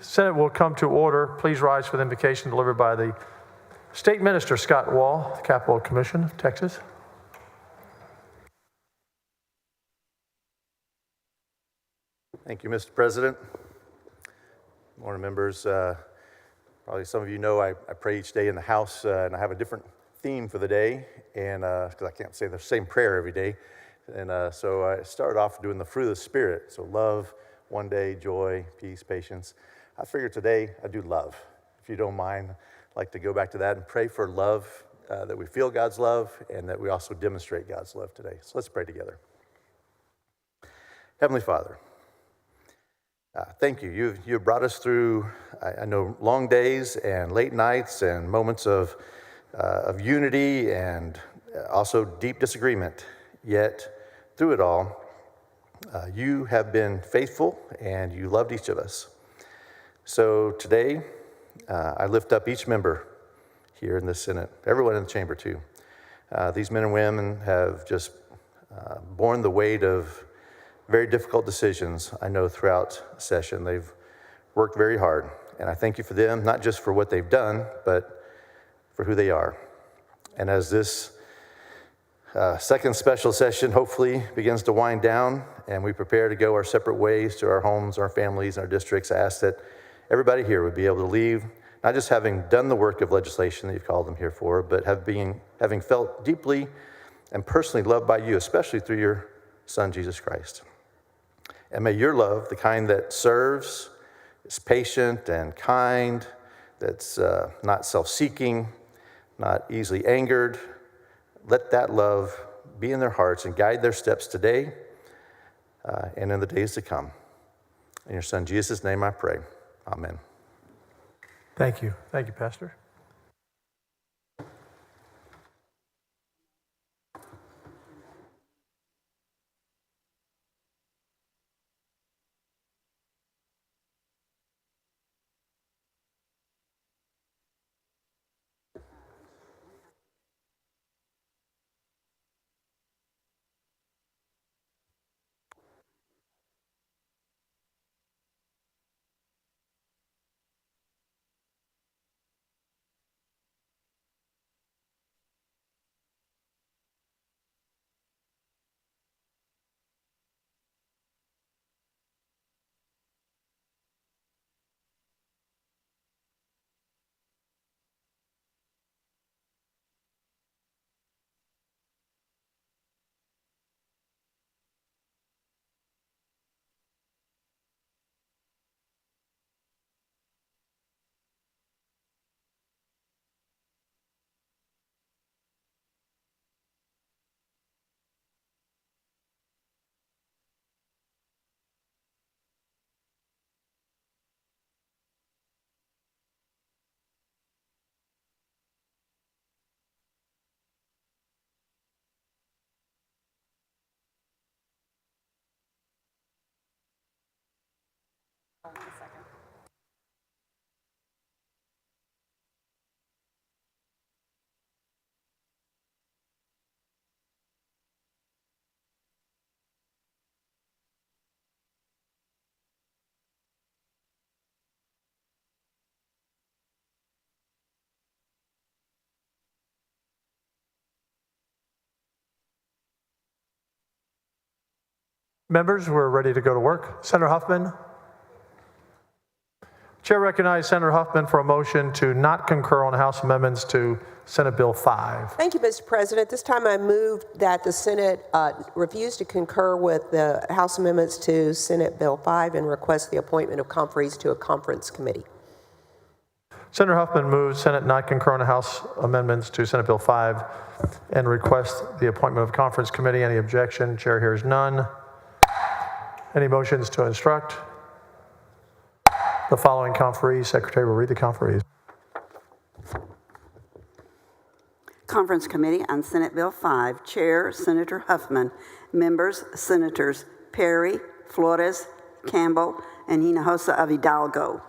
Senate will come to order. Please rise for the invocation delivered by the State Minister, Scott Wall, Capital Commission of Texas. Thank you, Mr. President. Good morning, members. Probably some of you know I pray each day in the house, and I have a different theme for the day, and because I can't say the same prayer every day. And so I started off doing the fruit of the Spirit. So love, one day, joy, peace, patience. I figured today I'd do love. If you don't mind, I'd like to go back to that and pray for love, that we feel God's love, and that we also demonstrate God's love today. So let's pray together. Heavenly Father, thank you. You've brought us through, I know, long days and late nights and moments of unity and also deep disagreement. Yet, through it all, you have been faithful and you loved each of us. So today, I lift up each member here in the Senate, everyone in the chamber too. These men and women have just borne the weight of very difficult decisions, I know, throughout the session. They've worked very hard, and I thank you for them, not just for what they've done, but for who they are. And as this second special session hopefully begins to wind down and we prepare to go our separate ways to our homes, our families, and our districts, I ask that everybody here would be able to leave, not just having done the work of legislation that you've called them here for, but having felt deeply and personally loved by you, especially through your Son, Jesus Christ. And may your love, the kind that serves, is patient and kind, that's not self-seeking, not easily angered, let that love be in their hearts and guide their steps today and in the days to come. In your Son, Jesus' name I pray. Amen. Thank you. Thank you, Pastor. Members, we're ready to go to work. Senator Huffman. Chair recognizes Senator Huffman for a motion to not concur on House amendments to Senate Bill 5. Thank you, Mr. President. This time I move that the Senate refuse to concur with the House amendments to Senate Bill 5 and request the appointment of conferees to a conference committee. Senator Huffman moves Senate not concur on the House amendments to Senate Bill 5 and request the appointment of conference committee. Any objection? Chair hears none. Any motions to instruct? The following conferees, Secretary will read the conferees. Conference Committee on Senate Bill 5, Chair Senator Huffman, members Senators Perry, Flores, Campbell, and Hinojosa of Hidalgo.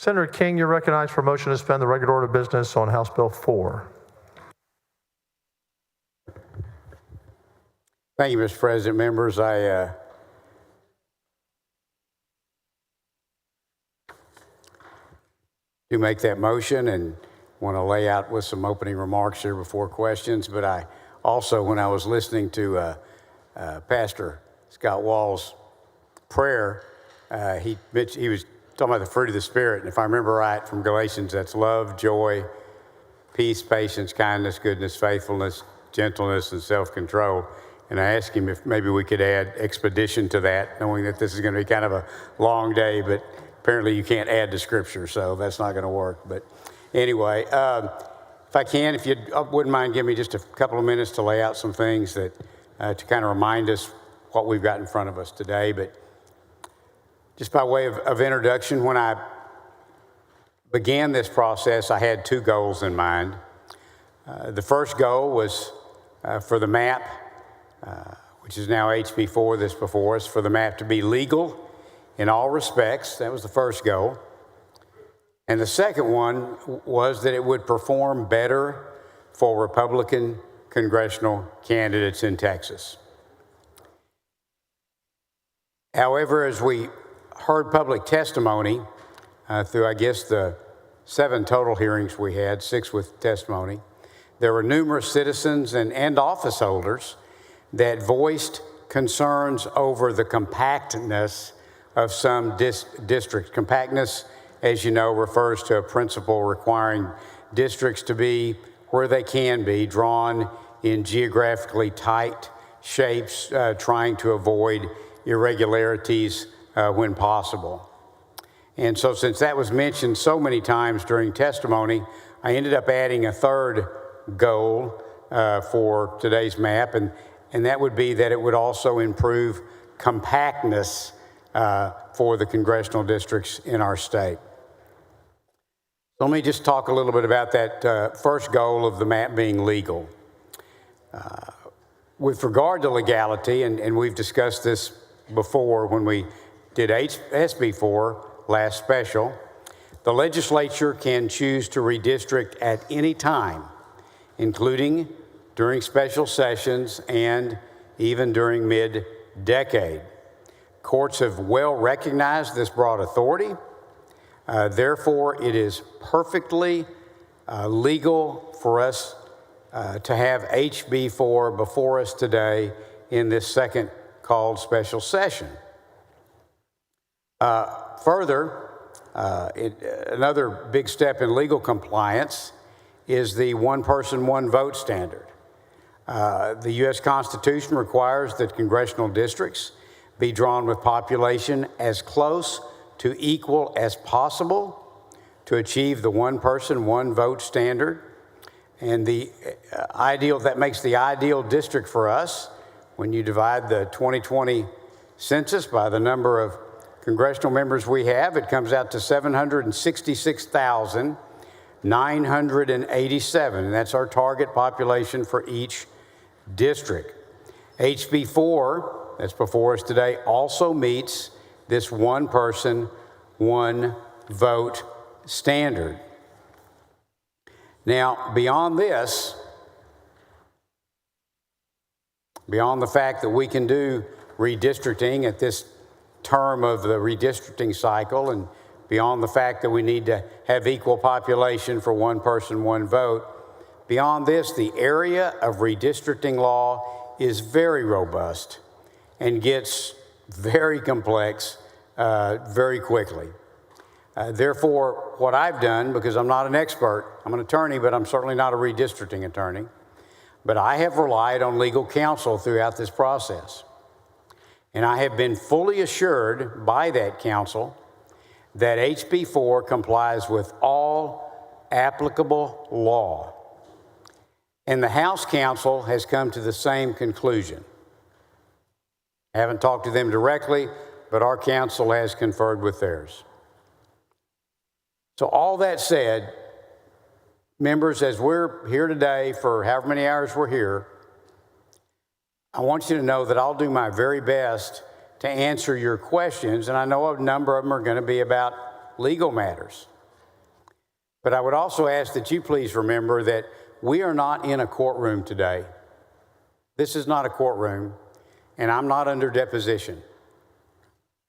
Senator King, you're recognized for a motion to suspend the regular order of business on House Bill 4. Thank you, Mr. President. Members, I do make that motion and want to lay out with some opening remarks here before questions. But I also, when I was listening to Pastor Scott Wall's prayer, he was talking about the fruit of the Spirit. And if I remember right from Galatians, that's love, joy, peace, patience, kindness, goodness, faithfulness, gentleness, and self-control. And I asked him if maybe we could add expedition to that, knowing that this is going to be kind of a long day, but apparently you can't add to Scripture, so that's not going to work. But anyway, if I can, if you wouldn't mind giving me just a couple of minutes to lay out some things that to kind of remind us what we've got in front of us today. But just by way of introduction, when I began this process, I had two goals in mind. The first goal was for the map, which is now HB 4 that's before us, for the map to be legal in all respects. That was the first goal. And the second one was that it would perform better for Republican congressional candidates in Texas. However, as we heard public testimony through, I guess, the 7 total hearings we had, 6 with testimony, there were numerous citizens and office holders that voiced concerns over the compactness of some districts. Compactness, as you know, refers to a principle requiring districts to be where they can be, drawn in geographically tight shapes, trying to avoid irregularities when possible. And so since that was mentioned so many times during testimony, I ended up adding a third goal for today's map, and that would be that it would also improve compactness for the congressional districts in our state. Let me just talk a little bit about that first goal of the map being legal. With regard to legality, and we've discussed this before when we did SB 4 last special, the legislature can choose to redistrict at any time, including during special sessions and even during mid-decade. Courts have well recognized this broad authority. Therefore, it is perfectly legal for us to have HB 4 before us today in this second called special session. Further, another big step in legal compliance is the one person, one vote standard. The U.S. Constitution requires that congressional districts be drawn with population as close to equal as possible to achieve the one person, one vote standard. And that makes the ideal district for us when you divide the 2020 census by the number of congressional members we have, it comes out to 766,987, and that's our target population for each district. HB 4, that's before us today, also meets this one person, one vote standard. Now, beyond this, beyond the fact that we can do redistricting at this term of the redistricting cycle, and beyond the fact that we need to have equal population for one person, one vote, beyond this, the area of redistricting law is very robust and gets very complex very quickly. Therefore, what I've done, because I'm not an expert, I'm an attorney, but I'm certainly not a redistricting attorney, but I have relied on legal counsel throughout this process. And I have been fully assured by that counsel that HB 4 complies with all applicable law. And the House counsel has come to the same conclusion. I haven't talked to them directly, but our counsel has conferred with theirs. So all that said, members, as we're here today for however many hours we're here, I want you to know that I'll do my very best to answer your questions, and I know a number of them are going to be about legal matters. But I would also ask that you please remember that we are not in a courtroom today. This is not a courtroom, and I'm not under deposition.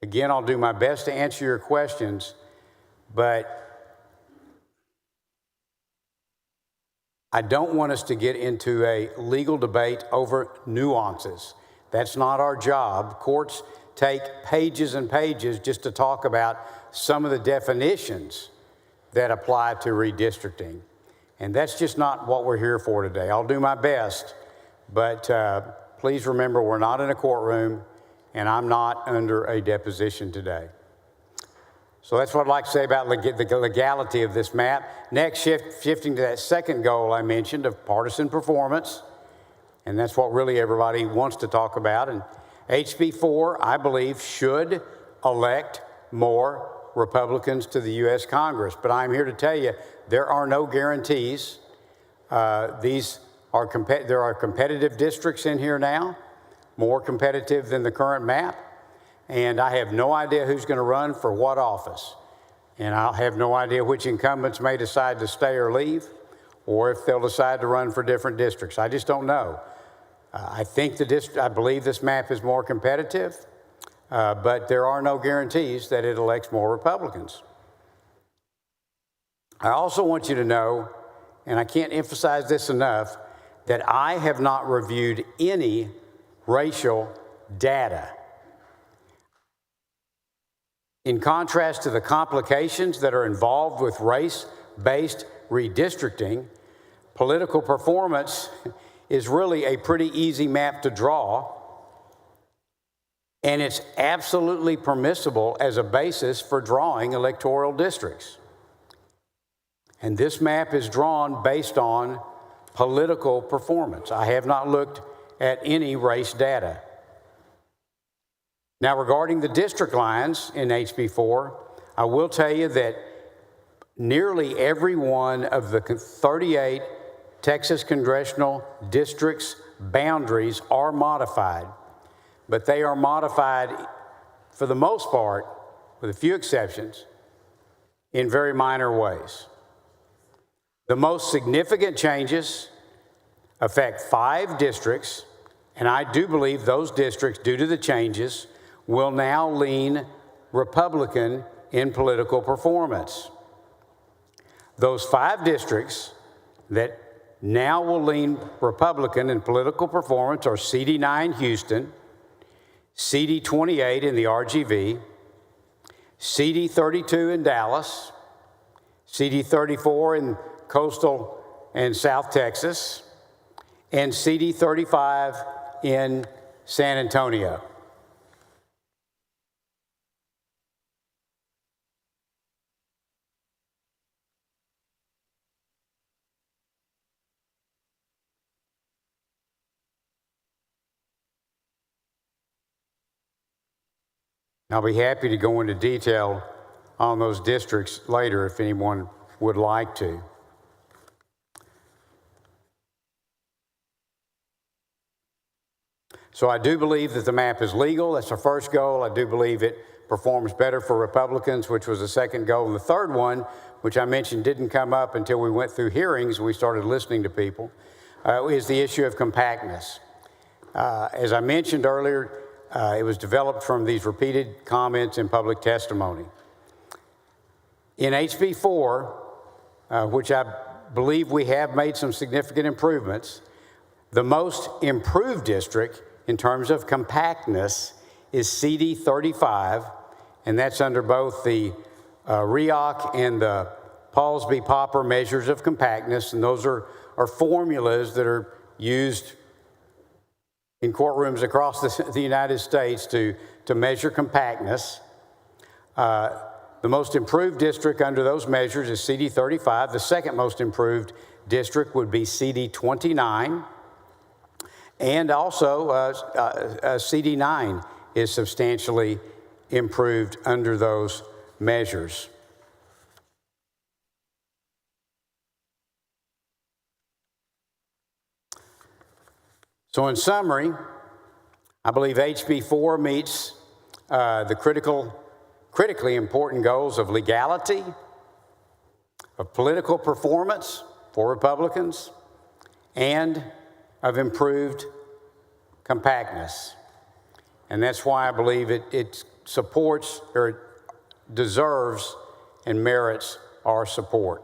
Again, I'll do my best to answer your questions, but I don't want us to get into a legal debate over nuances. That's not our job. Courts take pages and pages just to talk about some of the definitions that apply to redistricting. And that's just not what we're here for today. I'll do my best, but please remember we're not in a courtroom and I'm not under a deposition today. So that's what I'd like to say about the legality of this map. Next, shifting to that second goal I mentioned of partisan performance, and that's what really everybody wants to talk about. And HB 4, I believe, should elect more Republicans to the U.S. Congress. But I'm here to tell you there are no guarantees. There are competitive districts in here now, more competitive than the current map. And I have no idea who's going to run for what office. And I have no idea which incumbents may decide to stay or leave, or if they'll decide to run for different districts. I just don't know. I believe this map is more competitive, but there are no guarantees that it elects more Republicans. I also want you to know, and I can't emphasize this enough, that I have not reviewed any racial data. In contrast to the complications that are involved with race-based redistricting, political performance is really a pretty easy map to draw, and it's absolutely permissible as a basis for drawing electoral districts. And this map is drawn based on political performance. I have not looked at any race data. Now, regarding the district lines in HB 4, I will tell you that nearly every one of the 38 Texas congressional districts' boundaries are modified, but they are modified, for the most part, with a few exceptions, in very minor ways. The most significant changes affect 5 districts, and I do believe those districts, due to the changes, will now lean Republican in political performance. Those 5 districts that now will lean Republican in political performance are CD9 Houston, CD28 in the RGV, CD32 in Dallas, CD34 in coastal and South Texas, and CD35 in San Antonio. I'll be happy to go into detail on those districts later if anyone would like to. So I do believe that the map is legal. That's our first goal. I do believe it performs better for Republicans, which was the second goal. And the third one, which I mentioned didn't come up until we went through hearings, we started listening to people, is the issue of compactness. As I mentioned earlier, it was developed from these repeated comments in public testimony. In HB 4, which I believe we have made some significant improvements, the most improved district in terms of compactness is CD 35, and that's under both the REOC and the Paulsby-Popper measures of compactness, and those are formulas that are used in courtrooms across the United States to measure compactness. The most improved district under those measures is CD 35. The second most improved district would be CD 29. And also CD 9 is substantially improved under those measures. So in summary, I believe HB 4 meets the critical critically important goals of legality, of political performance for Republicans, and of improved compactness. And that's why I believe it supports or deserves and merits our support.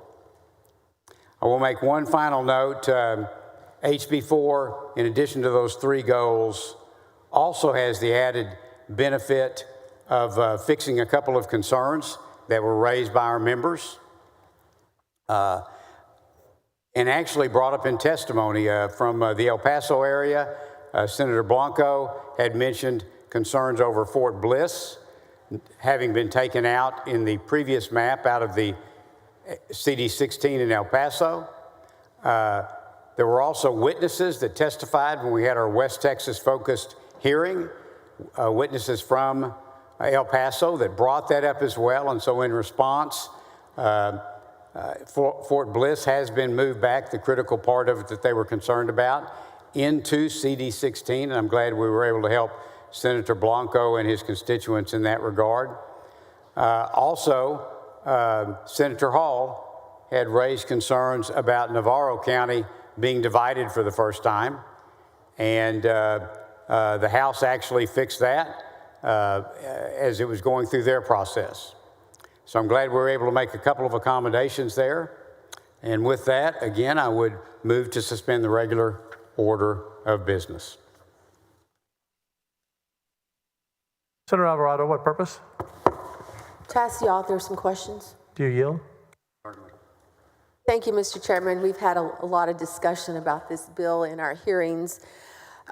I will make one final note. HB4, in addition to those three goals, also has the added benefit of fixing a couple of concerns that were raised by our members and actually brought up in testimony from the El Paso area. Senator Blanco had mentioned concerns over Fort Bliss having been taken out in the previous map out of the CD16 in El Paso. There were also witnesses that testified when we had our West Texas focused hearing, witnesses from El Paso that brought that up as well. And so in response, Fort Bliss has been moved back, the critical part of it that they were concerned about, into CD16. And I'm glad we were able to help Senator Blanco and his constituents in that regard. Senator Hall had raised concerns about Navarro County being divided for the first time. And the House actually fixed that as it was going through their process. So I'm glad we were able to make a couple of accommodations there. And with that, again, I would move to suspend the regular order of business. Senator Alvarado, what purpose? To ask the author some questions. Do you yield? Thank you, Mr. Chairman. We've had a lot of discussion about this bill in our hearings.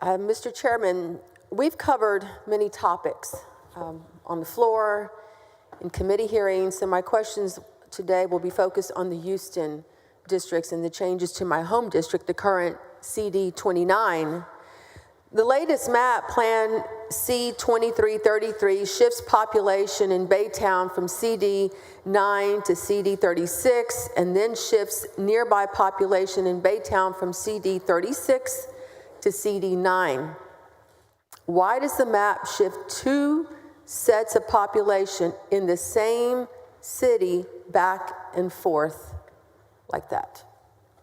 Mr. Chairman, we've covered many topics on the floor, in committee hearings, so my questions today will be focused on the Houston districts and the changes to my home district, the current CD 29. The latest map, Plan C2333, shifts population in Baytown from CD 9 to CD 36, and then shifts nearby population in Baytown from CD 36 to CD 9. Why does the map shift two sets of population in the same city back and forth like that?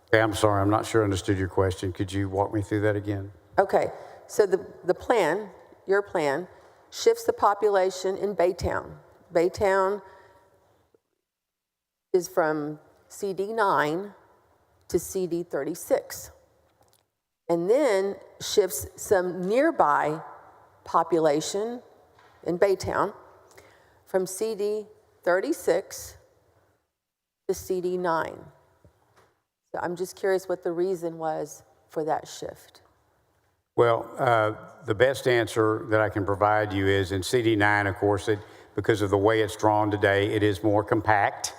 Okay, I'm sorry, I'm not sure I understood your question. Could you walk me through that again? Okay, so the plan, your plan, shifts the population in Baytown. Baytown is from CD 9 to CD 36. And then shifts some nearby population in Baytown from CD 36 to CD 9. So I'm just curious what the reason was for that shift. Well, the best answer that I can provide you is in CD9, of course, because of the way it's drawn today, it is more compact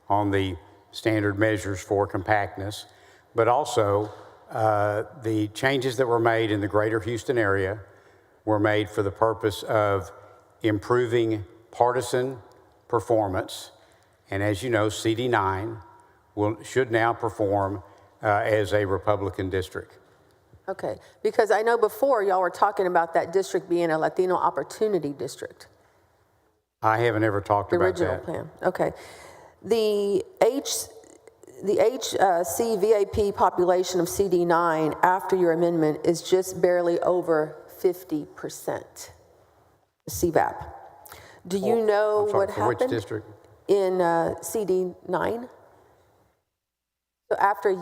on the standard measures for compactness, but also the changes that were made in the greater Houston area were made for the purpose of improving partisan performance. And as you know, CD9 should now perform as a Republican district. Okay, because I know before y'all were talking about that district being a Latino Opportunity District. I haven't ever talked about that. The original plan, okay. The HCVAP population of CD9 after your amendment is just barely over 50% CVAP. Do you know I'm sorry, what for happened which district? in CD9? So after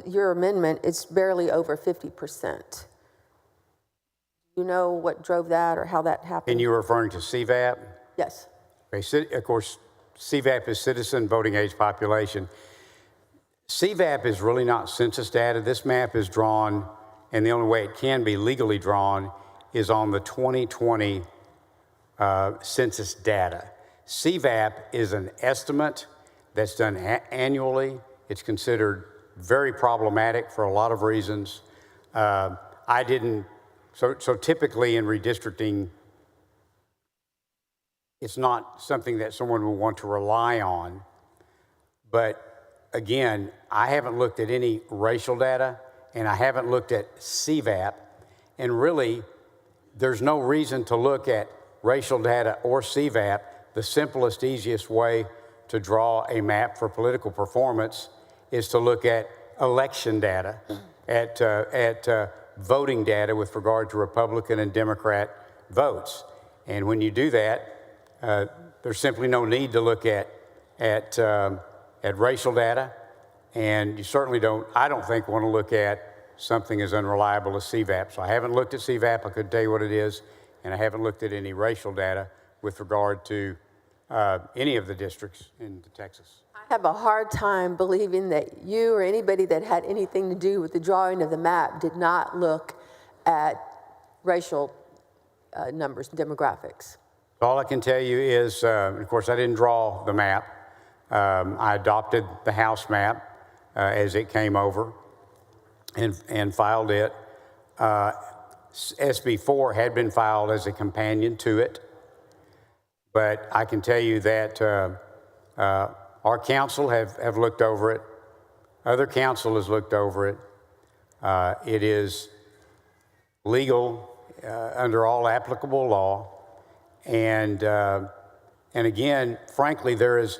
your amendment, it's barely over 50%. Do you know what drove that or how that happened? And you're referring to CVAP? Yes. Okay, of course, CVAP is citizen voting age population. CVAP is really not census data. This map is drawn, and the only way it can be legally drawn is on the 2020 census data. CVAP is an estimate that's done annually. It's considered very problematic for a lot of reasons. So typically in redistricting, it's not something that someone will want to rely on. But again, I haven't looked at any racial data, and I haven't looked at CVAP, and really, there's no reason to look at racial data or CVAP the simplest, easiest way to draw a map for political performance is to look at election data, at voting data with regard to Republican and Democrat votes. And when you do that, there's simply no need to look at racial data, and you certainly don't, I don't think, want to look at something as unreliable as CVAP. So I haven't looked at CVAP, I couldn't tell you what it is, and I haven't looked at any racial data with regard to any of the districts in Texas. I have a hard time believing that you or anybody that had anything to do with the drawing of the map did not look at racial numbers, demographics. All I can tell you is, of course, I didn't draw the map. I adopted the House map as it came over and filed it. SB 4 had been filed as a companion to it, but I can tell you that our council have looked over it. Other council has looked over it. It is legal under all applicable law. And again, frankly, there is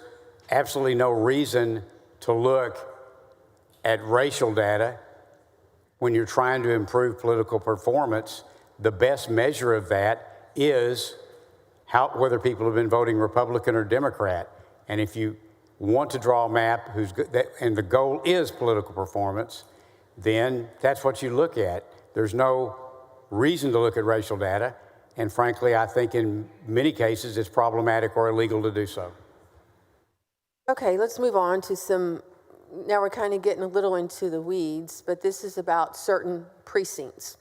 absolutely no reason to look at racial data when you're trying to improve political performance. The best measure of that is whether people have been voting Republican or Democrat. And if you want to draw a map and the goal is political performance, then that's what you look at. There's no reason to look at racial data. And frankly, I think in many cases it's problematic or illegal to do so. Okay, let's move on to some, now we're kind of getting a little into the weeds, but this is about certain precincts.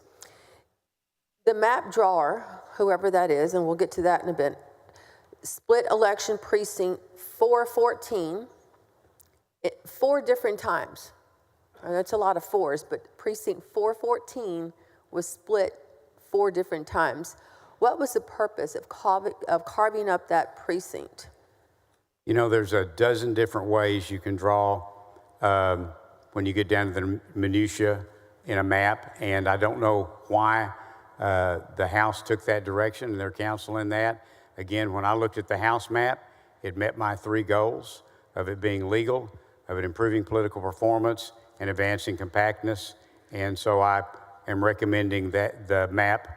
The map drawer, whoever that is, and we'll get to that in a bit, split election precinct 414 4 different times. And that's a lot of fours, but precinct 414 was split 4 different times. What was the purpose of carving up that precinct? You know, there's a dozen different ways you can draw when you get down to the minutia in a map, and I don't know why the House took that direction and their counsel in that. Again, when I looked at the House map, it met my 3 goals of it being legal, of it improving political performance, and advancing compactness. And so I am recommending that the map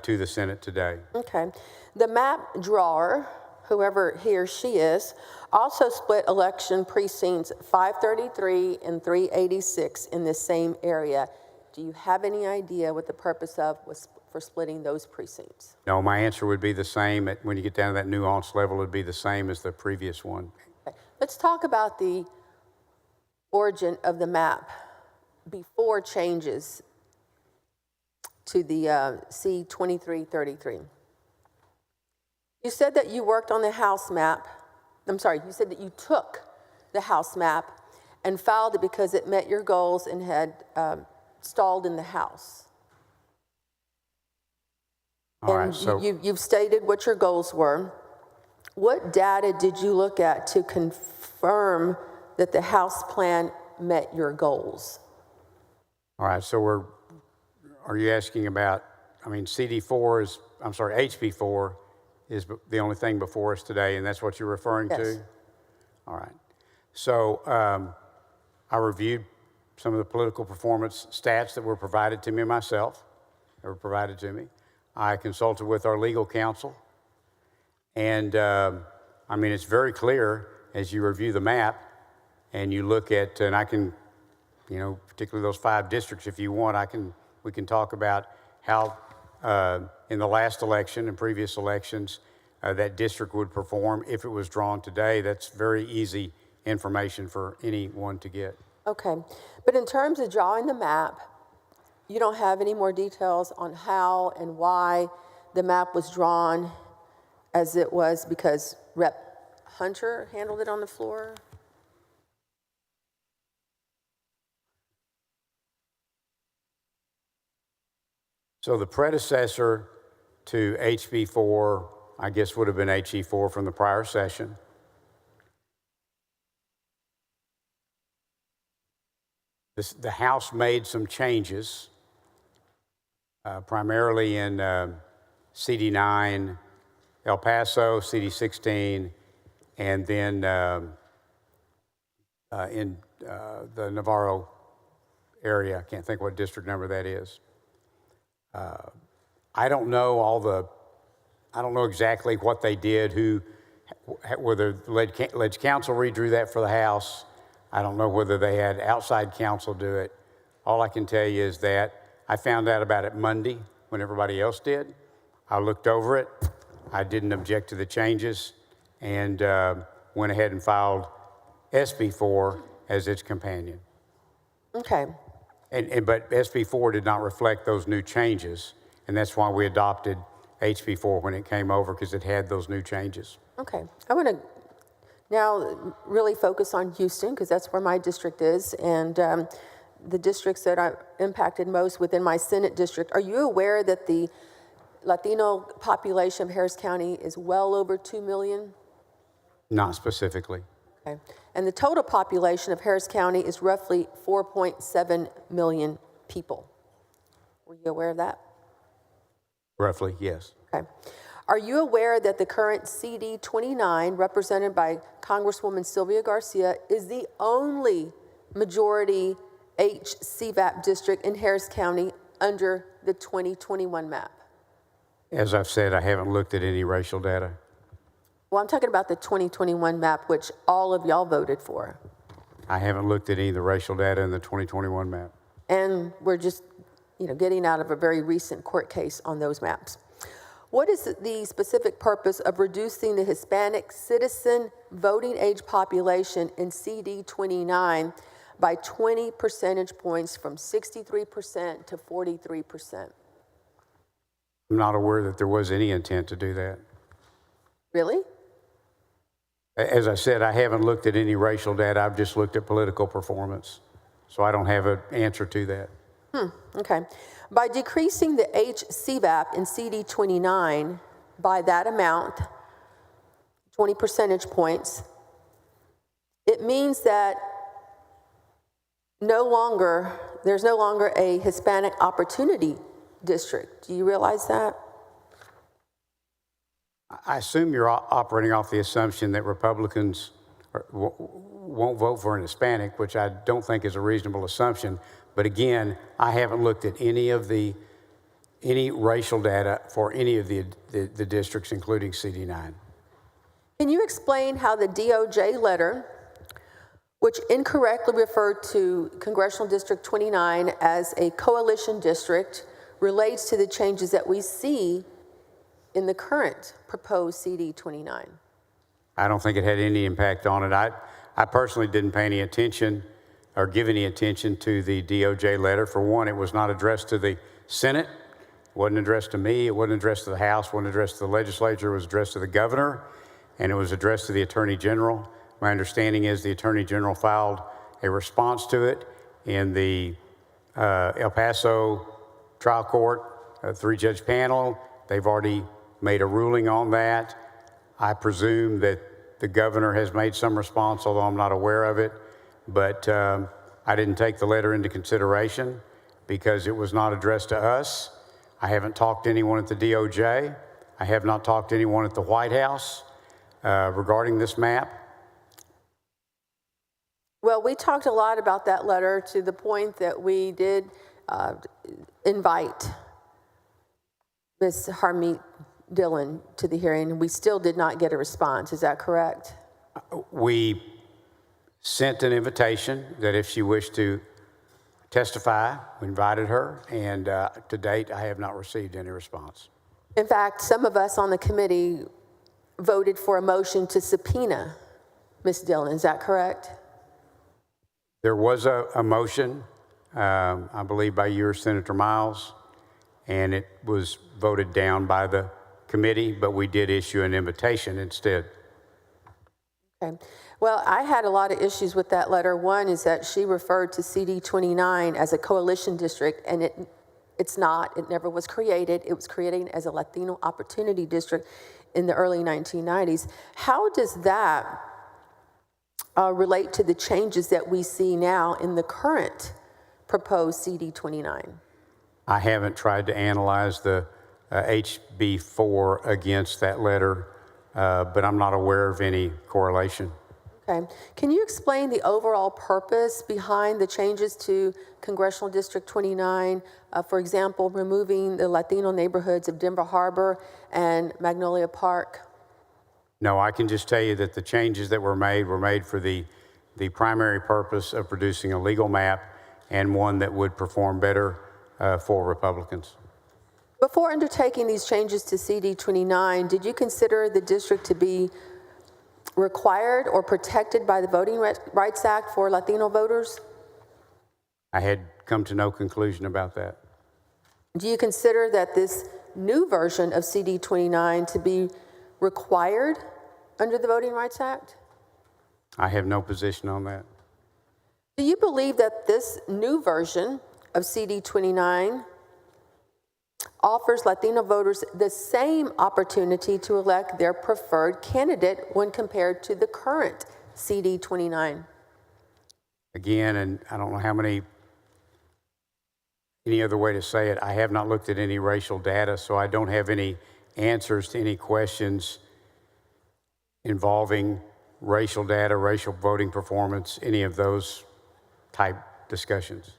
to the Senate today. Okay. The map drawer, whoever he or she is, also split election precincts 533 and 386 in the same area. Do you have any idea what the purpose was for splitting those precincts? No, my answer would be the same. When you get down to that nuance level, it would be the same as the previous one. Okay. Let's talk about the origin of the map before changes to the C2333. You said that you worked on the House map. I'm sorry, you said that you took the House map and filed it because it met your goals and had stalled in the House. All right, and so you've stated what your goals were. What data did you look at to confirm that the House plan met your goals? all right, so are you asking about, I mean, HB4 is the only thing before us today, and that's what you're referring Yes. to? All right. So I reviewed some of the political performance stats that were provided to me myself, I consulted with our legal counsel, and I mean, it's very clear as you review the map and you look at, and I can, you know, particularly those 5 districts, if you want, we can talk about how in the last election and previous elections that district would perform if it was drawn today. That's very easy information for anyone to get. Okay, but in terms of drawing the map, you don't have any more details on how and why the map was drawn as it was because Rep. Hunter handled it on the floor? So the predecessor to HB4, I guess, would have been HE4 from the prior session. The House made some changes, primarily in CD9 El Paso, CD16, and then in the Navarro area. I can't think what district number that is. I don't know I don't know exactly what they did, whether the Ledge Council redrew that for the House. I don't know whether they had outside counsel do it. All I can tell you is that I found out about it Monday when everybody else did. I looked over it. I didn't object to the changes and went ahead and filed SB4 as its companion. Okay. But SB4 did not reflect those new changes, and that's why we adopted HB4 when it came over, because it had those new changes. Okay. I want to now really focus on Houston, because that's where my district is, and the districts that are impacted most within my Senate district. Are you aware that the Latino population of Harris County is well over 2 million? Not specifically. Okay. And the total population of Harris County is roughly 4.7 million people. Were you aware of that? Roughly, yes. Okay. Are you aware that the current CD29, represented by Congresswoman Sylvia Garcia, is the only majority HCVAP district in Harris County under the 2021 map? As I've said, I haven't looked at any racial data. Well, I'm talking about the 2021 map, which all of y'all voted for. I haven't looked at any of the racial data in the 2021 map. And we're just, getting out of a very recent court case on those maps. What is the specific purpose of reducing the Hispanic citizen voting age population in CD 29 by 20 percentage points from 63% to 43%? I'm not aware that there was any intent to do that. Really? As I said, I haven't looked at any racial data. I've just looked at political performance. So I don't have an answer to that. Okay. By decreasing the HCVAP in CD 29 by that amount, 20 percentage points, it means that there's no longer a Hispanic Opportunity District. Do you realize that? I assume you're operating off the assumption that Republicans won't vote for an Hispanic, which I don't think is a reasonable assumption. But again, I haven't looked at any racial data for any of the districts, including CD9. Can you explain how the DOJ letter, which incorrectly referred to Congressional District 29 as a coalition district, relates to the changes that we see in the current proposed CD 29? I don't think it had any impact on it. I personally didn't pay any attention or give any attention to the DOJ letter. For one, it was not addressed to the Senate. It wasn't addressed to me. It wasn't addressed to the House. It wasn't addressed to the legislature. It was addressed to the governor, and it was addressed to the Attorney General. My understanding is the Attorney General filed a response to it in the El Paso trial court, a 3-judge panel. They've already made a ruling on that. I presume that the governor has made some response, although I'm not aware of it. But I didn't take the letter into consideration because it was not addressed to us. I haven't talked to anyone at the DOJ. I have not talked to anyone at the White House regarding this map. Well, we talked a lot about that letter to the point that we did invite Ms. Harmeet Dillon to the hearing. We still did not get a response. Is that correct? We sent an invitation that if she wished to testify, we invited her, and to date, I have not received any response. In fact, some of us on the committee voted for a motion to subpoena Ms. Dillon. Is that correct? There was a motion, I believe by you or Senator Miles, and it was voted down by the committee, but we did issue an invitation instead. Okay. Well, I had a lot of issues with that letter. One is that she referred to CD 29 as a coalition district, and it's not. It never was created. It was created as a Latino Opportunity District in the early 1990s. How does that relate to the changes that we see now in the current proposed CD 29? I haven't tried to analyze the HB 4 against that letter, but I'm not aware of any correlation. Okay. Can you explain the overall purpose behind the changes to Congressional District 29? For example, removing the Latino neighborhoods of Denver Harbor and Magnolia Park? No, I can just tell you that the changes that were made for the primary purpose of producing a legal map and one that would perform better for Republicans. Before undertaking these changes to CD 29, did you consider the district to be required or protected by the Voting Rights Act for Latino voters? I had come to no conclusion about that. Do you consider that this new version of CD 29 to be required under the Voting Rights Act? I have no position on that. Do you believe that this new version of CD 29 offers Latino voters the same opportunity to elect their preferred candidate when compared to the current CD 29? Again, and I don't know any other way to say it, I have not looked at any racial data, so I don't have any answers to any questions involving racial data, racial voting performance, any of those type discussions.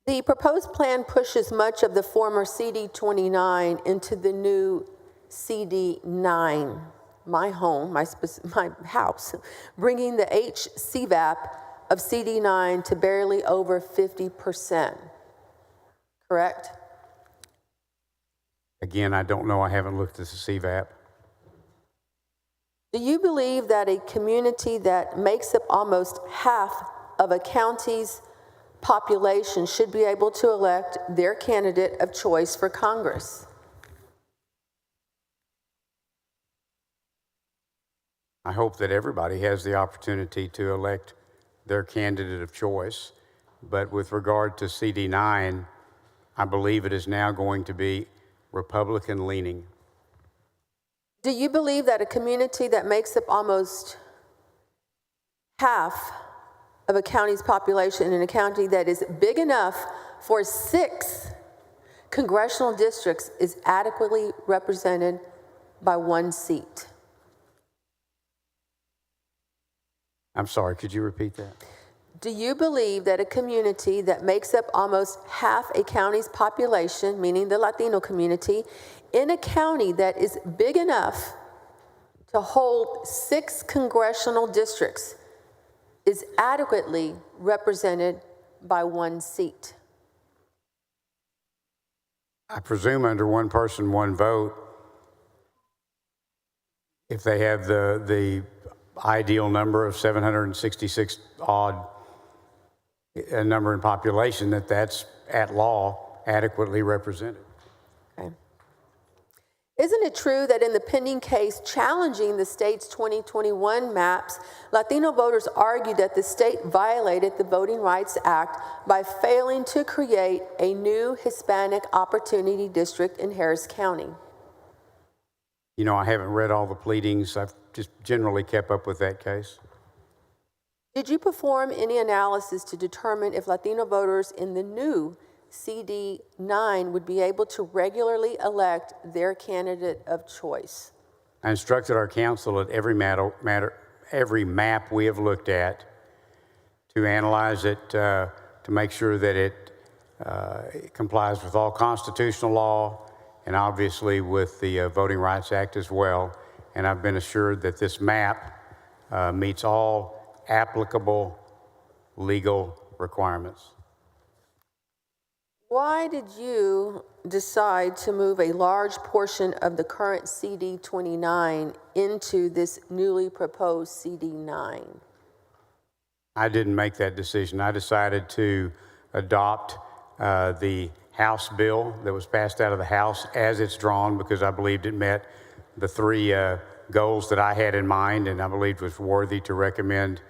The proposed plan pushes much of the former CD 29 into the new CD 9, my home, my house, bringing the HCVAP of CD 9 to barely over 50%. Correct? Again, I don't know. I haven't looked at the CVAP. Do you believe that a community that makes up almost half of a county's population should be able to elect their candidate of choice for Congress? I hope that everybody has the opportunity to elect their candidate of choice. But with regard to CD9, I believe it is now going to be Republican leaning. Do you believe that a community that makes up almost half of a county's population in a county that is big enough for 6 congressional districts is adequately represented by 1 seat? I'm sorry, could you repeat that? Do you believe that a community that makes up almost half a county's population, meaning the Latino community, in a county that is big enough to hold 6 congressional districts is adequately represented by 1 seat? I presume under one person, one vote, if they have the ideal number of 766 odd a number in population, that's at law adequately represented. Okay. Isn't it true that in the pending case challenging the state's 2021 maps, Latino voters argued that the state violated the Voting Rights Act by failing to create a new Hispanic Opportunity District in Harris County? You know, I haven't read all the pleadings. I've just generally kept up with that case. Did you perform any analysis to determine if Latino voters in the new CD 9 would be able to regularly elect their candidate of choice? I instructed our council at every every map we have looked at to analyze it to make sure that it complies with all constitutional law and obviously with the Voting Rights Act as well. And I've been assured that this map meets all applicable legal requirements. Why did you decide to move a large portion of the current CD 29 into this newly proposed CD 9? I didn't make that decision. I decided to adopt the House bill that was passed out of the House as it's drawn because I believed it met the 3 goals that I had in mind and I believed was worthy to recommend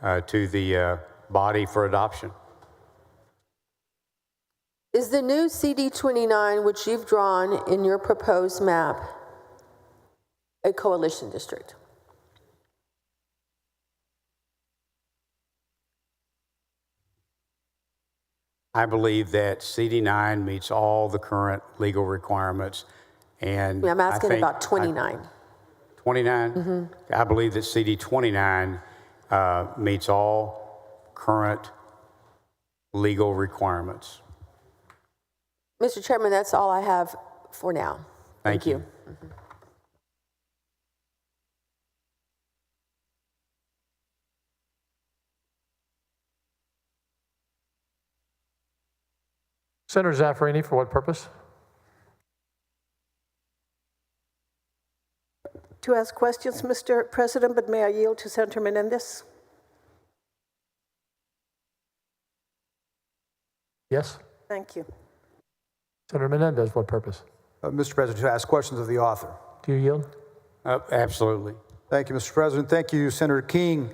to the body for adoption. Is the new CD 29, which you've drawn in your proposed map, a coalition district? I believe that CD9 meets all the current legal requirements, and I'm asking I think about 29. 29? I believe that CD29 meets all current legal requirements. Mr. Chairman, that's all I have for now. Thank you. Senator Zaffarini, for what purpose? To ask questions, Mr. President, but may I yield to Senator Menendez? Yes? Thank you. Senator Menendez, what purpose? Mr. President, to ask questions of the author. Do you yield? Absolutely. Thank you, Mr. President. Thank you, Senator King.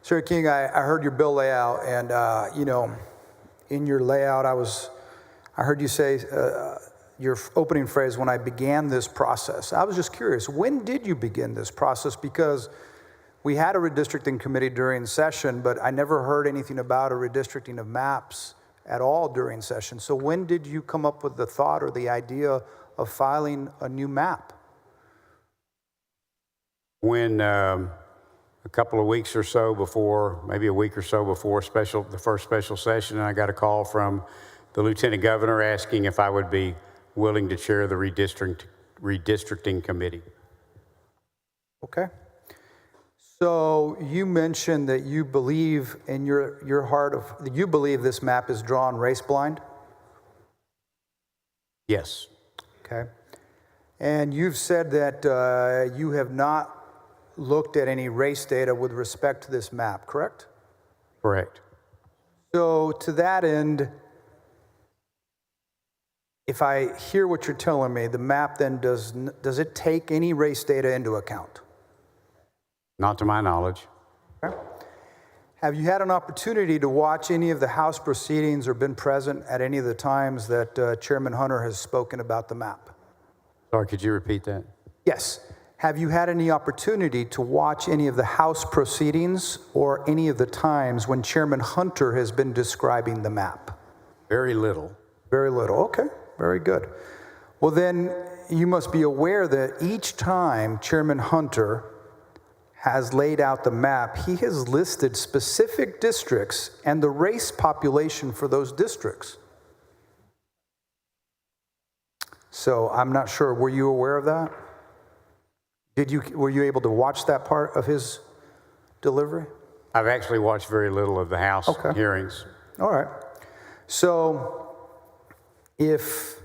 Senator King, I heard your bill layout, and in your layout, I heard you say your opening phrase, "When I began this process." I was just curious, when did you begin this process? Because we had a redistricting committee during session, but I never heard anything about a redistricting of maps at all during session. So when did you come up with the thought or the idea of filing a new map? When a couple of weeks or so before, maybe a week or so before the first special session, I got a call from the Lieutenant Governor asking if I would be willing to chair the redistricting committee. Okay. So you mentioned that you believe in your heart that you believe this map is drawn race blind? Yes. Okay. And you've said that you have not looked at any race data with respect to this map, correct? Correct. So to that end, if I hear what you're telling me, the map then does it take any race data into account? Not to my knowledge. Okay. Have you had an opportunity to watch any of the House proceedings or been present at any of the times that Chairman Hunter has spoken about the map? Sorry, could you repeat that? Yes. Have you had any opportunity to watch any of the House proceedings or any of the times when Chairman Hunter has been describing the map? Very little. Very little. Okay, very good. Well, then you must be aware that each time Chairman Hunter has laid out the map, he has listed specific districts and the race population for those districts. So I'm not sure, were you aware of that? Were you able to watch that part of his delivery? I've actually watched very little of the House hearings. All right. So if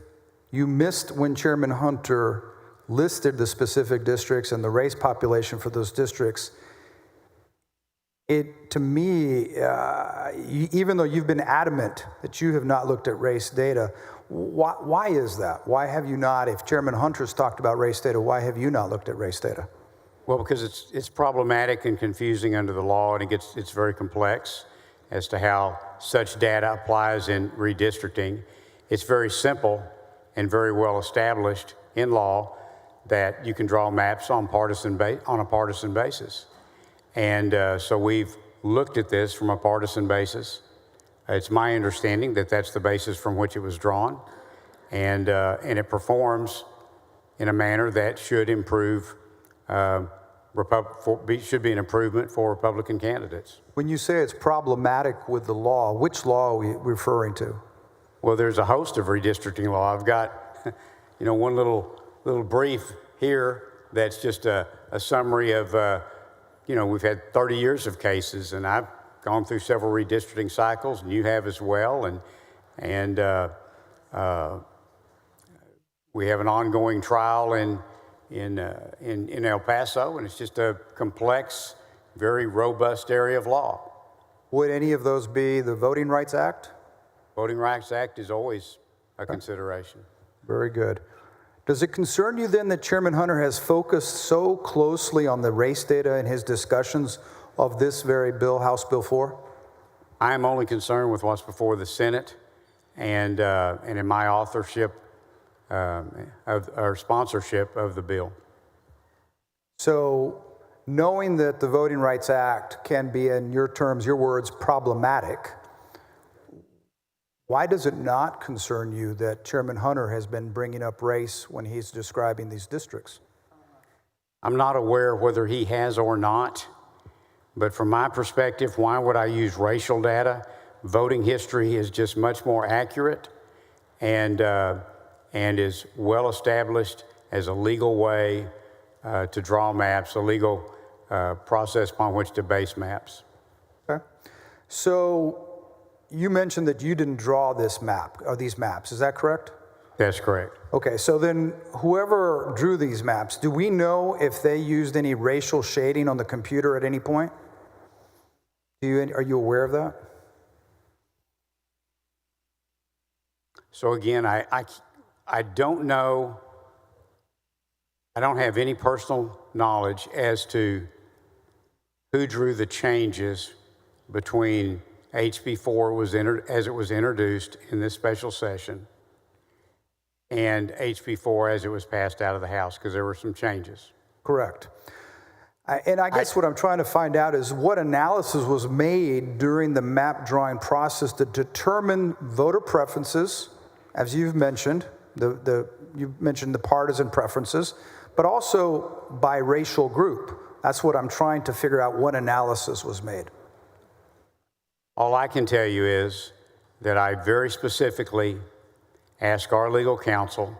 you missed when Chairman Hunter listed the specific districts and the race population for those districts, to me, even though you've been adamant that you have not looked at race data, why is that? Why have you not, if Chairman Hunter's talked about race data, why have you not looked at race data? Well, because it's problematic and confusing under the law, and it's very complex as to how such data applies in redistricting. It's very simple and very well established in law that you can draw maps on a partisan basis. And so we've looked at this from a partisan basis. It's my understanding that that's the basis from which it was drawn, and it performs in a manner that should improve, should be an improvement for Republican candidates. When you say it's problematic with the law, which law are we referring to? Well, there's a host of redistricting law. I've got, one little brief here that's just a summary of, we've had 30 years of cases, and I've gone through several redistricting cycles, and you have as well, and we have an ongoing trial in El Paso, and it's just a complex, very robust area of law. Would any of those be the Voting Rights Act? Voting Rights Act is always a consideration. Very good. Does it concern you then that Chairman Hunter has focused so closely on the race data in his discussions of this very bill, House Bill 4? I am only concerned with what's before the Senate and in my authorship or sponsorship of the bill. So knowing that the Voting Rights Act can be, in your terms, your words, problematic, Why does it not concern you that Chairman Hunter has been bringing up race when he's describing these districts? I'm not aware whether he has or not, but from my perspective, why would I use racial data? Voting history is just much more accurate and is well established as a legal way to draw maps, a legal process upon which to base maps. Okay. So you mentioned that you didn't draw this map or these maps. Is that correct? That's correct. Okay, so then whoever drew these maps, do we know if they used any racial shading on the computer at any point? Are you aware of that? So again, I don't know, I don't have any personal knowledge as to who drew the changes between HB 4 as it was introduced in this special session and HB 4 as it was passed out of the House, because there were some changes. Correct. And I guess what I'm trying to find out is what analysis was made during the map drawing process to determine voter preferences, as you've mentioned, you've mentioned the partisan preferences, but also by racial group. That's what I'm trying to figure out, what analysis was made. All I can tell you is that I very specifically asked our legal counsel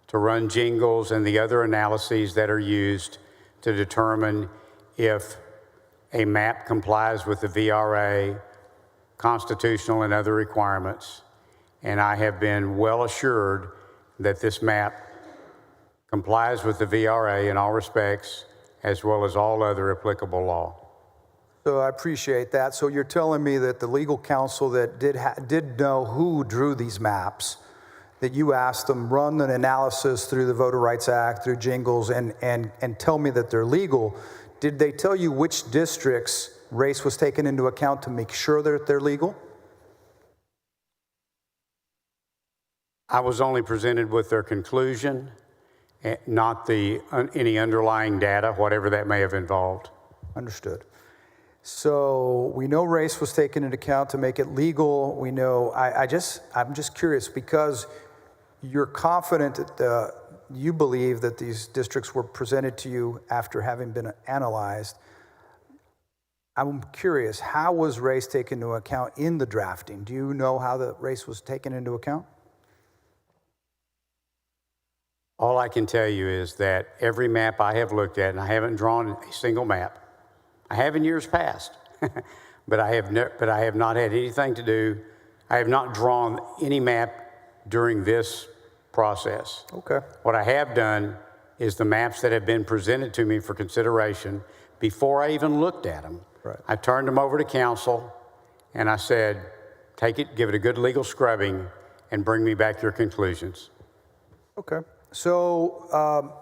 to run jingles and the other analyses that are used to determine if a map complies with the VRA, constitutional and other requirements. And I have been well assured that this map complies with the VRA in all respects, as well as all other applicable law. So I appreciate that. So you're telling me that the legal counsel that did know who drew these maps, that you asked them run an analysis through the Voter Rights Act, through jingles, and tell me that they're legal. Did they tell you which districts race was taken into account to make sure that they're legal? I was only presented with their conclusion, not any underlying data, whatever that may have involved. Understood. So we know race was taken into account to make it legal. We know, I'm just curious, because you're confident that you believe that these districts were presented to you after having been analyzed. I'm curious, how was race taken into account in the drafting? Do you know how the race was taken into account? All I can tell you is that every map I have looked at, and I haven't drawn a single map, I have in years past, but I have not had anything to do. I have not drawn any map during this process. Okay. What I have done is the maps that have been presented to me for consideration, before I even looked at them, Right. I turned them over to counsel and I said, take it, give it a good legal scrubbing, and bring me back your conclusions. Okay. So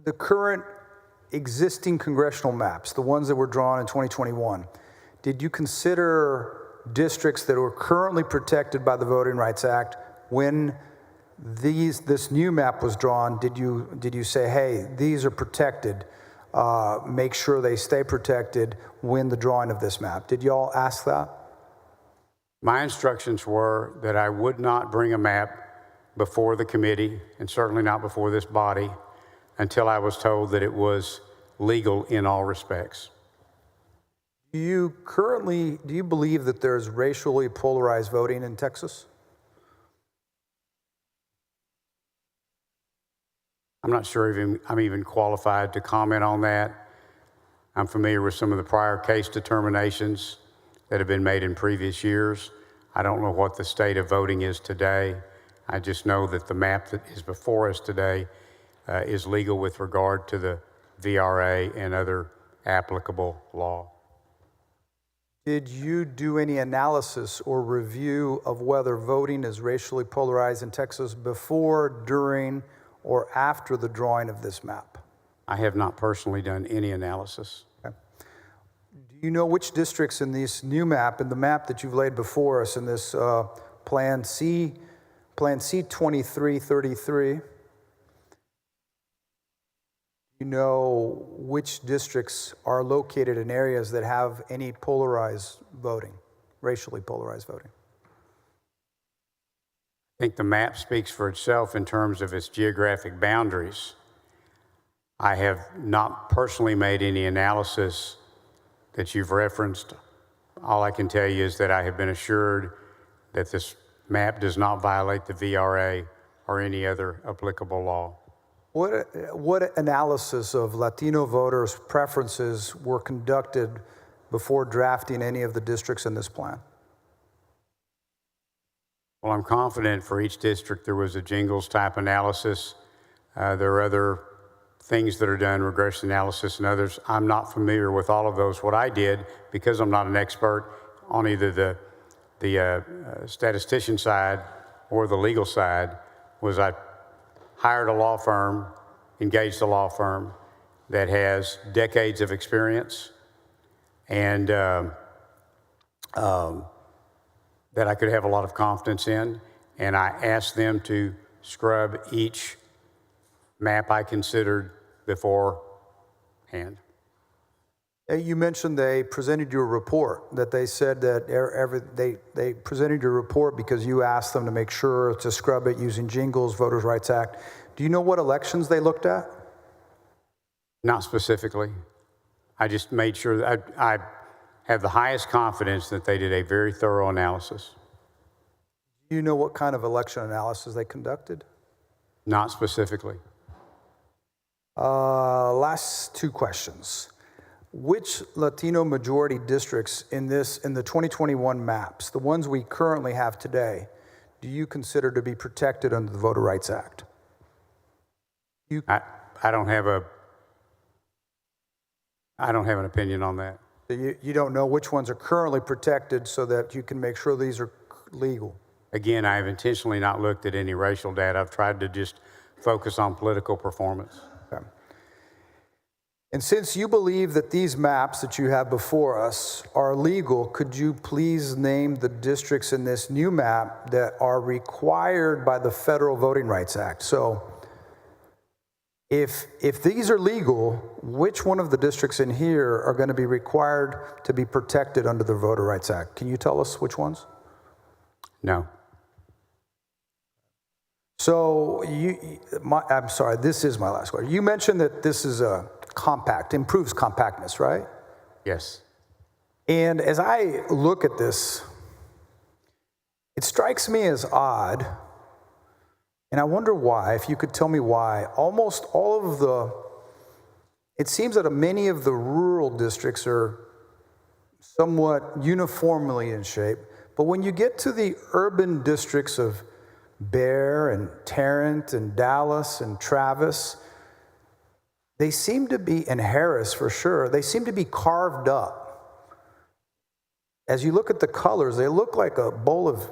the current existing congressional maps, the ones that were drawn in 2021, did you consider districts that were currently protected by the Voting Rights Act when this new map was drawn? Did you say, hey, these are protected, make sure they stay protected when the drawing of this map? Did you all ask that? My instructions were that I would not bring a map before the committee, and certainly not before this body, until I was told that it was legal in all respects. Do you believe that there's racially polarized voting in Texas? I'm not sure I'm even qualified to comment on that. I'm familiar with some of the prior case determinations that have been made in previous years. I don't know what the state of voting is today. I just know that the map that is before us today is legal with regard to the VRA and other applicable law. Did you do any analysis or review of whether voting is racially polarized in Texas before, during, or after the drawing of this map? I have not personally done any analysis. Okay. Do you know which districts in this new map, in the map that you've laid before us in this Plan C2333, you know which districts are located in areas that have any polarized voting, racially polarized voting? think the map speaks for itself in terms of its geographic boundaries. I have not personally made any analysis that you've referenced. All I can tell you is that I have been assured that this map does not violate the VRA or any other applicable law. What analysis of Latino voters' preferences were conducted before drafting any of the districts in this plan? Well, I'm confident for each district there was a jingles type analysis. There are other things that are done, regression analysis and others. I'm not familiar with all of those. What I did, because I'm not an expert on either the statistician side or the legal side, was I hired a law firm, engaged a law firm that has decades of experience and that I could have a lot of confidence in. And I asked them to scrub each map I considered beforehand. You mentioned they presented you a report, that they said that they presented your report because you asked them to make sure to scrub it using jingles, Voters' Rights Act. Do you know what elections they looked at? Not specifically. I just made sure that I have the highest confidence that they did a very thorough analysis. Do you know what kind of election analysis they conducted? Not specifically. Last two questions. Which Latino majority districts in the 2021 maps, the ones we currently have today, do you consider to be protected under the Voter Rights Act? I don't have an opinion on that. You don't know which ones are currently protected so that you can make sure these are legal? Again, I have intentionally not looked at any racial data. I've tried to just focus on political performance. Okay. And since you believe that these maps that you have before us are legal, could you please name the districts in this new map that are required by the Federal Voting Rights Act? So if these are legal, which one of the districts in here are going to be required to be protected under the Voter Rights Act? Can you tell us which ones? No. So I'm sorry, this is my last question. You mentioned that this is a compact, improves compactness, right? Yes. And as I look at this, it strikes me as odd, and I wonder why, if you could tell me why. Almost all of it seems that many of the rural districts are somewhat uniformly in shape, but when you get to the urban districts of Bear and Tarrant and Dallas and Travis, they seem to be, and Harris for sure, they seem to be carved up. As you look at the colors, they look like a bowl of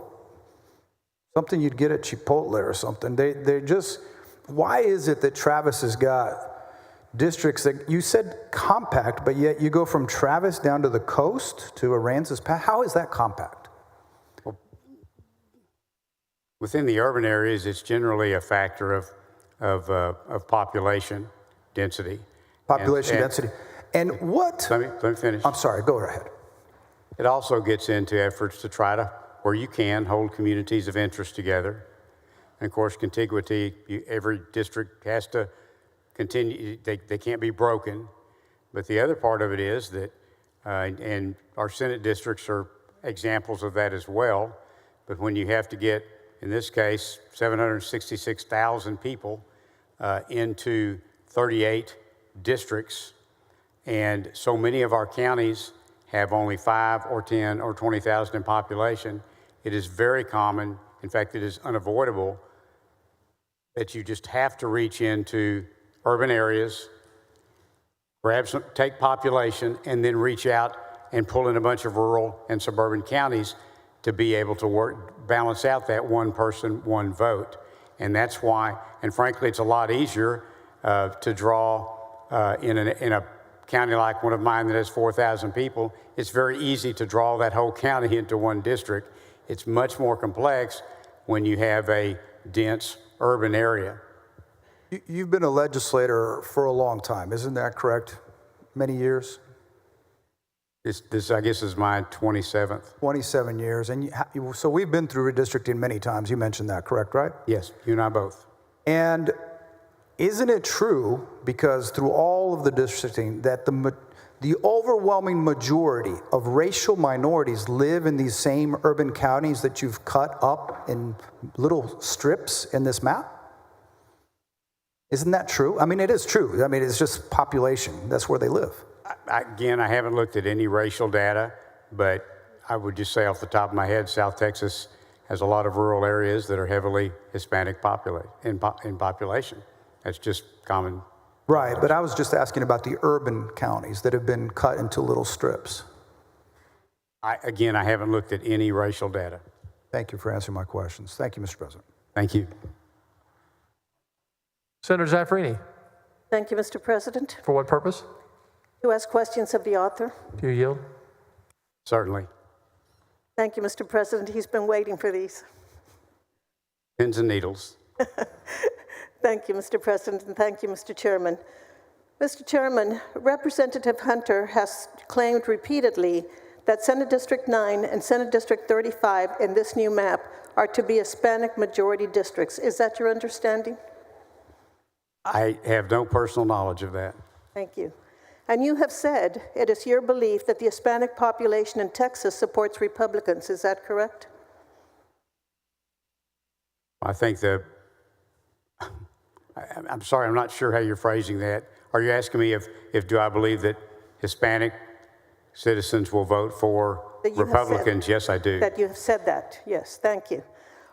something you'd get at Chipotle or something. They're just, why is it that Travis has got districts that you said compact, but yet you go from Travis down to the coast to Aransas Pass? How is that compact? Within the urban areas, it's generally a factor of population density. Population density. And what? Let me finish. I'm sorry, go ahead. It also gets into efforts to try to, where you can, hold communities of interest together. And of course, contiguity, every district has to continue, they can't be broken. But the other part of it is that, and our Senate districts are examples of that as well, but when you have to get, in this case, 766,000 people into 38 districts, and so many of our counties have only 5 or 10 or 20,000 in population, it is very common, in fact, it is unavoidable, that you just have to reach into urban areas, take population, and then reach out and pull in a bunch of rural and suburban counties to be able to balance out that one person, one vote. And that's why, and frankly, it's a lot easier to draw in a county like one of mine that has 4,000 people. It's very easy to draw that whole county into one district. It's much more complex when you have a dense urban area. You've been a legislator for a long time, isn't that correct? Many years? This I guess, is my 27th. 27 years. And so we've been through redistricting many times. You mentioned that, correct, right? Yes, you and I both. And isn't it true, because through all of the districting, that the overwhelming majority of racial minorities live in these same urban counties that you've cut up in little strips in this map? Isn't that true? I mean, it is true. I mean, it's just population. That's where they live. Again, I haven't looked at any racial data, but I would just say off the top of my head, South Texas has a lot of rural areas that are heavily Hispanic in population. That's just common. Right, but I was just asking about the urban counties that have been cut into little strips. Again, I haven't looked at any racial data. Thank you for answering my questions. Thank you, Mr. President. Thank you. Senator Zaffarini, Thank you, Mr. President. for what purpose? To ask questions of the author. Do you yield? Certainly. Thank you, Mr. President. He's been waiting for these. Pins and needles. Thank you, Mr. President, and thank you, Mr. Chairman. Mr. Chairman, Representative Hunter has claimed repeatedly that Senate District 9 and Senate District 35 in this new map are to be Hispanic majority districts. Is that your understanding? I have no personal knowledge of that. Thank you. And you have said it is your belief that the Hispanic population in Texas supports Republicans. Is that correct? I think I'm sorry, I'm not sure how you're phrasing that. Are you asking me if do I believe that Hispanic citizens will vote for Republicans? Yes, I do. That you have said that. Yes, thank you.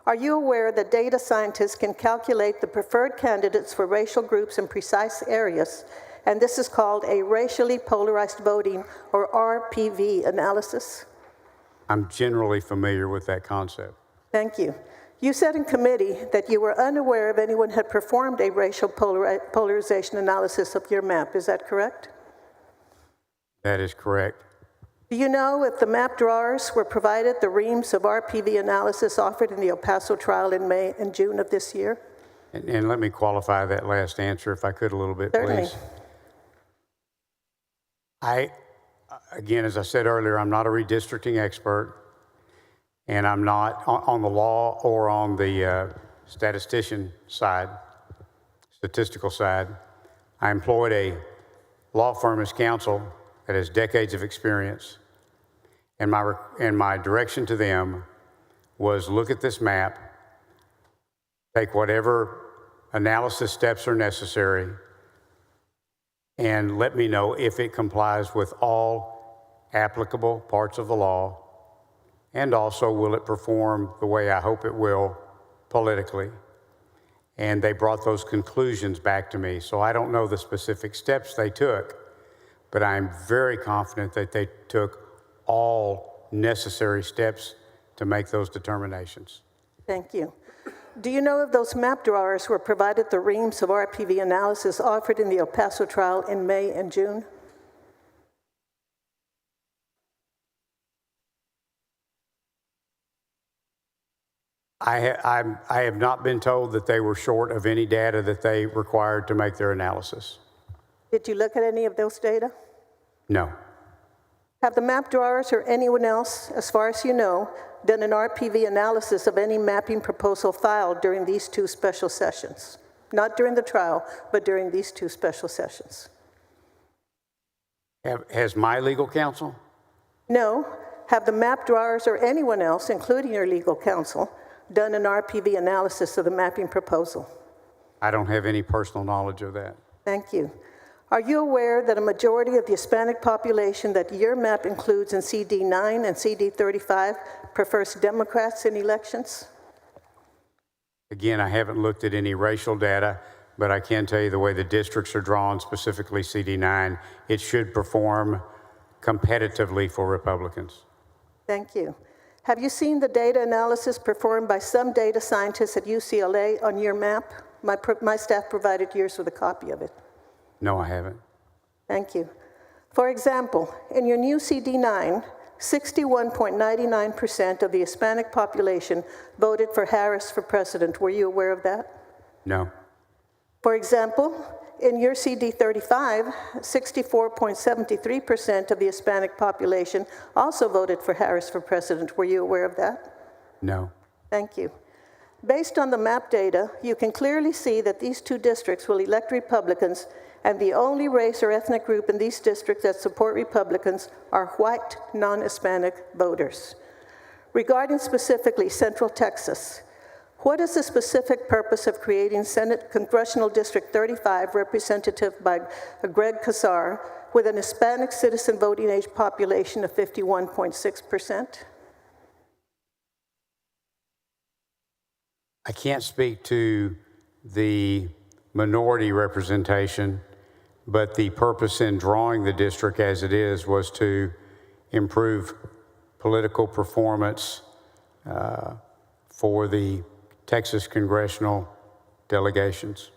Are you aware that data scientists can calculate the preferred candidates for racial groups in precise areas, and this is called a racially polarized voting, or RPV analysis? I'm generally familiar with that concept. Thank you. You said in committee that you were unaware of anyone had performed a racial polarization analysis of your map. Is that correct? That is correct. Do you know if the map drawers were provided the reams of RPV analysis offered in the El Paso trial in May and June of this year? And let me qualify that last answer, if I could, a little bit, Certainly. please. Again, as I said earlier, I'm not a redistricting expert, and I'm not on the law or on the statistical side. I employed a law firm as counsel that has decades of experience, and my direction to them was look at this map, take whatever analysis steps are necessary, and let me know if it complies with all applicable parts of the law, and also will it perform the way I hope it will politically. And they brought those conclusions back to me. So I don't know the specific steps they took, but I'm very confident that they took all necessary steps to make those determinations. Thank you. Do you know if those map drawers were provided the reams of RPV analysis offered in the El Paso trial in May and June? I have not been told that they were short of any data that they required to make their analysis. Did you look at any of those data? No. Have the map drawers or anyone else, as far as you know, done an RPV analysis of any mapping proposal filed during these two special sessions? Not during the trial, but during these two special sessions. Has my legal counsel? No. Have the map drawers or anyone else, including your legal counsel, done an RPV analysis of the mapping proposal? I don't have any personal knowledge of that. Thank you. Are you aware that a majority of the Hispanic population that your map includes in CD 9 and CD 35 prefers Democrats in elections? Again, I haven't looked at any racial data, but I can tell you the way the districts are drawn, specifically CD 9, it should perform competitively for Republicans. Thank you. Have you seen the data analysis performed by some data scientists at UCLA on your map? My staff provided yours with a copy of it. No, I haven't. Thank you. For example, in your new CD9, 61.99% of the Hispanic population voted for Harris for president. Were you aware of that? No. For example, in your CD 35, 64.73% of the Hispanic population also voted for Harris for president. Were you aware of that? No. Thank you. Based on the map data, you can clearly see that these two districts will elect Republicans, and the only race or ethnic group in these districts that support Republicans are white, non-Hispanic voters. Regarding specifically Central Texas, what is the specific purpose of creating Senate Congressional District 35, representative by Greg Casar, with an Hispanic citizen voting age population of 51.6%? I can't speak to the minority representation, but the purpose in drawing the district as it is was to improve political performance for the Texas congressional delegations.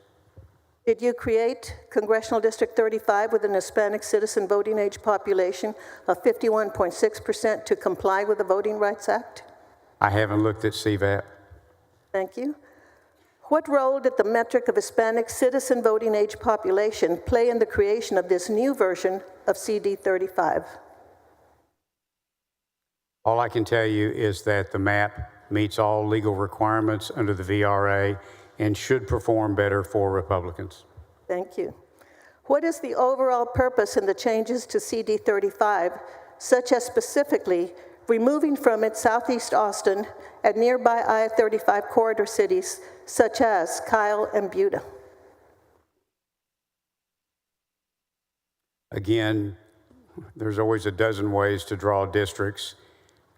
Did you create Congressional District 35 with an Hispanic citizen voting age population of 51.6% to comply with the Voting Rights Act? I haven't looked at CVAP. Thank you. What role did the metric of Hispanic citizen voting age population play in the creation of this new version of CD 35? All I can tell you is that the map meets all legal requirements under the VRA and should perform better for Republicans. Thank you. What is the overall purpose in the changes to CD 35, such as specifically removing from it Southeast Austin and nearby I-35 corridor cities such as Kyle and Buda? Again, there's always a dozen ways to draw districts,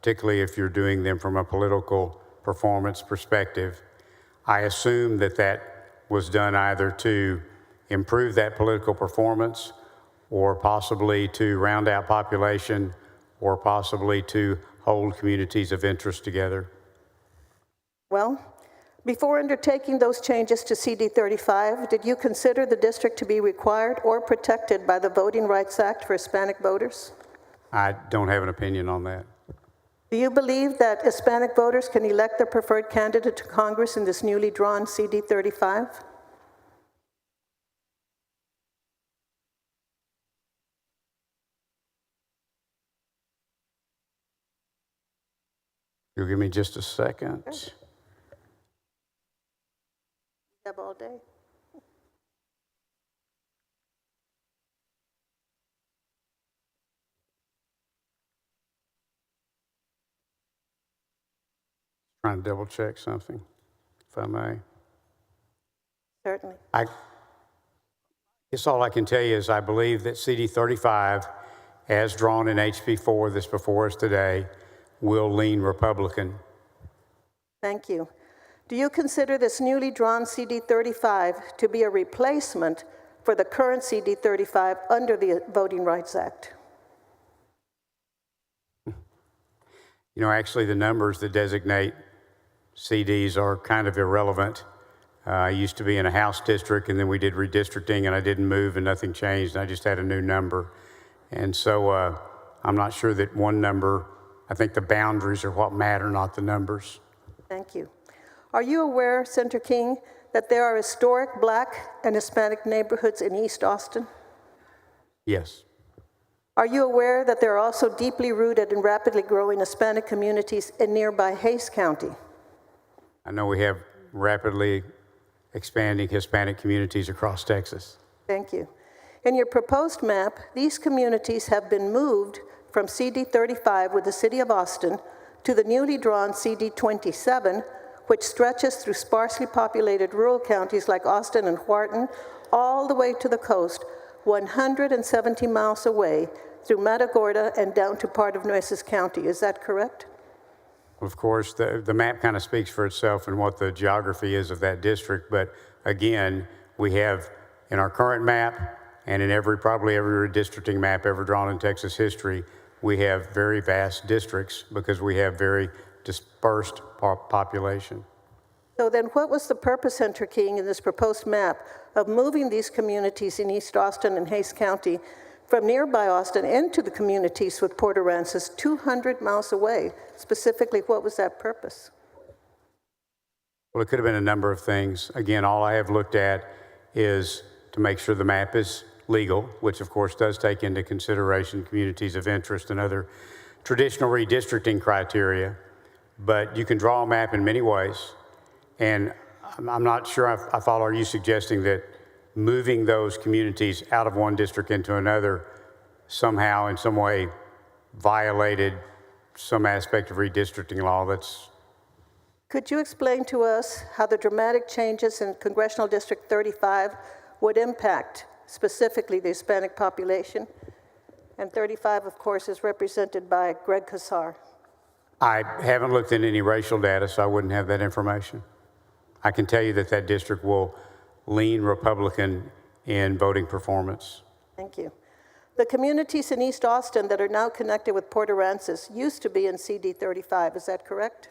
particularly if you're doing them from a political performance perspective. I assume that that was done either to improve that political performance or possibly to round out population or possibly to hold communities of interest together. Well, before undertaking those changes to CD 35, did you consider the district to be required or protected by the Voting Rights Act for Hispanic voters? I don't have an opinion on that. Do you believe that Hispanic voters can elect their preferred candidate to Congress in this newly drawn CD 35? You'll give me just a second. Have all day. Trying to double check something, if I may. Certainly. I guess all I can tell you is I believe that CD 35, as drawn in HB 4 that's before us today, will lean Republican. Thank you. Do you consider this newly drawn CD 35 to be a replacement for the current CD 35 under the Voting Rights Act? You know, actually the numbers that designate CDs are kind of irrelevant. I used to be in a House district and then we did redistricting and I didn't move and nothing changed. I just had a new number. And so I'm not sure that one number, I think the boundaries are what matter, not the numbers. Thank you. Are you aware, Senator King, that there are historic Black and Hispanic neighborhoods in East Austin? Yes. Are you aware that there are also deeply rooted and rapidly growing Hispanic communities in nearby Hays County? I know we have rapidly expanding Hispanic communities across Texas. Thank you. In your proposed map, these communities have been moved from CD 35 with the City of Austin to the newly drawn CD 27, which stretches through sparsely populated rural counties like Austin and Wharton, all the way to the coast, 170 miles away, through Matagorda and down to part of Nueces County. Is that correct? Of course, the map kind of speaks for itself and what the geography is of that district. But again, we have in our current map and in probably every redistricting map ever drawn in Texas history, we have very vast districts because we have very dispersed population. So then what was the purpose, Senator King, in this proposed map of moving these communities in East Austin and Hays County from nearby Austin into the communities with Port Aransas 200 miles away? Specifically, what was that purpose? Well, it could have been a number of things. Again, all I have looked at is to make sure the map is legal, which of course does take into consideration communities of interest and other traditional redistricting criteria. But you can draw a map in many ways. And I'm not sure I follow. Are you suggesting that moving those communities out of one district into another somehow in some way violated some aspect of redistricting law? Could you explain to us how the dramatic changes in Congressional District 35 would impact specifically the Hispanic population? And 35, of course, is represented by Greg Casar. I haven't looked at any racial data, so I wouldn't have that information. I can tell you that that district will lean Republican in voting performance. Thank you. The communities in East Austin that are now connected with Port Aransas used to be in CD 35, is that correct?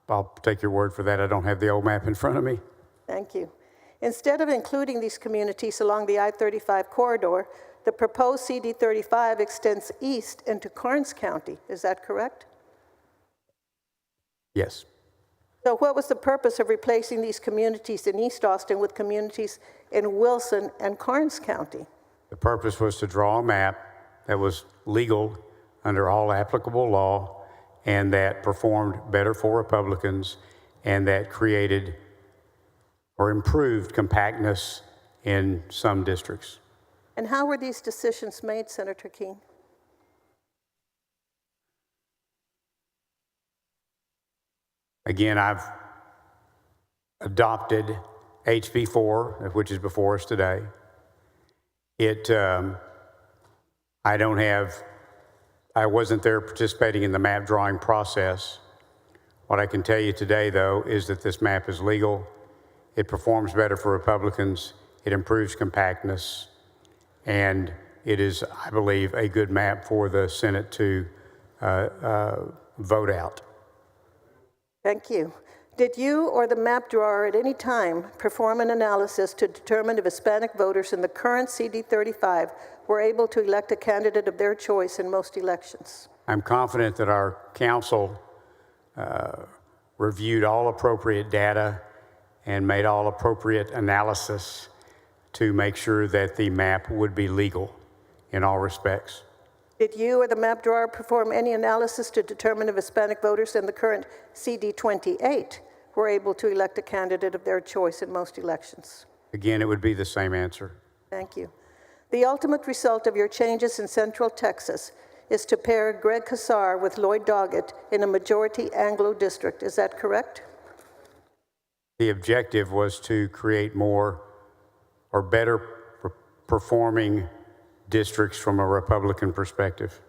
I'll take your word for that. I don't have the old map in front of me. Thank you. Instead of including these communities along the I-35 corridor, the proposed CD 35 extends east into Karnes County, is that correct? Yes. So what was the purpose of replacing these communities in East Austin with communities in Wilson and Karnes County? The purpose was to draw a map that was legal under all applicable law and that performed better for Republicans and that created or improved compactness in some districts. And how were these decisions made, Senator King? Again, I've adopted HB 4, which is before us today. I wasn't there participating in the map drawing process. What I can tell you today, though, is that this map is legal. It performs better for Republicans. It improves compactness. And it is, I believe, a good map for the Senate to vote out. Thank you. Did you or the map drawer at any time perform an analysis to determine if Hispanic voters in the current CD 35 were able to elect a candidate of their choice in most elections? I'm confident that our council reviewed all appropriate data and made all appropriate analysis to make sure that the map would be legal in all respects. Did you or the map drawer perform any analysis to determine if Hispanic voters in the current CD 28 were able to elect a candidate of their choice in most elections? Again, it would be the same answer. Thank you. The ultimate result of your changes in Central Texas is to pair Greg Casar with Lloyd Doggett in a majority Anglo district. Is that correct? The objective was to create more or better performing districts from a Republican perspective.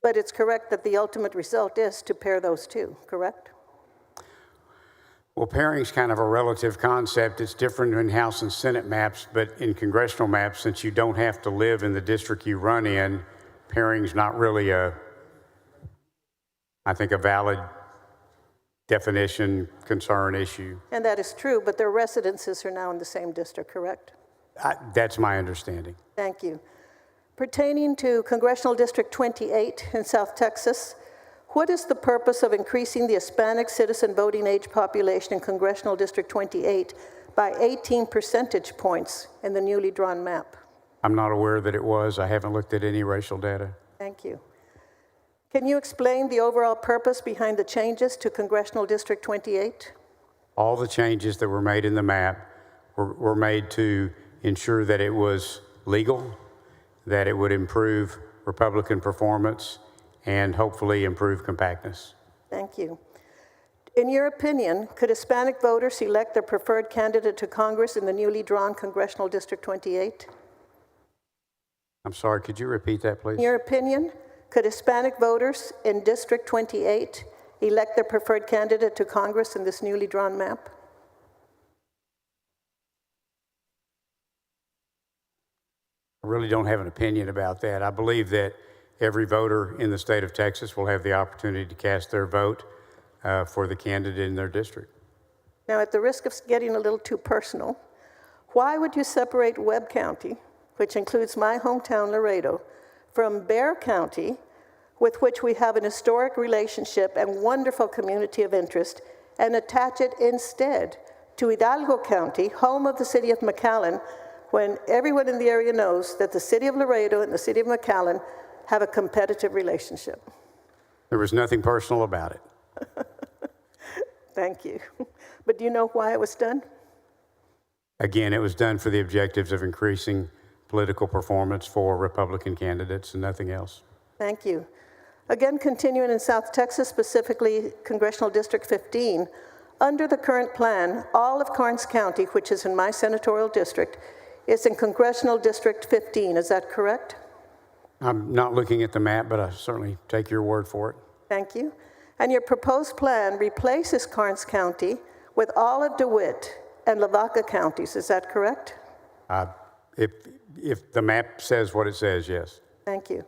But it's correct that the ultimate result is to pair those two, correct? Well, pairing's kind of a relative concept. It's different in House and Senate maps, but in congressional maps, since you don't have to live in the district you run in, pairing's not really I think, a valid definition, concern, issue. And that is true, but their residences are now in the same district, correct? That's my understanding. Thank you. Pertaining to Congressional District 28 in South Texas, what is the purpose of increasing the Hispanic citizen voting age population in Congressional District 28 by 18 percentage points in the newly drawn map? I'm not aware that it was. I haven't looked at any racial data. Thank you. Can you explain the overall purpose behind the changes to Congressional District 28? All the changes that were made in the map were made to ensure that it was legal, that it would improve Republican performance, and hopefully improve compactness. Thank you. In your opinion, could Hispanic voters elect their preferred candidate to Congress in the newly drawn Congressional District 28? I'm sorry, could you repeat that, please? In your opinion, could Hispanic voters in District 28 elect their preferred candidate to Congress in this newly drawn map? I really don't have an opinion about that. I believe that every voter in the state of Texas will have the opportunity to cast their vote for the candidate in their district. Now, at the risk of getting a little too personal, why would you separate Webb County, which includes my hometown, Laredo, from Bexar County, with which we have an historic relationship and wonderful community of interest, and attach it instead to Hidalgo County, home of the city of McAllen, when everyone in the area knows that the city of Laredo and the city of McAllen have a competitive relationship? There was nothing personal about it. Thank you. But do you know why it was done? Again, it was done for the objectives of increasing political performance for Republican candidates and nothing else. Thank you. Again, continuing in South Texas, specifically Congressional District 15, under the current plan, all of Karnes County, which is in my senatorial district, is in Congressional District 15. Is that correct? I'm not looking at the map, but I certainly take your word for it. Thank you. And your proposed plan replaces Karnes County with all of DeWitt and Lavaca counties. Is that correct? If the map says what it says, yes. Thank you.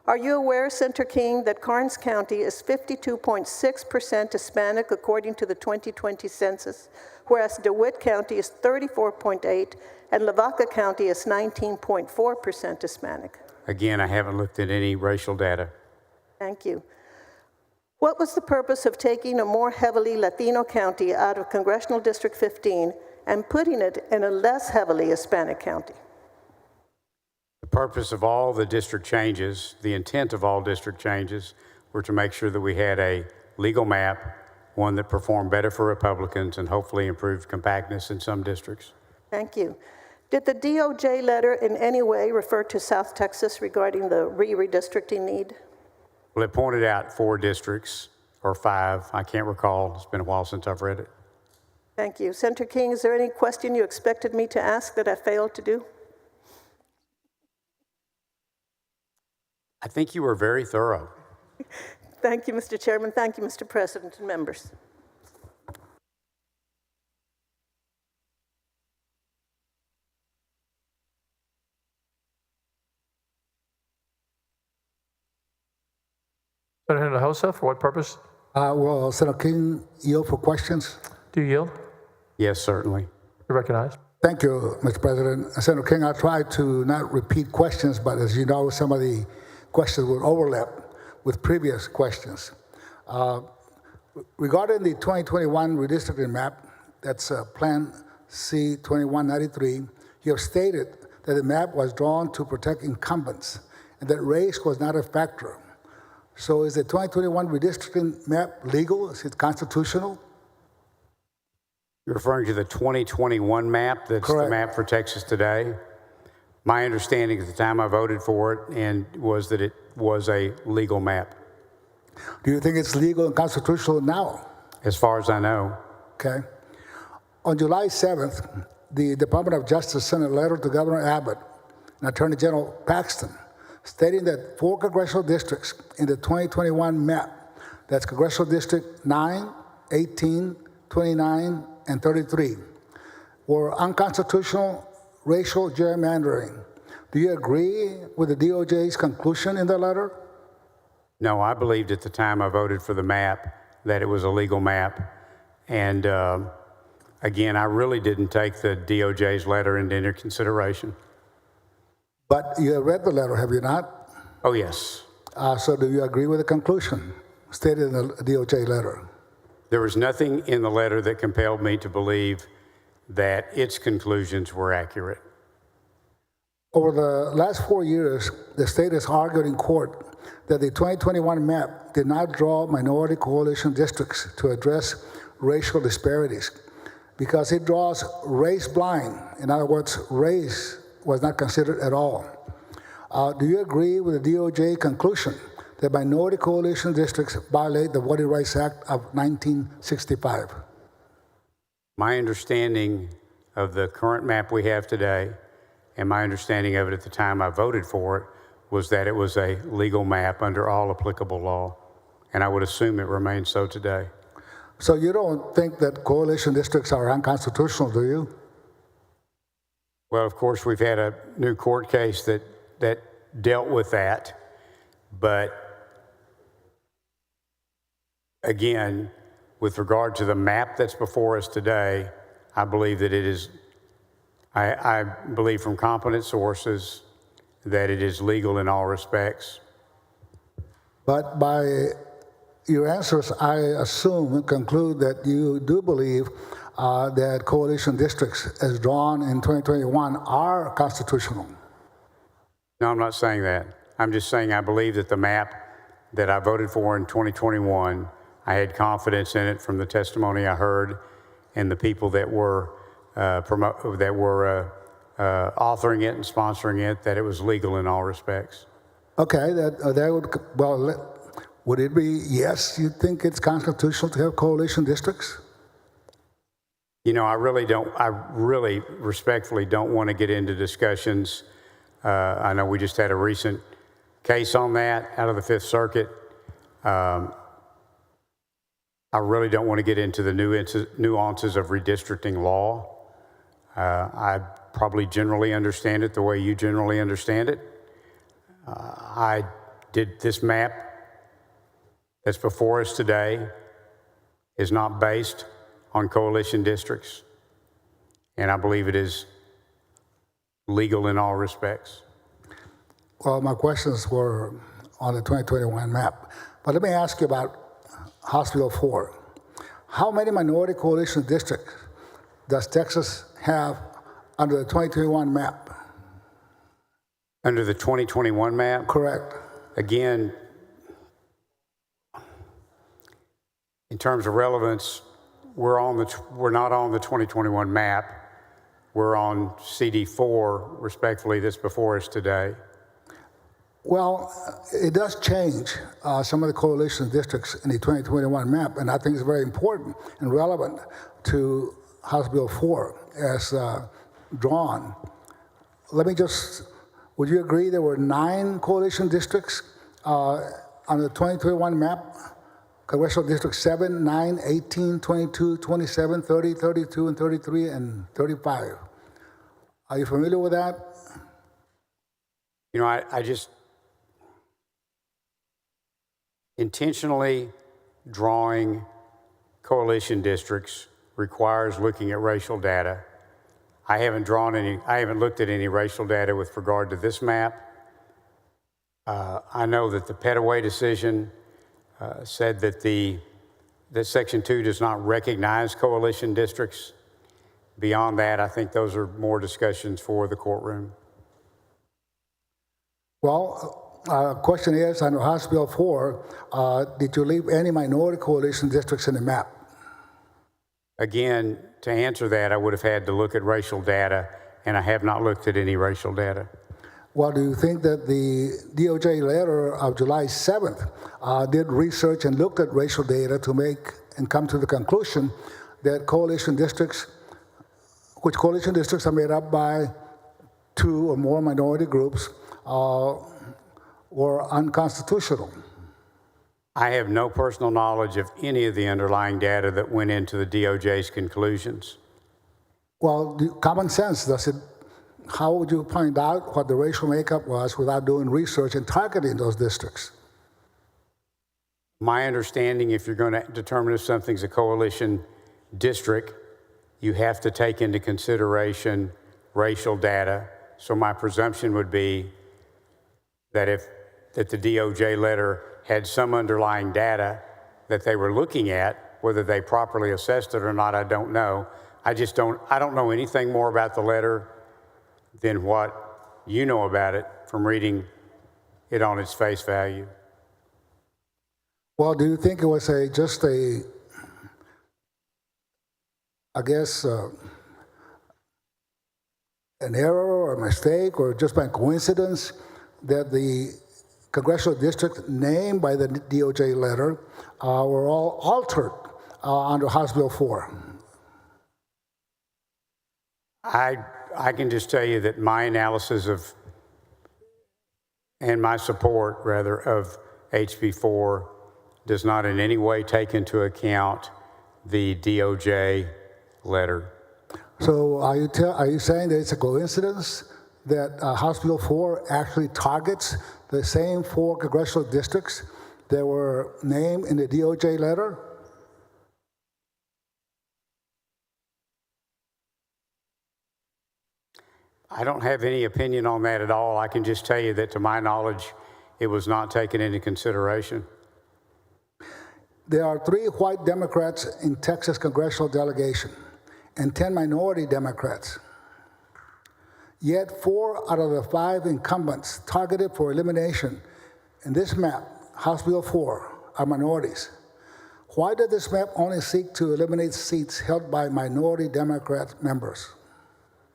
Are you aware, Senator King, that Karnes County is 52.6% Hispanic according to the 2020 census, whereas DeWitt County is 34.8% and Lavaca County is 19.4% Hispanic? Again, I haven't looked at any racial data. Thank you. What was the purpose of taking a more heavily Latino county out of Congressional District 15 and putting it in a less heavily Hispanic county? The purpose of all the district changes, the intent of all district changes, were to make sure that we had a legal map, one that performed better for Republicans and hopefully improved compactness in some districts. Thank you. Did the DOJ letter in any way refer to South Texas regarding the redistricting need? Well, it pointed out 4 districts, or 5, I can't recall. It's been a while since I've read it. Thank you. Senator King, is there any question you expected me to ask that I failed to do? I think you were very thorough. Thank you, Mr. Chairman. Thank you, Mr. President and members. Senator Hinojosa, for what purpose? Will Senator King yield for questions? Do you yield? Yes, certainly. You're recognized. Thank you, Mr. President. Senator King, I tried to not repeat questions, but as you know, some of the questions would overlap with previous questions. Regarding the 2021 redistricting map, that's Plan C-2193, you have stated that the map was drawn to protect incumbents and that race was not a factor. So is the 2021 redistricting map legal? Is it constitutional? You're referring to the 2021 map that's Correct. the map for Texas today? My understanding at the time I voted for it was that it was a legal map, Do you think it's legal and constitutional now? as far as I know. Okay. On July 7th, the Department of Justice sent a letter to Governor Abbott and Attorney General Paxton stating that 4 congressional districts in the 2021 map, that's Congressional District 9, 18, 29, and 33, were unconstitutional racial gerrymandering. Do you agree with the DOJ's conclusion in the letter? No, I believed at the time I voted for the map that it was a legal map. And again, I really didn't take the DOJ's letter into consideration. But you have read the letter, have you not? Oh, yes. So do you agree with the conclusion stated in the DOJ letter? There was nothing in the letter that compelled me to believe that its conclusions were accurate. Over the last 4 years, the state has argued in court that the 2021 map did not draw minority coalition districts to address racial disparities because it draws race blind. In other words, race was not considered at all. Do you agree with the DOJ conclusion that minority coalition districts violate the Voting Rights Act of 1965? My understanding of the current map we have today, and my understanding of it at the time I voted for it, was that it was a legal map under all applicable law, and I would assume it remains so today. So you don't think that coalition districts are unconstitutional, do you? Well, of course, we've had a new court case that dealt with that, but again, with regard to the map that's before us today, I believe that it is, I believe from competent sources that it is legal in all respects. But by your answers, I assume and conclude that you do believe that coalition districts as drawn in 2021 are constitutional. No, I'm not saying that. I'm just saying I believe that the map that I voted for in 2021, I had confidence in it from the testimony I heard and the people that were authoring it and sponsoring it, that it was legal in all respects. Okay, that would, well, would it be yes, you think it's constitutional to have coalition districts? You know, I really respectfully don't want to get into discussions. I know we just had a recent case on that out of the Fifth Circuit. I really don't want to get into the nuances of redistricting law. I probably generally understand it the way you generally understand it. I did this map that's before us today is not based on coalition districts, and I believe it is legal in all respects. Well, my questions were on the 2021 map, but let me ask you about House Bill 4. How many minority coalition districts does Texas have under the 2021 map? Under the 2021 map? Correct. Again, in terms of relevance, we're not on the 2021 map. We're on CD4, respectfully, that's before us today. Well, it does change some of the coalition districts in the 2021 map, and I think it's very important and relevant to House Bill 4 as drawn. Let me just, would you agree there were 9 coalition districts on the 2021 map? Congressional District 7, 9, 18, 22, 27, 30, 32, and 33, and 35. Are you familiar with that? You know, I just intentionally drawing coalition districts requires looking at racial data. I haven't looked at any racial data with regard to this map. I know that the Petaway decision said that Section 2 does not recognize coalition districts. Beyond that, I think those are more discussions for the courtroom. Well, question is, under House Bill 4, did you leave any minority coalition districts in the map? Again, to answer that, I would have had to look at racial data, and I have not looked at any racial data. Well, do you think that the DOJ letter of July 7th did research and looked at racial data to make and come to the conclusion that coalition districts are made up by 2 or more minority groups, were unconstitutional? I have no personal knowledge of any of the underlying data that went into the DOJ's conclusions. Well, common sense, how would you find out what the racial makeup was without doing research and targeting those districts? My understanding, if you're going to determine if something's a coalition district, you have to take into consideration racial data. So my presumption would be that that the DOJ letter had some underlying data that they were looking at. Whether they properly assessed it or not, I don't know. I don't know anything more about the letter than what you know about it from reading it on its face value. Well, do you think it was just an error or a mistake or just by coincidence that the congressional district named by the DOJ letter were all altered under House Bill 4? I can just tell you that my analysis and my support, rather, of HB 4 does not in any way take into account the DOJ letter. So are you saying that it's a coincidence that House Bill 4 actually targets the same 4 congressional districts that were named in the DOJ letter? I don't have any opinion on that at all. I can just tell you that to my knowledge, it was not taken into consideration. There are 3 white Democrats in Texas congressional delegation. and 10 minority Democrats. Yet 4 out of the 5 incumbents targeted for elimination in this map, House Bill 4, are minorities. Why did this map only seek to eliminate seats held by minority Democrat members?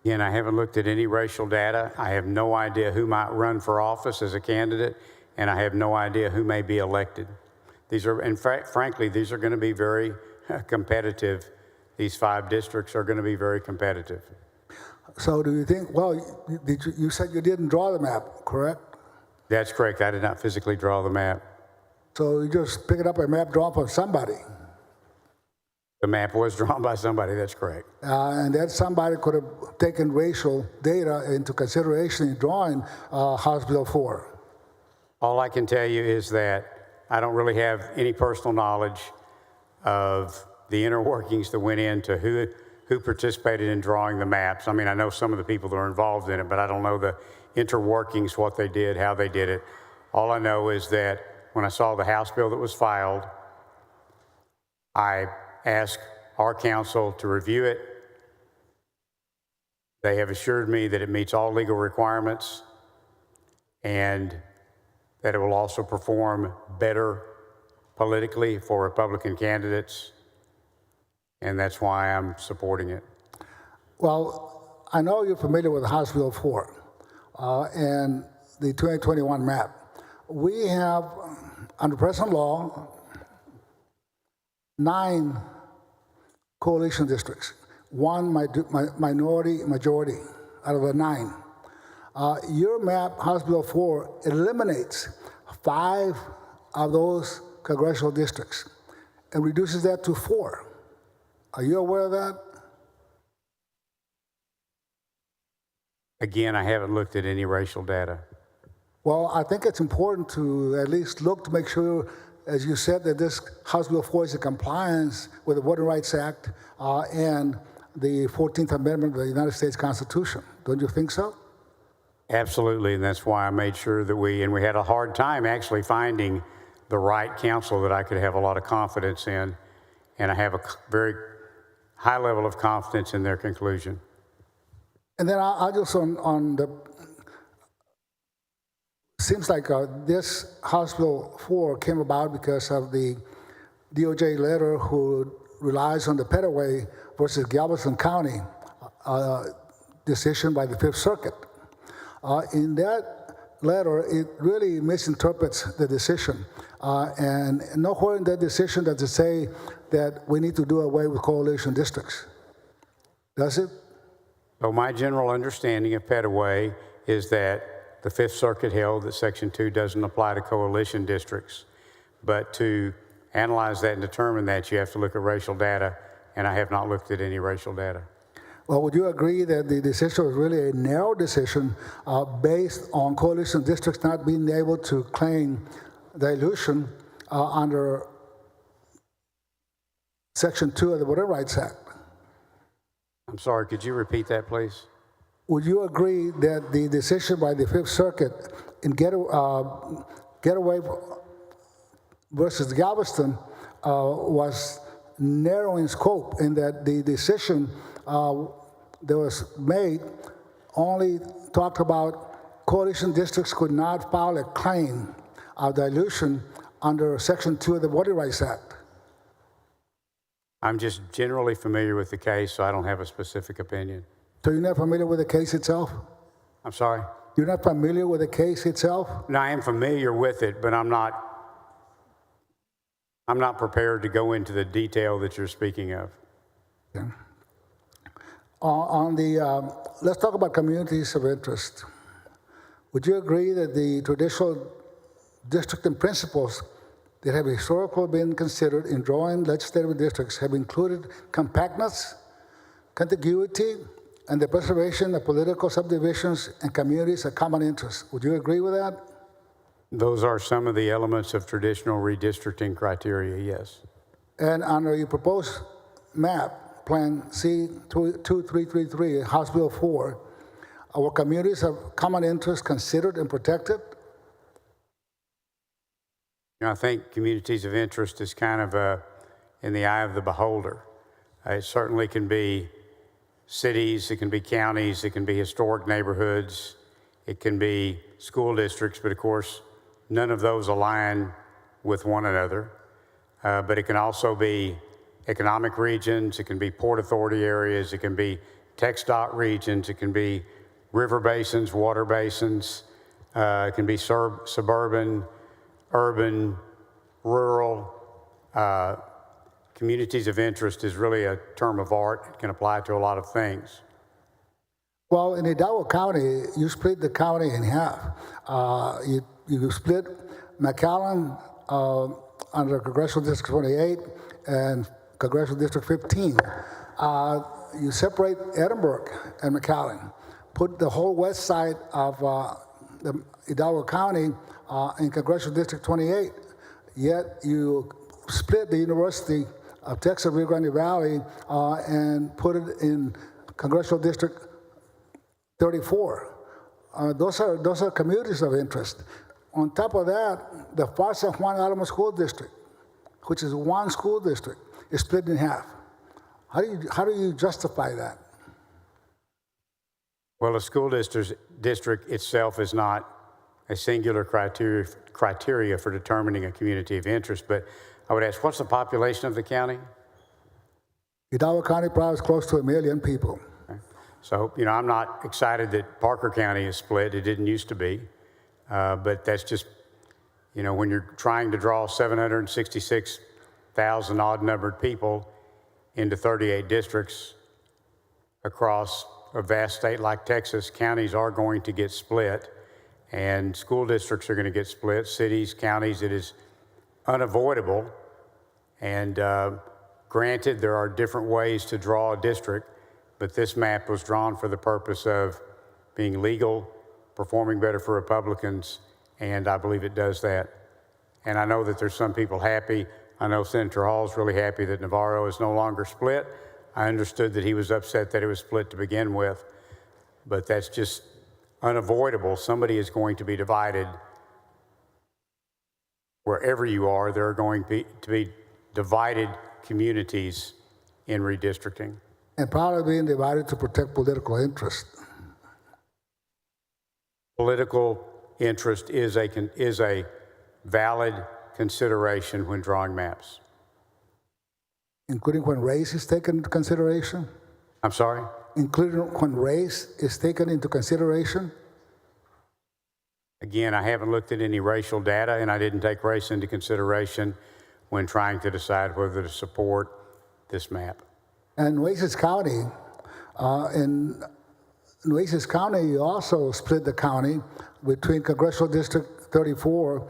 Again, I haven't looked at any racial data. I have no idea who might run for office as a candidate, and I have no idea who may be elected. These are, in fact, frankly, these are going to be very competitive. These 5 districts are going to be very competitive. So do you think, well, you said you didn't draw the map, correct? That's correct. I did not physically draw the map. So you just picked up a map drawn from somebody. The map was drawn by somebody, that's correct. And that somebody could have taken racial data into consideration in drawing House Bill 4. All I can tell you is that I don't really have any personal knowledge of the inner workings that went into who participated in drawing the maps. I mean, I know some of the people that are involved in it, but I don't know the interworkings, what they did, how they did it. All I know is that when I saw the House bill that was filed, I asked our counsel to review it. They have assured me that it meets all legal requirements and that it will also perform better politically for Republican candidates, and that's why I'm supporting it. Well, I know you're familiar with House Bill 4 and the 2021 map. We have, under present law, 9 coalition districts, 1 minority majority out of the 9. Your map, House Bill 4, eliminates 5 of those congressional districts and reduces that to 4. Are you aware of that? Again, I haven't looked at any racial data. Well, I think it's important to at least look to make sure, as you said, that this House Bill 4 is in compliance with the Voting Rights Act and the 14th Amendment of the United States Constitution. Don't you think so? Absolutely, and that's why I made sure that we had a hard time actually finding the right counsel that I could have a lot of confidence in, and I have a very high level of confidence in their conclusion. And then I just on the, seems like this House Bill 4 came about because of the DOJ letter who relies on the Petaway versus Galveston County decision by the Fifth Circuit. In that letter, it really misinterprets the decision. And nowhere in that decision does it say that we need to do away with coalition districts. Does it? So my general understanding of Petaway is that the Fifth Circuit held that Section 2 doesn't apply to coalition districts. But to analyze that and determine that, you have to look at racial data, and I have not looked at any racial data. Well, would you agree that the decision was really a narrow decision based on coalition districts not being able to claim dilution under Section 2 of the Voting Rights Act? I'm sorry, could you repeat that, please? Would you agree that the decision by the Fifth Circuit in Getaway versus Galveston was narrow in scope, in that the decision that was made only talked about coalition districts could not file a claim of dilution under Section 2 of the Voting Rights Act? I'm just generally familiar with the case, so I don't have a specific opinion. So you're not familiar with the case itself? I'm sorry? You're not familiar with the case itself? No, I am familiar with it, but I'm not prepared to go into the detail that you're speaking of. Okay. Let's talk about communities of interest. Would you agree that the traditional districting principles that have historically been considered in drawing legislative districts have included compactness, contiguity, and the preservation of political subdivisions and communities of common interest? Would you agree with that? Those are some of the elements of traditional redistricting criteria, yes. And under your proposed map, Plan C2333, House Bill 4, are communities of common interest considered and protected? You know, I think communities of interest is kind of in the eye of the beholder. It certainly can be cities, it can be counties, it can be historic neighborhoods, it can be school districts, but of course, none of those align with one another. But it can also be economic regions, it can be port authority areas, it can be TxDOT regions, it can be river basins, water basins, it can be suburban, urban, rural. Communities of interest is really a term of art. It can apply to a lot of things. Well, in Hidalgo County, you split the county in half. You split McAllen under Congressional District 28 and Congressional District 15. You separate Edinburgh and McAllen, put the whole west side of the Hidalgo County in Congressional District 28. Yet you split the University of Texas Rio Grande Valley and put it in Congressional District 34. Those are communities of interest. On top of that, the Far San Juan Alamo School District, which is one school district, is split in half. How do you justify that? Well, a school district itself is not a singular criteria for determining a community of interest, but I would ask, what's the population of the county? Hidalgo County probably is close to 1 million people. Okay. So, I'm not excited that Parker County is split. It didn't used to be. But that's just, when you're trying to draw 766,000 odd-numbered people into 38 districts across a vast state like Texas, counties are going to get split, and school districts are going to get split, cities, counties. It is unavoidable. And granted, there are different ways to draw a district, but this map was drawn for the purpose of being legal, performing better for Republicans, and I believe it does that. And I know that there's some people happy. I know Senator Hall's really happy that Navarro is no longer split. I understood that he was upset that it was split to begin with, but that's just unavoidable. Somebody is going to be divided. Wherever you are, there are going to be divided communities in redistricting. And probably being divided to protect political interest. Political interest is a valid consideration when drawing maps. Including when race is taken into consideration? I'm sorry? Including when race is taken into consideration? Again, I haven't looked at any racial data, and I didn't take race into consideration when trying to decide whether to support this map. And Nueces County, in Nueces County, you also split the county between Congressional District 34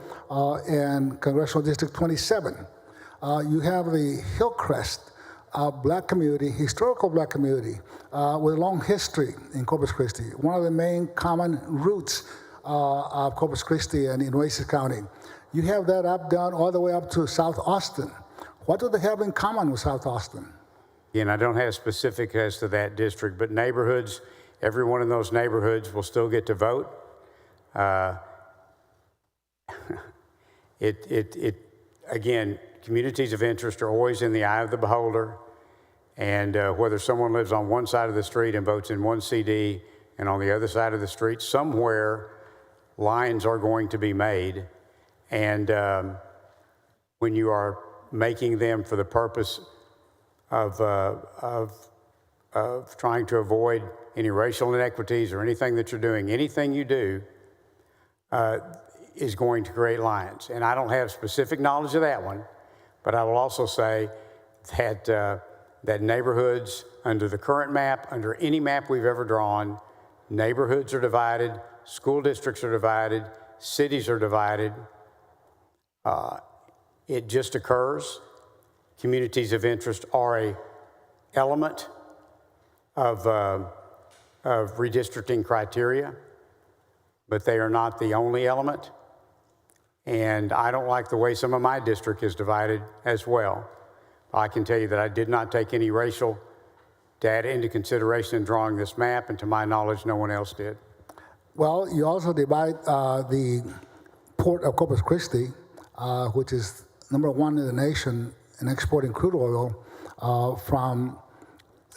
and Congressional District 27. You have the Hillcrest black community, historical black community, with a long history in Corpus Christi, one of the main common roots of Corpus Christi and in Nueces County. You have that down all the way up to South Austin. What do they have in common with South Austin? Again, I don't have specifics as to that district, but neighborhoods, everyone in those neighborhoods will still get to vote. Again, communities of interest are always in the eye of the beholder, and whether someone lives on one side of the street and votes in one CD and on the other side of the street, somewhere lines are going to be made, and when you are making them for the purpose of trying to avoid any racial inequities or anything that you're doing, anything you do is going to create lines. And I don't have specific knowledge of that one, but I will also say that that neighborhoods under the current map, under any map we've ever drawn, neighborhoods are divided, school districts are divided, cities are divided. It just occurs. Communities of interest are an element of redistricting criteria, but they are not the only element. And I don't like the way some of my district is divided as well. I can tell you that I did not take any racial data into consideration in drawing this map, and to my knowledge, no one else did. Well, you also divide the port of Corpus Christi, which is #1 in the nation in exporting crude oil, from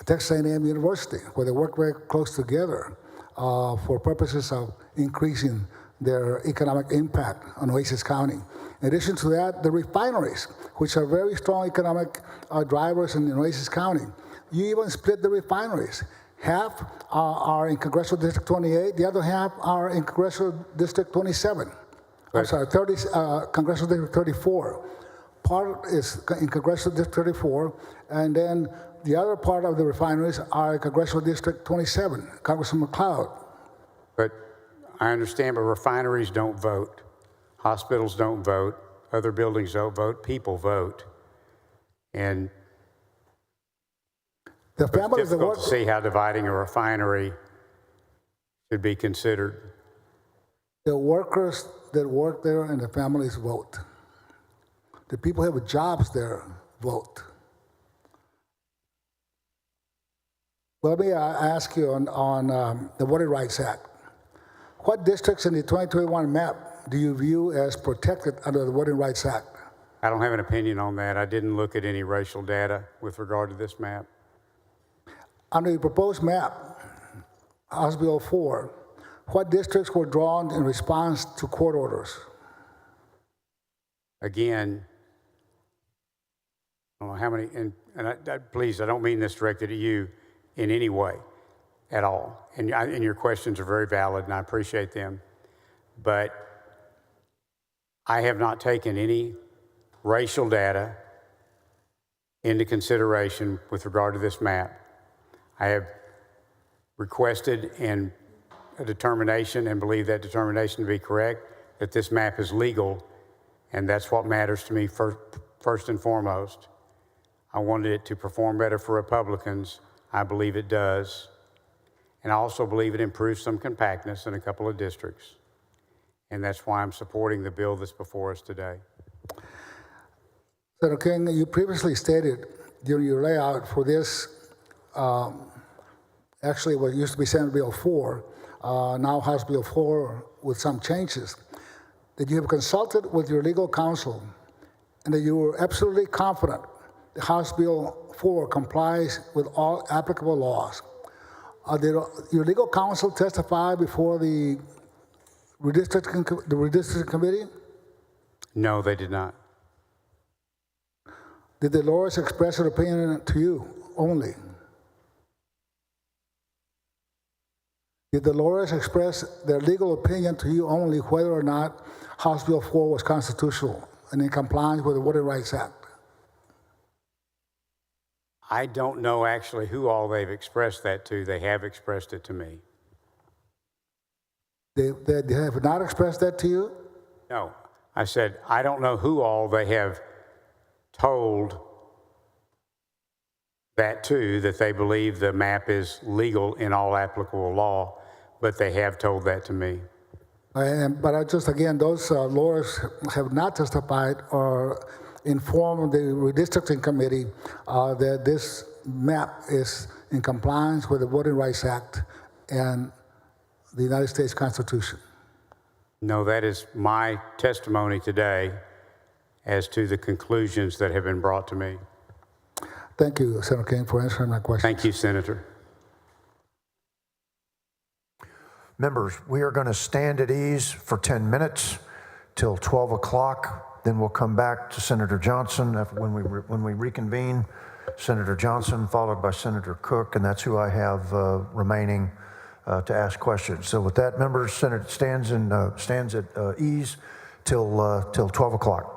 Texas A&M University, where they work very close together for purposes of increasing their economic impact on Oasis County. In addition to that, the refineries, which are very strong economic drivers in Oasis County. You even split the refineries. Half are in Congressional District 28, the other half are in Congressional District 27. I'm sorry, Congressional District 34. Part is in Congressional District 34, and then the other part of the refineries are in Congressional District 27, Congressman McLeod. But I understand, but refineries don't vote. Hospitals don't vote. Other buildings don't vote. People vote. And The it's families that difficult work, to see how dividing a refinery should be considered. the workers that work there and the families vote. The people who have jobs there vote. Let me ask you on the Voting Rights Act. What districts in the 2021 map do you view as protected under the Voting Rights Act? I don't have an opinion on that. I didn't look at any racial data with regard to this map. Under the proposed map, House Bill 4, what districts were drawn in response to court orders? Again, I don't know how many, please, I don't mean this directed at you in any way at all. And your questions are very valid, and I appreciate them. But I have not taken any racial data into consideration with regard to this map. I have requested a determination and believe that determination to be correct, that this map is legal, and that's what matters to me first and foremost. I wanted it to perform better for Republicans. I believe it does. And I also believe it improves some compactness in a couple of districts. And that's why I'm supporting the bill that's before us today. Senator King, you previously stated during your layout for this, actually what used to be Senate Bill 4, now House Bill 4 with some changes, that you have consulted with your legal counsel and that you were absolutely confident that House Bill 4 complies with all applicable laws. Did your legal counsel testify before the redistricting committee? No, they did not. Did the lawyers express their opinion to you only? Did the lawyers express their legal opinion to you only whether or not House Bill 4 was constitutional and in compliance with the Voting Rights Act? I don't know actually who all they've expressed that to. They have expressed it to me. They have not expressed that to you? No, I said, I don't know who all they have told that to, that they believe the map is legal in all applicable law, but they have told that to me. But I just, again, those lawyers have not testified or informed the redistricting committee that this map is in compliance with the Voting Rights Act and the United States Constitution. No, that is my testimony today as to the conclusions that have been brought to me. Thank you, Senator King, for answering my question. Thank you, Senator. Members, we are going to stand at ease for 10 minutes till 12 o'clock. Then we'll come back to Senator Johnson when we reconvene. Senator Johnson, followed by Senator Cook, and that's who I have remaining to ask questions. So with that, members, Senate stands at ease till 12 o'clock.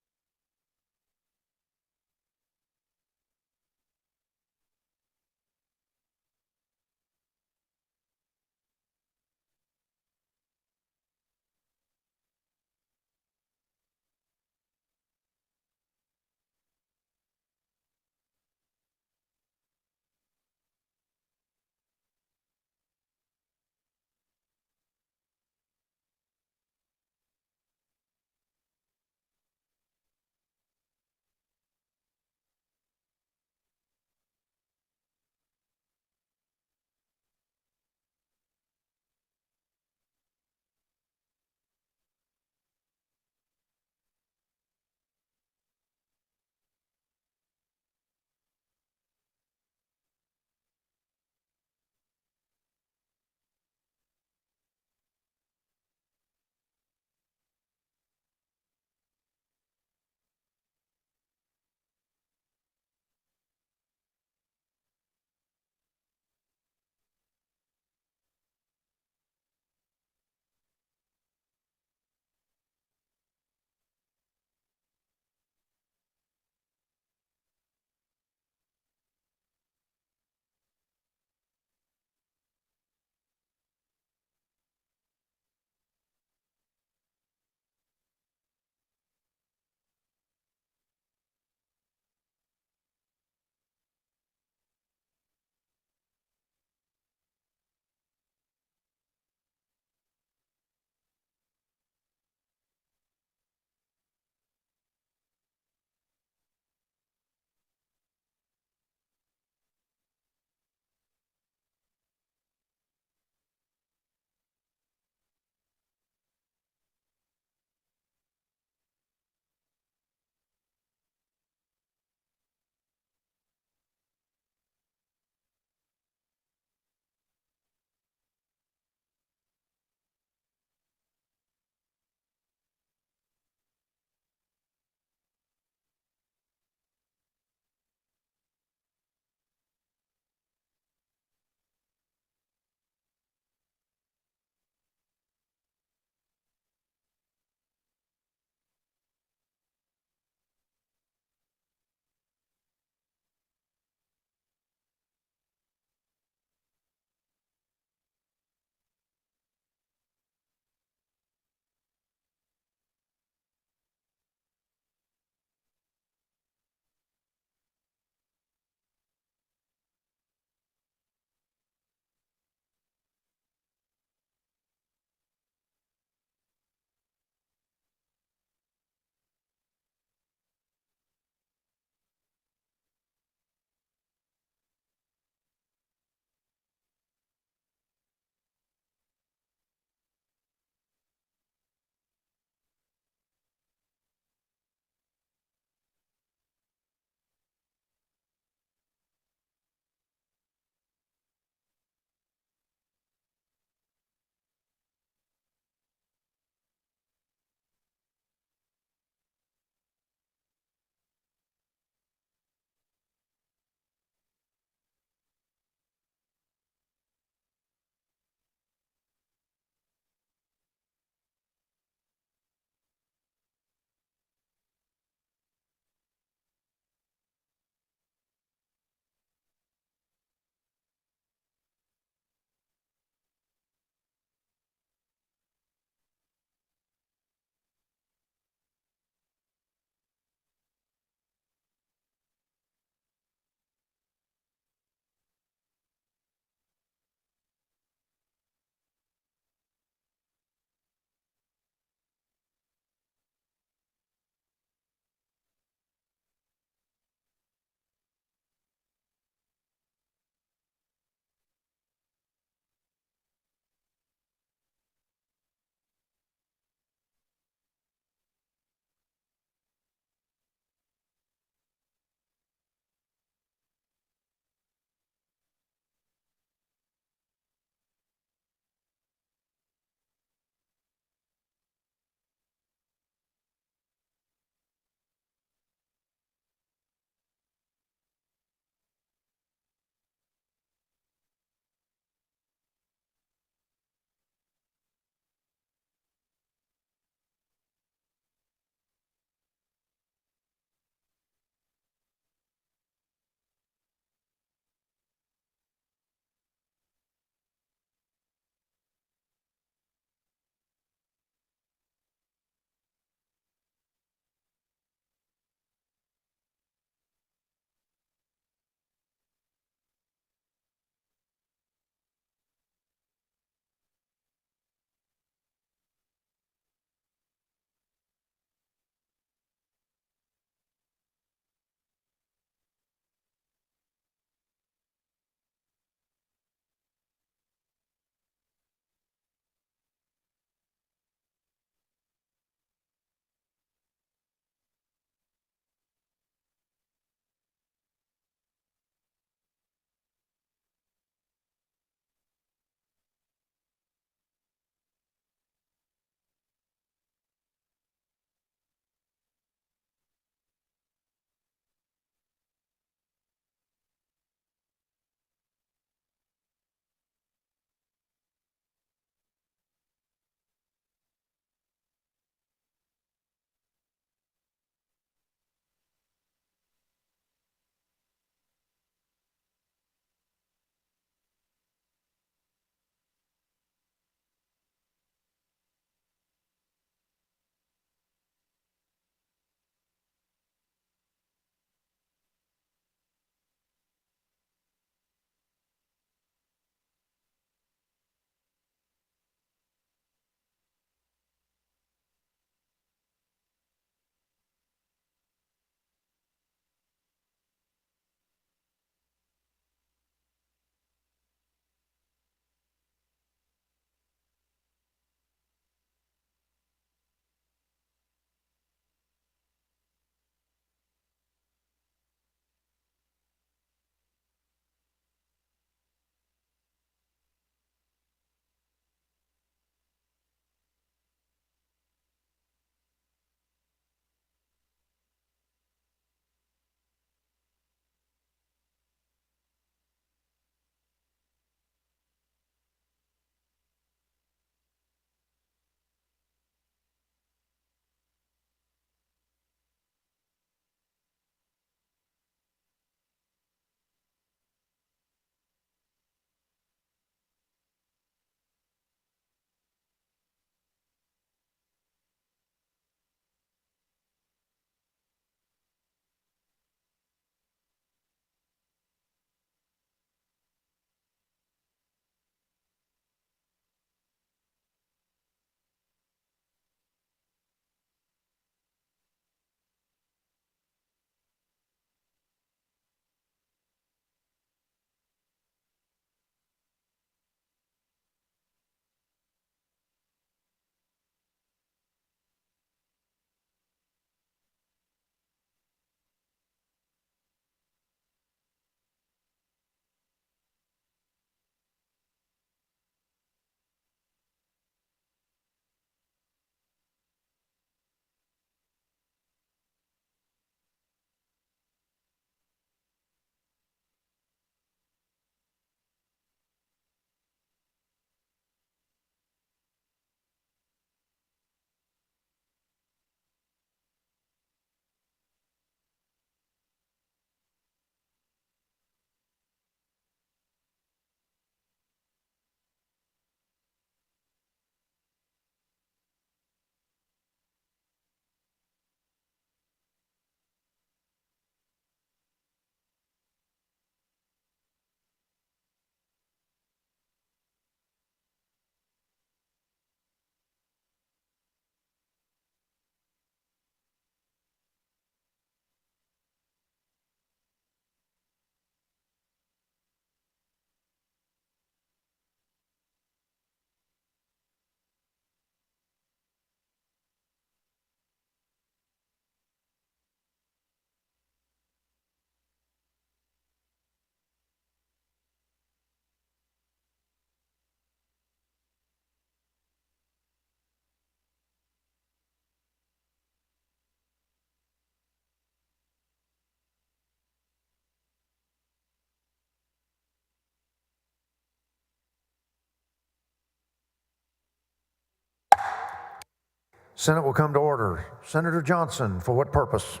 Senate will come to order. Senator Johnson, for what purpose?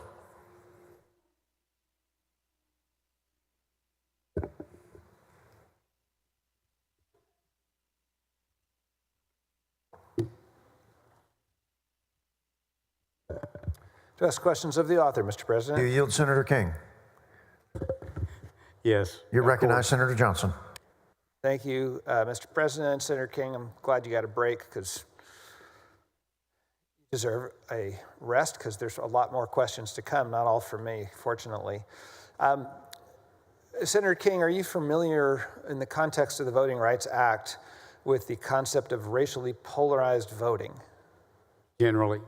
To ask questions of the author, Mr. Do you President. yield, Senator King? Yes. You of recognize course. Senator Johnson. Thank you, Mr. President. Senator King, I'm glad you got a break because you deserve a rest because there's a lot more questions to come, not all from me, fortunately. Senator King, are you familiar in the context of the Voting Rights Act with the concept of racially polarized voting? Generally.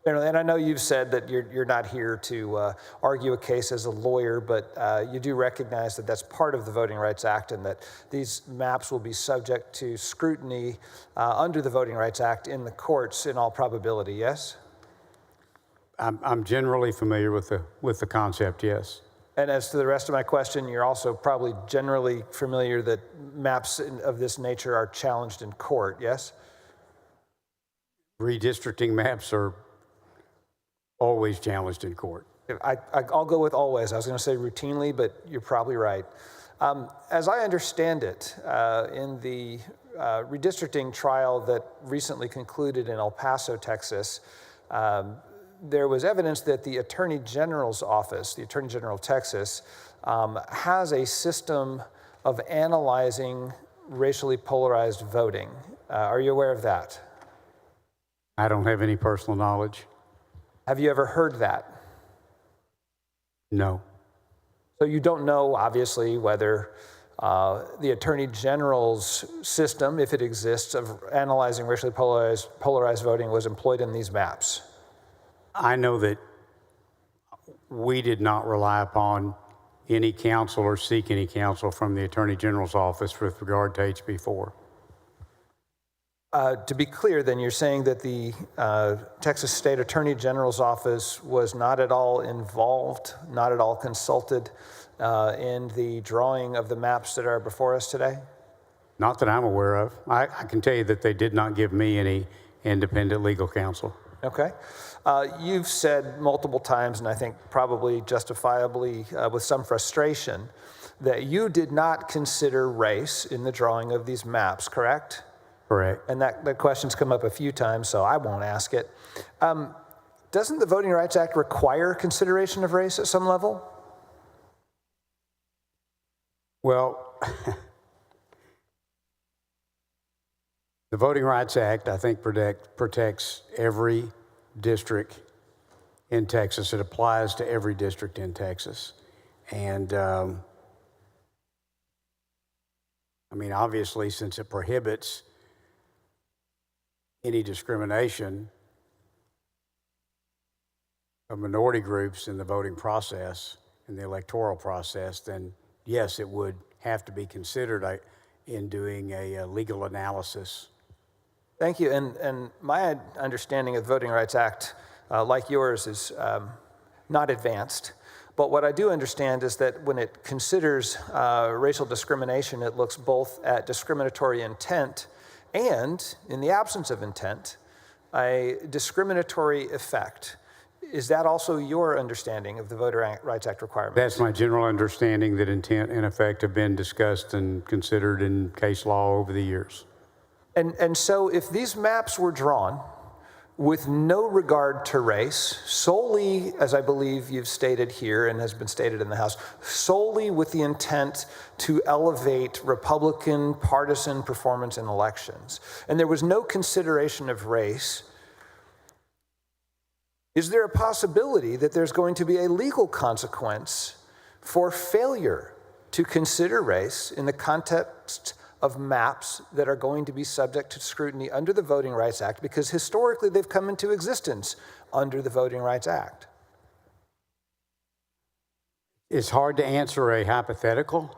And I know you've said that you're not here to argue a case as a lawyer, but you do recognize that that's part of the Voting Rights Act and that these maps will be subject to scrutiny under the Voting Rights Act in the courts in all probability, yes? I'm generally familiar with the concept, yes. And as to the rest of my question, you're also probably generally familiar that maps of this nature are challenged in court, yes? Redistricting maps are always challenged in court. I'll go with always. I was going to say routinely, but you're probably right. As I understand it, in the redistricting trial that recently concluded in El Paso, Texas, there was evidence that the Attorney General's office, the Attorney General of Texas, has a system of analyzing racially polarized voting. Are you aware of that? I don't have any personal knowledge. Have you ever heard that? No. So you don't know, obviously, whether the Attorney General's system, if it exists, of analyzing racially polarized voting was employed in these maps. I know that we did not rely upon any counsel or seek any counsel from the Attorney General's office with regard to HB 4. To be clear, then, you're saying that the Texas State Attorney General's office was not at all involved, not at all consulted in the drawing of the maps that are before us today? Not that I'm aware of. I can tell you that they did not give me any independent legal counsel. Okay. You've said multiple times, and I think probably justifiably with some frustration, that you did not consider race in the drawing of these maps, correct? Correct. And that question's come up a few times, so I won't ask it. Doesn't the Voting Rights Act require consideration of race at some level? Well, the Voting Rights Act, I think, protects every district in Texas. It applies to every district in Texas. And I mean, obviously, since it prohibits any discrimination of minority groups in the voting process, in the electoral process, then yes, it would have to be considered in doing a legal analysis. Thank you. And my understanding of the Voting Rights Act, like yours, is not advanced. But what I do understand is that when it considers racial discrimination, it looks both at discriminatory intent and, in the absence of intent, a discriminatory effect. Is that also your understanding of the Voting Rights Act requirements? That's my general understanding, that intent and effect have been discussed and considered in case law over the years. And so if these maps were drawn with no regard to race, solely, as I believe you've stated here and has been stated in the House, solely with the intent to elevate Republican partisan performance in elections, and there was no consideration of race, is there a possibility that there's going to be a legal consequence for failure to consider race in the context of maps that are going to be subject to scrutiny under the Voting Rights Act, because historically they've come into existence under the Voting Rights Act? It's hard to answer a hypothetical.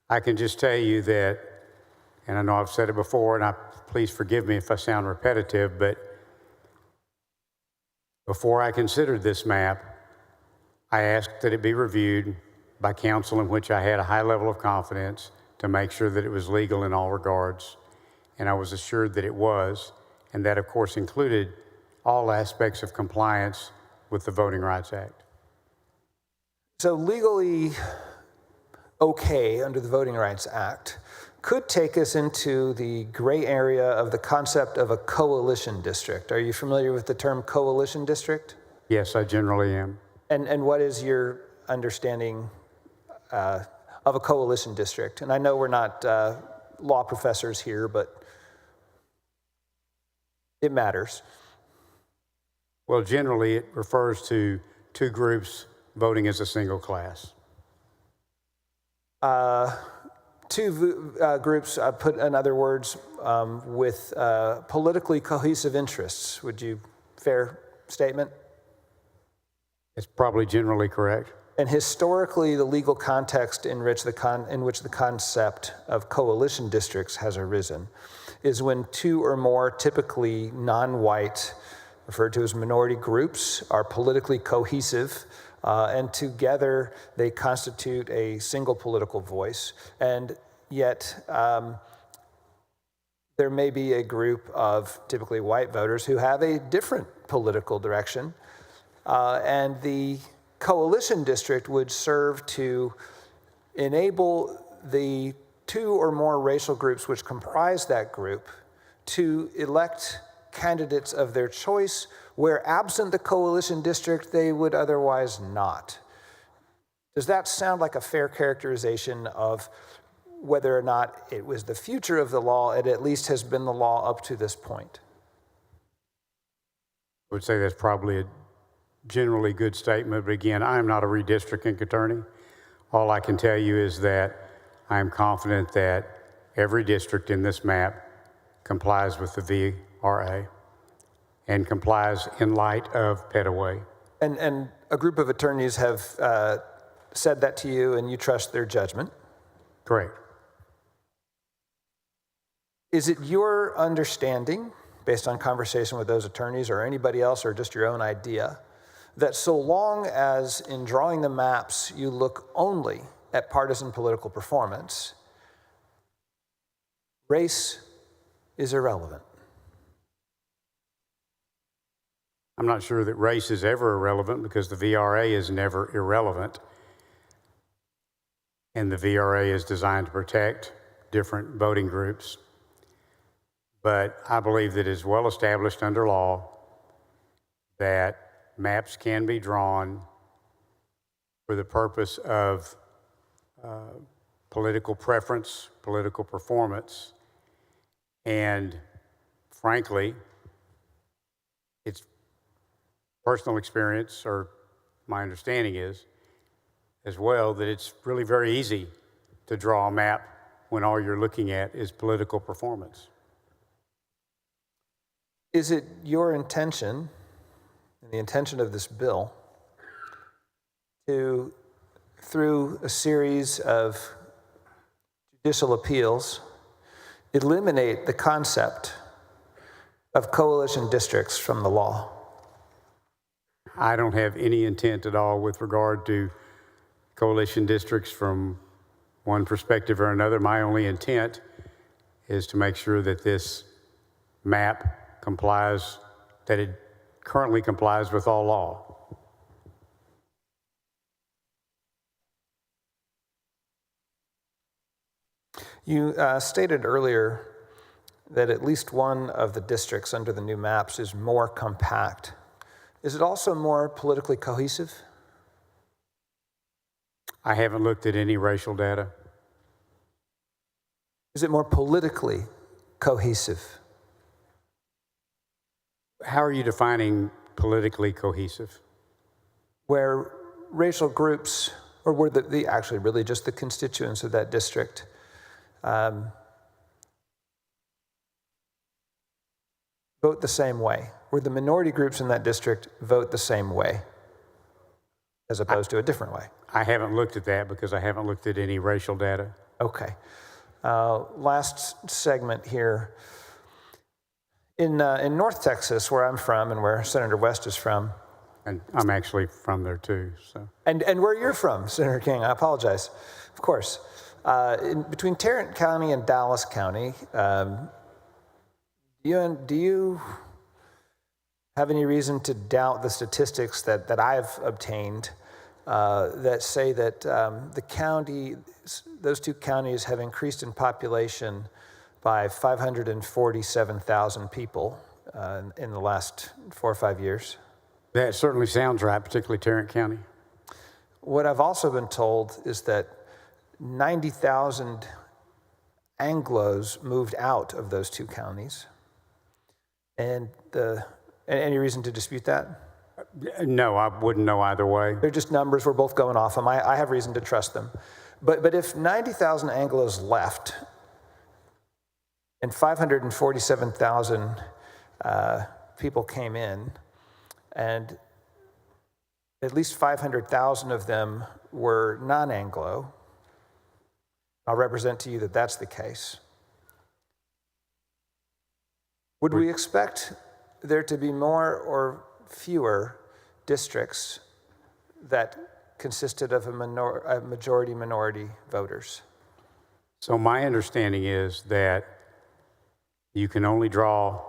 I can just tell you that, and I know I've said it before, and please forgive me if I sound repetitive, but before I considered this map, I asked that it be reviewed by counsel in which I had a high level of confidence to make sure that it was legal in all regards. And I was assured that it was. And that, of course, included all aspects of compliance with the Voting Rights Act. So legally okay under the Voting Rights Act could take us into the gray area of the concept of a coalition district. Are you familiar with the term coalition district? Yes, I generally am. And what is your understanding of a coalition district? And I know we're not law professors here, but it matters. Well, generally, it refers to two groups voting as a single class. Two groups, put in other words, with politically cohesive interests. Would you, fair statement? It's probably generally correct. And historically, the legal context in which the concept of coalition districts has arisen is when two or more typically non-white, referred to as minority groups, are politically cohesive, and together they constitute a single political voice. And yet, there may be a group of typically white voters who have a different political direction, and the coalition district would serve to enable the two or more racial groups which comprise that group to elect candidates of their choice, where absent the coalition district, they would otherwise not. Does that sound like a fair characterization of whether or not it was the future of the law? It at least has been the law up to this point. I would say that's probably a generally good statement, but again, I'm not a redistricting attorney. All I can tell you is that I'm confident that every district in this map complies with the VRA and complies in light of Petaway. And a group of attorneys have said that to you, and you trust their judgment. Correct. Is it your understanding, based on conversation with those attorneys or anybody else, or just your own idea, that so long as in drawing the maps you look only at partisan political performance, race is irrelevant? I'm not sure that race is ever irrelevant because the VRA is never irrelevant. And the VRA is designed to protect different voting groups. But I believe that it's well established under law that maps can be drawn for the purpose of political preference, political performance, and frankly, it's personal experience, or my understanding is as well, that it's really very easy to draw a map when all you're looking at is political performance. Is it your intention, and the intention of this bill, to, through a series of judicial appeals, eliminate the concept of coalition districts from the law? I don't have any intent at all with regard to coalition districts from one perspective or another. My only intent is to make sure that this map complies, that it currently complies with all law. You stated earlier that at least one of the districts under the new maps is more compact. Is it also more politically cohesive? I haven't looked at any racial data. Is it more politically cohesive? How are you defining politically cohesive? Where racial groups, or where actually really just the constituents of that district, vote the same way, where the minority groups in that district vote the same way, as opposed to a different way. I haven't looked at that because I haven't looked at any racial data. Okay. Last segment here. In North Texas, where I'm from and where Senator West is from. And I'm actually from there too, so. And where you're from, Senator King, I apologize. Of course. Between Tarrant County and Dallas County, do you have any reason to doubt the statistics that I've obtained that say that those two counties have increased in population by 547,000 people in the last 4 or 5 years. That certainly sounds right, particularly Tarrant County. What I've also been told is that 90,000 Anglos moved out of those two counties. And any reason to dispute that? No, I wouldn't know either way. They're just numbers we're both going off them. I have reason to trust them. But if 90,000 Anglos left and 547,000 people came in, and at least 500,000 of them were non-Anglo, I'll represent to you that that's the case. Would we expect there to be more or fewer districts that consisted of a majority-minority voters? So my understanding is that you can only draw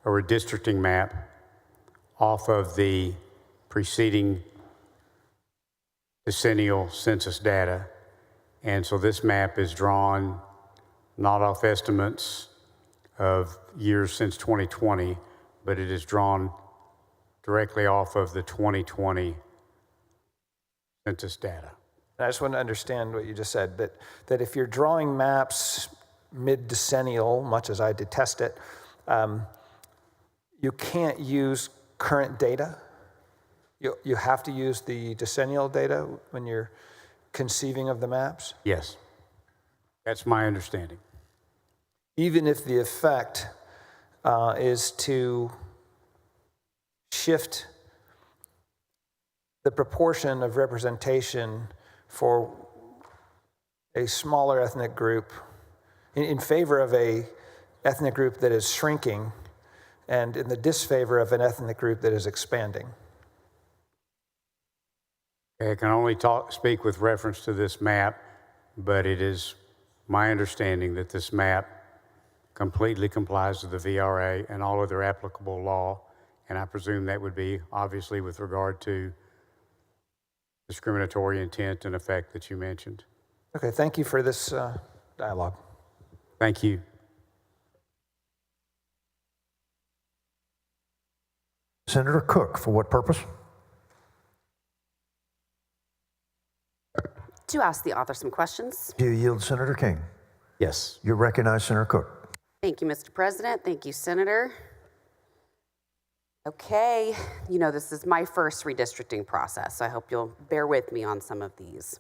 a redistricting map off of the preceding decennial census data. And so this map is drawn not off estimates of years since 2020, but it is drawn directly off of the 2020 census data. I just want to understand what you just said, that if you're drawing maps mid-decennial, much as I detest it, you can't use current data? You have to use the decennial data when you're conceiving of the maps? Yes, that's my understanding. Even if the effect is to shift the proportion of representation for a smaller ethnic group in favor of a ethnic group that is shrinking and in the disfavor of an ethnic group that is expanding. I can only speak with reference to this map, but it is my understanding that this map completely complies with the VRA and all other applicable law, and I presume that would be obviously with regard to discriminatory intent and effect that you mentioned. Okay, thank you for this dialogue. Thank you. Senator Cook, for what purpose? To ask the author some questions. Do you yield, Senator King? Yes. You recognize Senator Cook. Thank you, Mr. President. Thank you, Senator. Okay, you know, this is my first redistricting process, so I hope you'll bear with me on some of these.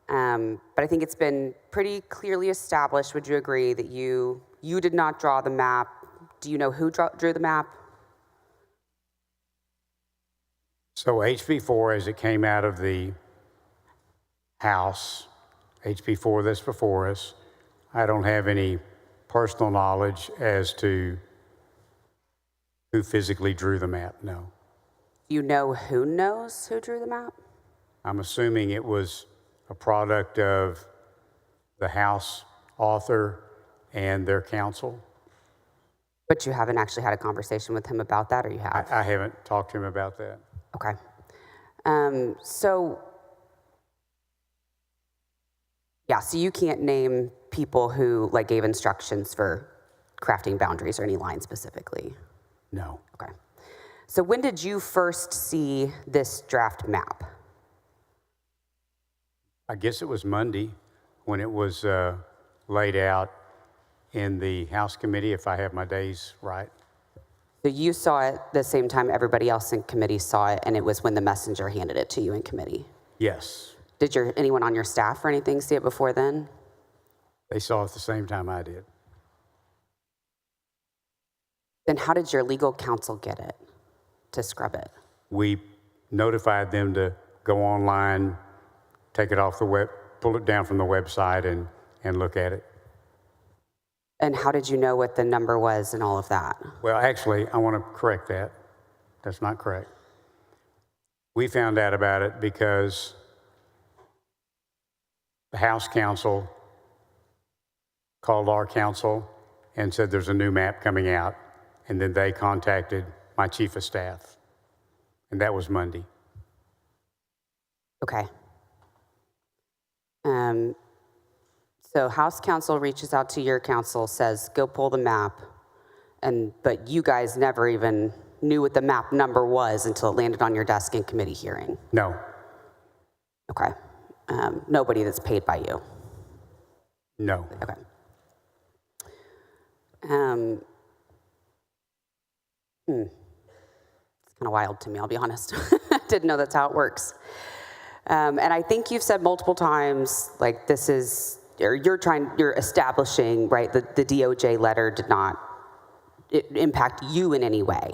But I think it's been pretty clearly established, would you agree, that you did not draw the map? Do you know who drew the map? So HB4, as it came out of the House, HB4 that's before us, I don't have any personal knowledge as to who physically drew the map, no. You know who knows who drew the map? I'm assuming it was a product of the House author and their counsel. But you haven't actually had a conversation with him about that, or you have? I haven't talked to him about that. Okay. So you can't name people who gave instructions for crafting boundaries or any lines specifically? No. Okay. So when did you first see this draft map? I guess it was Monday when it was laid out in the House committee, if I have my days right. So you saw it the same time everybody else in committee saw it, and it was when the messenger handed it to you in committee? Yes. Did anyone on your staff or anything see it before then? They saw it the same time I did. Then how did your legal counsel get it to scrub it? We notified them to go online, take it off the web, pull it down from the website and look at it. And how did you know what the number was and all of that? Well, actually, I want to correct that. That's not correct. We found out about it because the House counsel called our counsel and said there's a new map coming out, and then they contacted my chief of staff. And that was Monday. Okay. So House Counsel reaches out to your council, says, go pull the map, but you guys never even knew what the map number was until it landed on your desk in committee hearing. No, Okay. Nobody that's paid by you. no. Okay. It's kind of wild to me, I'll be honest. Didn't know that's how it works. And I think you've said multiple times, like this is, or you're establishing, right, the DOJ letter did not impact you in any way.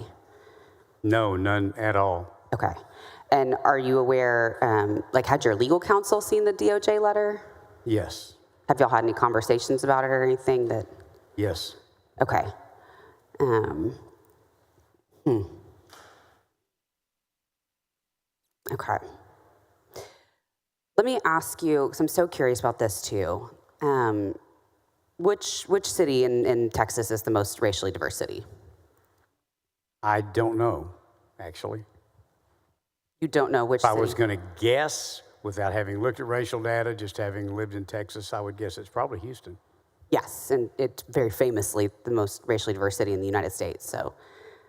No, none at all. Okay. And are you aware, like had your legal counsel seen the DOJ letter? Yes, Have y'all had any conversations about it or anything that? yes. Okay. Okay. Let me ask you, because I'm so curious about this too. Which city in Texas is the most racially diverse city? I don't know, actually. You don't know which If I city? was going to guess, without having looked at racial data, just having lived in Texas, I would guess it's probably Houston. Yes, and it's very famously the most racially diverse city in the United States. So,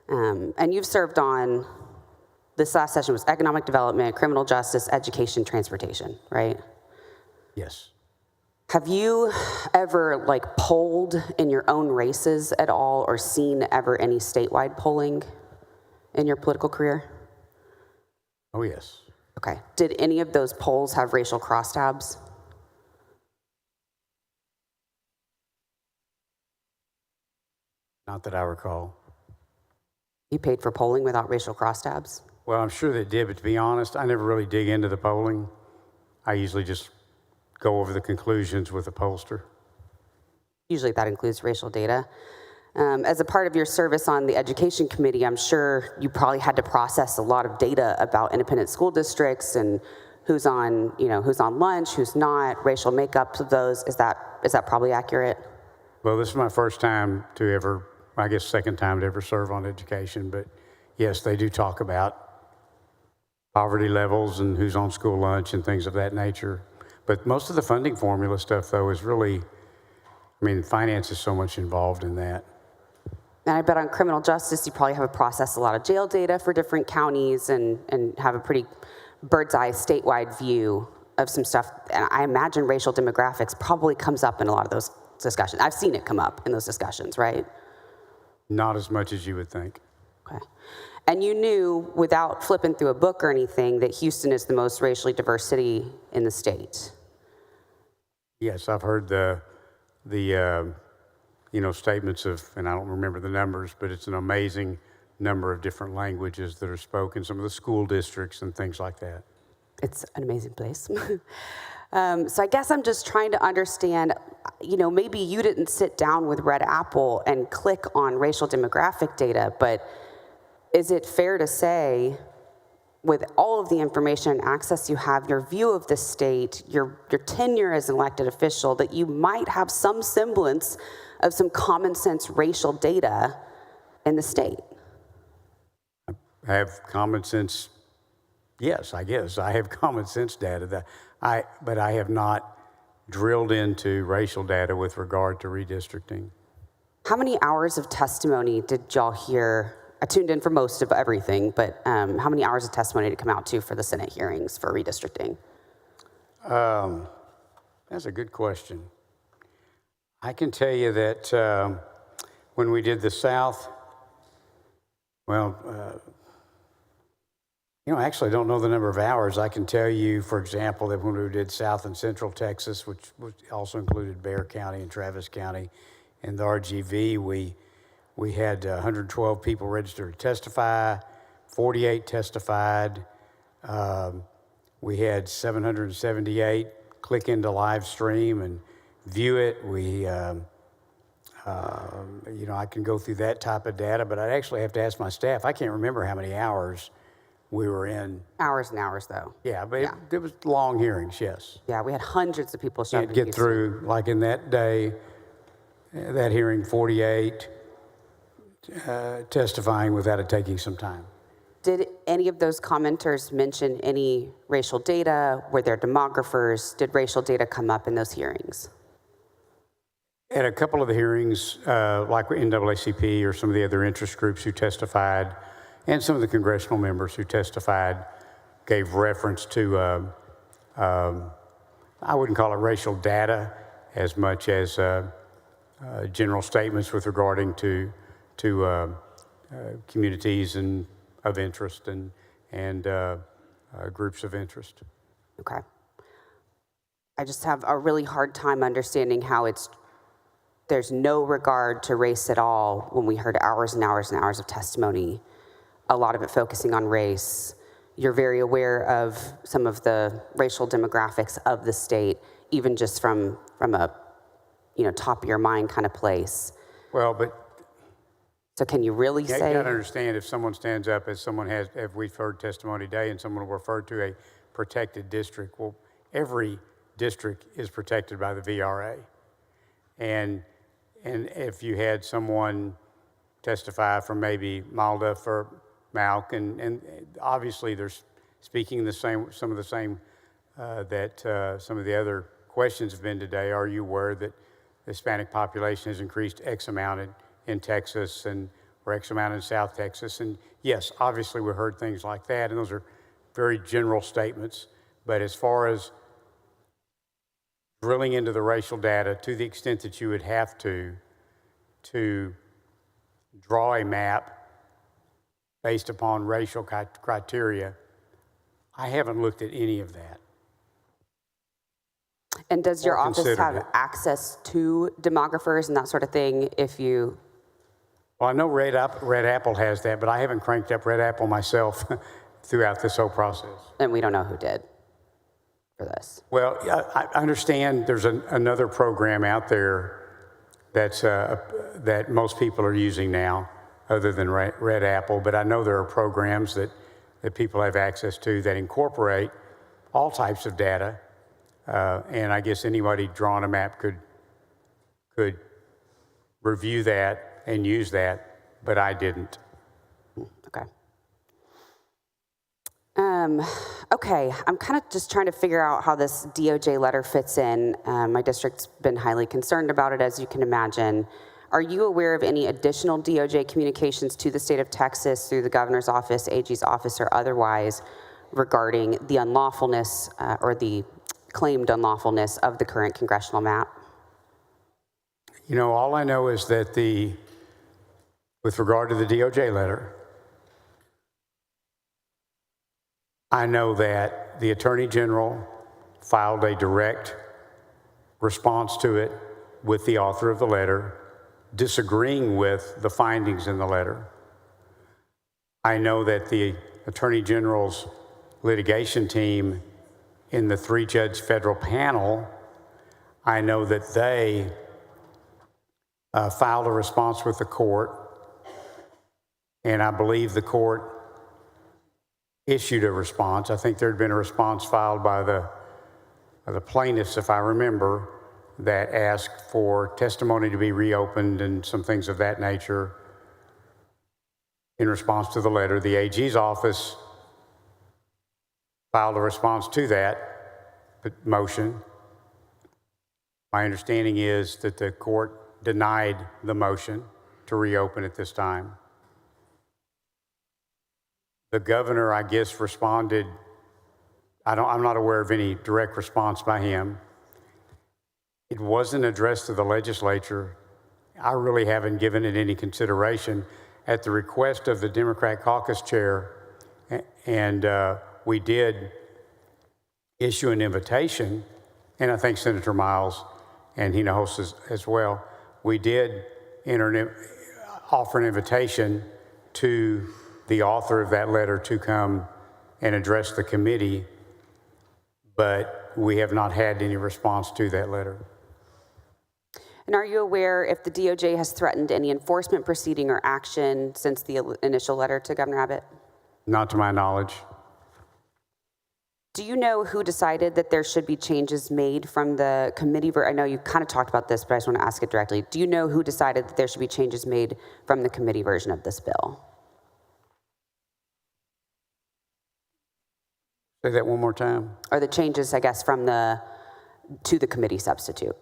and you've served on, this last session was economic development, criminal justice, education, transportation, right? Yes. Have you ever like polled in your own races at all or seen ever any statewide polling in your political career? Oh, yes. Okay. Did any of those polls have racial crosstabs? Not that I recall. You paid for polling without racial crosstabs? Well, I'm sure they did, but to be honest, I never really dig into the polling. I usually just go over the conclusions with the pollster. Usually that includes racial data. As a part of your service on the education committee, I'm sure you probably had to process a lot of data about independent school districts and who's on lunch, who's not, racial makeups of those. Is that probably accurate? Well, this is my first time to ever, I guess second time to ever serve on education, but yes, they do talk about poverty levels and who's on school lunch and things of that nature. But most of the funding formula stuff, though, is really, I mean, finance is so much involved in that. And I bet on criminal justice, you probably have processed a lot of jail data for different counties and have a pretty bird's eye statewide view of some stuff. And I imagine racial demographics probably comes up in a lot of those discussions. I've seen it come up in those discussions, right? Not as much as you would think. Okay. And you knew, without flipping through a book or anything, that Houston is the most racially diverse city in the state. Yes, I've heard the statements of, and I don't remember the numbers, but it's an amazing number of different languages that are spoken, some of the school districts and things like that. It's an amazing place. So I guess I'm just trying to understand, maybe you didn't sit down with Red Apple and click on racial demographic data, but is it fair to say, with all of the information and access you have, your view of the state, your tenure as an elected official, that you might have some semblance of some common sense racial data in the state? I have common sense, yes, I guess. I have common sense data, but I have not drilled into racial data with regard to redistricting. How many hours of testimony did y'all hear? I tuned in for most of everything, but how many hours of testimony did it come out to for the Senate hearings for redistricting? That's a good question. I can tell you that when we did the South, actually I don't know the number of hours. I can tell you, for example, that when we did South and Central Texas, which also included Bexar County and Travis County, and the RGV, we had 112 people registered to testify, 48 testified. We had 778 click into live stream and view it. I can go through that type of data, but I'd actually have to ask my staff. I can't remember how many hours we were in. Hours and hours, though. Yeah, but it was long hearings, yes. Yeah, we had hundreds of people show up. Can't get through, like in that day, that hearing, 48, testifying without it taking some time. Did any of those commenters mention any racial data? Were there demographers? Did racial data come up in those hearings? At a couple of the hearings, like NAACP or some of the other interest groups who testified, and some of the congressional members who testified, gave reference to, I wouldn't call it racial data as much as general statements with regarding to communities and of interest and groups of interest. Okay. I just have a really hard time understanding how there's no regard to race at all when we heard hours and hours and hours of testimony, a lot of it focusing on race. You're very aware of some of the racial demographics of the state, even just from a top of your mind kind of place. Well, but so can you really say? You got to understand, if someone stands up, as we've heard testimony today, and someone will refer to a protected district, well, every district is protected by the VRA. And if you had someone testify from maybe Malda for Malk, and obviously they're speaking some of the same that some of the other questions have been today. Are you aware that the Hispanic population has increased X amount in Texas or X amount in South Texas? And yes, obviously we heard things like that, and those are very general statements. But as far as drilling into the racial data to the extent that you would have to draw a map based upon racial criteria, I haven't looked at any of that. And does your office have it. access to demographers and that sort of thing if you? Well, I know Red Apple has that, but I haven't cranked up Red Apple myself throughout this whole process. And we don't know who did for this. Well, I understand there's another program out there that most people are using now, other than Red Apple, but I know there are programs that people have access to that incorporate all types of data, and I guess anybody drawing a map could review that and use that, but I didn't. Okay. Okay, I'm kind of just trying to figure out how this DOJ letter fits in. My district's been highly concerned about it, as you can imagine. Are you aware of any additional DOJ communications to the state of Texas through the governor's office, AG's office, or otherwise regarding the unlawfulness or the claimed unlawfulness of the current congressional map? You know, all I know is that with regard to the DOJ letter, I know that the Attorney General filed a direct response to it with the author of the letter, disagreeing with the findings in the letter. I know that the Attorney General's litigation team in the 3-judge federal panel, I know that they filed a response with the court, and I believe the court issued a response. I think there had been a response filed by the plaintiffs, if I remember, that asked for testimony to be reopened and some things of that nature in response to the letter. The AG's office filed a response to that motion. My understanding is that the court denied the motion to reopen at this time. The governor, I guess, responded. I'm not aware of any direct response by him. It wasn't addressed to the legislature. I really haven't given it any consideration. At the request of the Democrat caucus chair, and we did issue an invitation, and I think Senator Miles and Hinojosa as well, we did offer an invitation to the author of that letter to come and address the committee, but we have not had any response to that letter. And are you aware if the DOJ has threatened any enforcement proceeding or action since the initial letter to Governor Abbott? Not to my knowledge. Do you know who decided that there should be changes made from the committee? I know you kind of talked about this, but I just want to ask it directly. Do you know who decided that there should be changes made from the committee version of this bill? Say that one more time. Or the changes, I guess, to the committee substitute?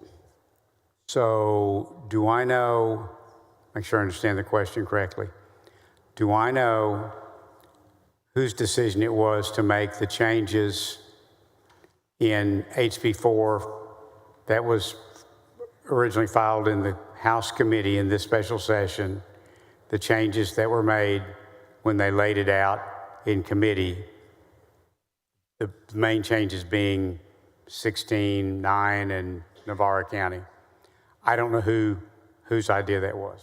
So do I know, make sure I understand the question correctly. Do I know whose decision it was to make the changes in HB 4 that was originally filed in the House committee in this special session, the changes that were made when they laid it out in committee, the main changes being 16, 9, and Navarre County? I don't know whose idea that was.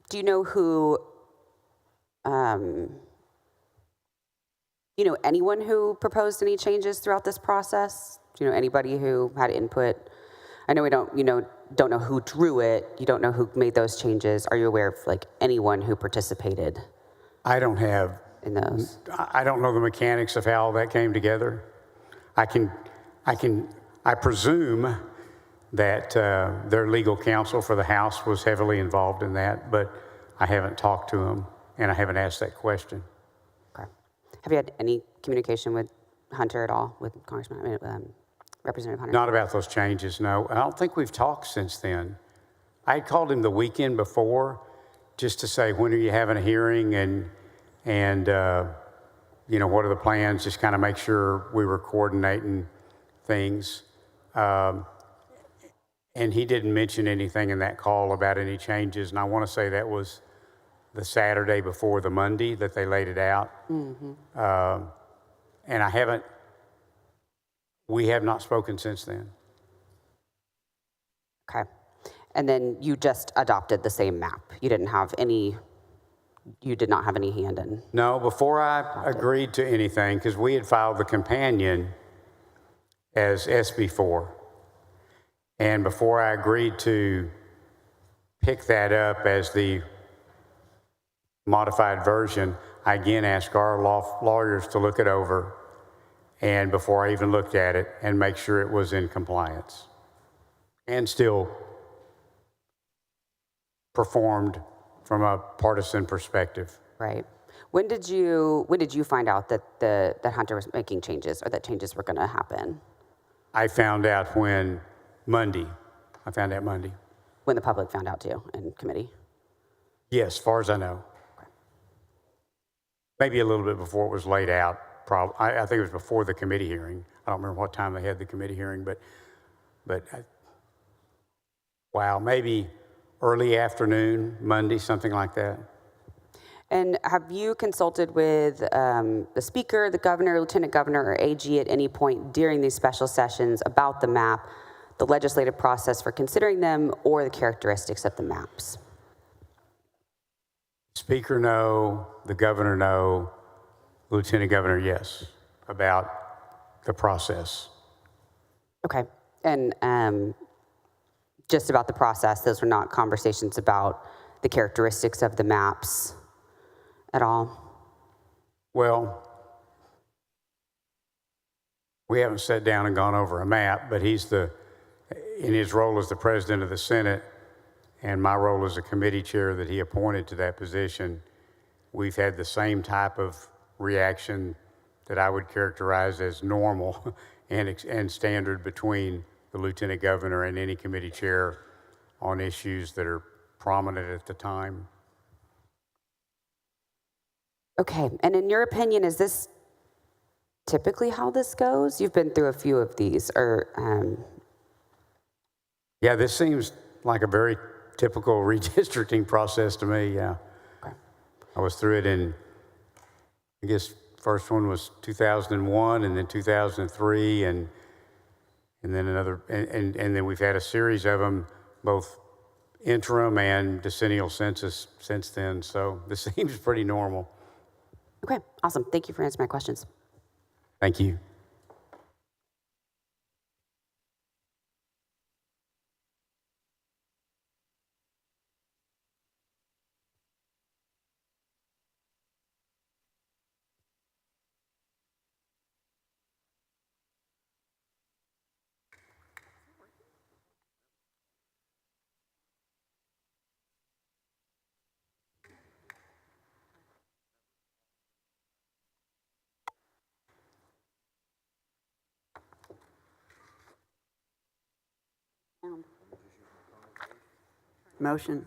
Do you know who, anyone who proposed any changes throughout this process? Do you know anybody who had input? I know we don't know who drew it. You don't know who made those changes. Are you aware of anyone who participated I don't have, in those? I don't know the mechanics of how all that came together. I presume that their legal counsel for the House was heavily involved in that, but I haven't talked to them and I haven't asked that question. Okay. Have you had any communication with Hunter at all, with Representative Hunter? Not about those changes, no. I don't think we've talked since then. I called him the weekend before just to say, when are you having a hearing, and what are the plans, just kind of make sure we were coordinating things. And he didn't mention anything in that call about any changes, and I want to say that was the Saturday before the Monday that they laid it out. Mm-hmm. And we have not spoken since then. Okay. And then you just adopted the same map. You did not have any hand in? No, before I agreed to anything, because we had filed the companion as SB4. And before I agreed to pick that up as the modified version, I again asked our lawyers to look it over, and before I even looked at it, and make sure it was in compliance and still performed from a partisan perspective. Right. When did you find out that Hunter was making changes, or that changes were going to happen? I found out Monday. When the public found out too, in committee? Yes, as far as I know. Okay. Maybe a little bit before it was laid out. I think it was before the committee hearing. I don't remember what time they had the committee hearing, but maybe early afternoon, Monday, something like that. And have you consulted with the speaker, the governor, lieutenant governor, or AG at any point during these special sessions about the map, the legislative process for considering them, or the characteristics of the maps? Speaker, no. The governor, no. Lieutenant governor, yes, about the process. Okay. And just about the process, those were not conversations about the characteristics of the maps at all? Well, we haven't sat down and gone over a map, but he's in his role as the president of the Senate and my role as a committee chair that he appointed to that position, we've had the same type of reaction that I would characterize as normal and standard between the lieutenant governor and any committee chair on issues that are prominent at the time. Okay, and in your opinion, is this typically how this goes? You've been through a few of these, or... Yeah, this seems like a very typical redistricting process to me, yeah. Okay. I was through it I guess first one was 2001, and then 2003, and then another, and then we've had a series of them, both interim and decennial census since then, so this seems pretty normal. Okay, awesome. Thank you for answering my questions. Thank you. Motion.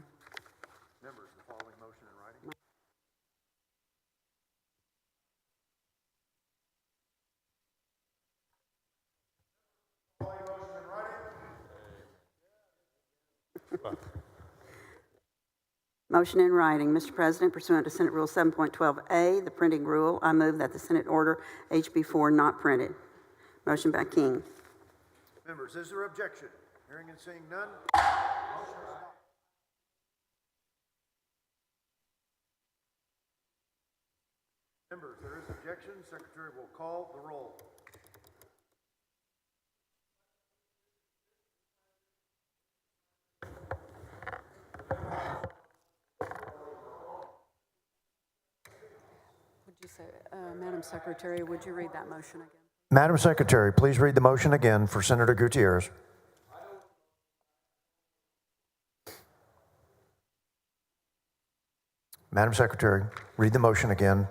Motion in writing. Mr. President, pursuant to Senate Rule 7.12A, the printing rule, I move that the Senate order HB 4 not printed. Motion by King. Members, is there objection? Hearing and seeing none. Members, there is objection. Secretary will call the roll. Would you say, Madam Secretary, would you read that motion again? Madam Secretary, please read the motion again for Senator Gutierrez. Madam Secretary, read the motion again.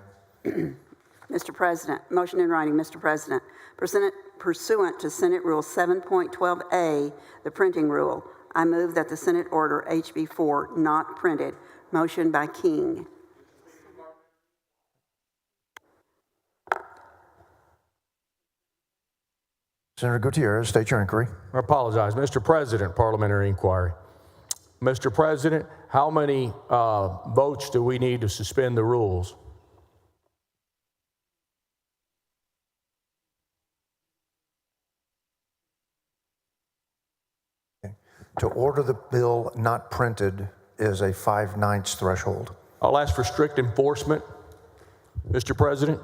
Mr. President, motion in writing. Mr. President, pursuant to Senate Rule 7.12A, the printing rule, I move that the Senate order HB 4 not printed. Motion by King. Senator Gutierrez, state your inquiry. I apologize. Mr. President, parliamentary inquiry. Mr. President, how many votes do we need to suspend the rules? To order the bill not printed is a 5/9 threshold. I'll ask for strict enforcement, Mr. President.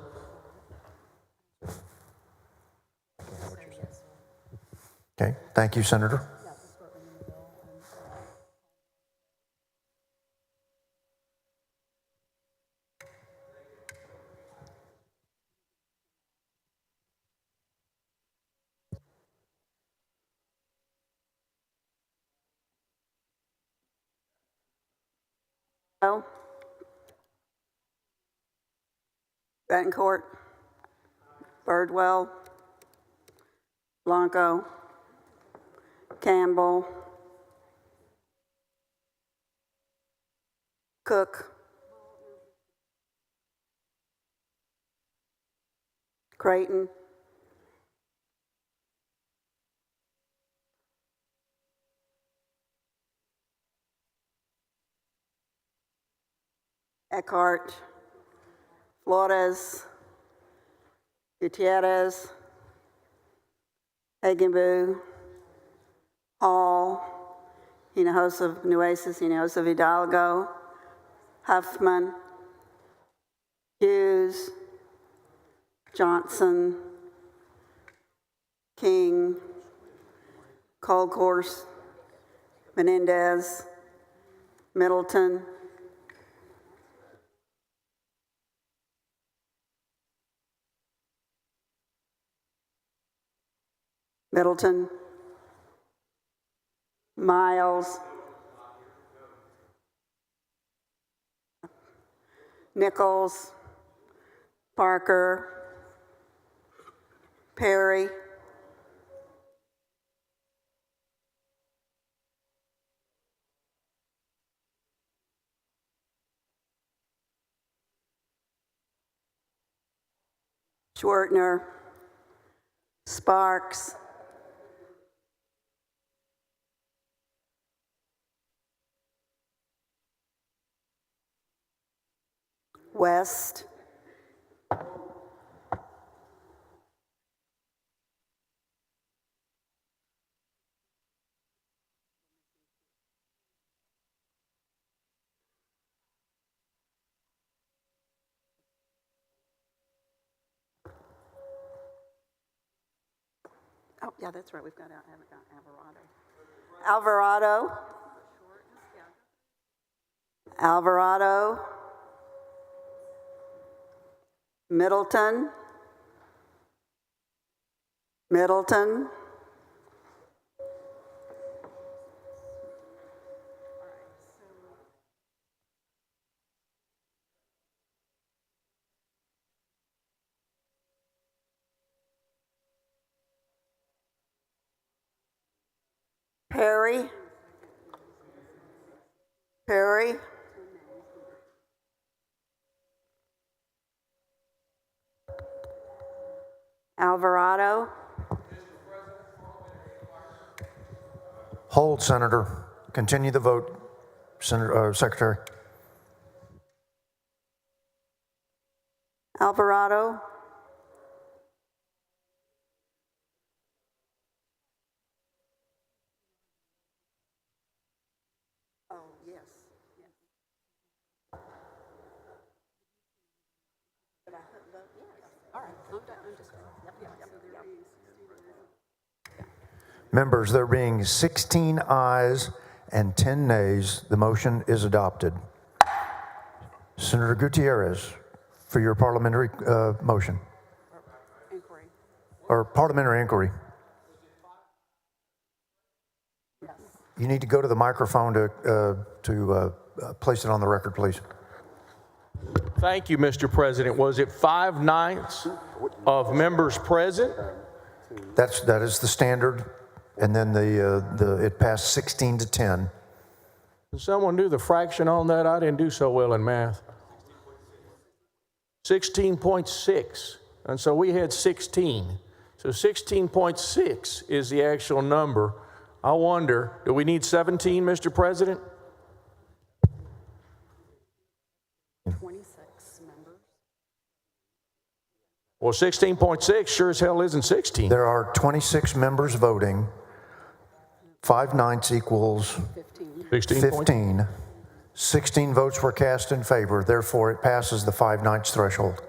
Okay, thank you, Senator. Betancourt, Birdwell, Blanco, Campbell, Cook, Creighton, Eckhart, Flores, Gutierrez, Hagenbu, Hall, Hinojosa Nueces, Hinojosa Hidalgo, Huffman, Hughes, Johnson, King, Colcourse, Menendez, Middleton, Middleton, Miles, Nichols, Parker, Perry, Schwertner, Sparks, West, oh, yeah, that's right, we've got, haven't got Alvarado. Alvarado. Middleton. Middleton. Perry. Perry, Alvarado, Hold, Senator. Continue the vote, Senator, Secretary. Alvarado, Members, there being 16 ayes and 10 nays, the motion is adopted. Senator Gutierrez, for your parliamentary motion. Inquiry. Or parliamentary inquiry. You need to go to the microphone to place it on the record, please. Thank you, Mr. President. Was it 5/9 of members present? That is the standard, and then it passed 16 to 10. Can someone do the fraction on that? I didn't do so well in math. 16.6, and so we had 16. So 16.6 is the actual number. I wonder, do we need 17, Mr. President? 26 members. Well, 16.6 sure as hell isn't 16. There are 26 members voting. 5/9 equals 15. 16 votes were cast in favor. Therefore, it passes the 5/9 threshold.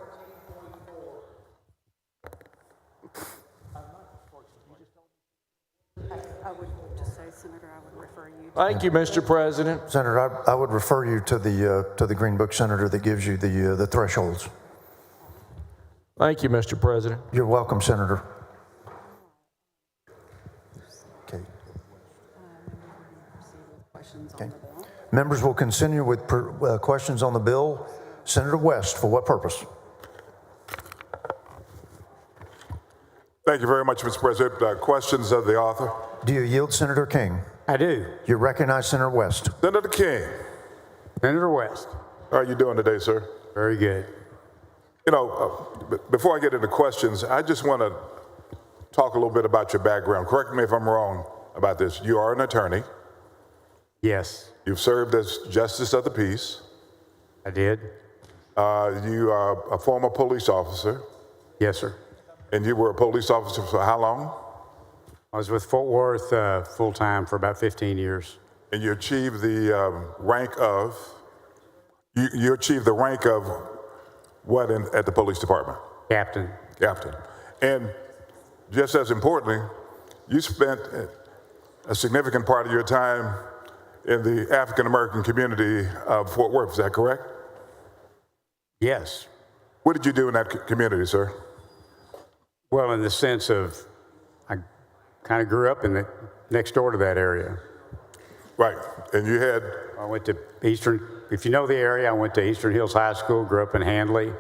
I would just say, Senator, I would refer you to Thank you, Mr. President. Senator, I would refer you to the Green Book, Senator, that gives you the thresholds. Thank you, Mr. President. You're welcome, Senator. Okay. questions Okay. on the bill. Members will continue with questions on the bill. Senator West, for what purpose? Thank you very much, Mr. President. Questions of the author? Do you yield, Senator King? I do. You recognize Senator West. Senator King, Senator West. how are you doing today, sir? Very good. You know, before I get into questions, I just want to talk a little bit about your background. Correct me if I'm wrong about this. You are an attorney. Yes, You've served as Justice of the Peace. I did. You are a former police officer, Yes, sir. and you were a police officer for how long? I was with Fort Worth full-time for about 15 years. And you achieved the rank of, you achieved the rank of what at the police department? Captain. Captain. And just as importantly, you spent a significant part of your time in the African American community of Fort Worth, is that correct? Yes. What did you do in that community, sir? Well, in the sense of, I kind of grew up in the next door to that area. Right, and you had, I went to Eastern, if you know the area, I went to Eastern Hills High School, grew up in Handley.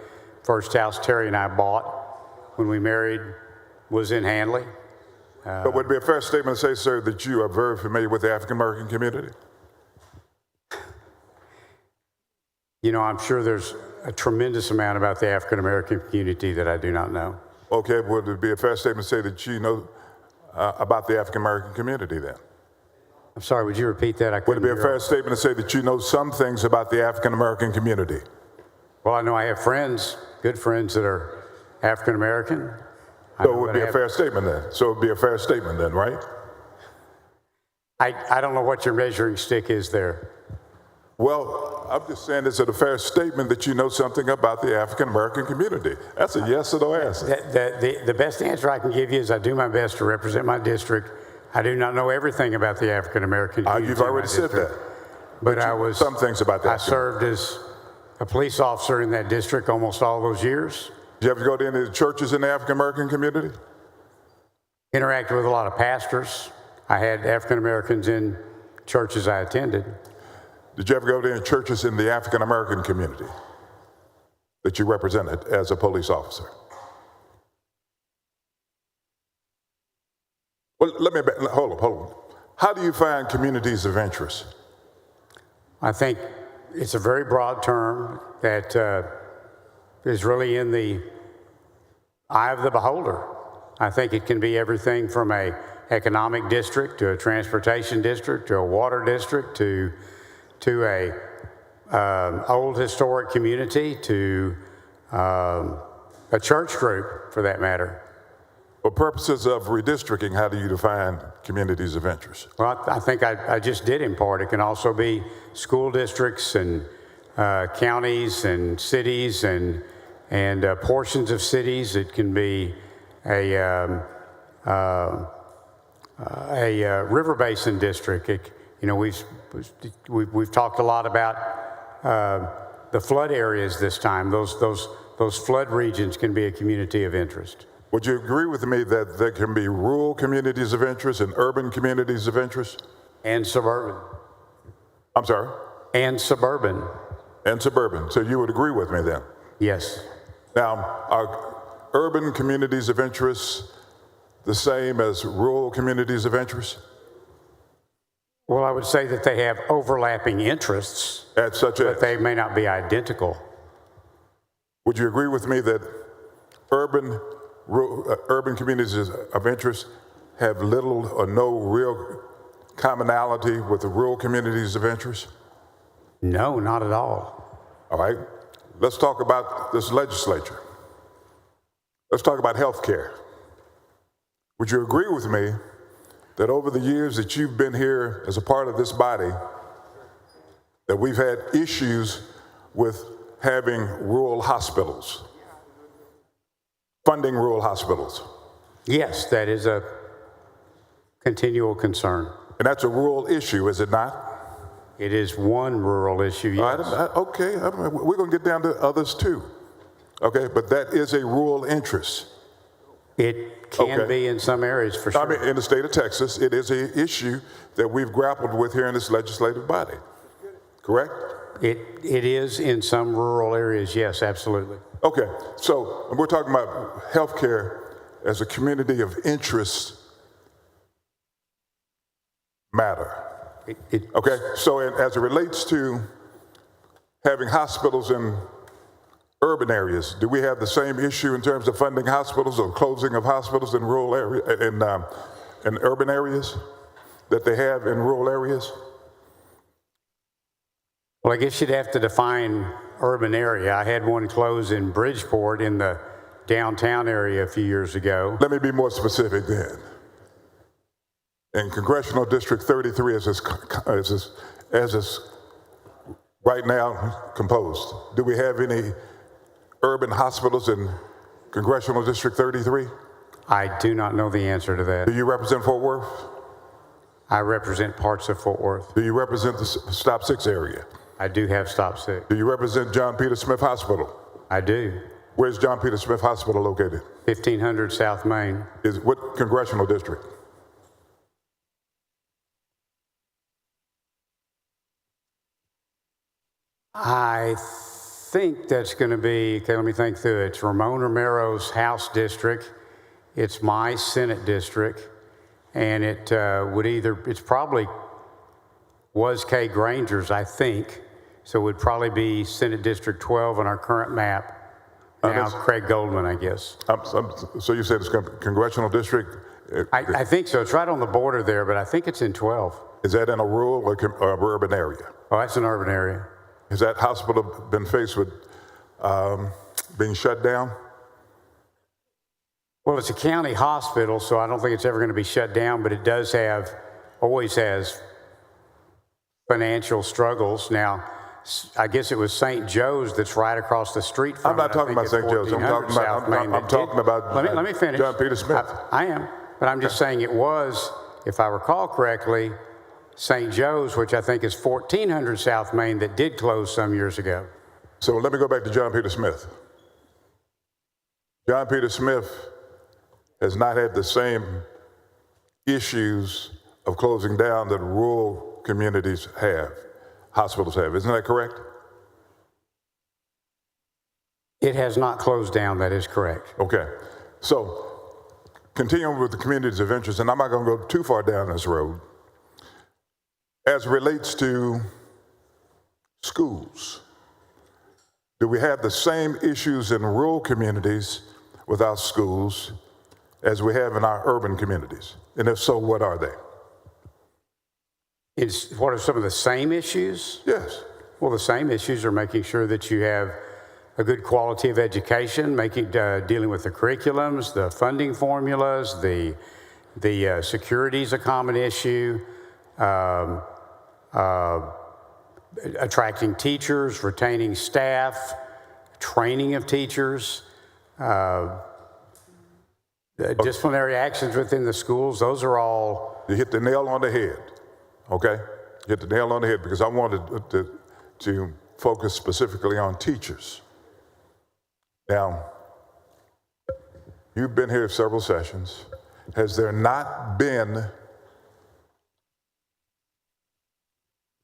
First house Terry and I bought when we married was in Handley. but would it be a fair statement to say, sir, that you are very familiar with the African American community? You know, I'm sure there's a tremendous amount about the African American community that I do not know. Okay, would it be a fair statement to say that you know about the African American community then? I'm sorry, would you repeat that? I Would couldn't it be a hear. fair statement to say that you know some things about the African American community? Well, I know I have friends, good friends that are African American. So it would be a fair statement then. So it would be a fair statement then, right? I don't know what your measuring stick is there. Well, I'm just saying, is it a fair statement that you know something about the African American community? That's a yes or no answer. The best answer I can give you is I do my best to represent my district. I do not know everything about the African American community. You've already said that. But I was some things about that. I served as a police officer in that district almost all those years. Did you ever go to any of the churches in the African American community? Interacted with a lot of pastors. I had African Americans in churches I attended. Did you ever go to any churches in the African American community that you represented as a police officer? Well, hold on. How do you find communities of interest? I think it's a very broad term that is really in the eye of the beholder. I think it can be everything from a economic district to a transportation district to a water district to a old historic community to a church group, for that matter. For purposes of redistricting, how do you define communities of interest? Well, I think I just did in part. It can also be school districts and counties and cities and portions of cities. It can be a river basin district. We've talked a lot about the flood areas this time. Those flood regions can be a community of interest. Would you agree with me that there can be rural communities of interest and urban communities of interest? And suburban. I'm sorry? And suburban. And suburban. So you would agree with me then? Yes. Now, are urban communities of interest the same as rural communities of interest? Well, I would say that they have overlapping interests, but they may not be identical. Would you agree with me that urban communities of interest have little or no real commonality with the rural communities of interest? No, not at all. All right. Let's talk about this legislature. Let's talk about health care. Would you agree with me that over the years that you've been here as a part of this body, that we've had issues with having rural hospitals, funding rural hospitals? Yes, that is a continual concern. And that's a rural issue, is it not? It is one rural issue, yes. Okay, we're going to get down to others too. Okay, but that is a rural interest. It can be in some areas, for sure. I mean, in the state of Texas, it is an issue that we've grappled with here in this legislative body, correct? It is in some rural areas, yes, absolutely. Okay, so we're talking about healthcare as a community of interest matter. Okay, so as it relates to having hospitals in urban areas, do we have the same issue in terms of funding hospitals or closing of hospitals in rural area, in urban areas that they have in rural areas? Well, I guess you'd have to define urban area. I had one close in Bridgeport in the downtown area a few years ago. Let me be more specific then. In Congressional District 33, as it's right now composed, do we have any urban hospitals in Congressional District 33? I do not know the answer to that. Do you represent Fort Worth? I represent parts of Fort Worth. Do you represent the Stop 6 area? I do have Stop 6. Do you represent John Peter Smith Hospital? I do. Where's John Peter Smith Hospital located? 1500 South Main. What congressional district? I think that's going to be, okay, let me think through it. It's Ramon Romero's House District. It's my Senate district. And it it's probably was Kay Granger's, I think. So it would probably be Senate District 12 on our current map. Now Craig Goldman, I guess. So you said it's congressional district? I think so. It's right on the border there, but I think it's in 12. Is that in a rural or urban area? Oh, that's an urban area. Has that hospital been faced with being shut down? Well, it's a county hospital, so I don't think it's ever going to be shut down, but it does always has financial struggles. Now, I guess it was St. Joe's that's right across the street from I'm not talking about St. Joe's. I'm talking about let me finish. John Peter Smith. I am, but I'm just saying it was, if I recall correctly, St. Joe's, which I think is 1400 South Main, that did close some years ago. So let me go back to John Peter Smith. John Peter Smith has not had the same issues of closing down that rural communities have, hospitals have. Isn't that correct? It has not closed down, that is correct. Okay. So continuing with the communities of interest, and I'm not going to go too far down this road, as it relates to schools? Do we have the same issues in rural communities without schools as we have in our urban communities? And if so, what are they? What are some of the same issues? Yes. Well, the same issues are making sure that you have a good quality of education, dealing with the curriculums, the funding formulas, the security is a common issue, attracting teachers, retaining staff, training of teachers, disciplinary actions within the schools. Those are all. You hit the nail on the head, okay? You hit the nail on the head because I wanted to focus specifically on teachers. Now, you've been here several sessions. Has there not been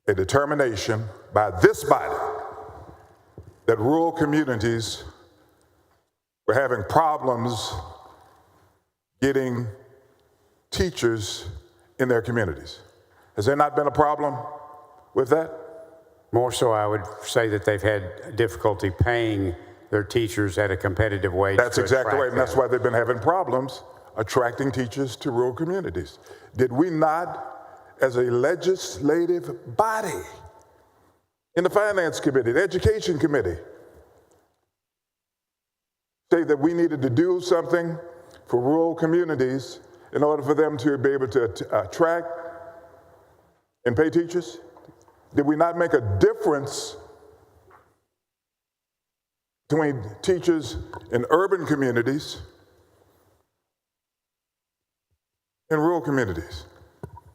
a determination by this body that rural communities were having problems getting teachers in their communities? Has there not been a problem with that? More so, I would say that they've had difficulty paying their teachers at a competitive wage. That's exactly right, and that's why they've been having problems attracting teachers to rural communities. Did we not, as a legislative body, in the Finance Committee, the Education Committee, say that we needed to do something for rural communities in order for them to be able to attract and pay teachers? Did we not make a difference between teachers in urban communities and rural communities?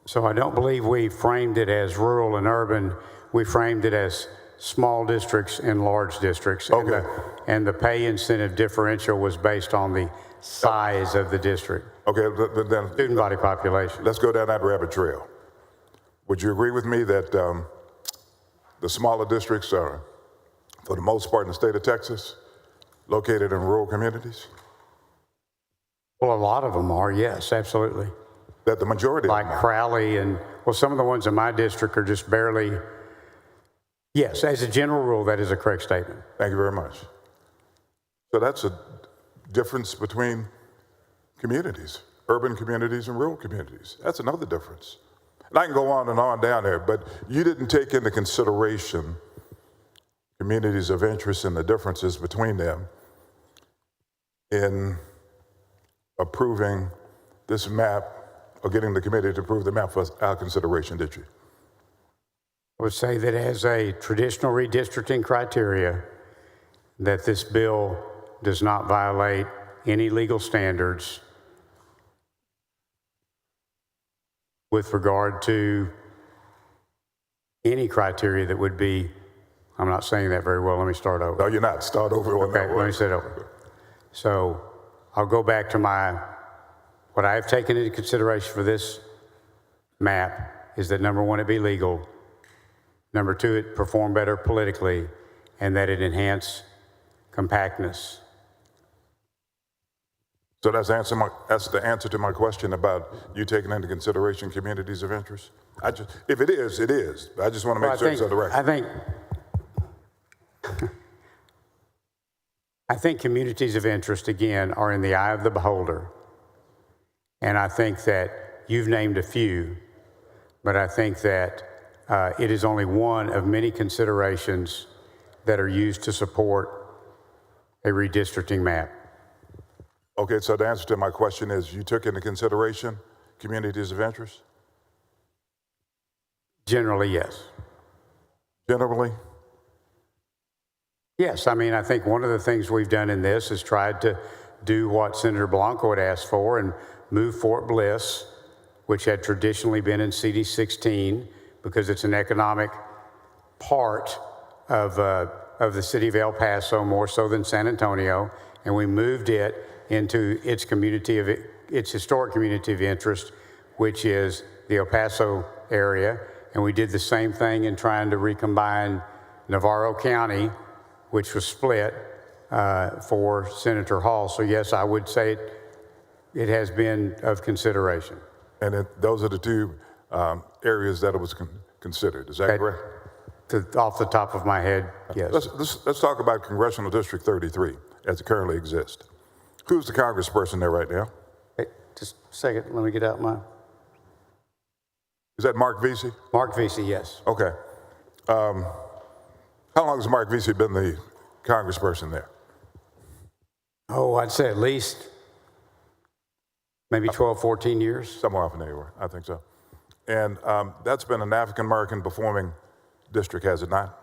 So I don't believe we framed it as rural and urban. We framed it as small districts and large districts. Okay. And the pay incentive differential was based on the size of the district. Okay, then Student body population. let's go down that rabbit trail. Would you agree with me that the smaller districts are, for the most part in the state of Texas, located in rural communities? Well, a lot of them are, yes, absolutely. That the majority Like of them are. Crowley and, well, some of the ones in my district are just barely, yes, as a general rule, that is a correct statement. Thank you very much. So that's a difference between communities, urban communities and rural communities. That's another difference. And I can go on and on down there, but you didn't take into consideration communities of interest and the differences between them in approving this map or getting the committee to approve the map for our consideration, did you? I would say that as a traditional redistricting criteria, that this bill does not violate any legal standards with regard to any criteria that would be, I'm not saying that very well, let me start over. No, you're not. Start over on that Okay, one. let me start over. So I'll go back to what I have taken into consideration for this map is that number one, it be legal. Number two, it perform better politically, and that it enhance compactness. So that's the answer to my question about you taking into consideration communities of interest? If it is, it is. I just want to make sure it's on the record. I think communities of interest, again, are in the eye of the beholder. And I think that you've named a few, but I think that it is only one of many considerations that are used to support a redistricting map. Okay, so the answer to my question is you took into consideration communities of interest? Generally, yes. Generally? Yes, I mean, I think one of the things we've done in this is tried to do what Senator Blanco had asked for and move Fort Bliss, which had traditionally been in CD 16, because it's an economic part of the city of El Paso, more so than San Antonio, and we moved it into its historic community of interest, which is the El Paso area, and we did the same thing in trying to recombine Navarro County, which was split for Senator Hall. So yes, I would say it has been of consideration. And those are the two areas that it was considered. Is that correct? Off the top of my head, yes. Let's talk about Congressional District 33 as it currently exists. Who's the congressperson there right now? Hey, just a second, let me get out my... Is that Mark Vesey? Mark Vesey, yes. Okay. How long has Mark Vesey been the congressperson there? Oh, I'd say at least maybe 12, 14 years. Somewhere off in there, I think so. And that's been an African-American performing district, has it not?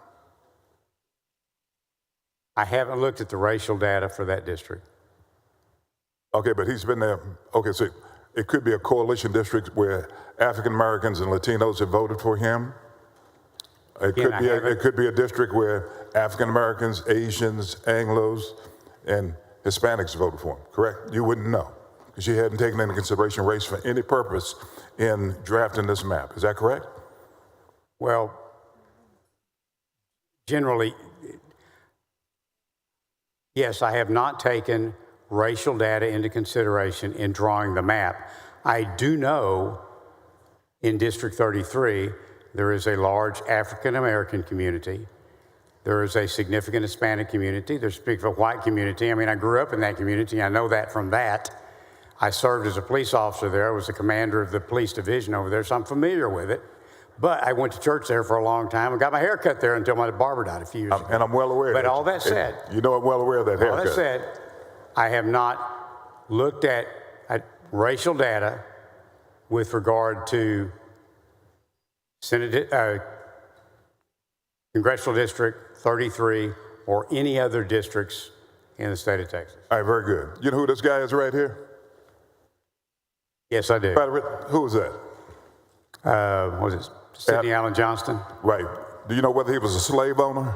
I haven't looked at the racial data for that district. Okay, but he's been there. Okay, so it could be a coalition district where African-Americans and Latinos have voted for him. It could be a district where African-Americans, Asians, Anglos, and Hispanics voted for him, correct? You wouldn't know, because you hadn't taken into consideration race for any purpose in drafting this map. Is that correct? Well, generally, yes, I have not taken racial data into consideration in drawing the map. I do know in District 33, there is a large African-American community. There is a significant Hispanic community. There's a significant white community. I mean, I grew up in that community. I know that from that. I served as a police officer there. I was the commander of the police division over there, so I'm familiar with it. But I went to church there for a long time and got my hair cut there until my barber died a few years ago. And I'm well aware. But all that said, you know, I'm well aware of that haircut. all that said, I have not looked at racial data with regard to Congressional District 33 or any other districts in the state of Texas. All right, very good. You know who this guy is right here? Yes, I do. Who was that? Was it Sidney Allen Johnston? Right. Do you know whether he was a slave owner?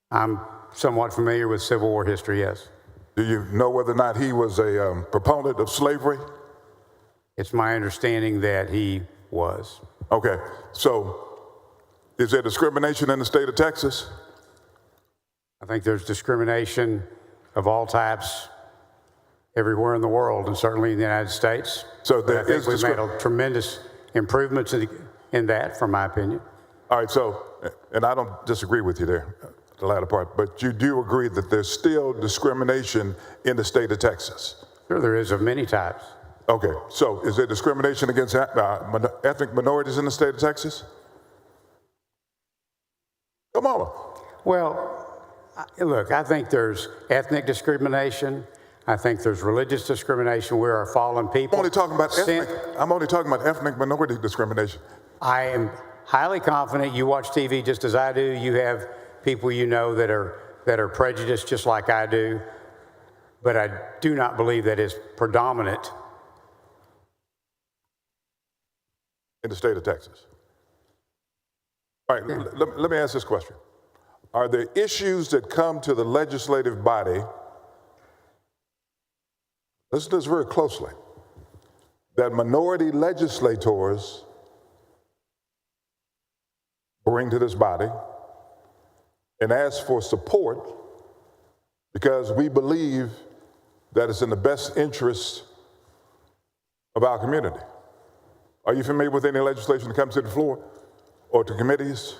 I'm somewhat familiar with Civil War history, yes. Do you know whether or not he was a proponent of slavery? It's my understanding that he was. Okay. So is there discrimination in the state of Texas? I think there's discrimination of all types everywhere in the world, and certainly in the United States. So there I think we've made a tremendous improvements in that, from my opinion. All right, so, and I don't disagree with you there, the latter part, but you do agree that there's still discrimination in the state of Texas? Sure, there is, of many types. Okay, so is there discrimination against ethnic minorities in the state of Texas? Come on. Well, look, I think there's ethnic discrimination. I think there's religious discrimination. We are fallen people. I'm only talking about ethnic minority discrimination. I am highly confident. You watch TV just as I do. You have people you know that are prejudiced just like I do. But I do not believe that is predominant in the state of Texas. All right, let me ask this question. Are there issues that come to the legislative body, listen to this very closely, that minority legislators bring to this body and ask for support because we believe that it's in the best interest of our community? Are you familiar with any legislation that comes to the floor or to committees?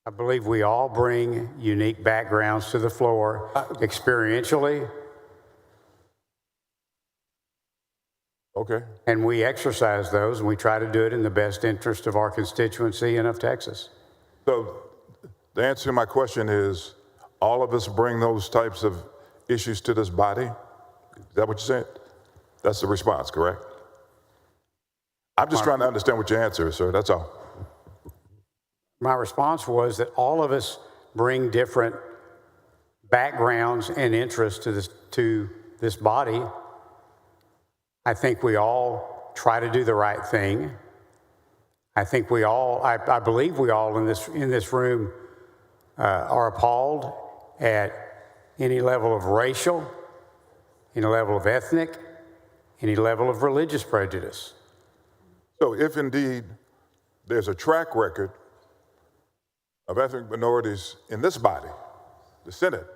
I believe we all bring unique backgrounds to the floor experientially. Okay. And we exercise those, and we try to do it in the best interest of our constituency and of Texas. So the answer to my question is, all of us bring those types of issues to this body? Is that what you said? That's the response, correct? I'm just trying to understand what your answer is, sir. That's all. My response was that all of us bring different backgrounds and interests to this body. I think we all try to do the right thing. I think we all, I believe we all in this room are appalled at any level of racial, any level of ethnic, any level of religious prejudice. So if indeed there's a track record of ethnic minorities in this body, the Senate,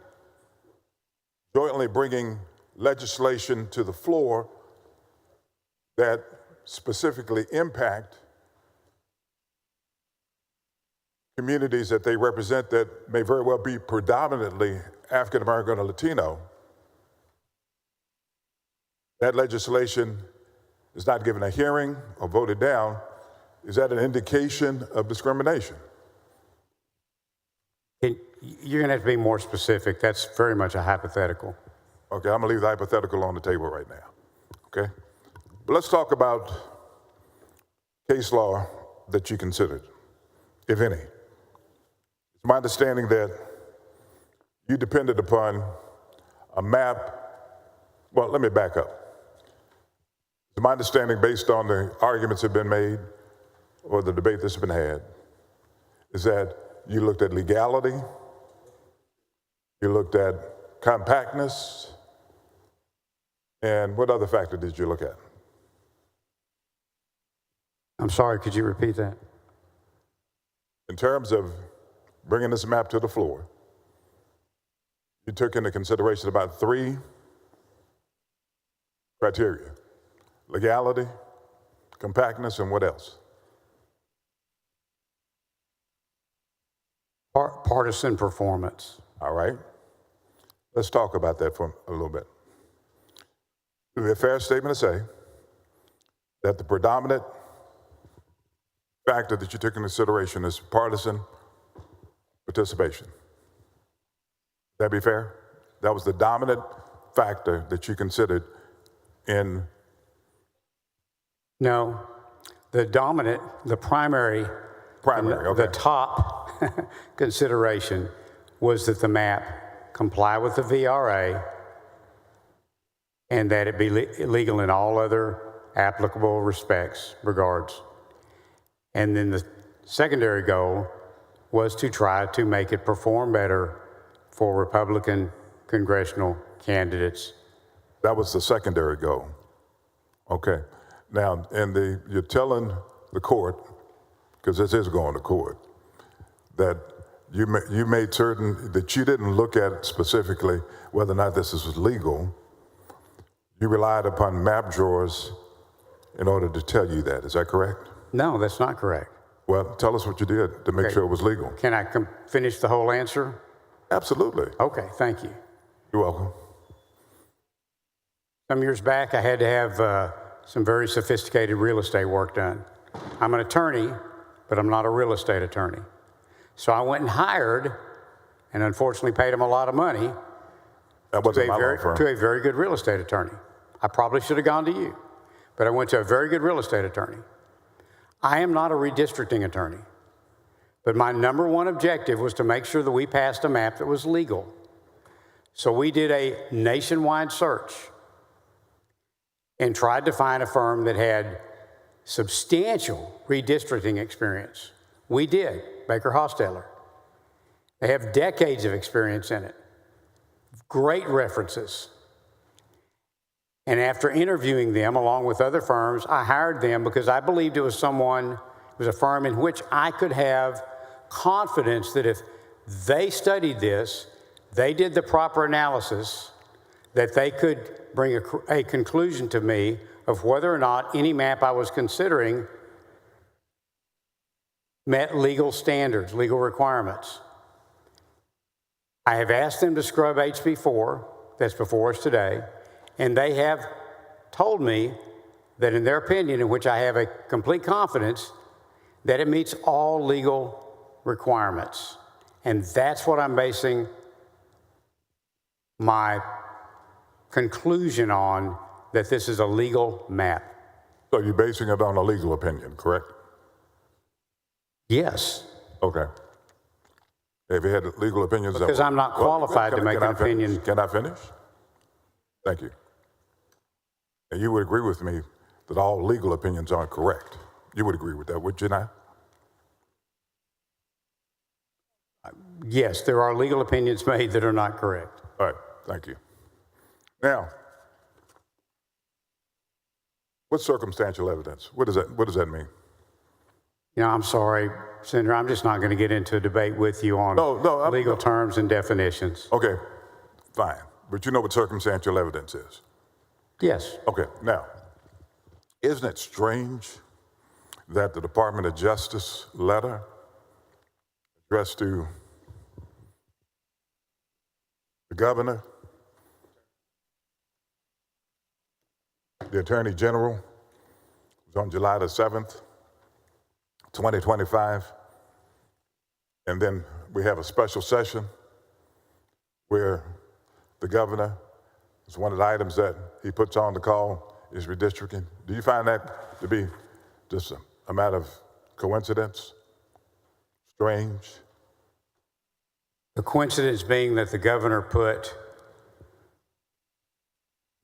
jointly bringing legislation to the floor that specifically impact communities that they represent that may very well be predominantly African American or Latino, that legislation is not given a hearing or voted down. Is that an indication of discrimination? You're going to have to be more specific. That's very much a hypothetical. Okay, I'm gonna leave the hypothetical on the table right now, okay? But let's talk about case law that you considered, if any. It's my understanding that you depended upon a map. Well, let me back up. It's my understanding, based on the arguments that have been made or the debate that's been had, is that you looked at legality, you looked at compactness, and what other factor did you look at? I'm sorry, could you repeat that? In terms of bringing this map to the floor, you took into consideration about 3 criteria: legality, compactness, and what else? Partisan performance. All right. Let's talk about that for a little bit. It would be a fair statement to say that the predominant factor that you took into consideration is partisan participation. That be fair? That was the dominant factor that you considered in. No, the primary, okay. The top consideration was that the map comply with the VRA and that it be legal in all other applicable regards. And then the secondary goal was to try to make it perform better for Republican congressional candidates. That was the secondary goal. Okay. Now, you're telling the court, because this is going to court, that you made certain that you didn't look at specifically whether or not this was legal. You relied upon map drawers in order to tell you that. Is that correct? No, that's not correct. Well, tell us what you did to make sure it was legal. Can I finish the whole answer? Absolutely. Okay, thank you. You're welcome. Some years back, I had to have some very sophisticated real estate work done. I'm an attorney, but I'm not a real estate attorney. So I went and hired, and unfortunately paid him a lot of money, that wasn't my law firm. to a very good real estate attorney. I probably should have gone to you, but I went to a very good real estate attorney. I am not a redistricting attorney, but my number one objective was to make sure that we passed a map that was legal. So we did a nationwide search and tried to find a firm that had substantial redistricting experience. We did, Baker Hostetler. They have decades of experience in it, great references. And after interviewing them along with other firms, I hired them because I believed it was a firm in which I could have confidence that if they studied this, they did the proper analysis, that they could bring a conclusion to me of whether or not any map I was considering met legal standards, legal requirements. I have asked them to scrub HB4, that's before us today, and they have told me that in their opinion, in which I have a complete confidence, that it meets all legal requirements. And that's what I'm basing my conclusion on, that this is a legal map. So you're basing it on a legal opinion, correct? Yes. Okay. Have you had legal opinions? Because I'm not qualified to make an opinion. Can I finish? Thank you. And you would agree with me that all legal opinions aren't correct. You would agree with that, would you not? Yes, there are legal opinions made that are not correct. All right, thank you. Now, what's circumstantial evidence? What does that mean? You know, I'm sorry, Senator, I'm just not going to get into a debate with you on legal terms and definitions. Okay, fine. But you know what circumstantial evidence is? Yes. Okay, now, isn't it strange that the Department of Justice letter addressed to the governor, the attorney general. It was on July the 7th, 2025. And then we have a special session where the governor, is one of the items that he puts on the call is redistricting. Do you find that to be just a matter of coincidence? Strange? The coincidence being that the governor put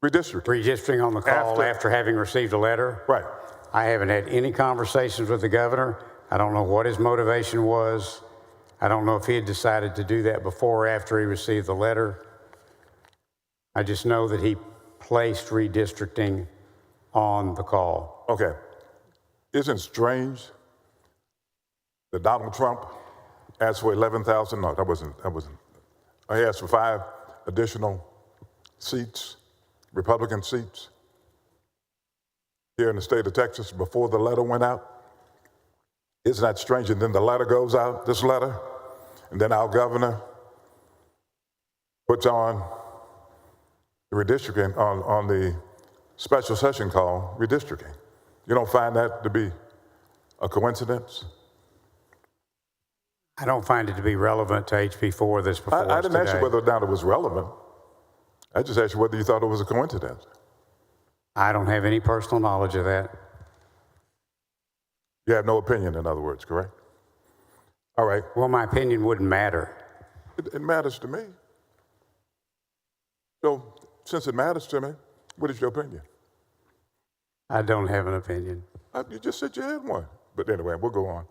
redistricting on the call after having received a letter? Right. I haven't had any conversations with the governor. I don't know what his motivation was. I don't know if he had decided to do that before or after he received the letter. I just know that he placed redistricting on the call. Okay. Isn't it strange that Donald Trump asked for 11,000? No, that wasn't. He asked for 5 additional seats, Republican seats, here in the state of Texas before the letter went out. Isn't that strange? And then the letter goes out, this letter, and then our governor puts on the redistricting on the special session call, redistricting. You don't find that to be a coincidence? I don't find it to be relevant to HB4 that's before us I didn't ask you today. whether or not it was relevant. I just asked you whether you thought it was a coincidence. I don't have any personal knowledge of that. You have no opinion, in other words, correct? All right. Well, my opinion wouldn't matter. It matters to me. So, since it matters to me, what is your opinion? I don't have an opinion. You just said you had one. But anyway, we'll go on.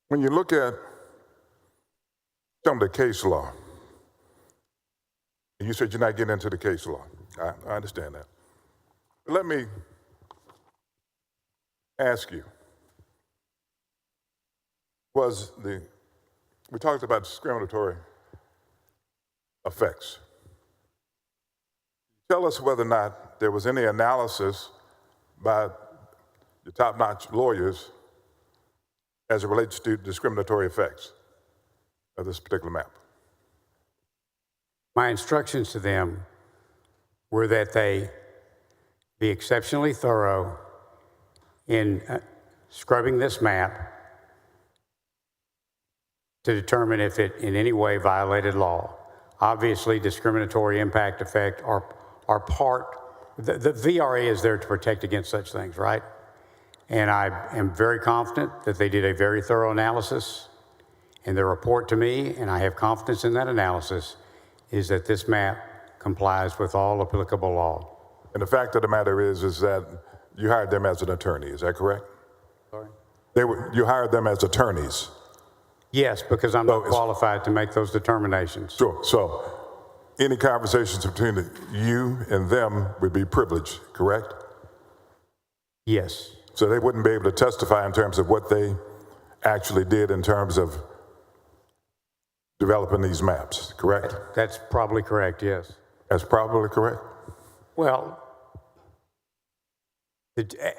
When you look at some of the case law, and you said you're not getting into the case law. I understand that. But let me ask you, we talked about discriminatory effects. Tell us whether or not there was any analysis by the top-notch lawyers as it relates to discriminatory effects of this particular map. My instructions to them were that they be exceptionally thorough in scrubbing this map to determine if it in any way violated law. Obviously, discriminatory impact effect are part, the VRA is there to protect against such things, right? And I am very confident that they did a very thorough analysis, and their report to me, and I have confidence in that analysis, is that this map complies with all applicable law. And the fact of the matter is that you hired them as an attorney, is that correct? Sorry? You hired them as attorneys. Yes, because I'm not qualified to make those determinations. Sure. So any conversations between you and them would be privileged, correct? Yes. So they wouldn't be able to testify in terms of what they actually did in terms of developing these maps, correct? That's probably correct, yes. That's probably correct? Well,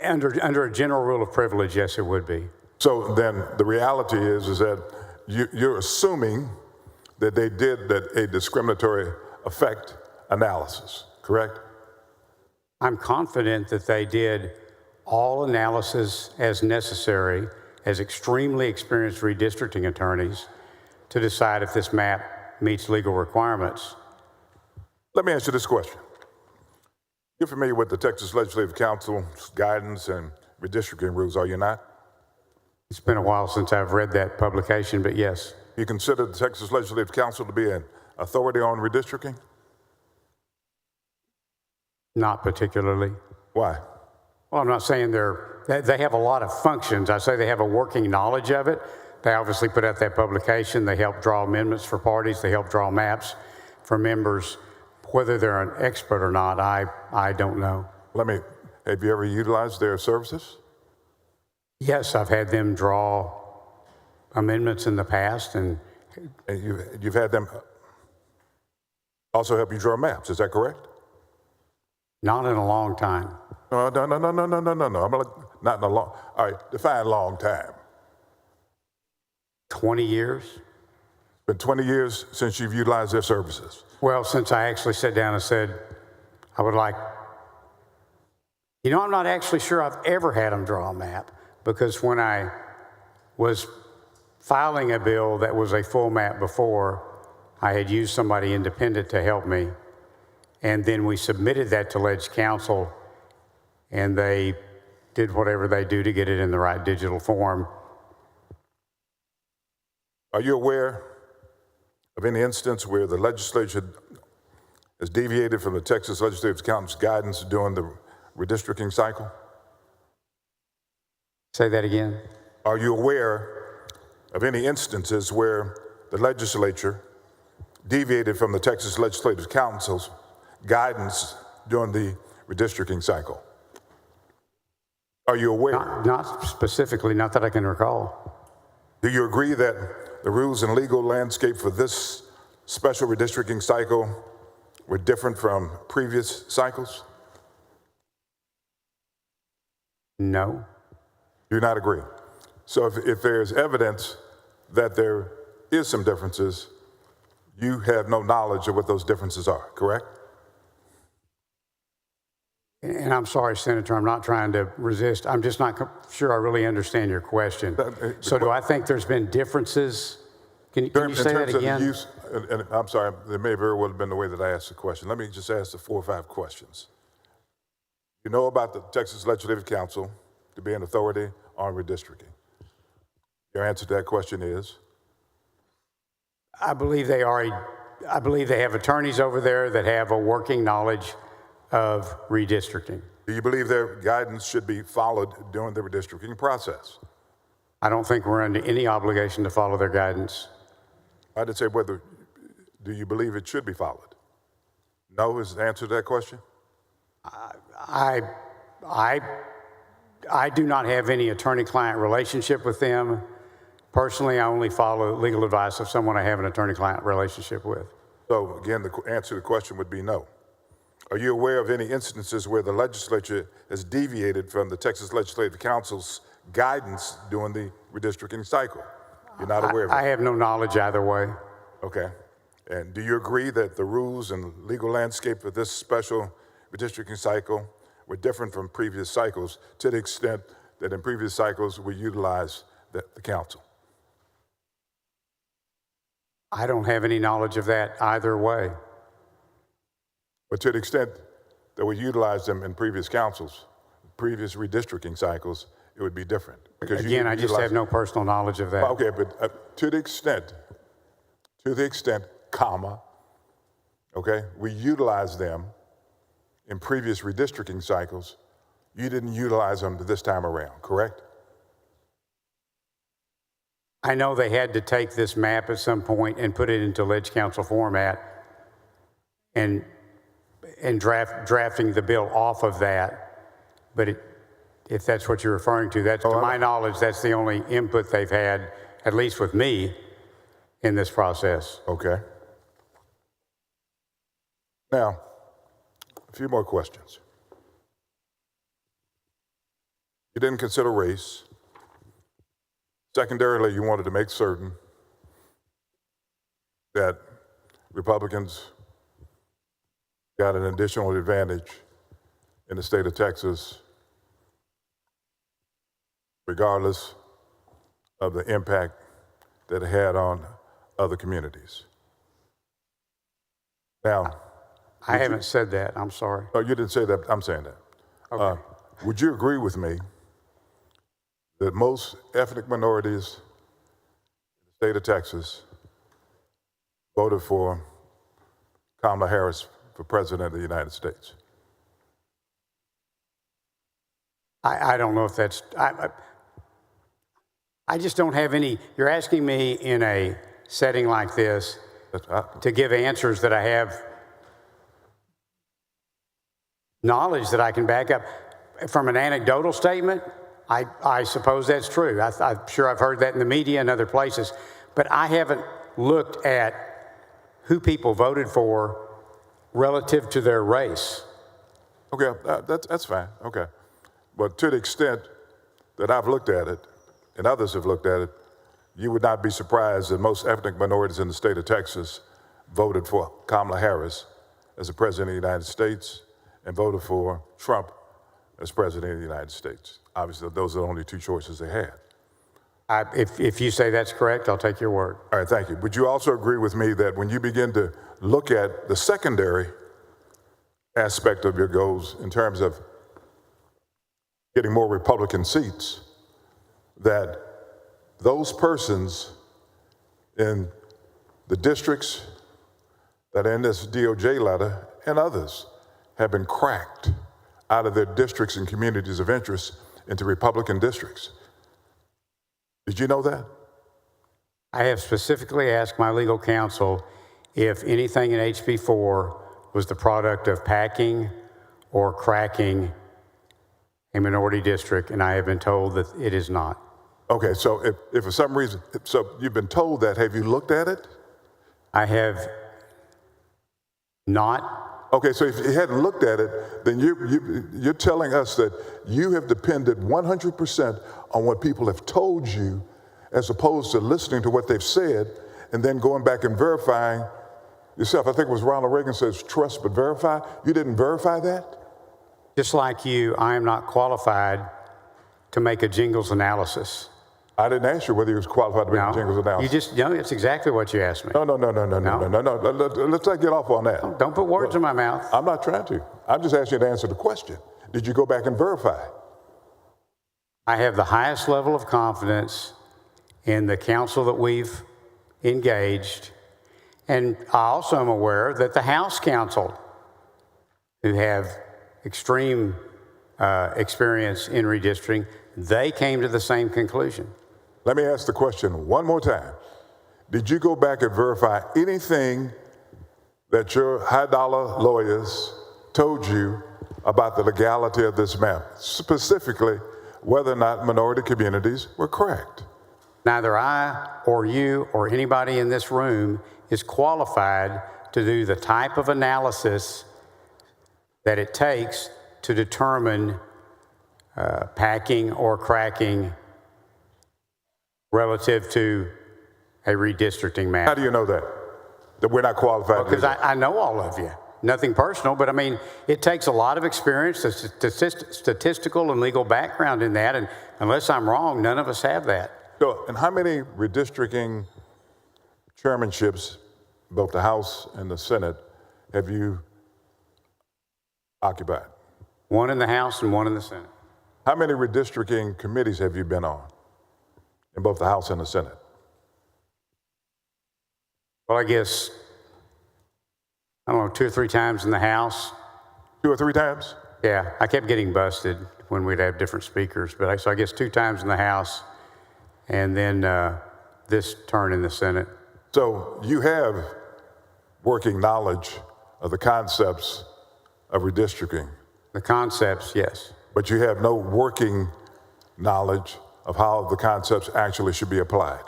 under a general rule of privilege, yes, it would be. So then the reality is that you're assuming that they did a discriminatory effect analysis, correct? I'm confident that they did all analysis as necessary as extremely experienced redistricting attorneys to decide if this map meets legal requirements. Let me ask you this question. You're familiar with the Texas Legislative Council's guidance and redistricting rules, are you not? It's been a while since I've read that publication, but yes. You consider the Texas Legislative Council to be an authority on redistricting? Not particularly. Why? Well, I'm not saying they have a lot of functions. I say they have a working knowledge of it. They obviously put out that publication. They help draw amendments for parties. They help draw maps for members. Whether they're an expert or not, I don't know. Have you ever utilized their services? Yes, I've had them draw amendments in the past, and you've had them also help you draw maps, is that correct? Not in a long time. No. I'm not in a long, all right, define long time. 20 years. It's been 20 years since you've utilized their services. Well, since I actually sat down and said, I would like, I'm not actually sure I've ever had them draw a map, because when I was filing a bill that was a full map before, I had used somebody independent to help me. And then we submitted that to Ledge Council, and they did whatever they do to get it in the right digital form. Are you aware of any instance where the legislature has deviated from the Texas Legislative Council's guidance during the redistricting cycle? Say that again. Are you aware of any instances where the legislature deviated from the Texas Legislative Council's guidance during the redistricting cycle? Are you aware? Not specifically, not that I can recall. Do you agree that the rules and legal landscape for this special redistricting cycle were different from previous cycles? No. Do not agree? So if there's evidence that there is some differences, you have no knowledge of what those differences are, correct? And I'm sorry, Senator, I'm not trying to resist. I'm just not sure I really understand your question. So do I think there's been differences? Can you say that again? In terms of the use, and I'm sorry, there may very well have been the way that I asked the question. Let me just ask the 4 or 5 questions. You know about the Texas Legislative Council to be an authority on redistricting. Your answer to that question is? I believe they have attorneys over there that have a working knowledge of redistricting. Do you believe their guidance should be followed during the redistricting process? I don't think we're under any obligation to follow their guidance. I did say whether, do you believe it should be followed? No is the answer to that question? I do not have any attorney-client relationship with them. Personally, I only follow legal advice of someone I have an attorney-client relationship with. So again, the answer to the question would be no. Are you aware of any instances where the legislature has deviated from the Texas Legislative Council's guidance during the redistricting cycle? You're not aware of it? I have no knowledge either way. Okay. And do you agree that the rules and legal landscape for this special redistricting cycle were different from previous cycles to the extent that in previous cycles we utilized the council? I don't have any knowledge of that either way. But to the extent that we utilized them in previous councils, previous redistricting cycles, it would be different. Because again, I just have no personal knowledge of that. Okay, but to the extent, comma, okay, we utilized them in previous redistricting cycles, you didn't utilize them this time around, correct? I know they had to take this map at some point and put it into Ledge Council format and drafting the bill off of that. But if that's what you're referring to, that's, to my knowledge, that's the only input they've had, at least with me, in this process. Okay. Now, a few more questions. You didn't consider race. Secondarily, you wanted to make certain that Republicans got an additional advantage in the state of Texas, regardless of the impact that it had on other communities. Now, I haven't said that, I'm sorry. Oh, you didn't say that, I'm saying that. Okay. Would you agree with me that most ethnic minorities in the state of Texas voted for Kamala Harris for President of the United States? I don't know if that's, I just don't have any, you're asking me in a setting like this to give answers that I have knowledge that I can back up. From an anecdotal statement, I suppose that's true. I'm sure I've heard that in the media and other places, but I haven't looked at who people voted for relative to their race. Okay, that's fine, okay. But to the extent that I've looked at it, and others have looked at it, you would not be surprised that most ethnic minorities in the state of Texas voted for Kamala Harris as the President of the United States and voted for Trump as President of the United States. Obviously, those are the only two choices they had. If you say that's correct, I'll take your word. All right, thank you. Would you also agree with me that when you begin to look at the secondary aspect of your goals in terms of getting more Republican seats, that those persons in the districts that are in this DOJ letter and others have been cracked out of their districts and communities of interest into Republican districts? Did you know that? I have specifically asked my legal counsel if anything in HB 4 was the product of packing or cracking a minority district, and I have been told that it is not. Okay, so if for some reason, so you've been told that, have you looked at it? I have not. Okay, so if you hadn't looked at it, then you're telling us that you have depended 100% on what people have told you as opposed to listening to what they've said and then going back and verifying yourself. I think it was Ronald Reagan says, trust but verify. You didn't verify that? Just like you, I am not qualified to make a jingles analysis. I didn't ask you whether you was qualified to make a jingles analysis. It's exactly what you asked me. No. Let's not get off on that. Don't put words in my mouth. I'm not trying to. I'm just asking you to answer the question. Did you go back and verify? I have the highest level of confidence in the counsel that we've engaged. And I also am aware that the House counsel, who have extreme experience in redistricting, they came to the same conclusion. Let me ask the question one more time. Did you go back and verify anything that your high-dollar lawyers told you about the legality of this map, specifically whether or not minority communities were cracked? Neither I or you or anybody in this room is qualified to do the type of analysis that it takes to determine packing or cracking relative to a redistricting map. How do you know that? That we're not qualified? Because I know all of you. Nothing personal, but I mean, it takes a lot of experience, a statistical and legal background in that, and unless I'm wrong, none of us have that. So, and how many redistricting chairmanships, both the House and the Senate, have you occupied? One in the House and one in the Senate. How many redistricting committees have you been on in both the House and the Senate? Well, I guess, I don't know, 2 or 3 times in the House. 2 or 3 times? Yeah, I kept getting busted when we'd have different speakers, but so I guess 2 times in the House and then this turn in the Senate. So you have working knowledge of the concepts of redistricting. The concepts, yes. But you have no working knowledge of how the concepts actually should be applied.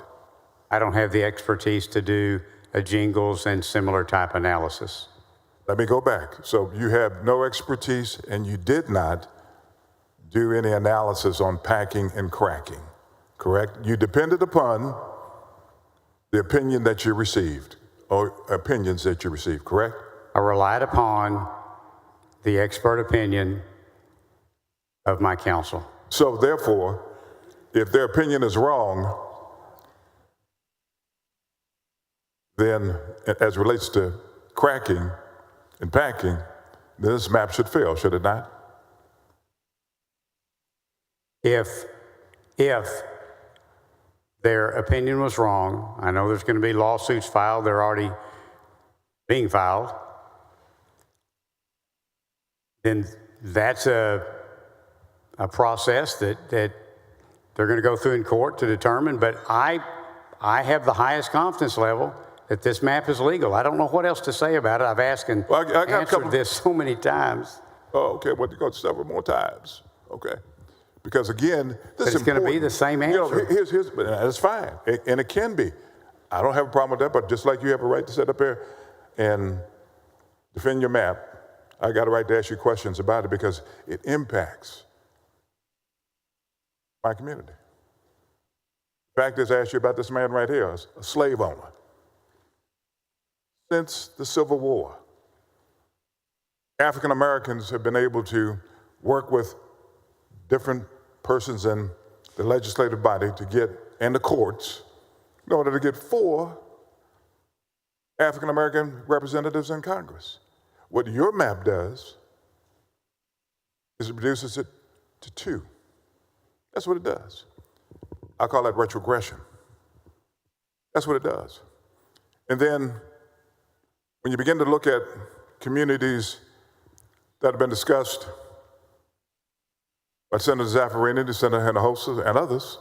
I don't have the expertise to do a jingles and similar type analysis. Let me go back. So you have no expertise and you did not do any analysis on packing and cracking, correct? You depended upon the opinion that you received or opinions that you received, correct? I relied upon the expert opinion of my counsel. So therefore, if their opinion is wrong, then as it relates to cracking and packing, this map should fail, should it not? If their opinion was wrong, I know there's going to be lawsuits filed, they're already being filed, then that's a process that they're going to go through in court to determine, but I have the highest confidence level that this map is legal. I don't know what else to say about it. I've asked and answered this so many times. Oh, okay, well, you go several more times, okay. Because again, this is it's going to be the same answer. You know, but that's fine, and it can be. I don't have a problem with that, but just like you have a right to sit up here and defend your map, I got a right to ask you questions about it because it impacts my community. Fact is, I asked you about this man right here, a slave owner. Since the Civil War, African Americans have been able to work with different persons in the legislative body to get, and the courts, in order to get 4 African American representatives in Congress. What your map does is it reduces it to 2. That's what it does. I call that retrogression. That's what it does. And then when you begin to look at communities that have been discussed by Senator Zaffirini, Senator Hinojosa, and others,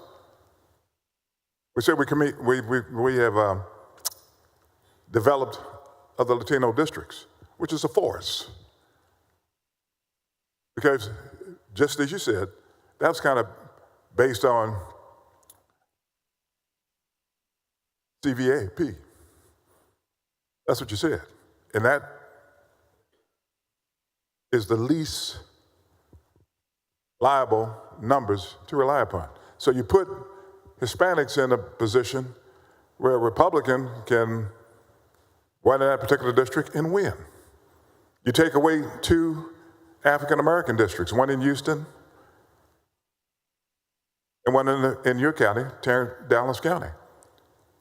we say we have developed other Latino districts, which is a force. Because just as you said, that's kind of based on CVAP. That's what you said. And that is the least liable numbers to rely upon. So you put Hispanics in a position where a Republican can run in that particular district and win. You take away 2 African American districts, one in Houston and one in your county, Dallas County.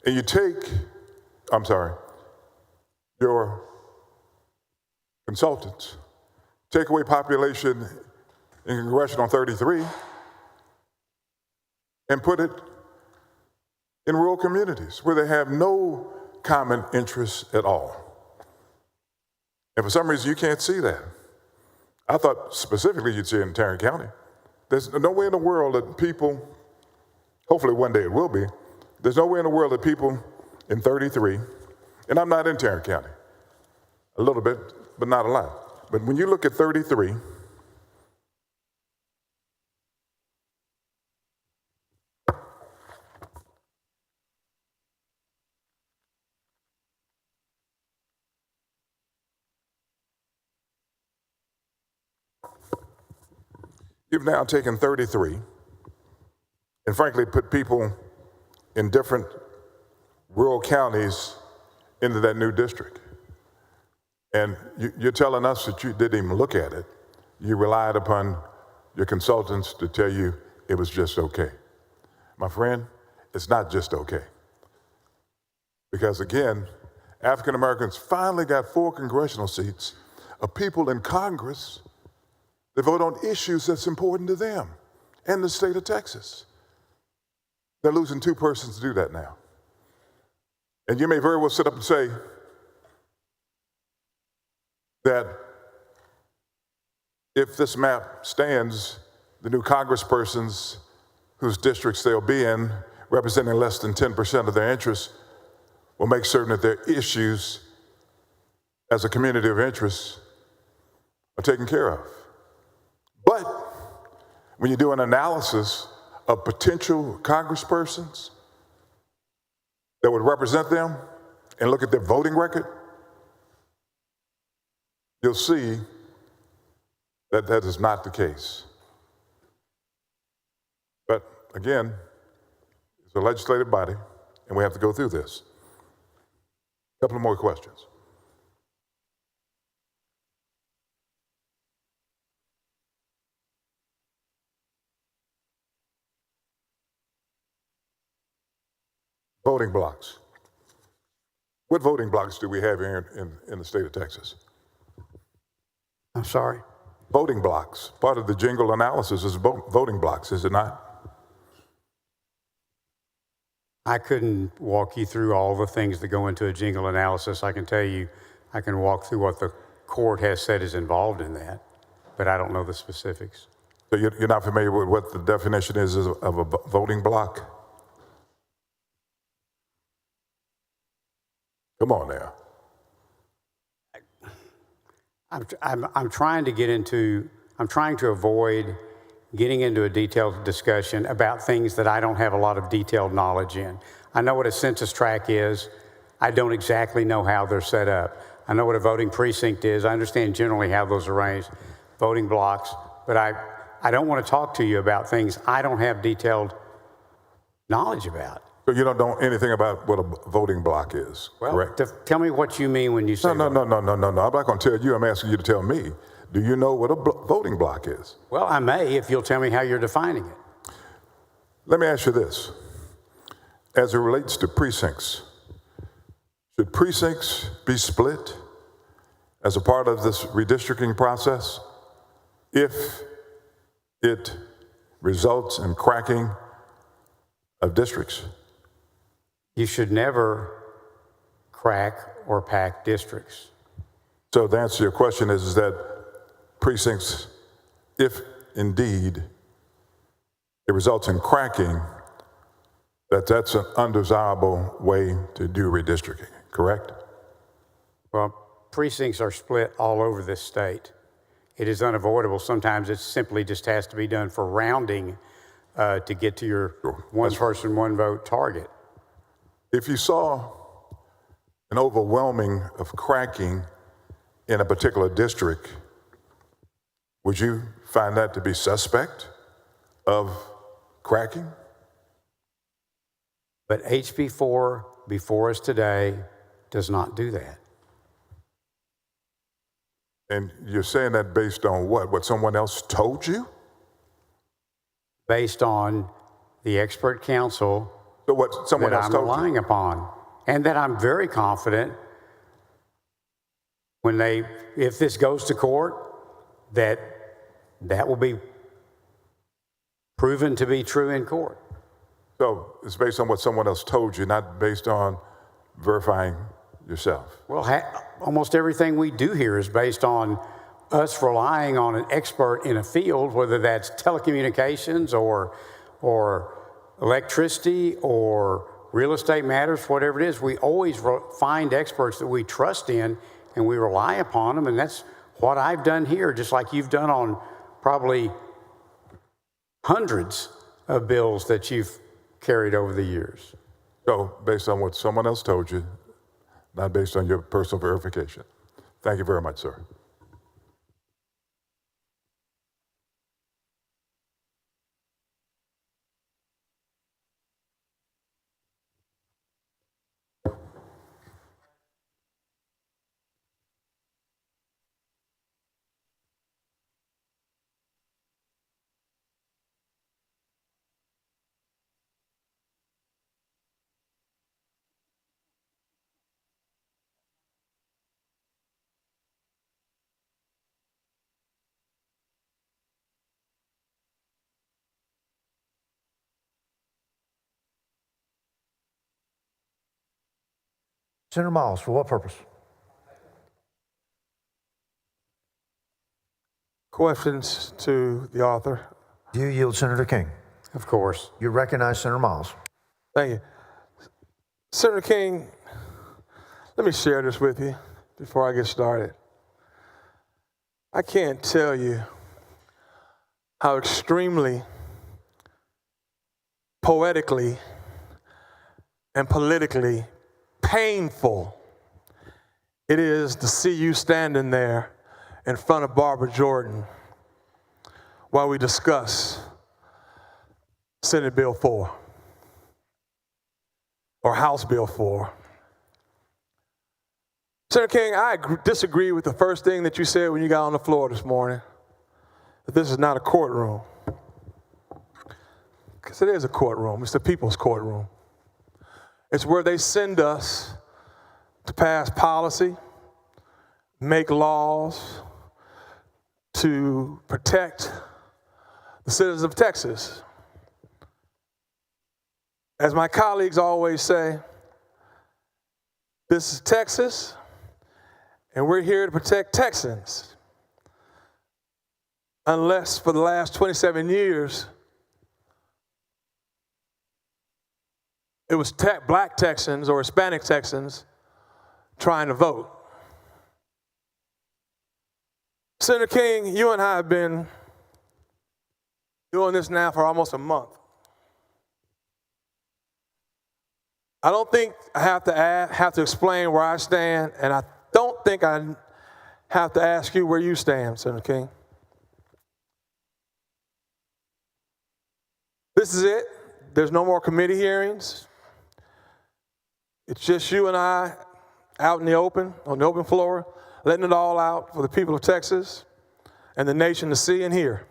And you take, your consultants, take away population in Congressional 33 and put it in rural communities where they have no common interests at all. And for some reason, you can't see that. I thought specifically you'd see it in Tarrant County. There's no way in the world that people, hopefully one day it will be, there's no way in the world that people in 33, and I'm not in Tarrant County, a little bit, but not a lot. But when you look at 33, you've now taken 33 and frankly put people in different rural counties into that new district. And you're telling us that you didn't even look at it. You relied upon your consultants to tell you it was just okay. My friend, it's not just okay. Because again, African Americans finally got 4 congressional seats of people in Congress that vote on issues that's important to them and the state of Texas. They're losing 2 persons to do that now. And you may very well sit up and say that if this map stands, the new congresspersons whose districts they'll be in, representing less than 10% of their interests, will make certain that their issues as a community of interest are taken care of. But when you do an analysis of potential congresspersons that would represent them and look at their voting record, you'll see that that is not the case. But again, it's a legislative body, and we have to go through this. A couple of more questions. Voting blocks. What voting blocks do we have here in the state of Texas? I'm sorry? Voting blocks. Part of the jingle analysis is voting blocks, is it not? I couldn't walk you through all the things that go into a jingle analysis. I can tell you, I can walk through what the court has said is involved in that, but I don't know the specifics. So you're not familiar with what the definition is of a voting block? Come on now. I'm trying to avoid getting into a detailed discussion about things that I don't have a lot of detailed knowledge in. I know what a census tract is. I don't exactly know how they're set up. I know what a voting precinct is. I understand generally how those are arranged, voting blocks, but I don't want to talk to you about things I don't have detailed knowledge about. So you don't know anything about what a voting block is, correct? Tell me what you mean when you say No. I'm not going to tell you. I'm asking you to tell me. Do you know what a voting block is? Well, I may if you'll tell me how you're defining it. Let me ask you this. As it relates to precincts, should precincts be split as a part of this redistricting process if it results in cracking of districts? You should never crack or pack districts. So the answer to your question is that precincts, if indeed it results in cracking, that's an undesirable way to do redistricting, correct? Well, precincts are split all over this state. It is unavoidable. Sometimes it simply just has to be done for rounding to get to your one person, one vote target. If you saw an overwhelming of cracking in a particular district, would you find that to be suspect of cracking? But HB 4 before us today does not do that. And you're saying that based on what? What someone else told you? Based on the expert counsel So what someone that else I'm told relying you? upon, and that I'm very confident when if this goes to court, that will be proven to be true in court. So it's based on what someone else told you, not based on verifying yourself. Well, almost everything we do here is based on us relying on an expert in a field, whether that's telecommunications or electricity or real estate matters, whatever it is. We always find experts that we trust in and we rely upon them. And that's what I've done here, just like you've done on probably hundreds of bills that you've carried over the years. So based on what someone else told you, not based on your personal verification. Thank you very much, sir. Senator Miles, for what purpose? Questions to the author? Do you yield, Senator King? Of course. You recognize Senator Miles. Thank you. Senator King, let me share this with you before I get started. I can't tell you how extremely poetically and politically painful it is to see you standing there in front of Barbara Jordan while we discuss Senate Bill 4 or House Bill 4. Senator King, I disagree with the first thing that you said when you got on the floor this morning, that this is not a courtroom. Because it is a courtroom. It's the people's courtroom. It's where they send us to pass policy, make laws, to protect the citizens of Texas. As my colleagues always say, this is Texas, and we're here to protect Texans. Unless for the last 27 years, it was black Texans or Hispanic Texans trying to vote. Senator King, you and I have been doing this now for almost a month. I don't think I have to explain where I stand, and I don't think I have to ask you where you stand, Senator King. This is it. There's no more committee hearings. It's just you and I out in the open, on the open floor, letting it all out for the people of Texas and the nation to see and hear.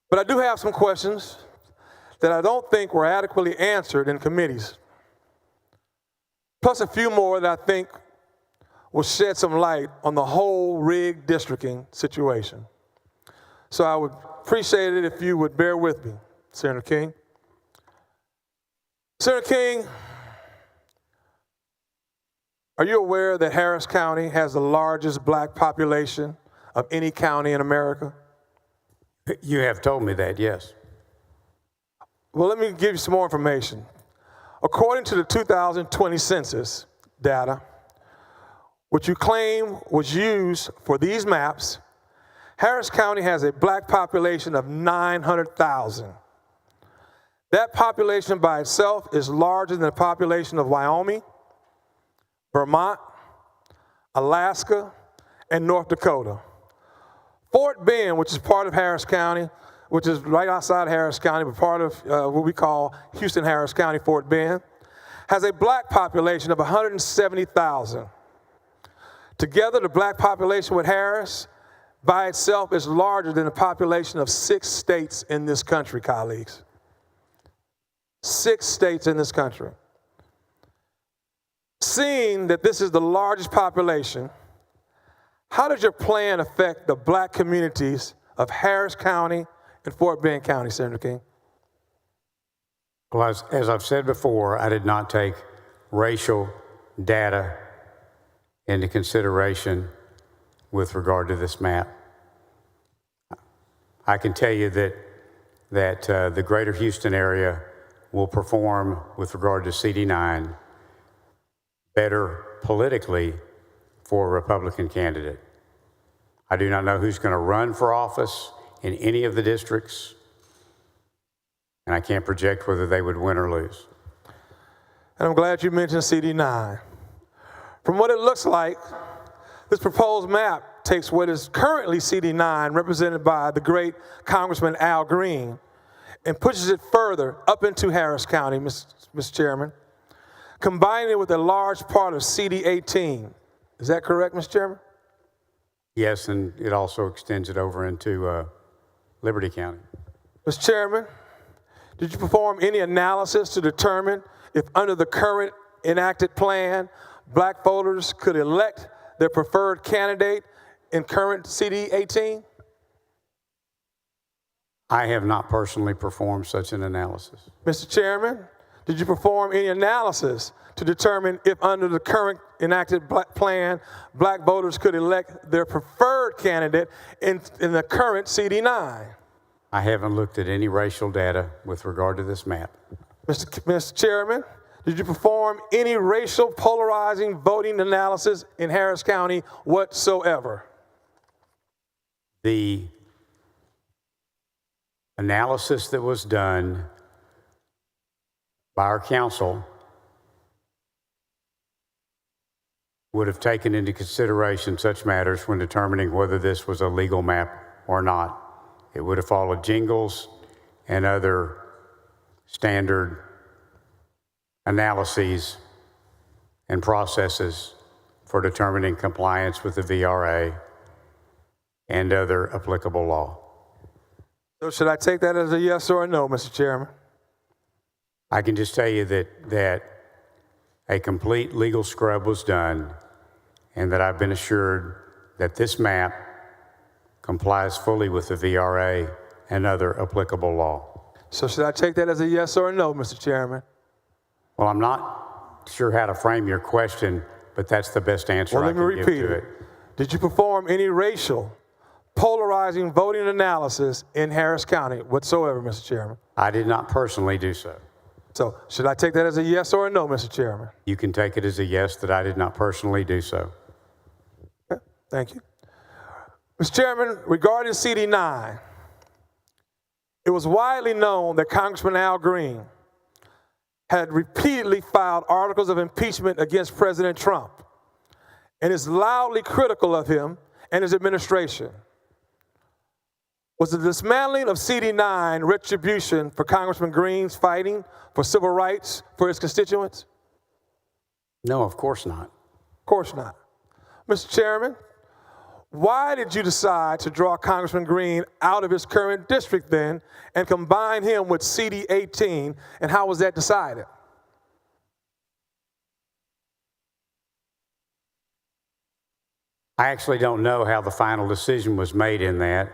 But I do have some questions that I don't think were adequately answered in committees, plus a few more that I think will shed some light on the whole rigged districting situation. So I would appreciate it if you would bear with me, Senator King. Senator King, are you aware that Harris County has the largest black population of any county in America? You have told me that, yes. Well, let me give you some more information. According to the 2020 census data, which you claim was used for these maps, Harris County has a black population of 900,000. That population by itself is larger than the population of Wyoming, Vermont, Alaska, and North Dakota. Fort Bend, which is part of Harris County, which is right outside Harris County, but part of what we call Houston-Harris County, Fort Bend, has a black population of 170,000. Together, the black population with Harris by itself is larger than the population of 6 states in this country, colleagues. 6 states in this country. Seeing that this is the largest population, how does your plan affect the black communities of Harris County and Fort Bend County, Senator King? Well, as I've said before, I did not take racial data into consideration with regard to this map. I can tell you that the greater Houston area will perform with regard to CD9 better politically for a Republican candidate. I do not know who's going to run for office in any of the districts, and I can't project whether they would win or lose. And I'm glad you mentioned CD9. From what it looks like, this proposed map takes what is currently CD9, represented by the great Congressman Al Green, and pushes it further up into Harris County, Mr. Chairman, combining it with a large part of CD18. Is that correct, Mr. Chairman? Yes, and it also extends it over into Liberty County. Mr. Chairman, did you perform any analysis to determine if under the current enacted plan, black voters could elect their preferred candidate in current CD18? I have not personally performed such an analysis. Mr. Chairman, did you perform any analysis to determine if under the current enacted plan, black voters could elect their preferred candidate in the current CD9? I haven't looked at any racial data with regard to this map. Mr. Chairman, did you perform any racial polarizing voting analysis in Harris County whatsoever? The analysis that was done by our council would have taken into consideration such matters when determining whether this was a legal map or not. It would have followed jingles and other standard analyses and processes for determining compliance with the VRA and other applicable law. So should I take that as a yes or a no, Mr. Chairman? I can just tell you that a complete legal scrub was done and that I've been assured that this map complies fully with the VRA and other applicable law. So should I take that as a yes or a no, Mr. Chairman? Well, I'm not sure how to frame your question, but that's the best answer I can give to it. Did you perform any racial polarizing voting analysis in Harris County whatsoever, Mr. Chairman? I did not personally do so. So should I take that as a yes or a no, Mr. Chairman? You can take it as a yes that I did not personally do so. Okay, thank you. Mr. Chairman, regarding CD9, it was widely known that Congressman Al Green had repeatedly filed articles of impeachment against President Trump and is loudly critical of him and his administration. Was the dismantling of CD9 retribution for Congressman Green's fighting for civil rights for his constituents? No, of course not. Of course not. Mr. Chairman, why did you decide to draw Congressman Green out of his current district then and combine him with CD 18, and how was that decided? I actually don't know how the final decision was made in that.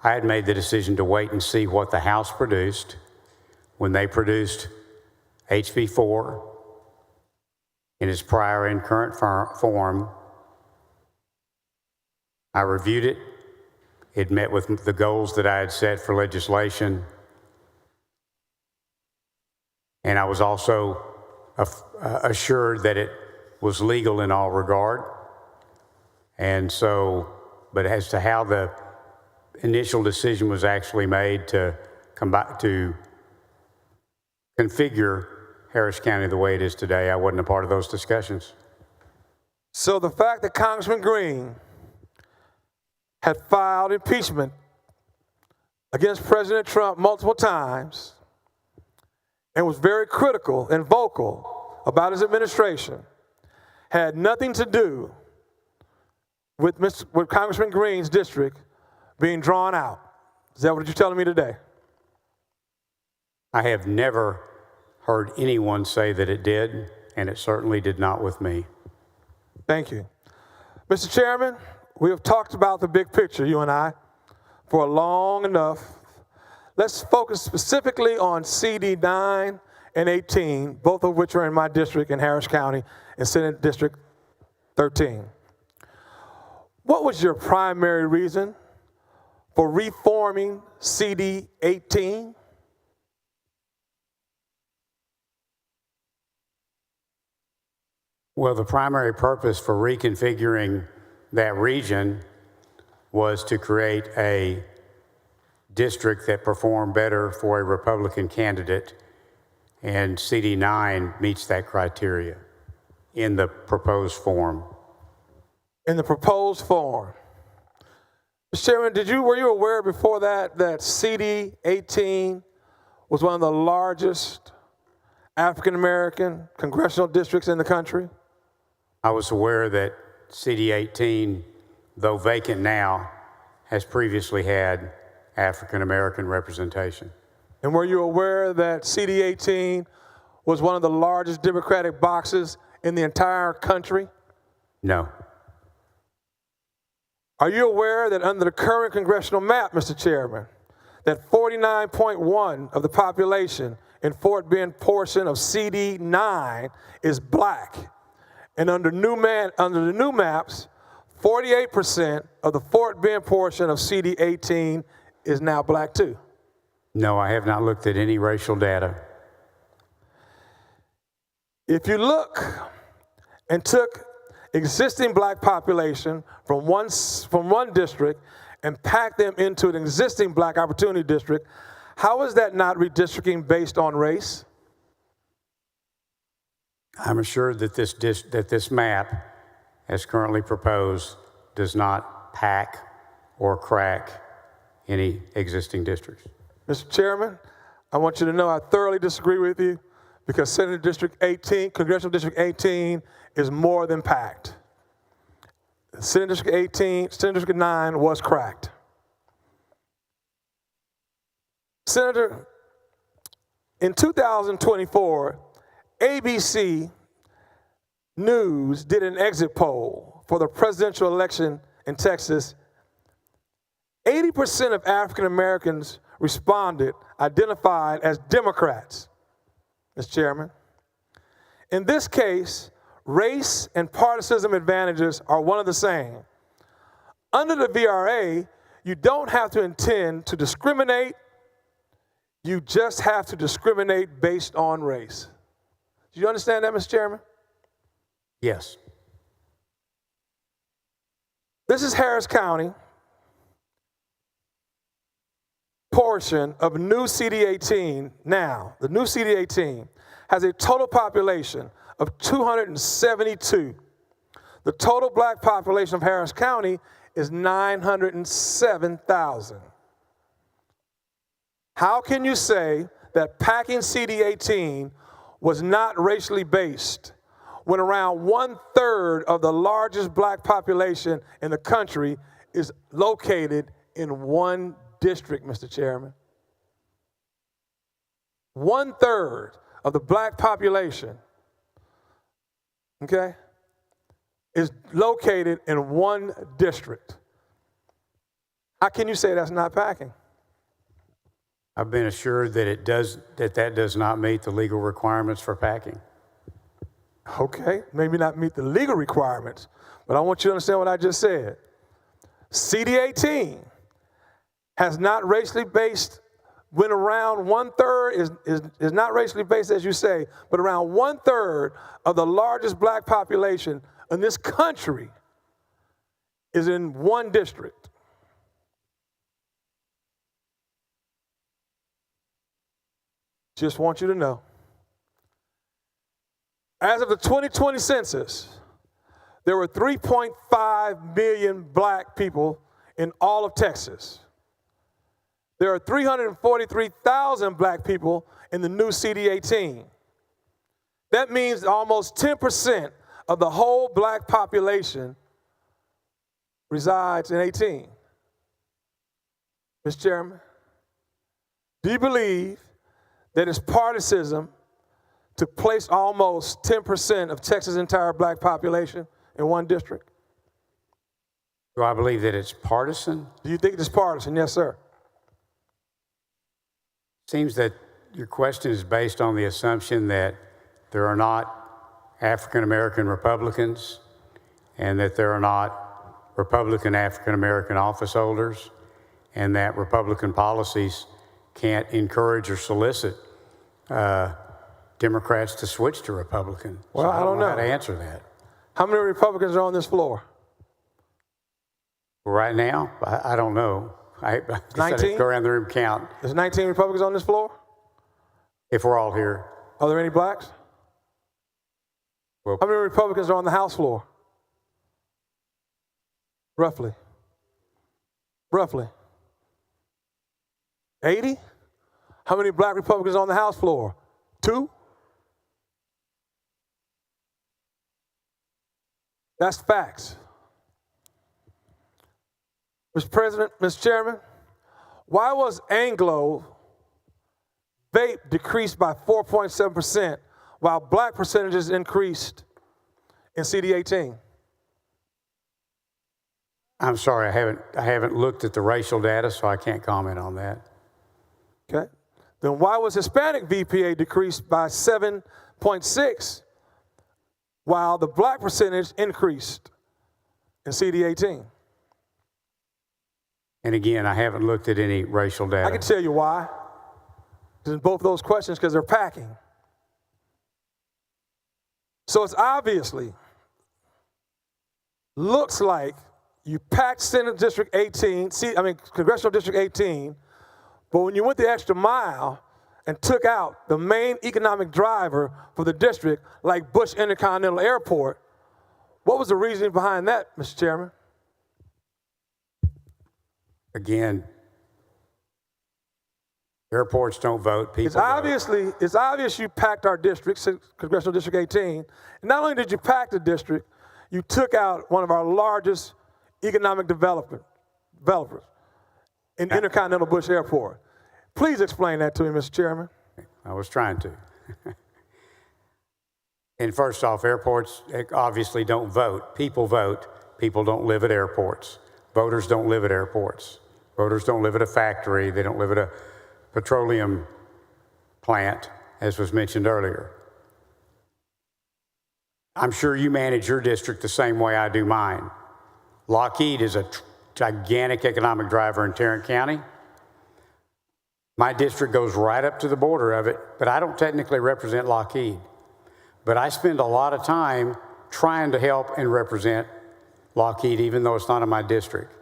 I had made the decision to wait and see what the House produced. When they produced HB 4 in its prior and current form, I reviewed it. It met with the goals that I had set for legislation. And I was also assured that it was legal in all regard. And so, but as to how the initial decision was actually made to configure Harris County the way it is today, I wasn't a part of those discussions. So the fact that Congressman Green had filed impeachment against President Trump multiple times and was very critical and vocal about his administration had nothing to do with Congressman Green's district being drawn out. Is that what you're telling me today? I have never heard anyone say that it did, and it certainly did not with me. Thank you. Mr. Chairman, we have talked about the big picture, you and I, for long enough. Let's focus specifically on CD 9 and 18, both of which are in my district in Harris County in Senate District 13. What was your primary reason for reforming CD 18? Well, the primary purpose for reconfiguring that region was to create a district that performed better for a Republican candidate, and CD 9 meets that criteria in the proposed form. In the proposed form. Mr. Chairman, were you aware before that CD 18 was one of the largest African-American congressional districts in the country? I was aware that CD 18, though vacant now, has previously had African-American representation. And were you aware that CD 18 was one of the largest Democratic boxes in the entire country? No. Are you aware that under the current congressional map, Mr. Chairman, that 49.1% of the population in Fort Bend portion of CD 9 is black? And under the new maps, 48% of the Fort Bend portion of CD 18 is now black too. No, I have not looked at any racial data. If you look and took existing black population from one district and packed them into an existing black opportunity district, how is that not redistricting based on race? I'm assured that this map, as currently proposed, does not pack or crack any existing districts. Mr. Chairman, I want you to know I thoroughly disagree with you because Senate District 18, Congressional District 18 is more than packed. Senate District 18, Senate District 9 was cracked. Senator, in 2024, ABC News did an exit poll for the presidential election in Texas. 80% of African Americans identified as Democrats, Mr. Chairman. In this case, race and partisan advantages are one and the same. Under the VRA, you don't have to intend to discriminate, you just have to discriminate based on race. Do you understand that, Mr. Chairman? Yes. This is Harris County portion of new CD 18 now. The new CD 18 has a total population of 272. The total black population of Harris County is 907,000. How can you say that packing CD 18 was not racially based when around 1/3 of the largest black population in the country is located in one district, Mr. Chairman? 1/3 of the black population, okay, is located in one district. How can you say that's not packing? I've been assured that that does not meet the legal requirements for packing. Okay, maybe not meet the legal requirements, but I want you to understand what I just said. CD18 has not racially based, when around 1/3 is not racially based, as you say, but around 1/3 of the largest black population in this country is in one district. Just want you to know. As of the 2020 census, there were 3.5 million black people in all of Texas. There are 343,000 black people in the new CD18. That means almost 10% of the whole black population resides in 18. Mr. Chairman, do you believe that it's partisanship to place almost 10% of Texas' entire black population in one district? Do I believe that it's partisan? Do you think it's partisan? Yes, sir. Seems that your question is based on the assumption that there are not African American Republicans and that there are not Republican African American office holders and that Republican policies can't encourage or solicit Democrats to switch to Republican. Well, so I don't know how to answer that. How many Republicans are on this floor? Right now, I don't know. I 19? Go around the room, count. There's 19 Republicans on this floor? If we're all here. Are there any blacks? Well, how many Republicans are on the House floor? Roughly. 80? How many black Republicans on the House floor? 2? That's facts. Mr. President, Mr. Chairman, why was Anglo vape decreased by 4.7% while black percentages increased in CD18? I'm sorry, I haven't looked at the racial data, so I can't comment on that. Okay. Then why was Hispanic VPA decreased by 7.6 while the black percentage increased in CD18? And again, I haven't looked at any racial data. I can tell you why. In both of those questions, because they're packing. So it's obviously looks like you packed Senate District 18, Congressional District 18, but when you went the extra mile and took out the main economic driver for the district, like Bush Intercontinental Airport, what was the reasoning behind that, Mr. Chairman? Again, airports don't vote, people vote. It's obvious you packed our district, Congressional District 18. And not only did you pack the district, you took out one of our largest economic developers in Intercontinental Bush Airport. Please explain that to me, Mr. Chairman. I was trying to. And first off, airports obviously don't vote. People vote. People don't live at airports. Voters don't live at airports. Voters don't live at a factory. They don't live at a petroleum plant, as was mentioned earlier. I'm sure you manage your district the same way I do mine. Lockheed is a gigantic economic driver in Tarrant County. My district goes right up to the border of it, but I don't technically represent Lockheed. But I spend a lot of time trying to help and represent Lockheed, even though it's not in my district.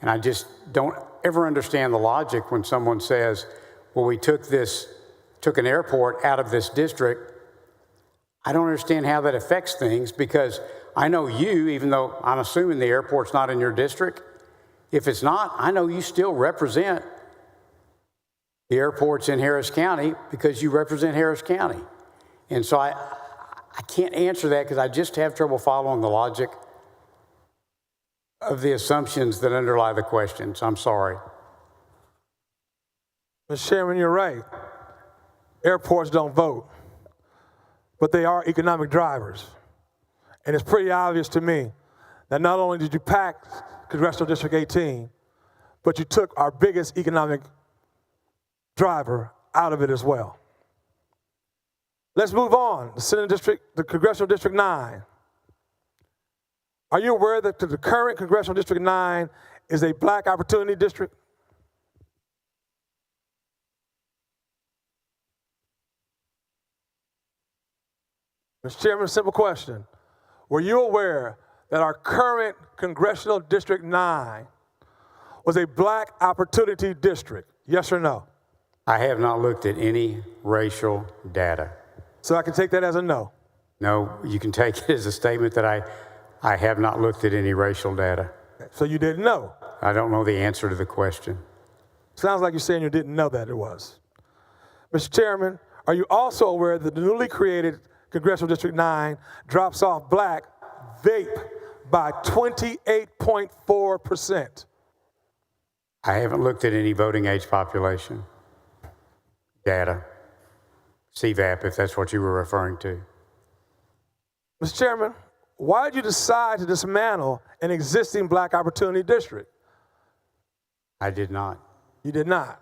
And I just don't ever understand the logic when someone says, well, we took an airport out of this district. I don't understand how that affects things, because I know you, even though I'm assuming the airport's not in your district, if it's not, I know you still represent the airports in Harris County because you represent Harris County. And so I can't answer that because I just have trouble following the logic of the assumptions that underlie the questions. I'm sorry. Mr. Chairman, you're right. Airports don't vote, but they are economic drivers. And it's pretty obvious to me that not only did you pack Congressional District 18, but you took our biggest economic driver out of it as well. Let's move on. The Congressional District 9. Are you aware that the current Congressional District 9 is a black opportunity district? Mr. Chairman, a simple question. Were you aware that our current Congressional District 9 was a black opportunity district? Yes or no? I have not looked at any racial data. So I can take that as a no. No, you can take it as a statement that I have not looked at any racial data. So you didn't know? I don't know the answer to the question. Sounds like you're saying you didn't know that it was. Mr. Chairman, are you also aware that the newly created Congressional District 9 drops off black vape by 28.4%? I haven't looked at any voting age population data, CVAP, if that's what you were referring to. Mr. Chairman, why did you decide to dismantle an existing black opportunity district? I did not. You did not?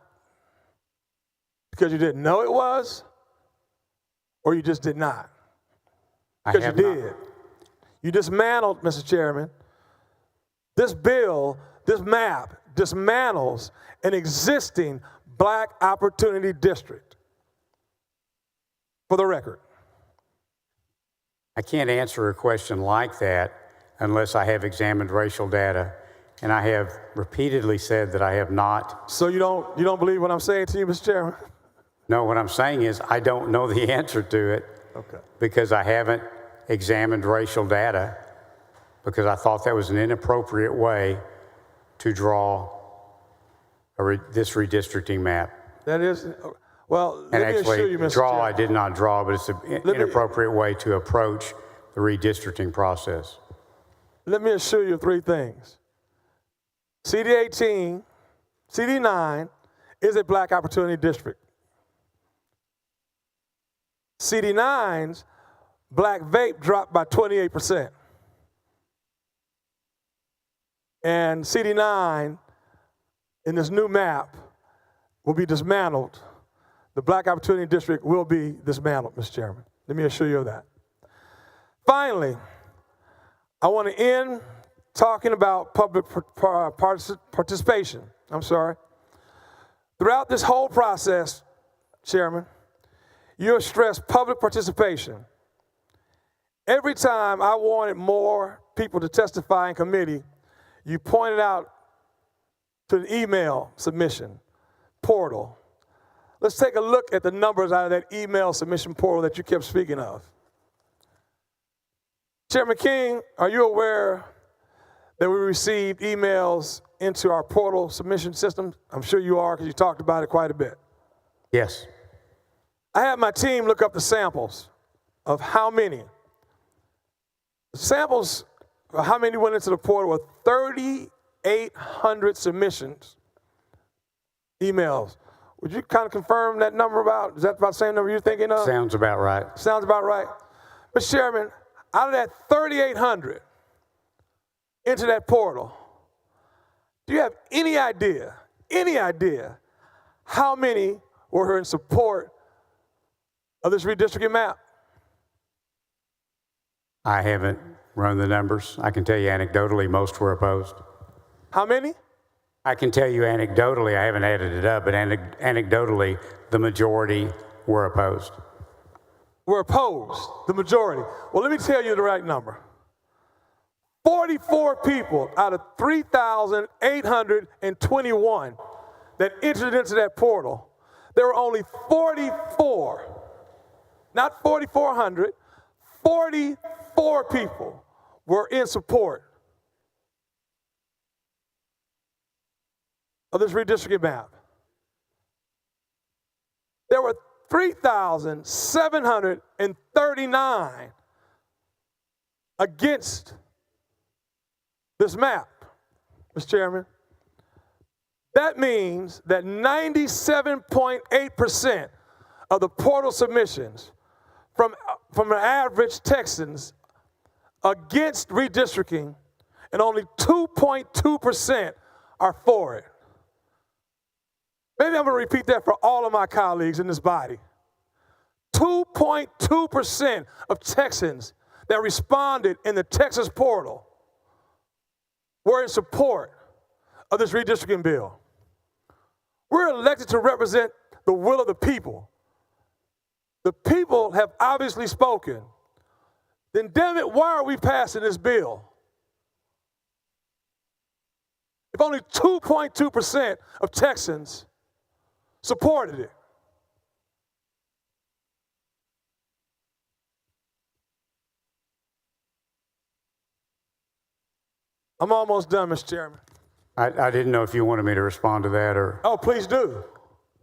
Because you didn't know it was? Or you just did not? Because you did. You dismantled, Mr. Chairman, this bill, this map, dismantles an existing black opportunity district. For the record. I can't answer a question like that unless I have examined racial data, and I have repeatedly said that I have not. So you don't believe what I'm saying to you, Mr. Chairman? No, what I'm saying is I don't know the answer to it because I haven't examined racial data because I thought that was an inappropriate way to draw this redistricting map. That is, well, And let me assure actually, you, Mr. draw, Chairman. I did not draw, but it's an inappropriate way to approach the redistricting process. Let me assure you of three things. CD9 is a black opportunity district. CD9's black vape dropped by 28%. And CD9 in this new map will be dismantled. The black opportunity district will be dismantled, Mr. Chairman. Let me assure you of that. Finally, I want to end talking about public participation. I'm sorry. Throughout this whole process, Chairman, you have stressed public participation. Every time I wanted more people to testify in committee, you pointed out to the email submission portal. Let's take a look at the numbers out of that email submission portal that you kept speaking of. Chairman King, are you aware that we received emails into our portal submission system? I'm sure you are because you talked about it quite a bit. Yes. I had my team look up the samples of how many. Samples of how many went into the portal were 3,800 submissions, emails. Would you kind of confirm that number about, is that about the same number you're thinking of? Sounds about right. Sounds about right. Mr. Chairman, out of that 3,800 into that portal, do you have any idea how many were in support of this redistricting map? I haven't run the numbers. I can tell you anecdotally, most were opposed. How many? I can tell you anecdotally, I haven't added it up, but anecdotally, the majority were opposed. Were opposed, the majority. Well, let me tell you the right number. 44 people out of 3,821 that entered into that portal, there were only 44, not 4,400, 44 people were in support of this redistricting map. There were 3,739 against this map, Mr. Chairman, that means that 97.8% of the portal submissions from an average Texans against redistricting, and only 2.2% are for it. Maybe I'm going to repeat that for all of my colleagues in this body. 2.2% of Texans that responded in the Texas portal were in support of this redistricting bill. We're elected to represent the will of the people. The people have obviously spoken. Then damn it, why are we passing this bill? If only 2.2% of Texans supported it. I'm almost done, Mr. Chairman. I didn't know if you wanted me to respond to that or. Oh, please do.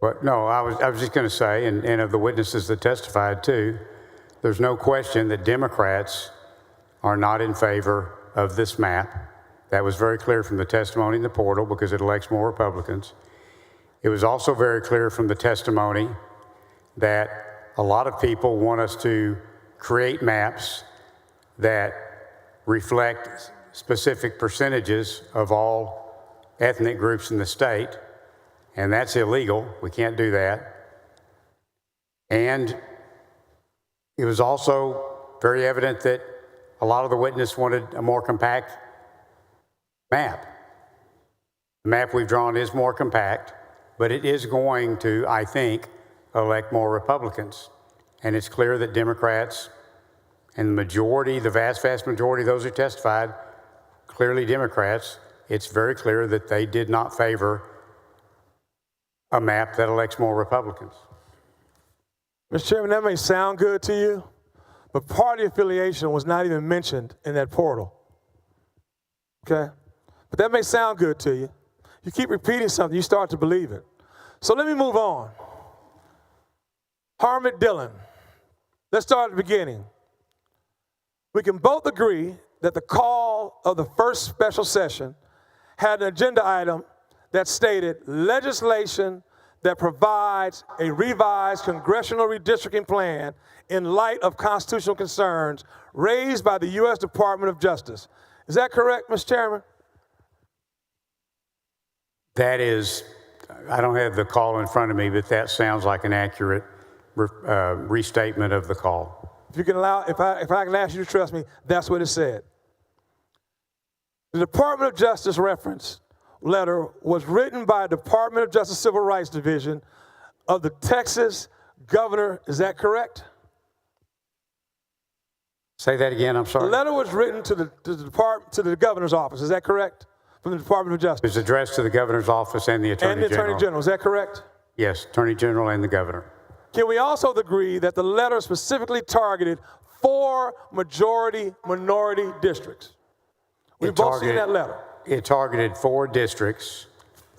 But no, I was just going to say, and of the witnesses that testified too, there's no question that Democrats are not in favor of this map. That was very clear from the testimony in the portal because it elects more Republicans. It was also very clear from the testimony that a lot of people want us to create maps that reflect specific percentages of all ethnic groups in the state, and that's illegal. We can't do that. And it was also very evident that a lot of the witnesses wanted a more compact map. The map we've drawn is more compact, but it is going to, I think, elect more Republicans. And it's clear that Democrats and the majority, the vast, vast majority of those who testified, clearly Democrats, it's very clear that they did not favor a map that elects more Republicans. Mr. Chairman, that may sound good to you, but party affiliation was not even mentioned in that portal. Okay? But that may sound good to you. You keep repeating something, you start to believe it. So let me move on. Harmon Dillon. Let's start at the beginning. We can both agree that the call of the first special session had an agenda item that stated legislation that provides a revised congressional redistricting plan in light of constitutional concerns raised by the U.S. Department of Justice. Is that correct, Mr. Chairman? That is, I don't have the call in front of me, but that sounds like an accurate restatement of the call. If you can allow, if I can ask you to trust me, that's what it said. The Department of Justice reference letter was written by a Department of Justice Civil Rights Division of the Texas governor. Is that correct? Say that again, I'm sorry. The letter was written to the governor's office. Is that correct? From the Department of Justice. It was addressed to the governor's office and the Attorney General. And the Attorney General. Is that correct? Yes, Attorney General and the governor. Can we also agree that the letter specifically targeted 4 majority-minority districts? We've both seen that letter. It targeted 4 districts.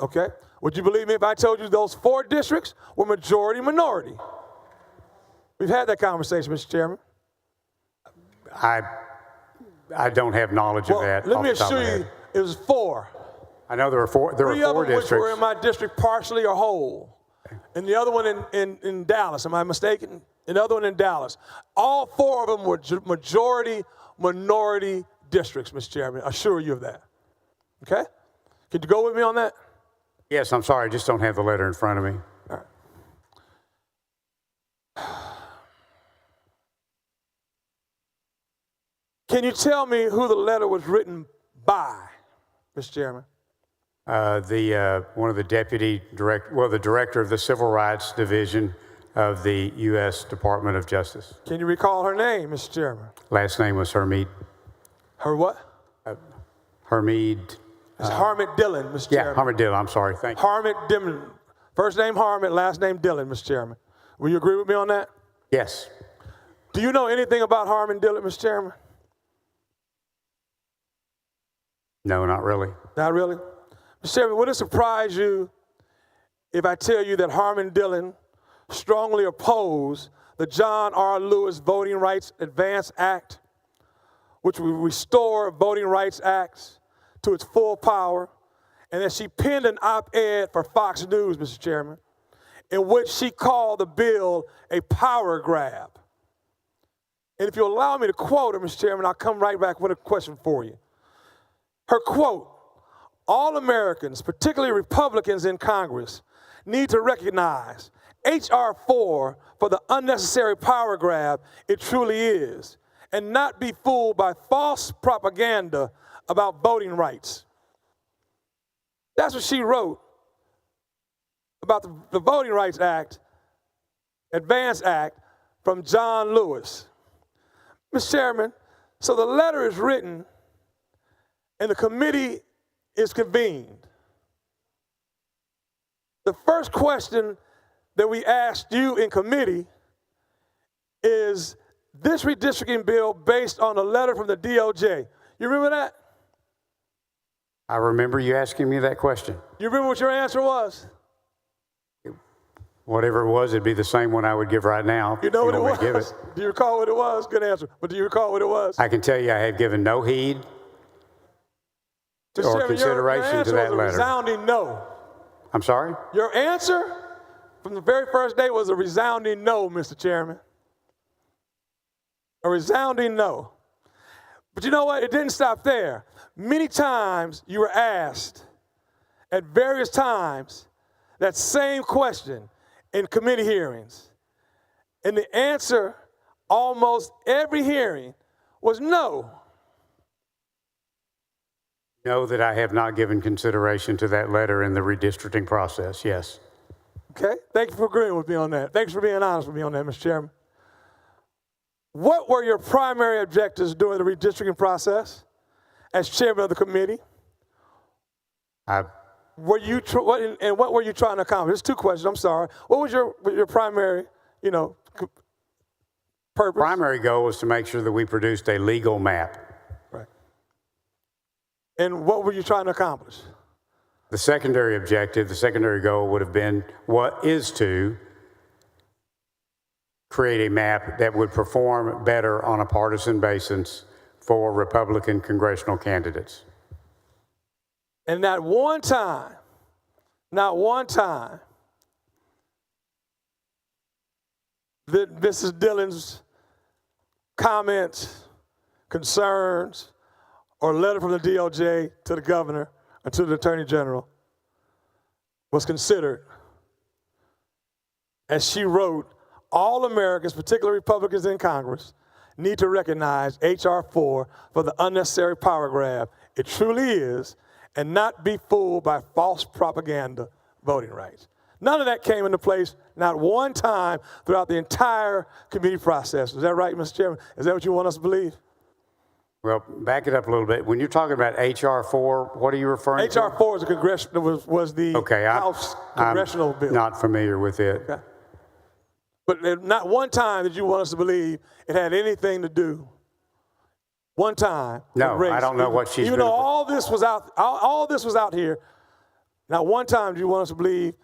Okay. Would you believe me if I told you those 4 districts were majority-minority? We've had that conversation, Mr. Chairman. I don't have knowledge of that. Let me assure you, it was 4. I know there were 4. There were 4 3 of them districts. which were in my district partially or whole, and the other one in Dallas. Am I mistaken? And the other one in Dallas. All 4 of them were majority-minority districts, Mr. Chairman. I assure you of that. Okay? Could you go with me on that? Yes, I'm sorry. I just don't have the letter in front of me. All right. Can you tell me who the letter was written by, Mr. Chairman? One of the the director of the Civil Rights Division of the U.S. Department of Justice. Can you recall her name, Mr. Chairman? Last name was Hermid. Her what? Hermid. It's Harmon Dillon, Mr. Chairman. Yeah, Harmon Dillon. I'm sorry. Thank you. Harmon Dillon. First name Harmon, last name Dillon, Mr. Chairman. Will you agree with me on that? Yes. Do you know anything about Harmon Dillon, Mr. Chairman? No, not really. Not really? Mr. Chairman, would it surprise you if I tell you that Harmon Dillon strongly opposed the John R. Lewis Voting Rights Advance Act, which would restore Voting Rights Act to its full power, and that she penned an op-ed for Fox News, Mr. Chairman, in which she called the bill a power grab. And if you allow me to quote her, Mr. Chairman, I'll come right back with a question for you. Her quote, "All Americans, particularly Republicans in Congress, need to recognize H.R. 4 for the unnecessary power grab it truly is, and not be fooled by false propaganda about voting rights." That's what she wrote about the Voting Rights Act, Advance Act, from John Lewis. Mr. Chairman, so the letter is written and the committee is convened. The first question that we asked you in committee is this redistricting bill based on a letter from the DOJ. You remember that? I remember you asking me that question. You remember what your answer was? Whatever it was, it'd be the same one I would give right now. You know what it want me to give was? Do you recall what it was? Good answer. But do you recall what it was? I can tell you I have given no heed Mr. or Chairman, consideration your to that answer was a letter. resounding no. I'm sorry? Your answer from the very first day was a resounding no, Mr. Chairman. A resounding no. But you know what? It didn't stop there. Many times you were asked at various times that same question in committee hearings. And the answer almost every hearing was no. Know that I have not given consideration to that letter in the redistricting process, yes. Okay, thank you for agreeing with me on that. Thanks for being honest with me on that, Mr. Chairman. What were your primary objectives during the redistricting process as chairman of the committee? What were you trying to accomplish? There's two questions, I'm sorry. What was your primary, purpose? Primary goal was to make sure that we produced a legal map. Right. And what were you trying to accomplish? The secondary objective, the secondary goal would have been to create a map that would perform better on a partisan basis for Republican congressional candidates. And not one time, that Mrs. Dillon's comments, concerns, or letter from the DOJ to the governor and to the attorney general was considered. As she wrote, all Americans, particularly Republicans in Congress, need to recognize H.R. 4 for the unnecessary power grab it truly is, and not be fooled by false propaganda voting rights. None of that came into place, not one time throughout the entire committee process. Is that right, Mr. Chairman? Is that what you want us to believe? Well, back it up a little bit. When you're talking about H.R. 4, what are you referring to? H.R. 4 is was the House congressional bill. I'm not familiar with it. Okay. But not one time did you want us to believe it had anything to do. One time. No, with race. I don't know what she's Even though all this was out here, not one time did you want us to believe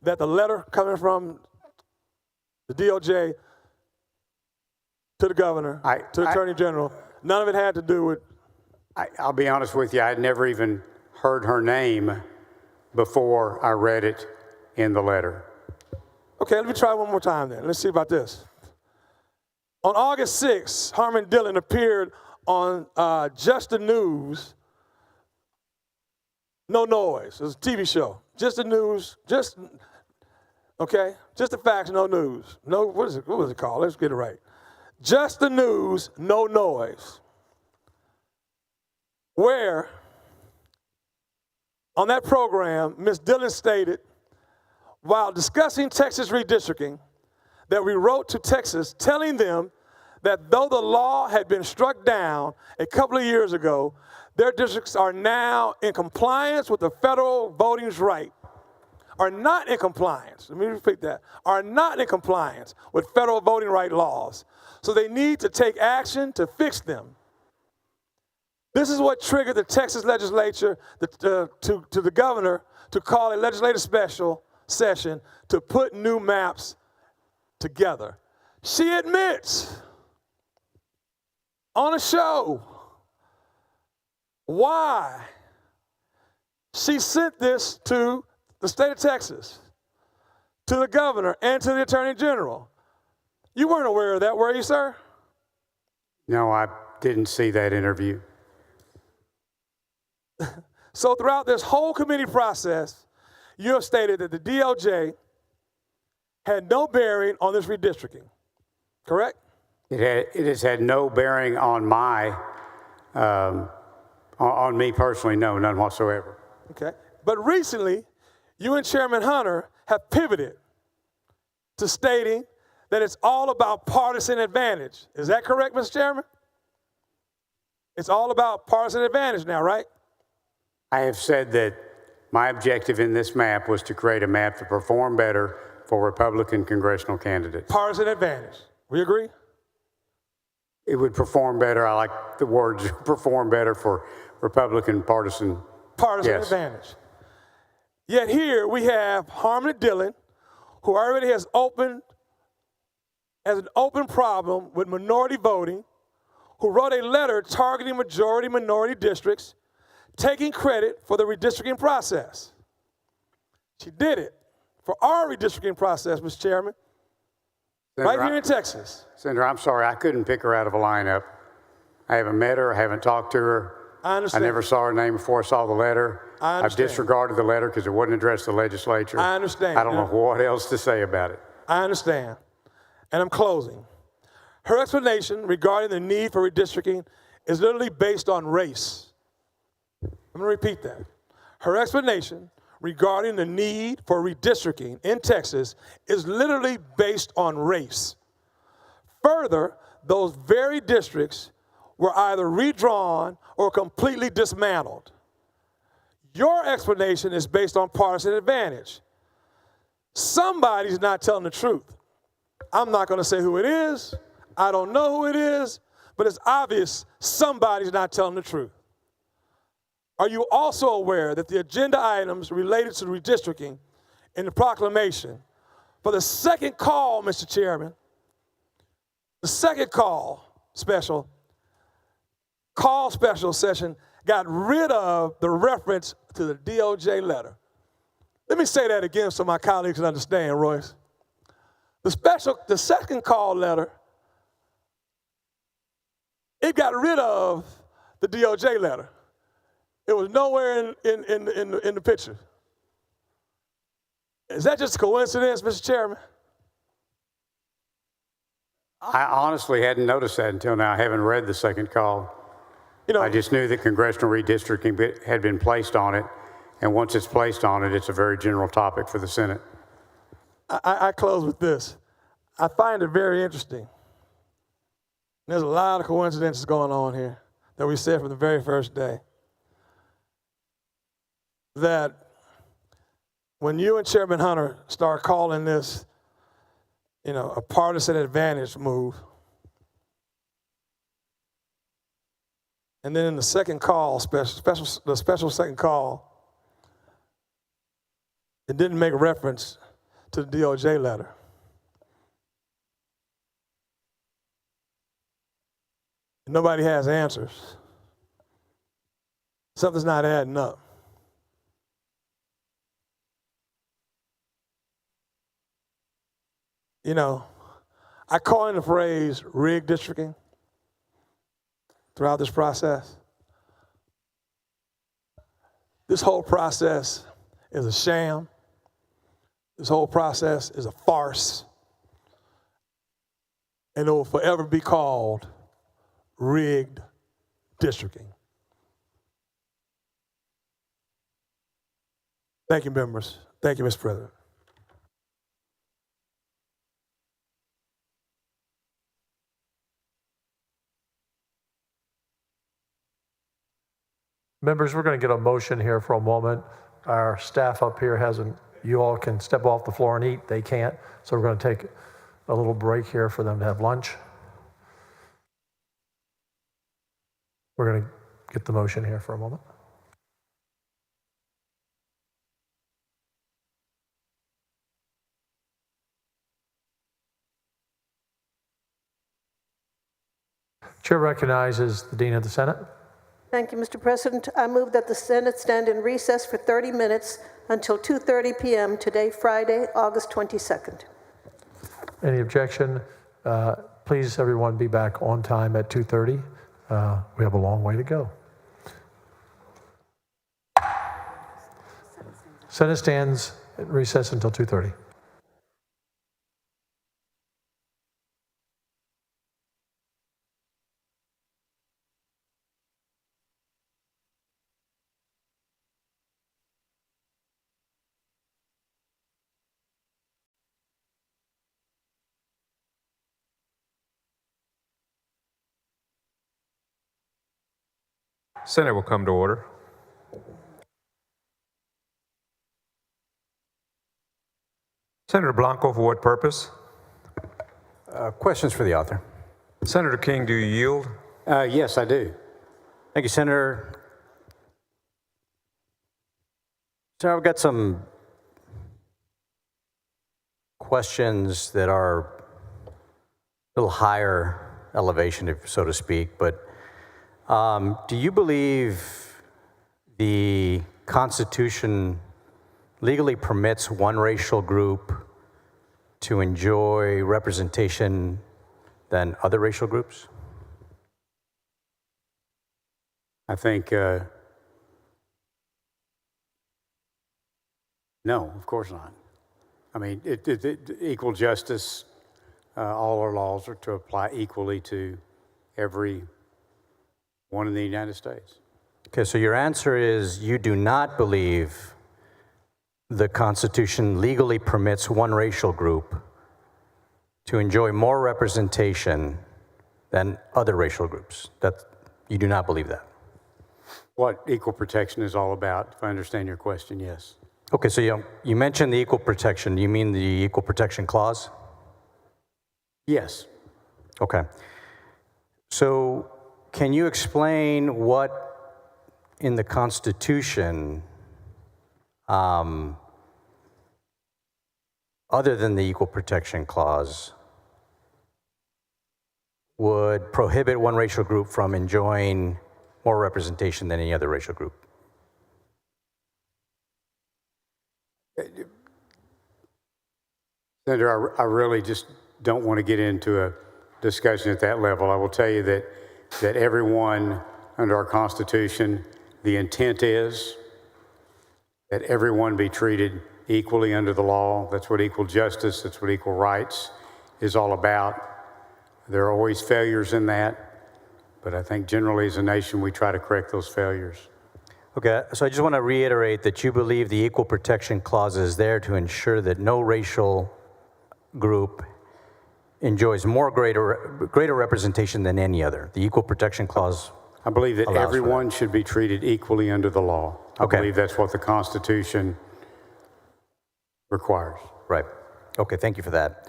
that the letter coming from the DOJ to the governor, to the attorney general, none of it had to do with. I'll be honest with you, I'd never even heard her name before I read it in the letter. Okay, let me try one more time then. Let's see about this. On August 6th, Harmon Dillon appeared on Just the News, No Noise. It was a TV show. Just the News, just the facts, no news. No, what was it called? Let's get it right. Just the News, No Noise. Where, on that program, Ms. Dillon stated, while discussing Texas redistricting, that we wrote to Texas telling them that though the law had been struck down a couple of years ago, their districts are now in compliance with the federal voting rights. Are not in compliance, let me repeat that, are not in compliance with federal voting right laws. So they need to take action to fix them. This is what triggered the Texas legislature to the governor to call a legislative special session to put new maps together. She admits on a show why she sent this to the state of Texas, to the governor, and to the attorney general. You weren't aware of that, were you, sir? No, I didn't see that interview. So throughout this whole committee process, you have stated that the DOJ had no bearing on this redistricting, correct? It has had no bearing on on me personally, no, none whatsoever. Okay. But recently, you and Chairman Hunter have pivoted to stating that it's all about partisan advantage. Is that correct, Mr. Chairman? It's all about partisan advantage now, right? I have said that my objective in this map was to create a map to perform better for Republican congressional candidates. Partisan advantage. We agree? It would perform better. I like the words perform better for Republican partisan. Partisan Yes. advantage. Yet here we have Harmony Dillon, who already has an open problem with minority voting, who wrote a letter targeting majority-minority districts, taking credit for the redistricting process. She did it for our redistricting process, Mr. Chairman, Senator, right here in Texas. Senator, I'm sorry, I couldn't pick her out of a lineup. I haven't met her, I haven't talked to her. I understand. I never saw her name before I saw the letter. I I've understand. disregarded the letter because it wouldn't address the legislature. I understand. I don't know what else to say about it. I understand. And I'm closing. Her explanation regarding the need for redistricting is literally based on race. I'm going to repeat that. Her explanation regarding the need for redistricting in Texas is literally based on race. Further, those very districts were either redrawn or completely dismantled. Your explanation is based on partisan advantage. Somebody's not telling the truth. I'm not going to say who it is. I don't know who it is, but it's obvious somebody's not telling the truth. Are you also aware that the agenda items related to redistricting in the proclamation for the second call, Mr. Chairman, the second special session got rid of the reference to the DOJ letter? Let me say that again so my colleagues can understand, Royce. The second call letter, it got rid of the DOJ letter. It was nowhere in the picture. Is that just a coincidence, Mr. Chairman? I honestly hadn't noticed that until now. I haven't read the second call. You know, I just knew that congressional redistricting had been placed on it, and once it's placed on it, it's a very general topic for the Senate. I close with this. I find it very interesting. There's a lot of coincidences going on here that we said from the very first day. That when you and Chairman Hunter start calling this, a partisan advantage move, and then in the second call, the special second call, it didn't make reference to the DOJ letter. Nobody has answers. Something's not adding up. I coined the phrase rigged districting throughout this process. This whole process is a sham. This whole process is a farce. And it will forever be called rigged districting. Thank you, members. Thank you, Mr. President. Members, we're going to get a motion here for a moment. Our staff up here you all can step off the floor and eat. They can't. So we're going to take a little break here for them to have lunch. We're going to get the motion here for a moment. Chair recognizes the Dean of the Senate. Thank you, Mr. President. I move that the Senate stand in recess for 30 minutes until 2:30 p.m. today, Friday, August 22nd. Any objection? Please, everyone, be back on time at 2:30. We have a long way to go. Senate stands in recess until 2:30. Senate will come to order. Senator Blanco, for what purpose? Questions for the author? Senator King, do you yield? Yes, I do. Thank you, Senator. So I've got some questions that are a little higher elevation, so to speak, but do you believe the Constitution legally permits one racial group to enjoy representation than other racial groups? I think, no, of course not. I mean, equal justice, all our laws are to apply equally to every one in the United States. Okay, so your answer is you do not believe the Constitution legally permits one racial group to enjoy more representation than other racial groups. That you do not believe that? What equal protection is all about, if I understand your question, yes. Okay, so you mentioned the equal protection. Do you mean the Equal Protection Clause? Yes. Okay. So can you explain what in the Constitution, other than the Equal Protection Clause, would prohibit one racial group from enjoying more representation than any other racial group? Senator, I really just don't want to get into a discussion at that level. I will tell you that everyone under our Constitution, the intent is that everyone be treated equally under the law. That's what equal justice, that's what equal rights is all about. There are always failures in that, but I think generally as a nation we try to correct those failures. Okay, so I just want to reiterate that you believe the Equal Protection Clause is there to ensure that no racial group enjoys greater representation than any other. The Equal Protection Clause. I believe that everyone should be treated equally under the law. I believe that's what the Constitution requires. Right. Okay, thank you for that.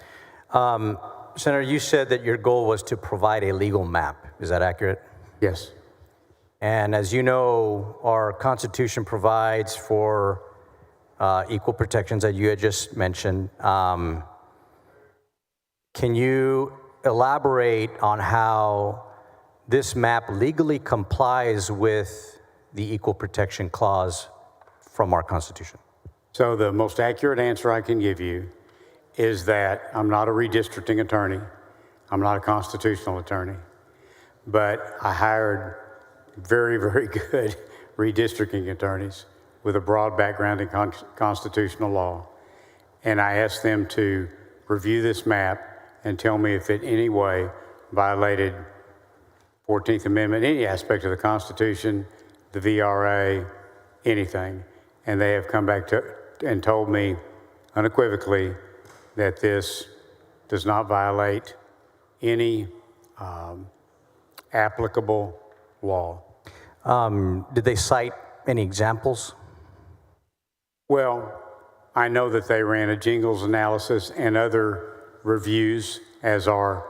Senator, you said that your goal was to provide a legal map. Is that accurate? Yes. And as you know, our Constitution provides for equal protections that you had just mentioned. Can you elaborate on how this map legally complies with the Equal Protection Clause from our Constitution? So the most accurate answer I can give you is that I'm not a redistricting attorney. I'm not a constitutional attorney. But I hired very, very good redistricting attorneys with a broad background in constitutional law. And I asked them to review this map and tell me if it in any way violated 14th Amendment, any aspect of the Constitution, the VRA, anything. And they have come back and told me unequivocally that this does not violate any applicable law. Did they cite any examples? Well, I know that they ran a jingles analysis and other reviews, as are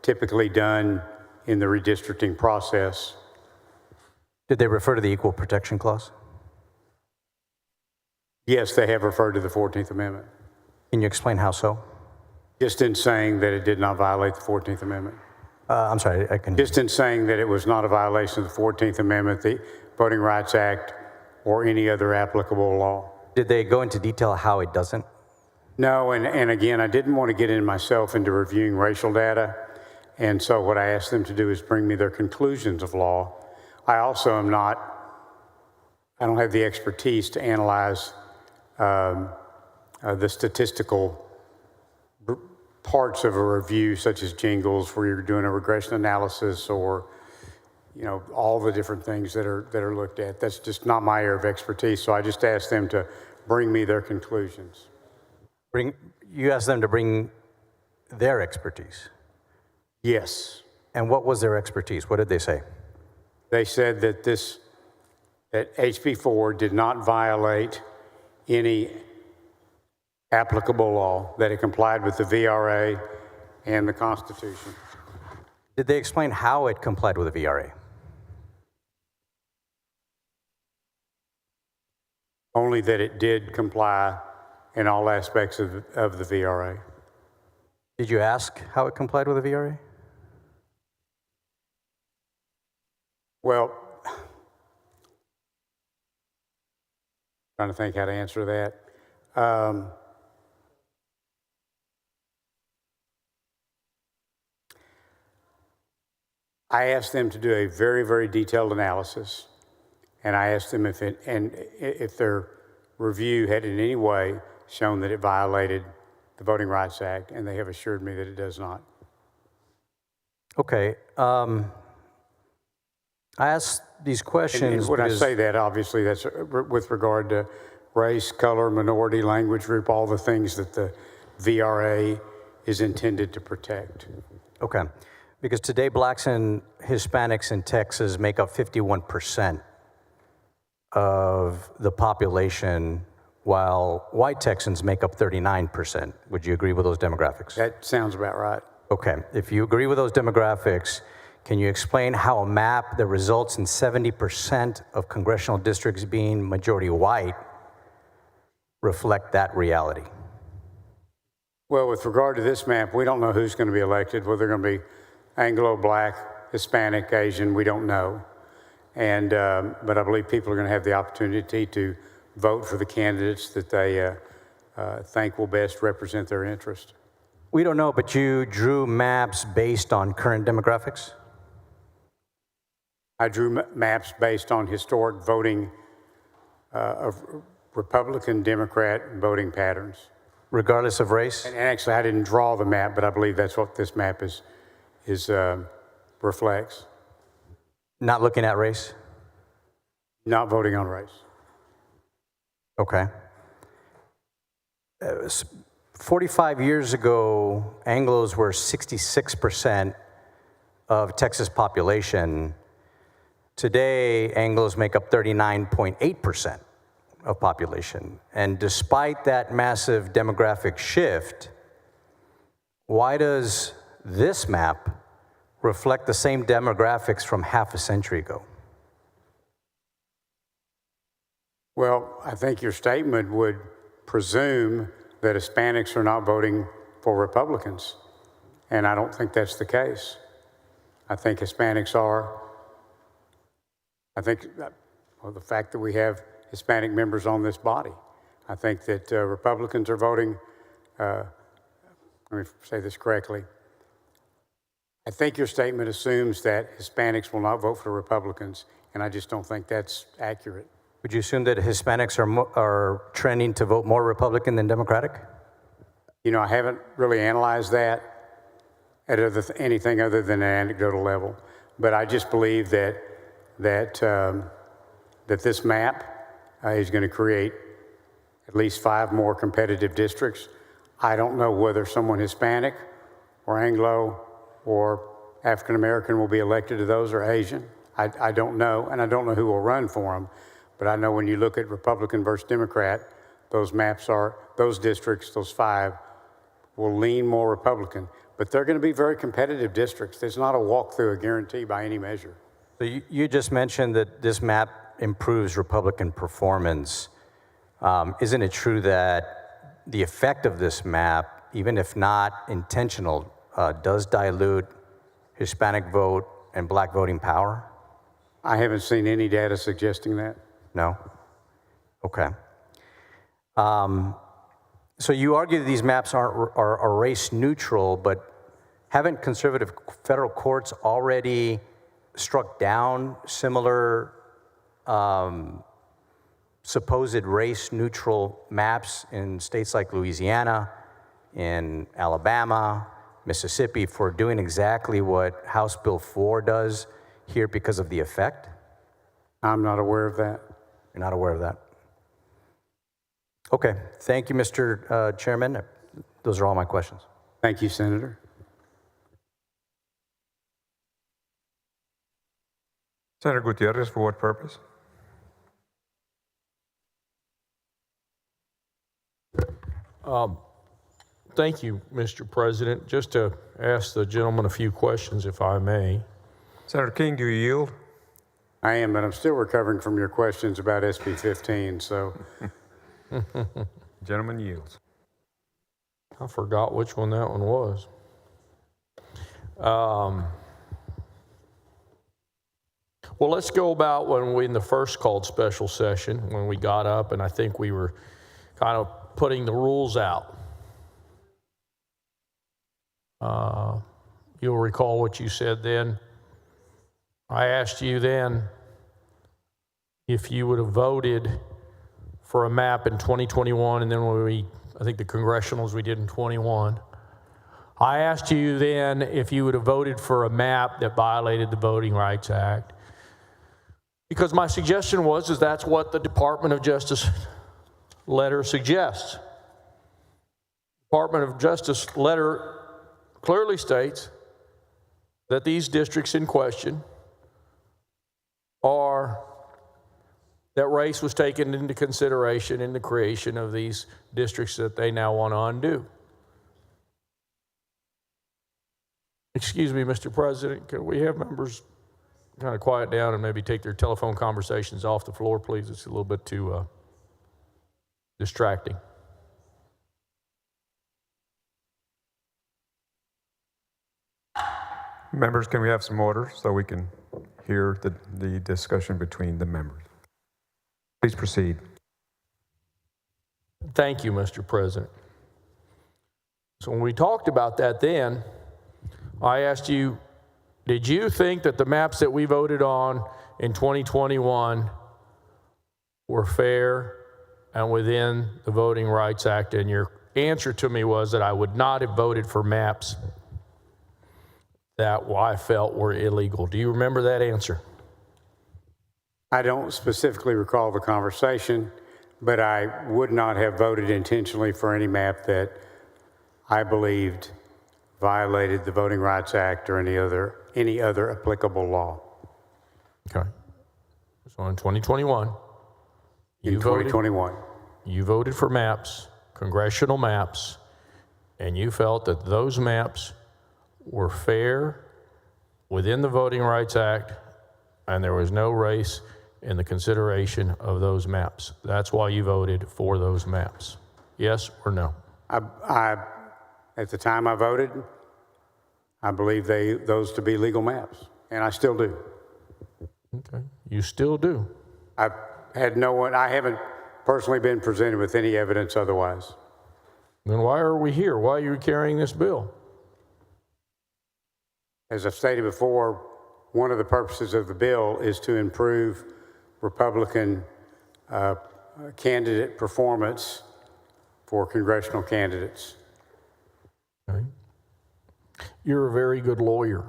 typically done in the redistricting process. Did they refer to the Equal Protection Clause? Yes, they have referred to the 14th Amendment. Can you explain how so? Just in saying that it did not violate the 14th Amendment. I'm sorry, I can. Just in saying that it was not a violation of the 14th Amendment, the Voting Rights Act, or any other applicable law. Did they go into detail how it doesn't? No, and again, I didn't want to get in myself into reviewing racial data, and so what I asked them to do is bring me their conclusions of law. I also am not, I don't have the expertise to analyze the statistical parts of a review, such as jingles, where you're doing a regression analysis, or all the different things that are looked at. That's just not my area of expertise. So I just asked them to bring me their conclusions. You asked them to bring their expertise? Yes. And what was their expertise? What did they say? They said that that HB4 did not violate any applicable law, that it complied with the VRA and the Constitution. Did they explain how it complied with the VRA? Only that it did comply in all aspects of the VRA. Did you ask how it complied with the VRA? Well, trying to think how to answer that. I asked them to do a very, very detailed analysis, and I asked them if their review had in any way shown that it violated the Voting Rights Act, and they have assured me that it does not. Okay. I asked these questions. And when I say that, obviously, that's with regard to race, color, minority, language group, all the things that the VRA is intended to protect. Okay. Because today, blacks and Hispanics in Texas make up 51% of the population, while white Texans make up 39%. Would you agree with those demographics? That sounds about right. Okay. If you agree with those demographics, can you explain how a map that results in 70% of congressional districts being majority white reflect that reality? Well, with regard to this map, we don't know who's going to be elected, whether they're going to be Anglo, Black, Hispanic, Asian, we don't know. And, but I believe people are going to have the opportunity to vote for the candidates that they think will best represent their interest. We don't know, but you drew maps based on current demographics? I drew maps based on historic voting of Republican, Democrat voting patterns. Regardless of race? And actually, I didn't draw the map, but I believe that's what this map reflects. Not looking at race? Not voting on race. Okay. 45 years ago, Anglos were 66% of Texas population. Today, Anglos make up 39.8% of population. And despite that massive demographic shift, why does this map reflect the same demographics from half a century ago? Well, I think your statement would presume that Hispanics are not voting for Republicans, and I don't think that's the case. I think Hispanics are. I think the fact that we have Hispanic members on this body, I think that Republicans are voting, let me say this correctly, I think your statement assumes that Hispanics will not vote for Republicans, and I just don't think that's accurate. Would you assume that Hispanics are trending to vote more Republican than Democratic? You know, I haven't really analyzed that at anything other than an anecdotal level, but I just believe that this map is going to create at least 5 more competitive districts. I don't know whether someone Hispanic or Anglo or African American will be elected to those, or Asian. I don't know, and I don't know who will run for them. But I know when you look at Republican versus Democrat, those districts, those 5, will lean more Republican. But they're going to be very competitive districts. There's not a walk-through, a guarantee by any measure. So you just mentioned that this map improves Republican performance. Isn't it true that the effect of this map, even if not intentional, does dilute Hispanic vote, and black voting power? I haven't seen any data suggesting that. No? Okay. So you argue that these maps are race neutral, but haven't conservative federal courts already struck down similar supposed race neutral maps in states like Louisiana, in Alabama, Mississippi, for doing exactly what House Bill 4 does here because of the effect? I'm not aware of that. You're not aware of that? Okay, thank you, Mr. Chairman. Those are all my questions. Thank you, Senator. Senator Gutierrez, for what purpose? Thank you, Mr. President. Just to ask the gentleman a few questions, if I may. Senator King, do you yield? I am, but I'm still recovering from your questions about SB 15, so. Gentleman yields. I forgot which one that one was. Well, let's go about when we, in the first called special session, when we got up, and I think we were kind of putting the rules out. You'll recall what you said then. I asked you then if you would have voted for a map in 2021, and then when I think the congressionals we did in 21. I asked you then if you would have voted for a map that violated the Voting Rights Act, because my suggestion was that's what the Department of Justice letter suggests. Department of Justice letter clearly states that these districts in question are that race was taken into consideration in the creation of these districts that they now want to undo. Excuse me, Mr. President, can we have members kind of quiet down and maybe take their telephone conversations off the floor, please? It's a little bit too distracting. Members, can we have some order so we can hear the discussion between the members? Please proceed. Thank you, Mr. President. So when we talked about that then, I asked you, did you think that the maps that we voted on in 2021 were fair and within the Voting Rights Act? And your answer to me was that I would not have voted for maps that I felt were illegal. Do you remember that answer? I don't specifically recall the conversation, but I would not have voted intentionally for any map that I believed violated the Voting Rights Act or any other applicable law. Okay. So in 2021, you voted for maps, congressional maps, and you felt that those maps were fair within the Voting Rights Act, and there was no race in the consideration of those maps. That's why you voted for those maps. Yes or no? At the time I voted, I believe those to be legal maps, and I still do. Okay, you still do. I haven't personally been presented with any evidence otherwise. Then why are we here? Why are you carrying this bill? As I've stated before, one of the purposes of the bill is to improve Republican candidate performance for congressional candidates. Okay. You're a very good lawyer.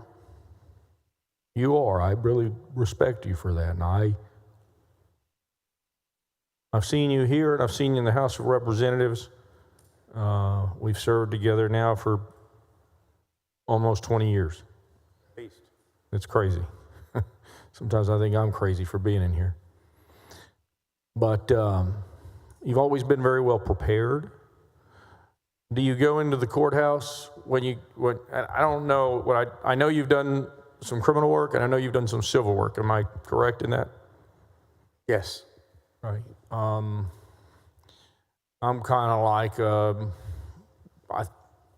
You are. I really respect you for that. And I've seen you here, and I've seen you in the House of Representatives. We've served together now for almost 20 years. It's crazy. Sometimes I think I'm crazy for being in here. But you've always been very well prepared. Do you go into the courthouse when I don't know, I know you've done some criminal work, and I know you've done some civil work. Am I correct in that? Yes. Right. I'm kind of like,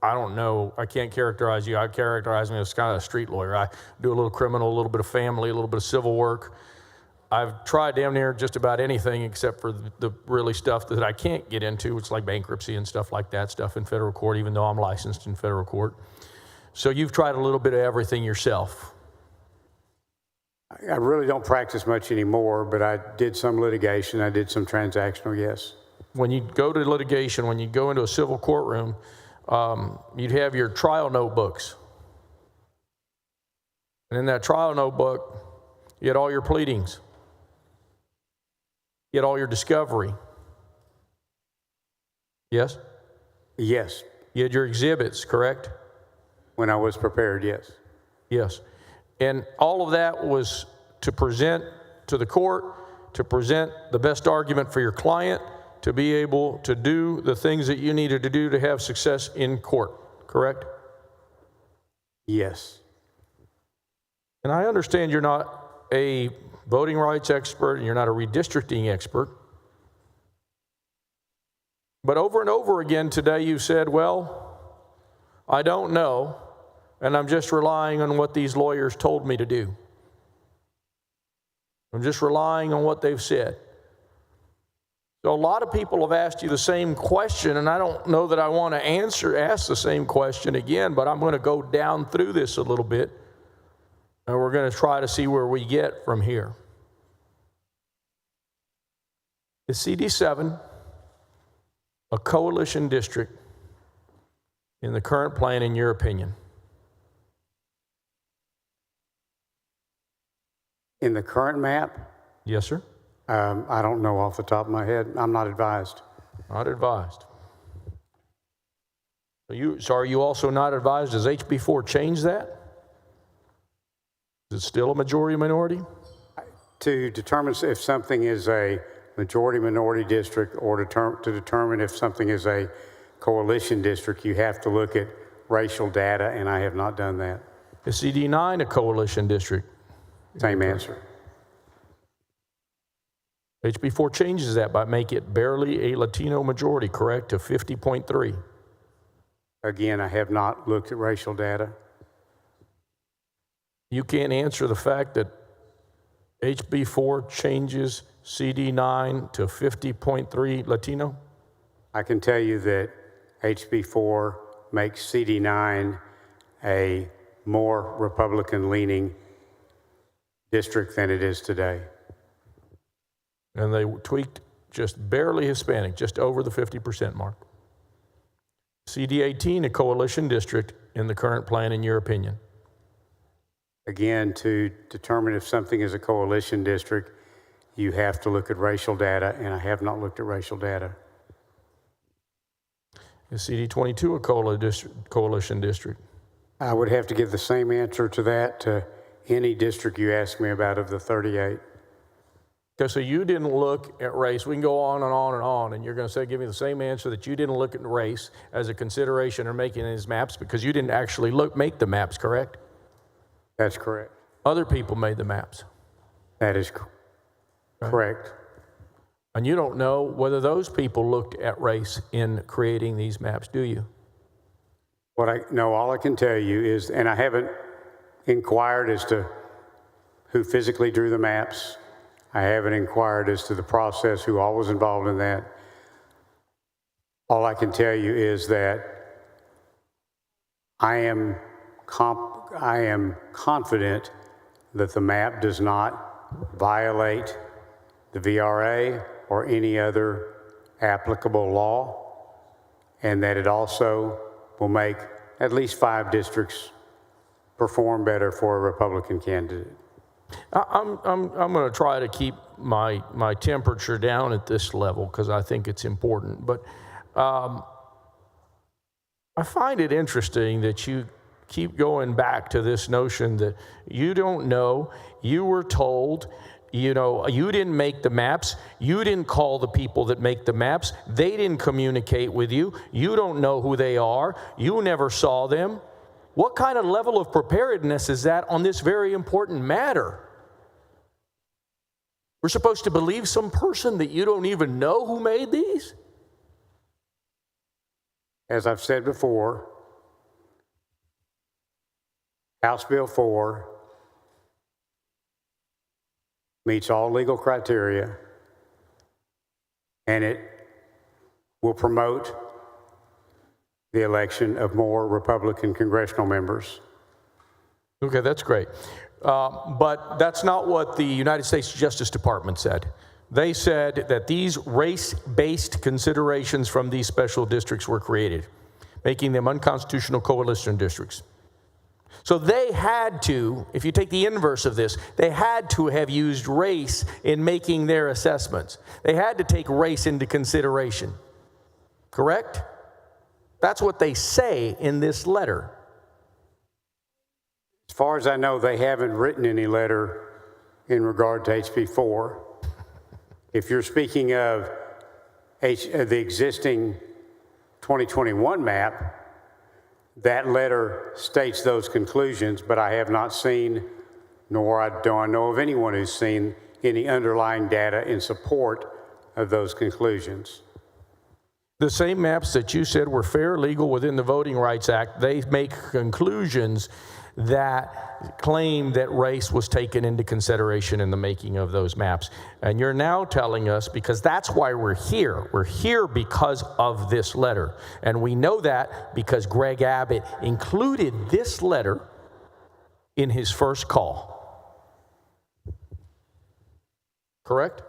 I don't know, I can't characterize you. I characterize me as kind of a street lawyer. I do a little criminal, a little bit of family, a little bit of civil work. I've tried damn near just about anything except for the really stuff that I can't get into, which is like bankruptcy and stuff like that, stuff in federal court, even though I'm licensed in federal court. So you've tried a little bit of everything yourself. I really don't practice much anymore, but I did some litigation. I did some transactional, yes. When you go to litigation, when you go into a civil courtroom, you'd have your trial notebooks. And in that trial notebook, you had all your pleadings. You had all your discovery. Yes? Yes. You had your exhibits, correct? When I was prepared, yes. Yes. And all of that was to present to the court, to present the best argument for your client, to be able to do the things that you needed to do to have success in court, correct? Yes. And I understand you're not a voting rights expert and you're not a redistricting expert. But over and over again today you said, well, I don't know, and I'm just relying on what these lawyers told me to do. I'm just relying on what they've said. So a lot of people have asked you the same question, and I don't know that I want to ask the same question again, but I'm going to go down through this a little bit, and we're going to try to see where we get from here. Is CD7 a coalition district in the current plan, in your opinion? In the current map? Yes, sir. I don't know off the top of my head. I'm not advised. Not advised. So are you also not advised? Does HB4 change that? Is it still a majority minority? To determine if something is a majority minority district or to determine if something is a coalition district, you have to look at racial data, and I have not done that. Is CD9 a coalition district? Same answer. HB4 changes that by making it barely a Latino majority, correct, to 50.3. Again, I have not looked at racial data. You can't answer the fact that HB4 changes CD9 to 50.3 Latino? I can tell you that HB4 makes CD9 a more Republican-leaning district than it is today. And they tweaked just barely Hispanic, just over the 50% mark. CD18, a coalition district in the current plan, in your opinion? Again, to determine if something is a coalition district, you have to look at racial data, and I have not looked at racial data. Is CD22 a coalition district? I would have to give the same answer to that to any district you ask me about of the 38. Okay, so you didn't look at race. We can go on and on and on, and you're going to say, give me the same answer that you didn't look at race as a consideration in making these maps because you didn't actually make the maps, correct? That's correct. Other people made the maps. That is correct. And you don't know whether those people looked at race in creating these maps, do you? All I can tell you is, and I haven't inquired as to who physically drew the maps. I haven't inquired as to the process, who all was involved in that. All I can tell you is that I am confident that the map does not violate the VRA or any other applicable law, and that it also will make at least 5 districts perform better for a Republican candidate. I'm going to try to keep my temperature down at this level because I think it's important. But I find it interesting that you keep going back to this notion that you don't know, you were told, you didn't make the maps, you didn't call the people that make the maps, they didn't communicate with you, you don't know who they are, you never saw them. What kind of level of preparedness is that on this very important matter? We're supposed to believe some person that you don't even know who made these? As I've said before, House Bill 4 meets all legal criteria, and it will promote the election of more Republican congressional members. Okay, that's great. But that's not what the United States Justice Department said. They said that these race-based considerations from these special districts were created, making them unconstitutional coalition districts. So they had to, if you take the inverse of this, they had to have used race in making their assessments. They had to take race into consideration. Correct? That's what they say in this letter. As far as I know, they haven't written any letter in regard to HB 4. If you're speaking of the existing 2021 map, that letter states those conclusions, but I have not seen, nor do I know of anyone who's seen any underlying data in support of those conclusions. The same maps that you said were fair, legal within the Voting Rights Act, they make conclusions that claim that race was taken into consideration in the making of those maps. And you're now telling us, because that's why we're here because of this letter. And we know that because Greg Abbott included this letter in his first call. Correct?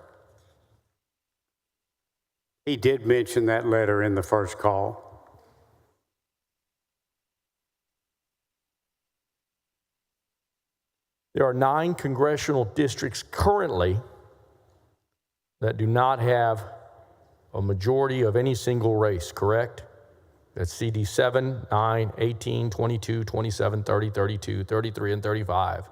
He did mention that letter in the first call. There are 9 congressional districts currently that do not have a majority of any single race, correct? That's CD 7, 9, 18, 22, 27, 30, 32, 33, and 35.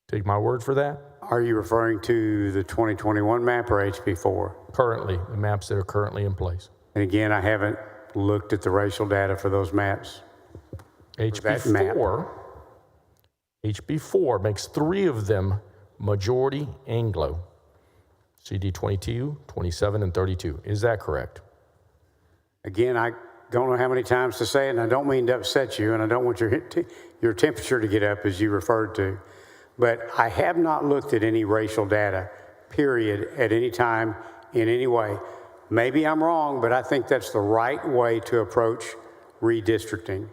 Take my word for that? Are you referring to the 2021 map or HB 4? Currently, the maps that are currently in place. And again, I haven't looked at the racial data for those maps. HB 4 makes 3 of them majority Anglo. CD 22, 27, and 32. Is that correct? Again, I don't know how many times to say it, and I don't mean to upset you, and I don't want your temperature to get up, as you referred to. But I have not looked at any racial data, period, at any time, in any way. Maybe I'm wrong, but I think that's the right way to approach redistricting.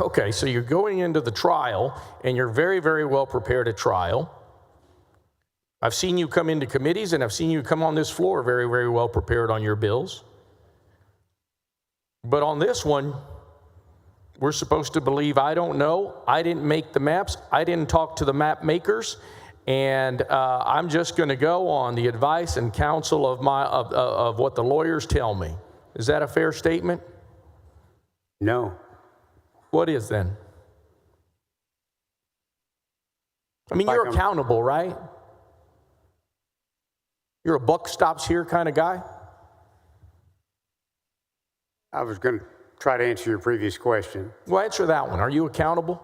Okay, so you're going into the trial, and you're very, very well prepared at trial. I've seen you come into committees, and I've seen you come on this floor very, very well prepared on your bills. But on this one, we're supposed to believe I don't know, I didn't make the maps, I didn't talk to the map makers, and I'm just going to go on the advice and counsel of what the lawyers tell me. Is that a fair statement? No. What is then? I mean, you're accountable, right? You're a buck stops here kind of guy? I was going to try to answer your previous question. Well, answer that one. Are you accountable?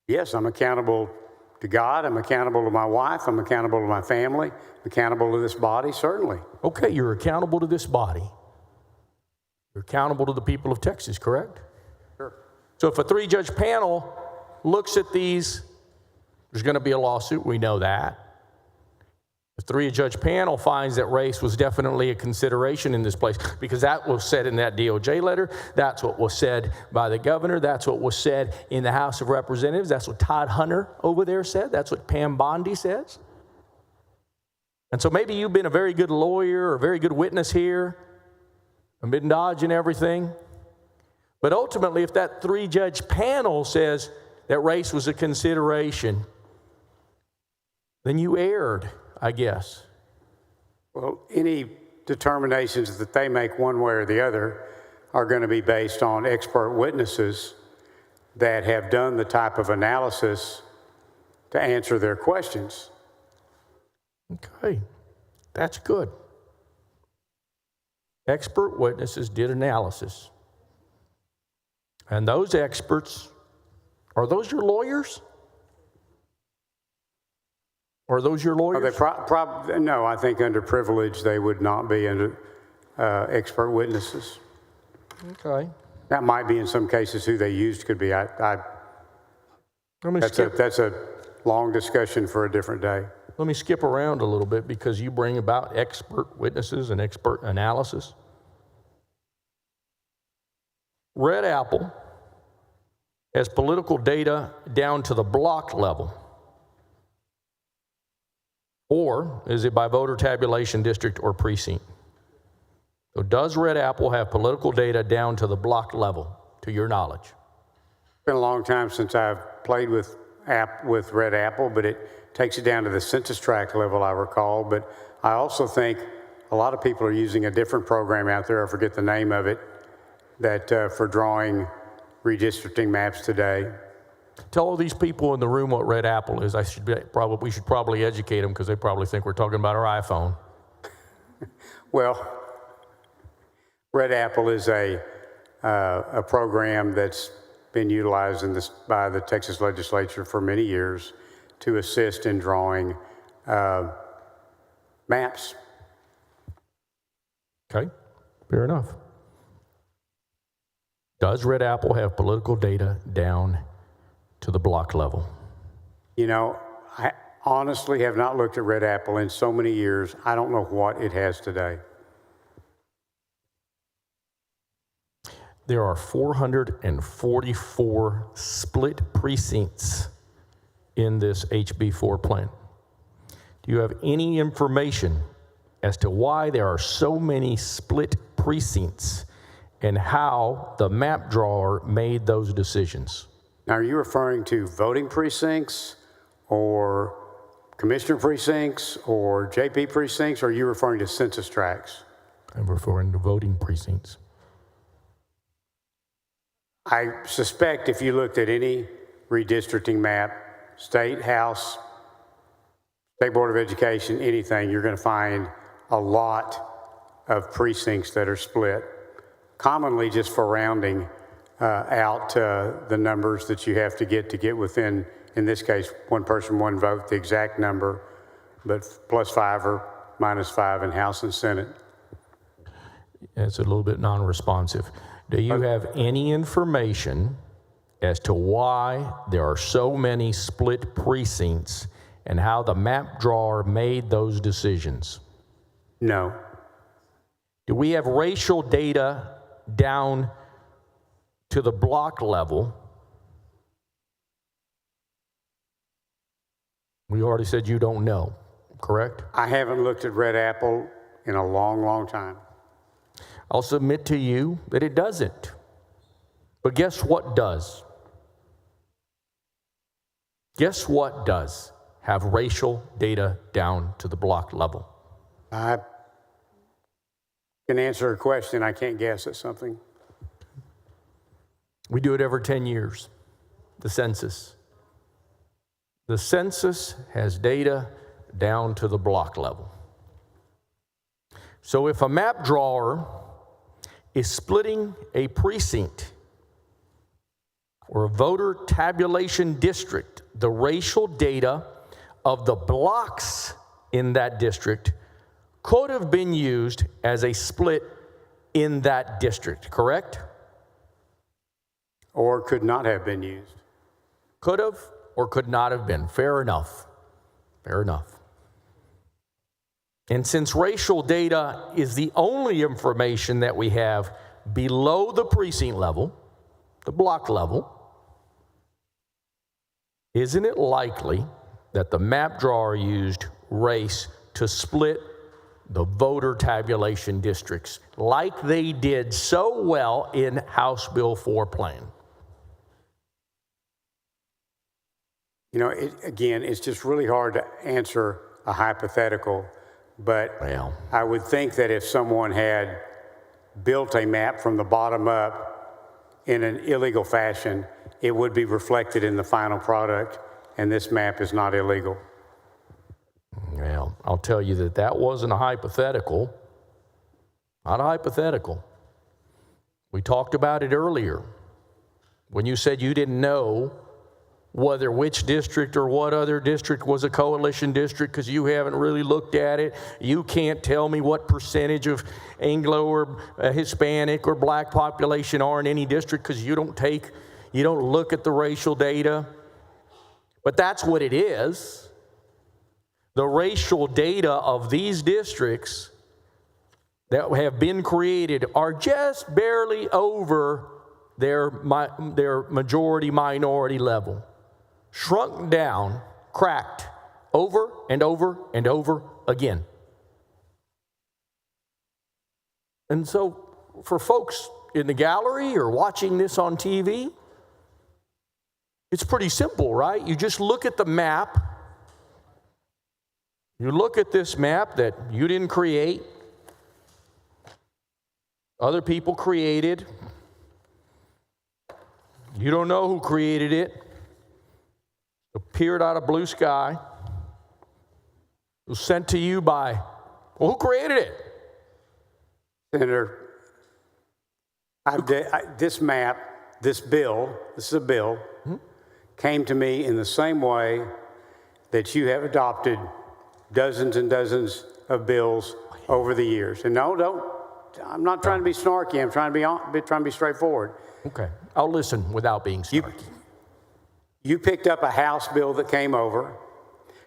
Yes, I'm accountable to God. I'm accountable to my wife. I'm accountable to my family. I'm accountable to this body, certainly. Okay, you're accountable to this body. You're accountable to the people of Texas, correct? Sure. So if a 3-judge panel looks at these, there's going to be a lawsuit. We know that. The 3-judge panel finds that race was definitely a consideration in this place, because that was said in that DOJ letter. That's what was said by the governor. That's what was said in the House of Representatives. That's what Todd Hunter over there said. That's what Pam Bondi says. And so maybe you've been a very good lawyer or a very good witness here and been dodging everything. But ultimately, if that 3-judge panel says that race was a consideration, then you erred, I guess. Well, any determinations that they make one way or the other are going to be based on expert witnesses that have done the type of analysis to answer their questions. Okay, that's good. Expert witnesses did analysis. And those experts, are those your lawyers? Are those your lawyers? No, I think under privilege they would not be under expert witnesses. Okay. That might be in some cases who they used could be. That's a long discussion for a different day. Let me skip around a little bit because you bring about expert witnesses and expert analysis. Red Apple has political data down to the block level. Or is it by voter tabulation district or precinct? So does Red Apple have political data down to the block level, to your knowledge? It's been a long time since I've played with Red Apple, but it takes it down to the census tract level, I recall. But I also think a lot of people are using a different program out there, I forget the name of it, that for drawing redistricting maps today. Tell all these people in the room what Red Apple is. We should probably educate them because they probably think we're talking about our iPhone. Well, Red Apple is a program that's been utilized by the Texas legislature for many years to assist in drawing maps. Okay, fair enough. Does Red Apple have political data down to the block level? You know, I honestly have not looked at Red Apple in so many years. I don't know what it has today. There are 444 split precincts in this HB4 plan. Do you have any information as to why there are so many split precincts and how the map drawer made those decisions? Now, are you referring to voting precincts or commissioner precincts or JP precincts, or are you referring to census tracts? I'm referring to voting precincts. I suspect if you looked at any redistricting map, state house, state board of education, anything, you're going to find a lot of precincts that are split, commonly just for rounding out the numbers that you have to get within, in this case, one person, one vote, the exact number, but +5 or -5 in House and Senate. It's a little bit non-responsive. Do you have any information as to why there are so many split precincts and how the map drawer made those decisions? No. Do we have racial data down to the block level? We already said you don't know, correct? I haven't looked at Red Apple in a long, long time. I'll submit to you that it doesn't. But guess what does? Guess what does have racial data down to the block level? I can answer a question. I can't guess at something. We do it every 10 years, the census. The census has data down to the block level. So if a map drawer is splitting a precinct or a voter tabulation district, the racial data of the blocks in that district could have been used as a split in that district, correct? Or could not have been used. Could have or could not have been. Fair enough. Fair enough. And since racial data is the only information that we have below the precinct level, the block level, isn't it likely that the map drawer used race to split the voter tabulation districts like they did so well in House Bill 4 plan? You know, again, it's just really hard to answer a hypothetical, but I would think that if someone had built a map from the bottom up in an illegal fashion, it would be reflected in the final product, and this map is not illegal. Well, I'll tell you that that wasn't a hypothetical. Not a hypothetical. We talked about it earlier when you said you didn't know whether which district or what other district was a coalition district because you haven't really looked at it. You can't tell me what percentage of Anglo or Hispanic or black population are in any district because you don't look at the racial data. But that's what it is. The racial data of these districts that have been created are just barely over their majority minority level. Shrunk down, cracked over and over and over again. And so for folks in the gallery or watching this on TV, it's pretty simple, right? You just look at the map. You look at this map that you didn't create. Other people created. You don't know who created it. Appeared out of blue sky. It was sent to you by, well, who created it? Senator, this map, this is a bill, came to me in the same way that you have adopted dozens and dozens of bills over the years. And I'm not trying to be snarky. I'm trying to be straightforward. Okay, I'll listen without being snarky. You picked up a House bill that came over.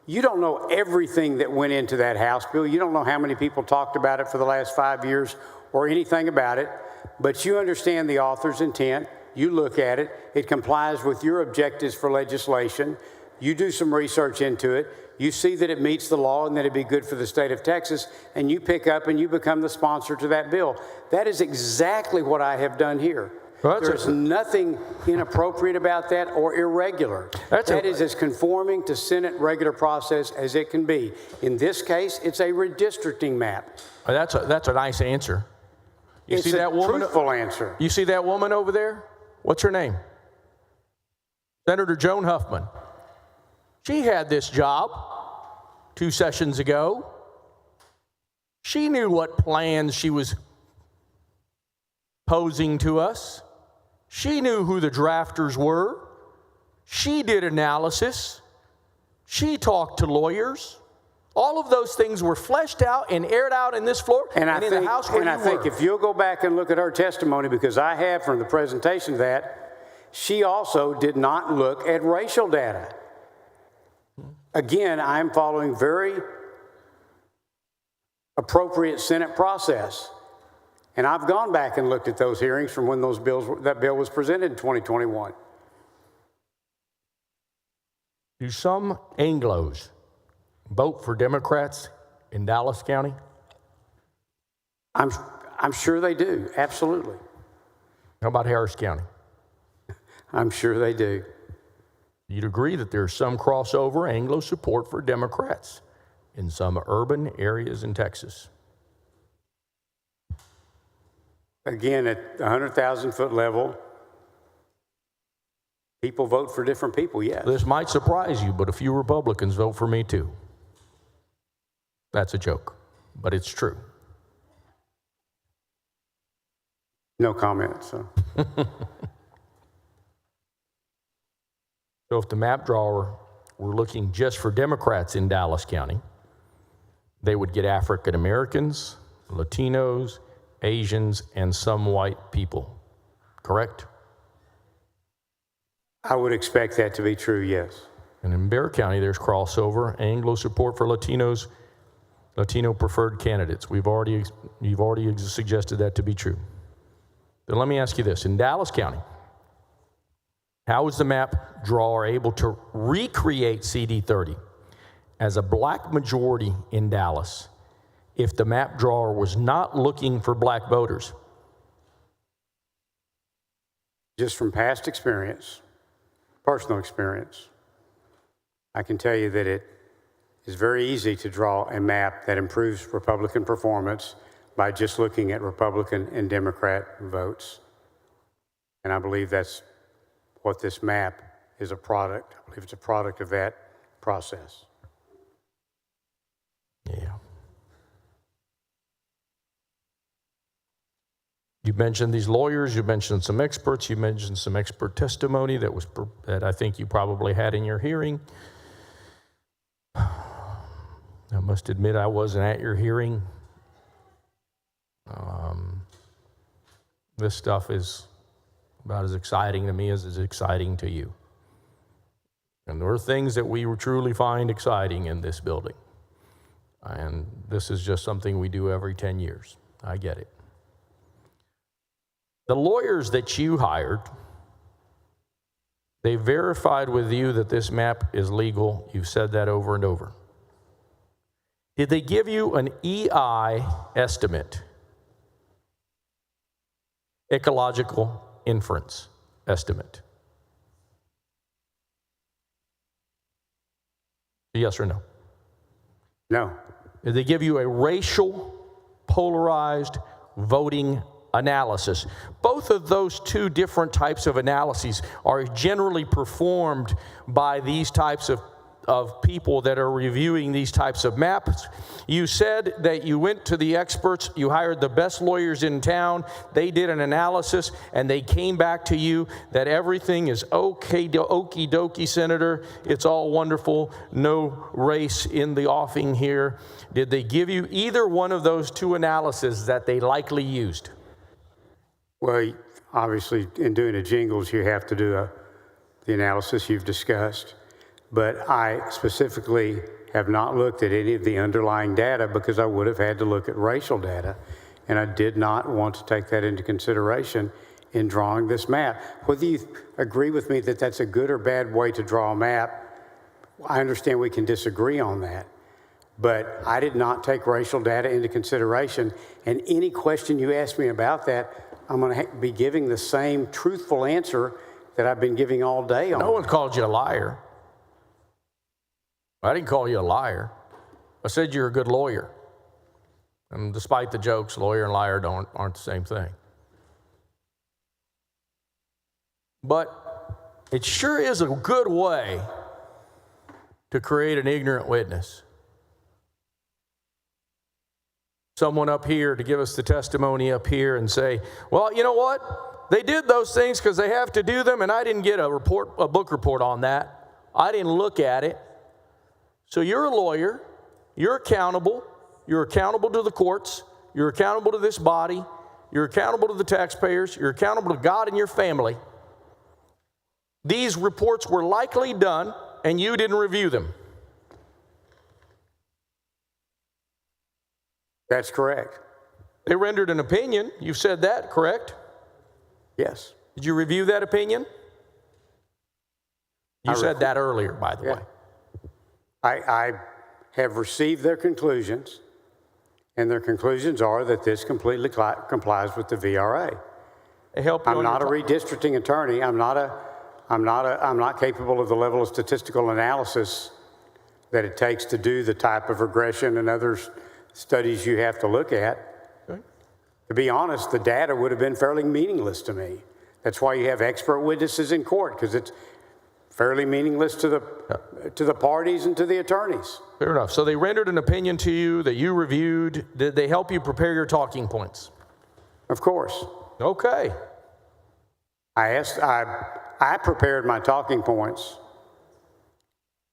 You don't know everything that went into that House bill. You don't know how many people talked about it for the last 5 years or anything about it, but you understand the author's intent. You look at it. It complies with your objectives for legislation. You do some research into it. You see that it meets the law and that it'd be good for the state of Texas, and you pick up and you become the sponsor to that bill. That is exactly what I have done here. Well, there's nothing inappropriate about that or irregular. That is as conforming to Senate regular process as it can be. In this case, it's a redistricting map. That's a nice answer. It's see that woman? Truthful answer. You see that woman over there? What's her name? Senator Joan Huffman. She had this job 2 sessions ago. She knew what plans she was posing to us. She knew who the drafters were. She did analysis. She talked to lawyers. All of those things were fleshed out and aired out in this floor and in the House where you were. And I think if you'll go back and look at her testimony, because I have from the presentation of that, she also did not look at racial data. Again, I'm following very appropriate Senate process. And I've gone back and looked at those hearings from when that bill was presented in 2021. Do some Anglos vote for Democrats in Dallas County? I'm sure they do, absolutely. How about Harris County? I'm sure they do. You'd agree that there's some crossover Anglo support for Democrats in some urban areas in Texas. Again, at the 100,000-foot level, people vote for different people, yes. This might surprise you, but a few Republicans vote for me too. That's a joke, but it's true. No comment, so. So if the map drawer were looking just for Democrats in Dallas County, they would get African Americans, Latinos, Asians, and some white people, correct? I would expect that to be true, yes. And in Bexar County, there's crossover, Anglo support for Latinos, Latino preferred candidates. You've already suggested that to be true. Then let me ask you this. In Dallas County, how is the map drawer able to recreate CD30 as a black majority in Dallas if the map drawer was not looking for black voters? Just from past experience, personal experience, I can tell you that it is very easy to draw a map that improves Republican performance by just looking at Republican and Democrat votes. And I believe that's what this map is a product. I believe it's a product of that process. Yeah. You mentioned these lawyers, you mentioned some experts, you mentioned some expert testimony that I think you probably had in your hearing. I must admit I wasn't at your hearing. This stuff is about as exciting to me as it's exciting to you. And there are things that we truly find exciting in this building. And this is just something we do every 10 years. I get it. The lawyers that you hired, they verified with you that this map is legal. You've said that over and over. Did they give you an EI estimate? Ecological inference estimate? Yes or no? No. Did they give you a racial polarized voting analysis? Both of those two different types of analyses are generally performed by these types of people that are reviewing these types of maps. You said that you went to the experts, you hired the best lawyers in town, they did an analysis, and they came back to you that everything is okay, okie dokie, Senator, it's all wonderful, no race in the offing here. Did they give you either one of those two analyses that they likely used? Well, obviously, in doing the jingles, you have to do the analysis you've discussed. But I specifically have not looked at any of the underlying data because I would have had to look at racial data, and I did not want to take that into consideration in drawing this map. Whether you agree with me that that's a good or bad way to draw a map, I understand we can disagree on that. But I did not take racial data into consideration, and any question you ask me about that, I'm going to be giving the same truthful answer that I've been giving all day on. No one called you a liar. I didn't call you a liar. I said you're a good lawyer. And despite the jokes, lawyer and liar aren't the same thing. But it sure is a good way to create an ignorant witness. Someone up here to give us the testimony up here and say, well, you know what? They did those things because they have to do them, and I didn't get a book report on that. I didn't look at it. So you're a lawyer, you're accountable to the courts, you're accountable to this body, you're accountable to the taxpayers, you're accountable to God and your family. These reports were likely done, and you didn't review them. That's correct. They rendered an opinion. You've said that, correct? Yes. Did you review that opinion? You said that earlier, by the way. I have received their conclusions, and their conclusions are that this completely complies with the VRA. I'm not a redistricting attorney. I'm not capable of the level of statistical analysis that it takes to do the type of regression and other studies you have to look at. Okay. To be honest, the data would have been fairly meaningless to me. That's why you have expert witnesses in court, because it's fairly meaningless to the parties and to the attorneys. Fair enough. So they rendered an opinion to you that you reviewed. Did they help you prepare your talking points? Of course. Okay. I prepared my talking points,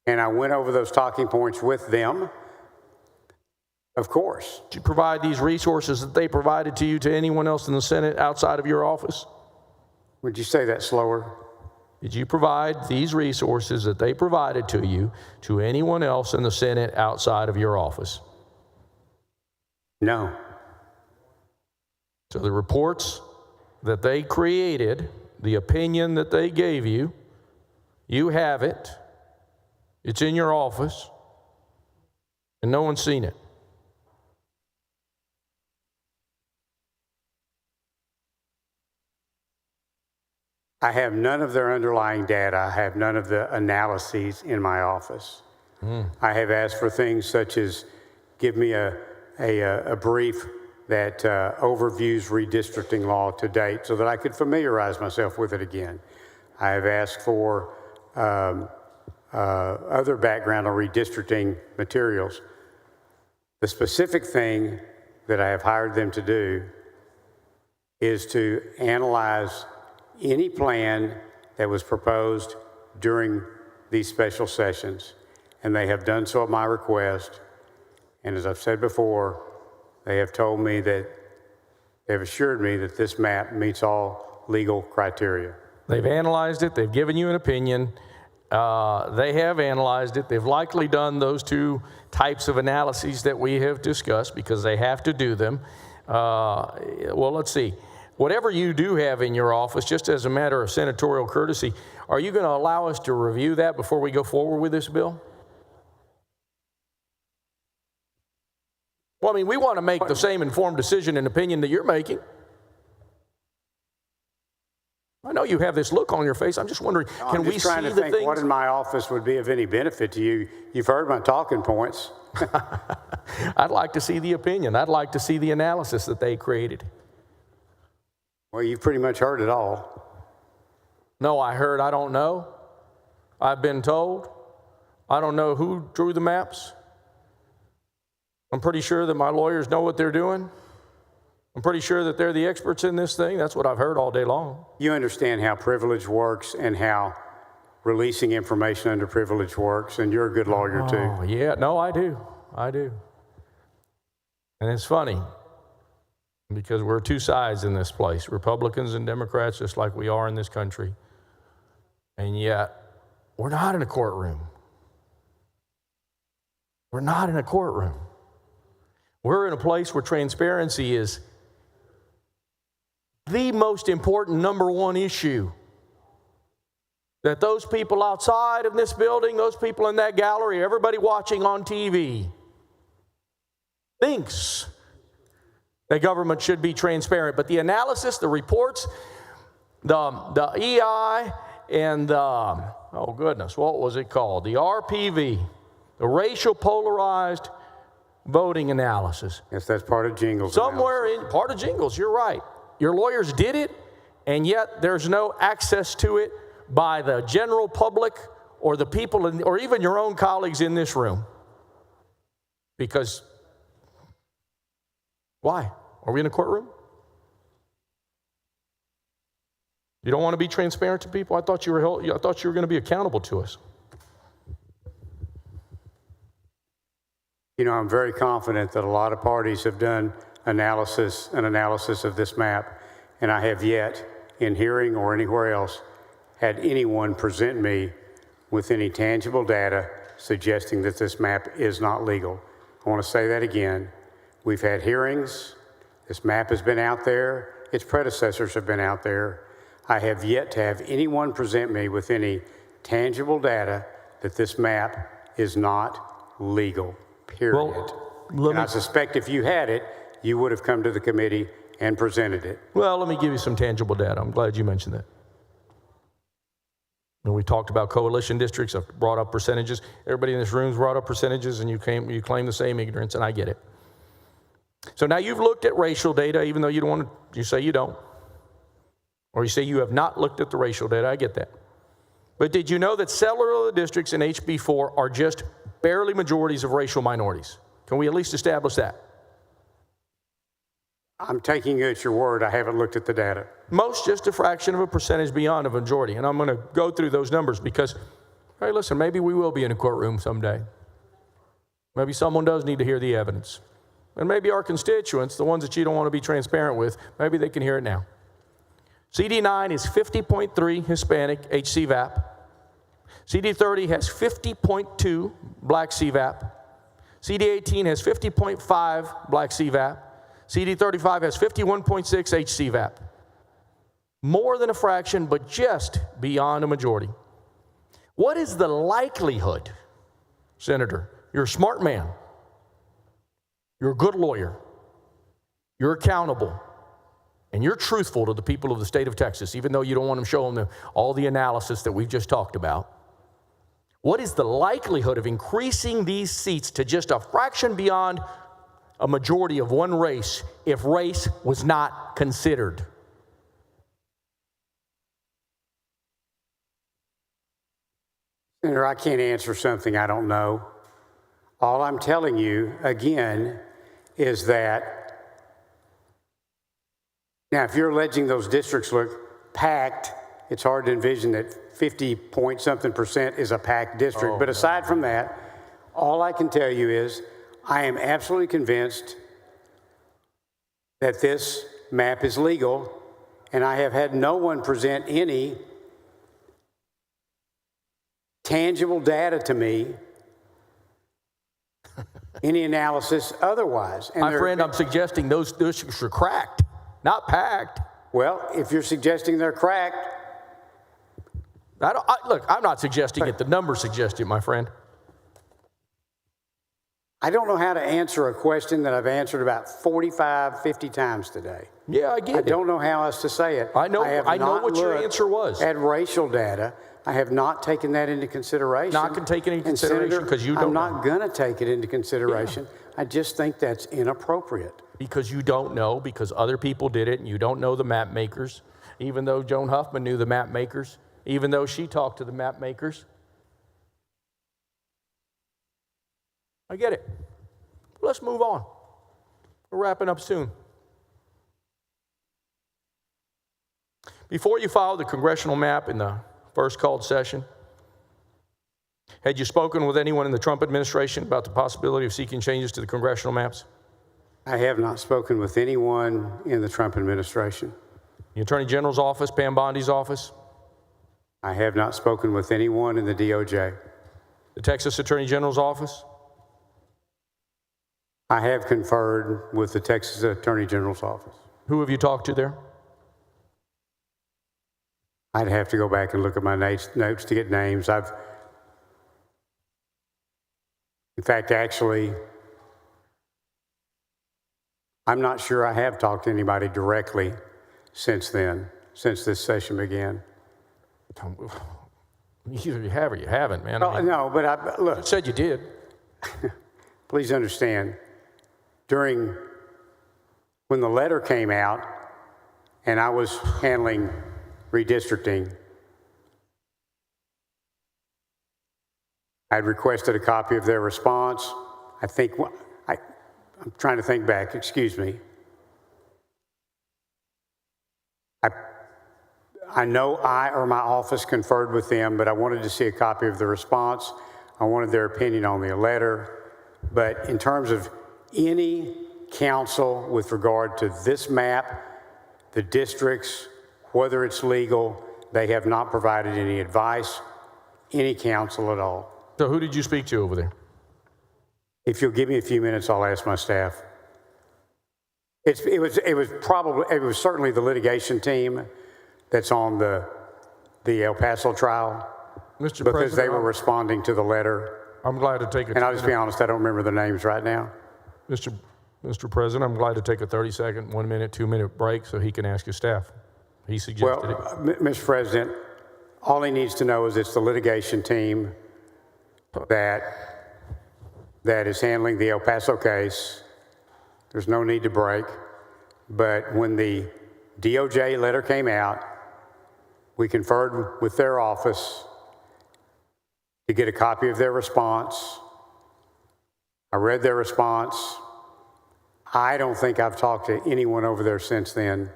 and I went over those talking points with them. Of course. Did you provide these resources that they provided to you to anyone else in the Senate outside of your office? Would you say that slower? Did you provide these resources that they provided to you to anyone else in the Senate outside of your office? No. So the reports that they created, the opinion that they gave you, you have it. It's in your office, and no one's seen it. I have none of their underlying data. I have none of the analyses in my office. I have asked for things such as give me a brief that overviews redistricting law to date so that I could familiarize myself with it again. I have asked for other background on redistricting materials. The specific thing that I have hired them to do is to analyze any plan that was proposed during these special sessions, and they have done so at my request. And as I've said before, they have told me that, they've assured me that this map meets all legal criteria. They've analyzed it, they've given you an opinion. They have analyzed it. They've likely done those two types of analyses that we have discussed because they have to do them. Well, let's see. Whatever you do have in your office, just as a matter of senatorial courtesy, are you going to allow us to review that before we go forward with this bill? Well, I mean, we want to make the same informed decision and opinion that you're making. I know you have this look on your face. I'm just wondering, can we see the things? I'm just trying to think what in my office would be of any benefit to you. You've heard my talking points. I'd like to see the opinion. I'd like to see the analysis that they created. Well, you've pretty much heard it all. No, I heard, I don't know. I've been told. I don't know who drew the maps. I'm pretty sure that my lawyers know what they're doing. I'm pretty sure that they're the experts in this thing. That's what I've heard all day long. You understand how privilege works and how releasing information under privilege works, and you're a good lawyer too. Oh, yeah, no, I do. I do. And it's funny because we're two sides in this place, Republicans and Democrats, just like we are in this country. And yet, we're not in a courtroom. We're not in a courtroom. We're in a place where transparency is the most important number one issue. That those people outside of this building, those people in that gallery, everybody watching on TV, thinks that government should be transparent. But the analysis, the reports, the EI, and oh goodness, what was it called? The RPV, the racial polarized voting analysis. Yes, that's part of Jingles. Somewhere in part of Jingles, you're right. Your lawyers did it, and yet there's no access to it by the general public or the people, or even your own colleagues in this room. Because, why? Are we in a courtroom? You don't want to be transparent to people? I thought you were going to be accountable to us. You know, I'm very confident that a lot of parties have done an analysis of this map, and I have yet, in hearing or anywhere else, had anyone present me with any tangible data suggesting that this map is not legal. I want to say that again. We've had hearings. This map has been out there. Its predecessors have been out there. I have yet to have anyone present me with any tangible data that this map is not legal, period. Well, and I suspect if you had it, you would have come to the committee and presented it. Well, let me give you some tangible data. I'm glad you mentioned that. And we talked about coalition districts. I've brought up percentages. Everybody in this room's brought up percentages, and you claim the same ignorance, and I get it. So now you've looked at racial data, even though you don't want to. You say you don't, or you say you have not looked at the racial data. I get that. But did you know that several of the districts in HB4 are just barely majorities of racial minorities? Can we at least establish that? I'm taking you at your word. I haven't looked at the data. Most just a fraction of a percentage beyond a majority. And I'm going to go through those numbers because, hey, listen, maybe we will be in a courtroom someday. Maybe someone does need to hear the evidence. And maybe our constituents, the ones that you don't want to be transparent with, maybe they can hear it now. CD9 is 50.3 Hispanic HCVAP. CD30 has 50.2 Black CVAP. CD18 has 50.5 Black CVAP. CD35 has 51.6 HCVAP. More than a fraction, but just beyond a majority. What is the likelihood, Senator? You're a smart man. You're a good lawyer. You're accountable. And you're truthful to the people of the state of Texas, even though you don't want to show them all the analysis that we've just talked about. What is the likelihood of increasing these seats to just a fraction beyond a majority of one race if race was not considered? Senator, I can't answer something I don't know. All I'm telling you, again, is that Now, if you're alleging those districts look packed, it's hard to envision that 50-point-something% is a packed district. But aside from that, all I can tell you is I am absolutely convinced that this map is legal, and I have had no one present any tangible data to me, any analysis otherwise. And My friend, I'm suggesting those districts are cracked, not packed. Well, if you're suggesting they're cracked, Look, I'm not suggesting it. The numbers suggest it, my friend. I don't know how to answer a question that I've answered about 45, 50 times today. Yeah, I get it. I don't know how else to say it. I know not what your looked answer was. At racial data, I have not taken that into consideration. Not going to take it into And consideration Senator, because you don't I'm know. not going to take it into consideration. I just think that's inappropriate. Because you don't know, because other people did it, and you don't know the map makers, even though Joan Huffman knew the map makers, even though she talked to the map makers. I get it. Let's move on. We're wrapping up soon. Before you filed the congressional map in the first called session, had you spoken with anyone in the Trump administration about the possibility of seeking changes to the congressional maps? I have not spoken with anyone in the Trump administration. The Attorney General's office, Pam Bondi's office? I have not spoken with anyone in the DOJ. The Texas Attorney General's office? I have conferred with the Texas Attorney General's office. Who have you talked to there? I'd have to go back and look at my notes to get names. In fact, actually, I'm not sure I have talked to anybody directly since then, since this session began. Either you have or you haven't, man. No, but look. You said you did. Please understand, when the letter came out and I was handling redistricting, I'd requested a copy of their response. I'm trying to think back, excuse me. I know I or my office conferred with them, but I wanted to see a copy of the response. I wanted their opinion on the letter. But in terms of any counsel with regard to this map, the districts, whether it's legal, they have not provided any advice, any counsel at all. So who did you speak to over there? If you'll give me a few minutes, I'll ask my staff. It was certainly the litigation team that's on the El Paso trial, Mr. because President, they were responding to the letter. I'm glad to take it. And I'll just be honest, I don't remember the names right now. Mr. President, I'm glad to take a 30-second, 1-minute, 2-minute break so he can ask his staff. He suggested it. Mr. President, all he needs to know is it's the litigation team that is handling the El Paso case. There's no need to break. But when the DOJ letter came out, we conferred with their office to get a copy of their response. I read their response. I don't think I've talked to anyone over there since then.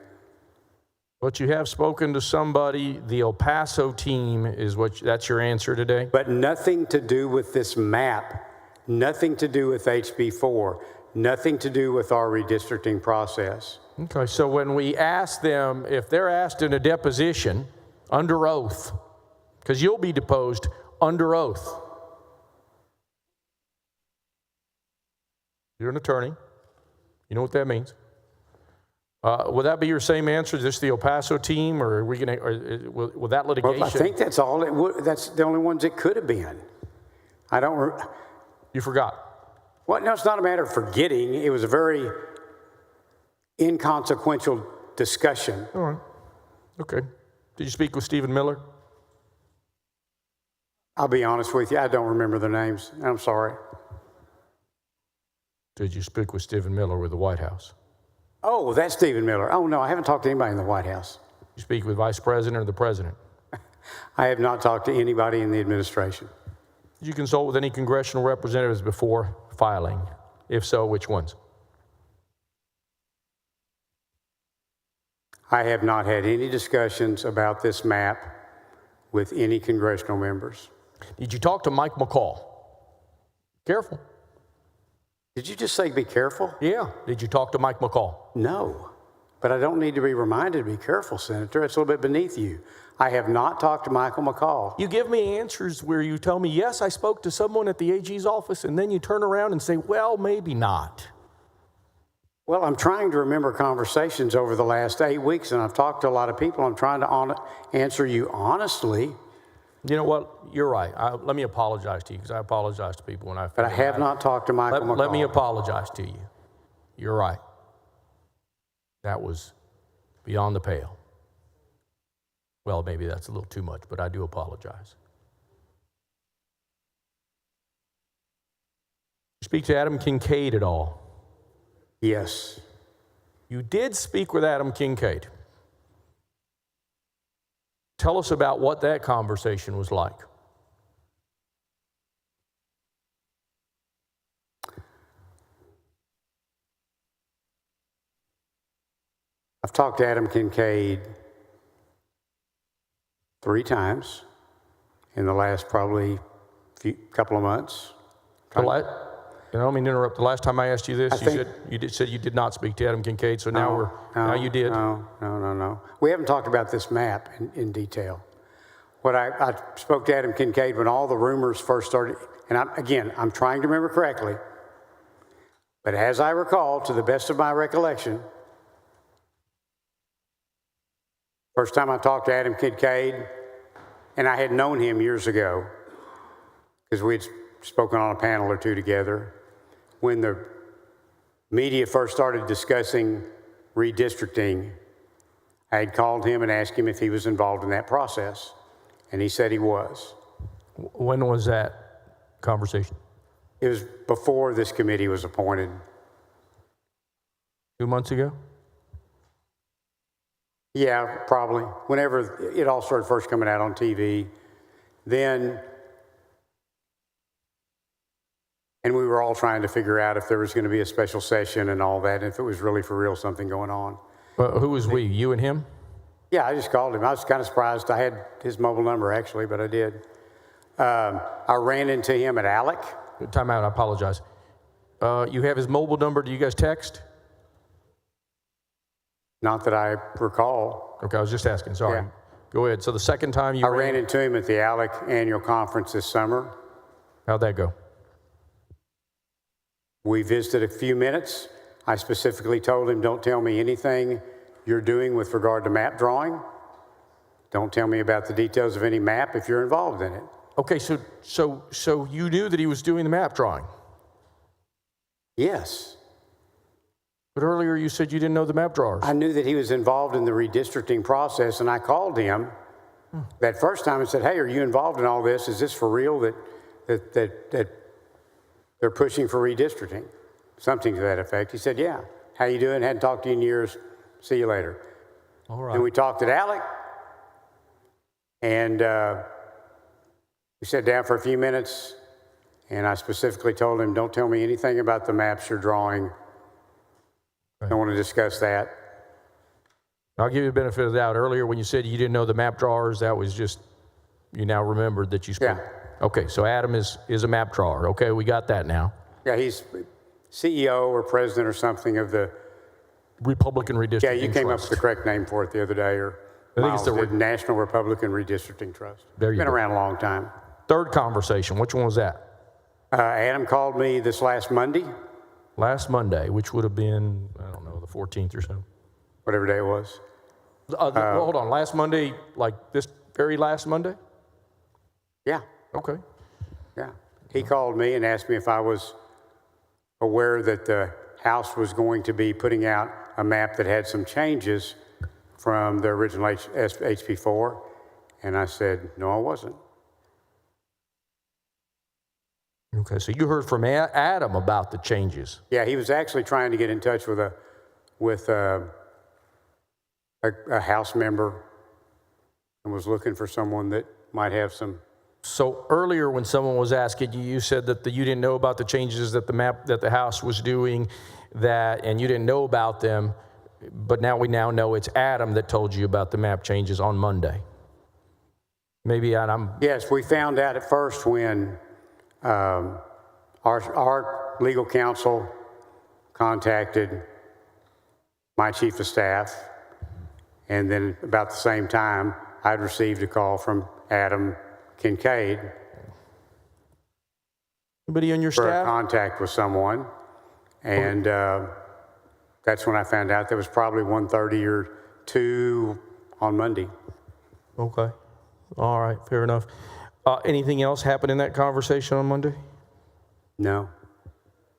But you have spoken to somebody. The El Paso team is that's your answer today? But nothing to do with this map, nothing to do with HB4, nothing to do with our redistricting process. Okay, so when we ask them, if they're asked in a deposition under oath, because you'll be deposed under oath. You're an attorney. You know what that means. Will that be your same answer? Is this the El Paso team, or are we going to? Will that litigation? Well, I think that's all it would. That's the only ones it could have been. I don't. You forgot. Well, no, it's not a matter of forgetting. It was a very inconsequential discussion. All right. Okay. Did you speak with Stephen Miller? I'll be honest with you. I don't remember their names. I'm sorry. Did you speak with Stephen Miller with the White House? Oh, that's Stephen Miller. Oh, no, I haven't talked to anybody in the White House. You speak with Vice President or the President? I have not talked to anybody in the administration. Did you consult with any congressional representatives before filing? If so, which ones? I have not had any discussions about this map with any congressional members. Did you talk to Mike McCall? Careful. Did you just say be careful? Yeah. Did you talk to Mike McCall? No, but I don't need to be reminded to be careful, Senator. It's a little bit beneath you. I have not talked to Michael McCall. You give me answers where you tell me, yes, I spoke to someone at the AG's office, and then you turn around and say, well, maybe not. Well, I'm trying to remember conversations over the last 8 weeks, and I've talked to a lot of people. I'm trying to answer you honestly. You know what? You're right. Let me apologize to you, because I apologize to people when I. But I have not talked to Michael McCall. Let me apologize to you. You're right. That was beyond the pale. Well, maybe that's a little too much, but I do apologize. Speak to Adam Kincaid at all? Yes. You did speak with Adam Kincaid. Tell us about what that conversation was like. I've talked to Adam Kincaid 3 times in the last probably couple of months. You know, I mean to interrupt. The last time I asked you this, you said you did not speak to Adam Kincaid. So now you did. No. We haven't talked about this map in detail. I spoke to Adam Kincaid when all the rumors first started, and I'm trying to remember correctly, but as I recall, to the best of my recollection, first time I talked to Adam Kincaid, and I had known him years ago, because we'd spoken on a panel or two together, when the media first started discussing redistricting, I had called him and asked him if he was involved in that process, and he said he was. When was that conversation? It was before this committee was appointed. 2 months ago? Yeah, probably. Whenever it all started first coming out on TV, and we were all trying to figure out if there was going to be a special session and all that, and if it was really for real something going on. Who was we? You and him? Yeah, I just called him. I was kind of surprised. I had his mobile number, actually, but I did. I ran into him at ALEC. Time out, I apologize. You have his mobile number. Do you guys text? Not that I recall. Okay, I was just asking. Sorry. Yeah. Go ahead. So the second time you ran into him at the ALEC annual conference this summer. How'd that go? We visited a few minutes. I specifically told him, don't tell me anything you're doing with regard to map drawing. Don't tell me about the details of any map if you're involved in it. Okay, so you knew that he was doing the map drawing? Yes. But earlier you said you didn't know the map drawers. I knew that he was involved in the redistricting process, and I called him that first time and said, hey, are you involved in all this? Is this for real that they're pushing for redistricting? Something to that effect. He said, yeah. How you doing? Hadn't talked to you in years. See you later. All right. And we talked at ALEC, and we sat down for a few minutes, and I specifically told him, don't tell me anything about the maps you're drawing. I don't want to discuss that. I'll give you the benefit of the doubt. Earlier when you said you didn't know the map drawers, that was just, you now remembered that you spoke. Yeah. Okay, so Adam is a map drawer. Okay, we got that now. Yeah, he's CEO or president or something of the Republican Redistricting Trust. Yeah, you came up with the correct name for it the other day, or I think it's the National Republican Redistricting Trust. There you go. Been around a long time. Third conversation, which one was that? Adam called me this last Monday. Last Monday, which would have been, I don't know, the 14th or so. Whatever day it was. Well, hold on, last Monday, like this very last Monday? Yeah. Okay. Yeah. He called me and asked me if I was aware that the House was going to be putting out a map that had some changes from the original HB4, and I said, no, I wasn't. Okay, so you heard from Adam about the changes. Yeah, he was actually trying to get in touch with a House member and was looking for someone that might have some. So earlier when someone was asking you, you said that you didn't know about the changes that the House was doing, and you didn't know about them. but we now know it's Adam that told you about the map changes on Monday. Maybe Adam. Yes, we found out at first when our legal counsel contacted my chief of staff, and then about the same time, I'd received a call from Adam Kincaid. Anybody on your for staff? a contact with someone, and that's when I found out there was probably 1:30 or 2 on Monday. Okay. All right, fair enough. Anything else happen in that conversation on Monday? No.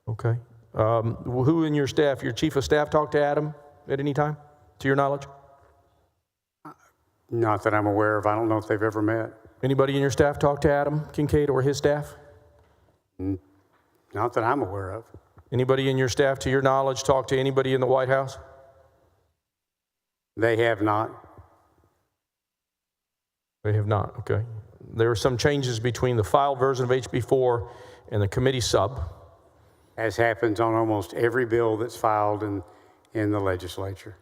Okay. Who in your staff, your chief of staff talked to Adam at any time, to your knowledge? Not that I'm aware of. I don't know if they've ever met. Anybody in your staff talk to Adam Kincaid or his staff? Not that I'm aware of. Anybody in your staff, to your knowledge, talk to anybody in the White House? They have not. They have not, okay. There are some changes between the filed version of HB4 and the committee sub. As happens on almost every bill that's filed in the legislature.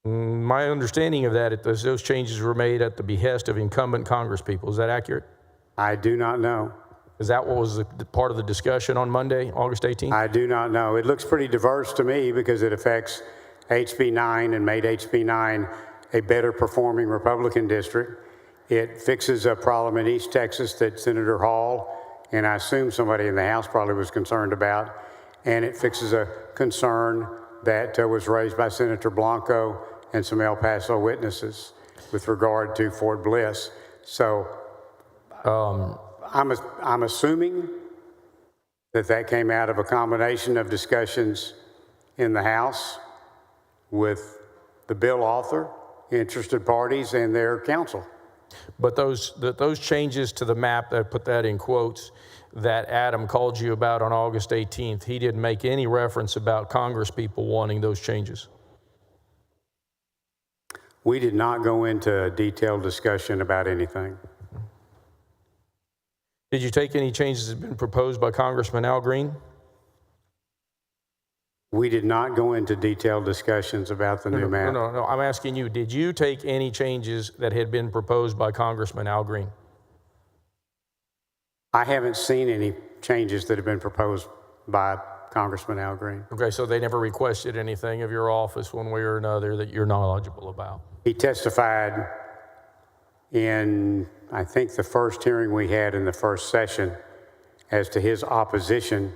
My understanding of that is those changes were made at the behest of incumbent Congress people. Is that accurate? I do not know. Is that what was the part of the discussion on Monday, August 18th? I do not know. It looks pretty diverse to me because it affects HB 9 and made HB 9 a better performing Republican district. It fixes a problem in East Texas that Senator Hall and I assume somebody in the House probably was concerned about, and it fixes a concern that was raised by Senator Blanco and some El Paso witnesses with regard to Fort Bliss. So I'm assuming that came out of a combination of discussions in the House with the bill author, interested parties, and their counsel. But those changes to the map, I put that in quotes, that Adam called you about on August 18th, he didn't make any reference about Congress people wanting those changes. We did not go into a detailed discussion about anything. Did you take any changes that have been proposed by Congressman Al Green? We did not go into detailed discussions about the new map. No, I'm asking you, did you take any changes that had been proposed by Congressman Al Green? I haven't seen any changes that have been proposed by Congressman Al Green. Okay, so they never requested anything of your office one way or another that you're knowledgeable about? He testified in, I think, the first hearing we had in the first session as to his opposition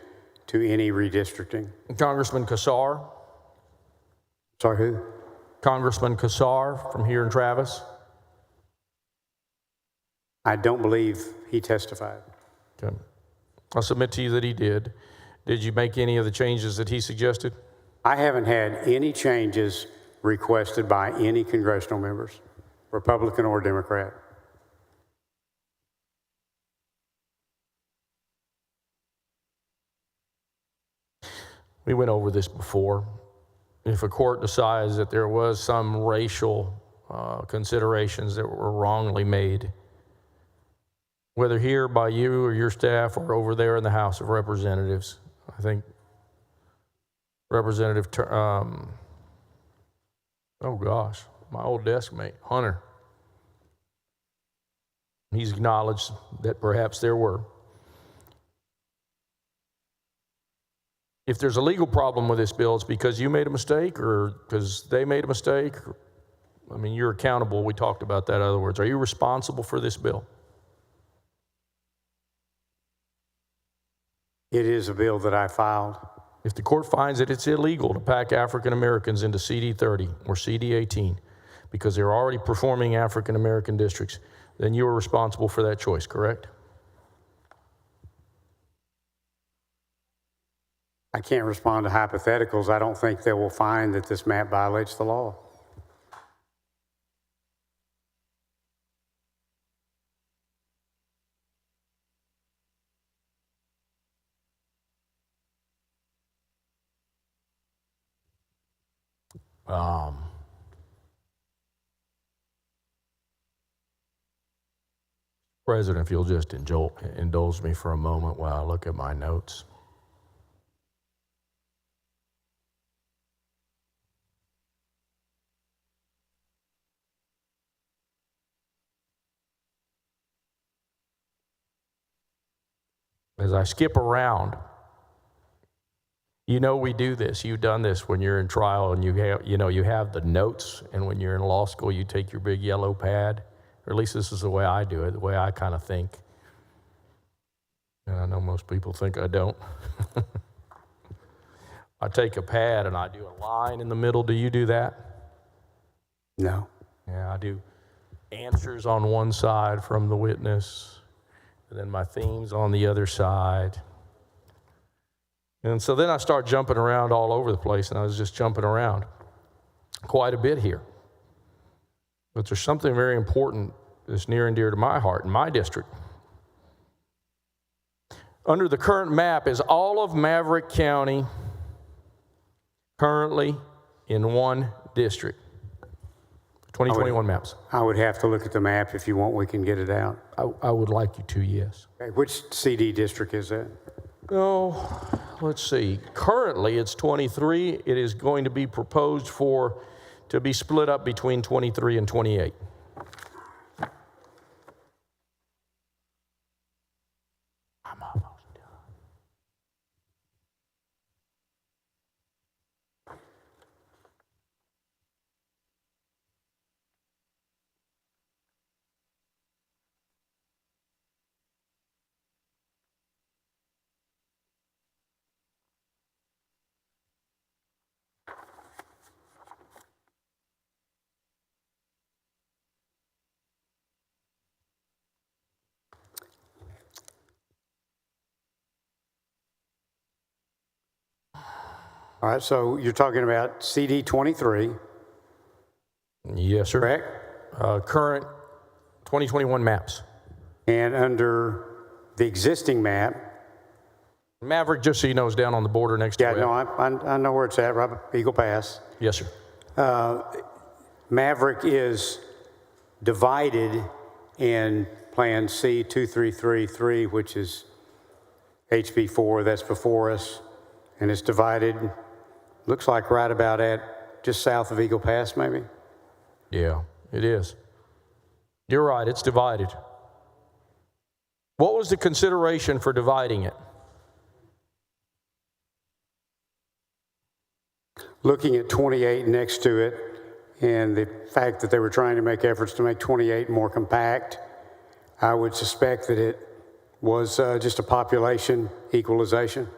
to any redistricting. Congressman Kassar? Sorry, who? Congressman Kassar from here in Travis? I don't believe he testified. Okay. I'll submit to you that he did. Did you make any of the changes that he suggested? I haven't had any changes requested by any congressional members, Republican or Democrat. We went over this before. If a court decides that there was some racial considerations that were wrongly made, whether here by you or your staff or over there in the House of Representatives, I think Representative, oh gosh, my old desk mate, Hunter, he's acknowledged that perhaps there were. If there's a legal problem with this bill, it's because you made a mistake or because they made a mistake. I mean, you're accountable. We talked about that, in other words. Are you responsible for this bill? It is a bill that I filed. If the court finds that it's illegal to pack African Americans into CD30 or CD18 because they're already performing African American districts, then you are responsible for that choice, correct? I can't respond to hypotheticals. I don't think they will find that this map violates the law. President, if you'll just indulge me for a moment while I look at my notes. as I skip around, you know we do this. You've done this when you're in trial and you have the notes, and when you're in law school, you take your big yellow pad, or at least this is the way I do it, the way I kind of think. And I know most people think I don't. I take a pad and I do a line in the middle. Do you do that? No. Yeah, I do answers on one side from the witness, and then my themes on the other side. And so then I start jumping around all over the place, and I was just jumping around quite a bit here. But there's something very important that's near and dear to my heart in my district. Under the current map is all of Maverick County currently in one district. 2021 maps. I would have to look at the map. If you want, we can get it out. I would like you to, yes. Okay, which CD district is that? Oh, let's see. Currently, it's 23. It is going to be proposed to be split up between 23 and 28. I'm almost done. All right, so you're talking about CD 23. Yes, sir. Correct? Current 2021 maps. And under the existing map. Maverick, just so you know, is down on the border next to Yeah, it. no, I know where it's at, right? Eagle Pass. Yes, sir. Maverick is divided in Plan C2333, which is HB4, that's before us, and it's divided, looks like right about at just south of Eagle Pass, maybe? Yeah, it is. You're right, it's divided. What was the consideration for dividing it? Looking at 28 next to it, and the fact that they were trying to make efforts to make 28 more compact, I would suspect that it was just a population equalization.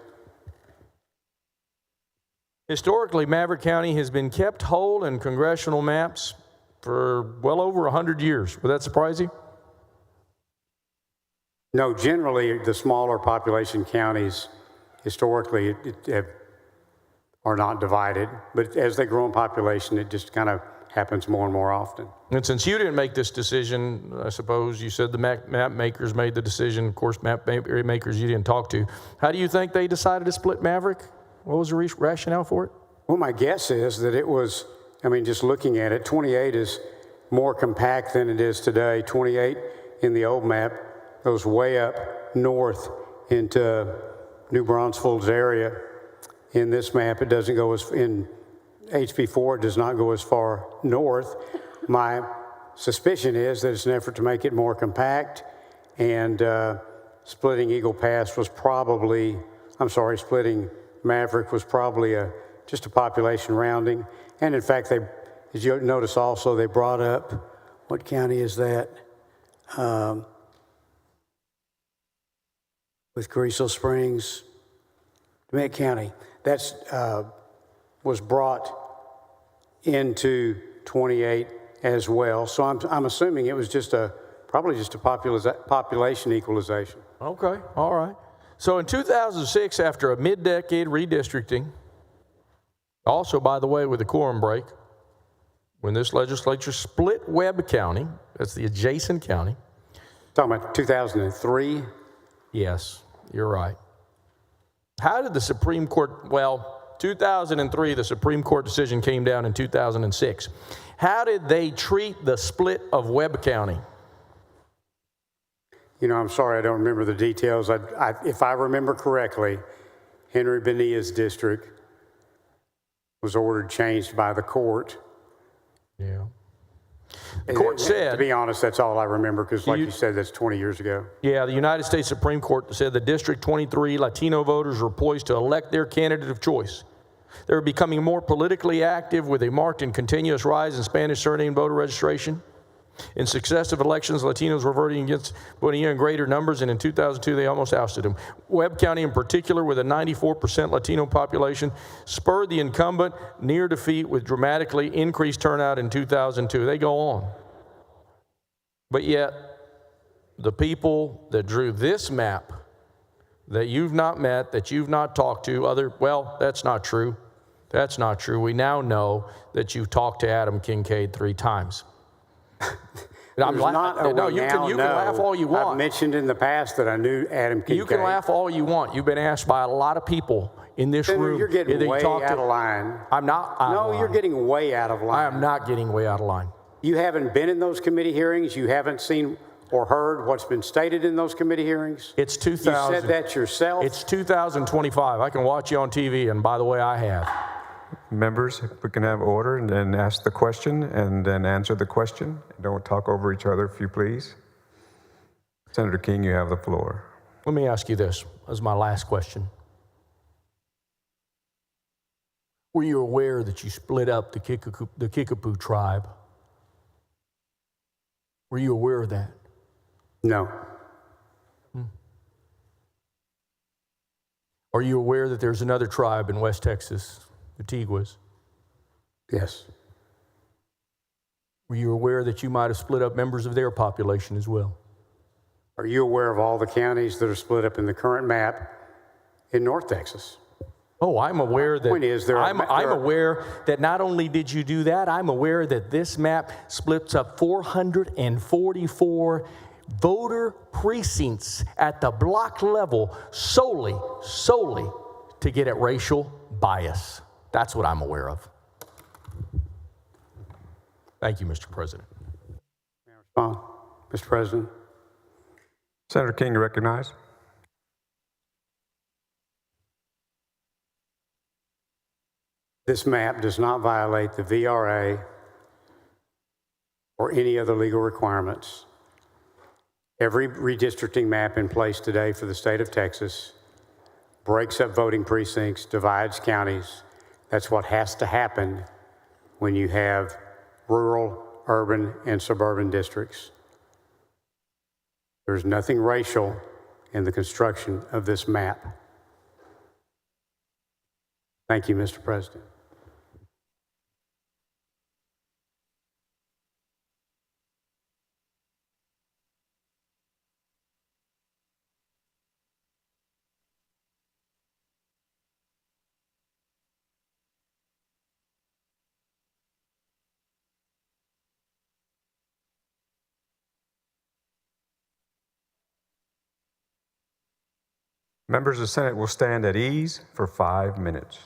Historically, Maverick County has been kept whole in congressional maps for well over 100 years. Would that surprise you? No, generally, the smaller population counties historically are not divided, but as they grow in population, it just kind of happens more and more often. And since you didn't make this decision, I suppose you said the map makers made the decision. Of course, map makers you didn't talk to. How do you think they decided to split Maverick? What was the rationale for it? Well, my guess is that it was, I mean, just looking at it, 28 is more compact than it is today. 28 in the old map goes way up north into New Braunfels area. In this map, it doesn't go as, in HB4, it does not go as far north. My suspicion is that it's an effort to make it more compact, and splitting Eagle Pass was probably, splitting Maverick was probably just a population rounding. And in fact, they, as you notice also, they brought up, what county is that? With Carrizo Springs, DeMette County. That's was brought into 28 as well. So I'm assuming it was just probably just a population equalization. Okay, all right. So in 2006, after a mid-decade redistricting, also, by the way, with the quorum break, when this legislature split Webb County, that's the adjacent county. Talking about 2003? Yes, you're right. How did the Supreme Court, 2003, the Supreme Court decision came down in 2006. How did they treat the split of Webb County? You know, I'm sorry, I don't remember the details. If I remember correctly, Henry Bonilla's district was ordered changed by the court. Yeah. The court To said, be honest, that's all I remember, because like You- you said, that's 20 years ago. yeah, the United States Supreme Court said the District 23 Latino voters were poised to elect their candidate of choice. They're becoming more politically active with a marked and continuous rise in Spanish surname voter registration. In successive elections, Latinos were voting against Bonilla in greater numbers, and in 2002, they almost ousted him. Webb County, in particular, with a 94% Latino population, spurred the incumbent near defeat with dramatically increased turnout in 2002. They go on. But yet, the people that drew this map that you've not met, that you've not talked to, well, that's not true. That's not true. We now know that you've talked to Adam Kincaid 3 times. No, you can laugh all you want. I've mentioned in the past that I knew Adam Kincaid. You can laugh all you want. You've been asked by a lot of people in this Senator, room. you're getting They way talk out to- of line. I'm not. out of No, line. you're getting way out of line. I am not getting way out of line. You haven't been in those committee hearings. You haven't seen or heard what's been stated in those committee hearings. It's 2000. You said that yourself. It's 2025. I can watch you on TV, and by the way, I have. Members, if we can have order and then ask the question and then answer the question. Don't talk over each other, if you please. Senator King, you have the floor. Let me ask you this as my last question. Were you aware that you split up the Kickapoo tribe? Were you aware of that? No. Are you aware that there's another tribe in West Texas, the Tiguas? Yes. Were you aware that you might have split up members of their population as well? Are you aware of all the counties that are split up in the current map in North Texas? Oh, I'm aware that. Point is, I'm aware that not only did you do that, I'm aware that this map splits up 444 voter precincts at the block level solely to get at racial bias. That's what I'm aware of. Thank you, Mr. President. Mr. President. Senator King, you recognize. This map does not violate the VRA or any other legal requirements. Every redistricting map in place today for the state of Texas breaks up voting precincts, divides counties. That's what has to happen when you have rural, urban, and suburban districts. There's nothing racial in the construction of this map. Thank you, Mr. President. Members of the Senate will stand at ease for 5 minutes.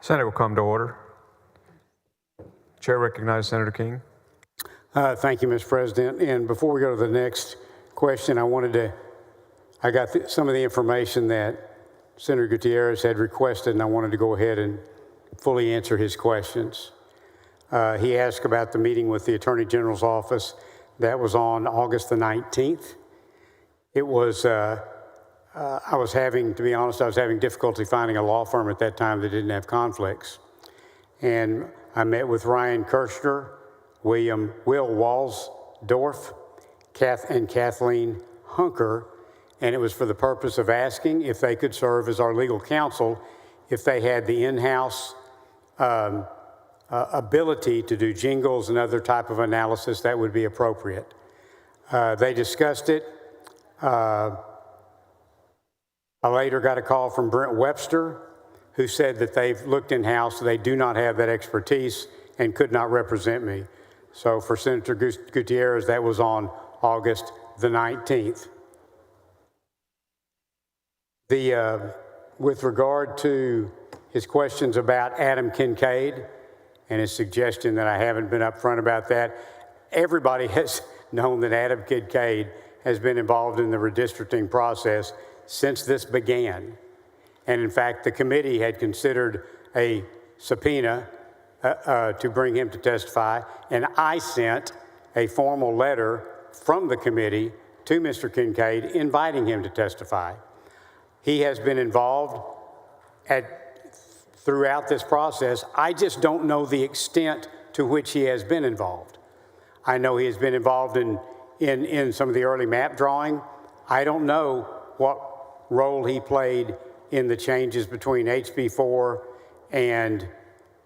Senate will come to order. Chair recognizes Senator King. Thank you, Mr. President. And before we go to the next question, I got some of the information that Senator Gutierrez had requested, and I wanted to go ahead and fully answer his questions. He asked about the meeting with the Attorney General's office. That was on August the 19th. It was, to be honest, I was having difficulty finding a law firm at that time that didn't have conflicts. And I met with Ryan Kirshner, Will Walsdorf, and Kathleen Hunker, and it was for the purpose of asking if they could serve as our legal counsel if they had the in-house ability to do jingles and other type of analysis that would be appropriate. They discussed it. I later got a call from Brent Webster, who said that they've looked in-house, they do not have that expertise and could not represent me. So for Senator Gutierrez, that was on August the 19th. With regard to his questions about Adam Kincaid and his suggestion that I haven't been upfront about that, everybody has known that Adam Kincaid has been involved in the redistricting process since this began. And in fact, the committee had considered a subpoena to bring him to testify, and I sent a formal letter from the committee to Mr. Kincaid inviting him to testify. He has been involved throughout this process. I just don't know the extent to which he has been involved. I know he has been involved in some of the early map drawing. I don't know what role he played in the changes between HB 4 and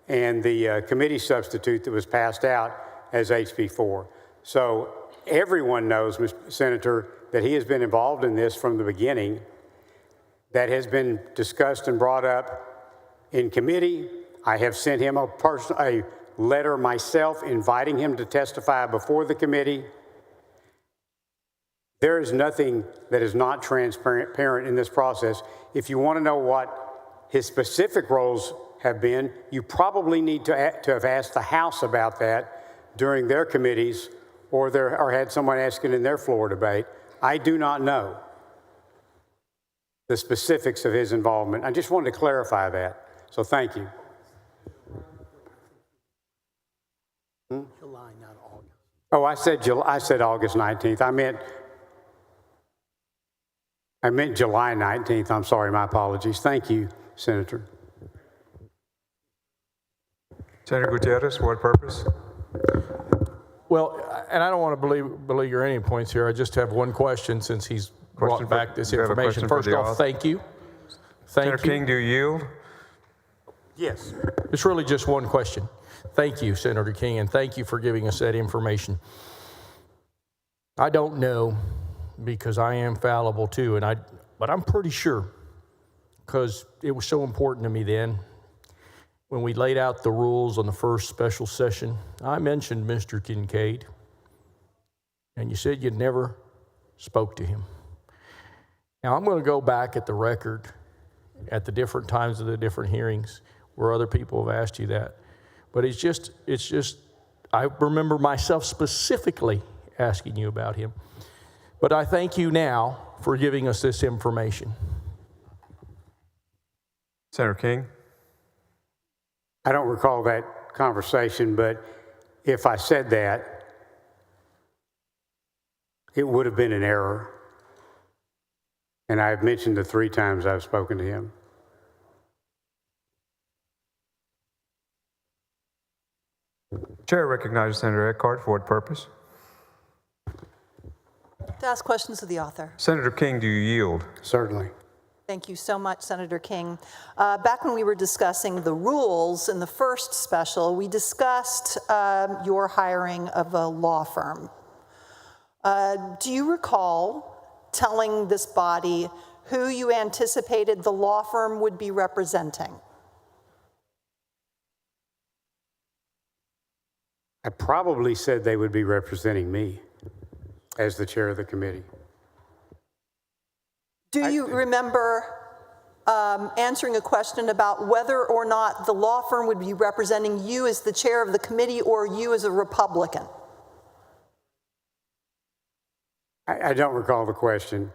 the committee substitute that was passed out as HB 4. So everyone knows, Mr. Senator, that he has been involved in this from the beginning. That has been discussed and brought up in committee. I have sent him a letter myself inviting him to testify before the committee. There is nothing that is not transparent in this process. If you want to know what his specific roles have been, you probably need to have asked the House about that during their committees or had someone ask it in their floor debate. I do not know the specifics of his involvement. I just wanted to clarify that. So thank you. July, not August. Oh, I said August 19th. I meant July 19th. I'm sorry, my apologies. Thank you, Senator. Senator Gutierrez, what purpose? Well, and I don't want to beleaguer any points here. I just have one question since he's brought back this information. First off, thank you. Senator King, do you yield? Yes. It's really just one question. Thank you, Senator King, and thank you for giving us that information. I don't know, because I am fallible too, but I'm pretty sure, because it was so important to me then, when we laid out the rules on the first special session, I mentioned Mr. Kincaid, and you said you'd never spoke to him. Now, I'm going to go back at the record at the different times of the different hearings where other people have asked you that. But it's just, I remember myself specifically asking you about him. But I thank you now for giving us this information. Senator King? I don't recall that conversation, but if I said that, it would have been an error. And I've mentioned the 3 times I've spoken to him. Chair recognizes Senator Eckhart. For what purpose? To ask questions of the author. Senator King, do you yield? Certainly. Thank you so much, Senator King. Back when we were discussing the rules in the first special, we discussed your hiring of a law firm. Do you recall telling this body who you anticipated the law firm would be representing? I probably said they would be representing me as the chair of the committee. Do you remember answering a question about whether or not the law firm would be representing you as the chair of the committee or you as a Republican. I don't recall the question.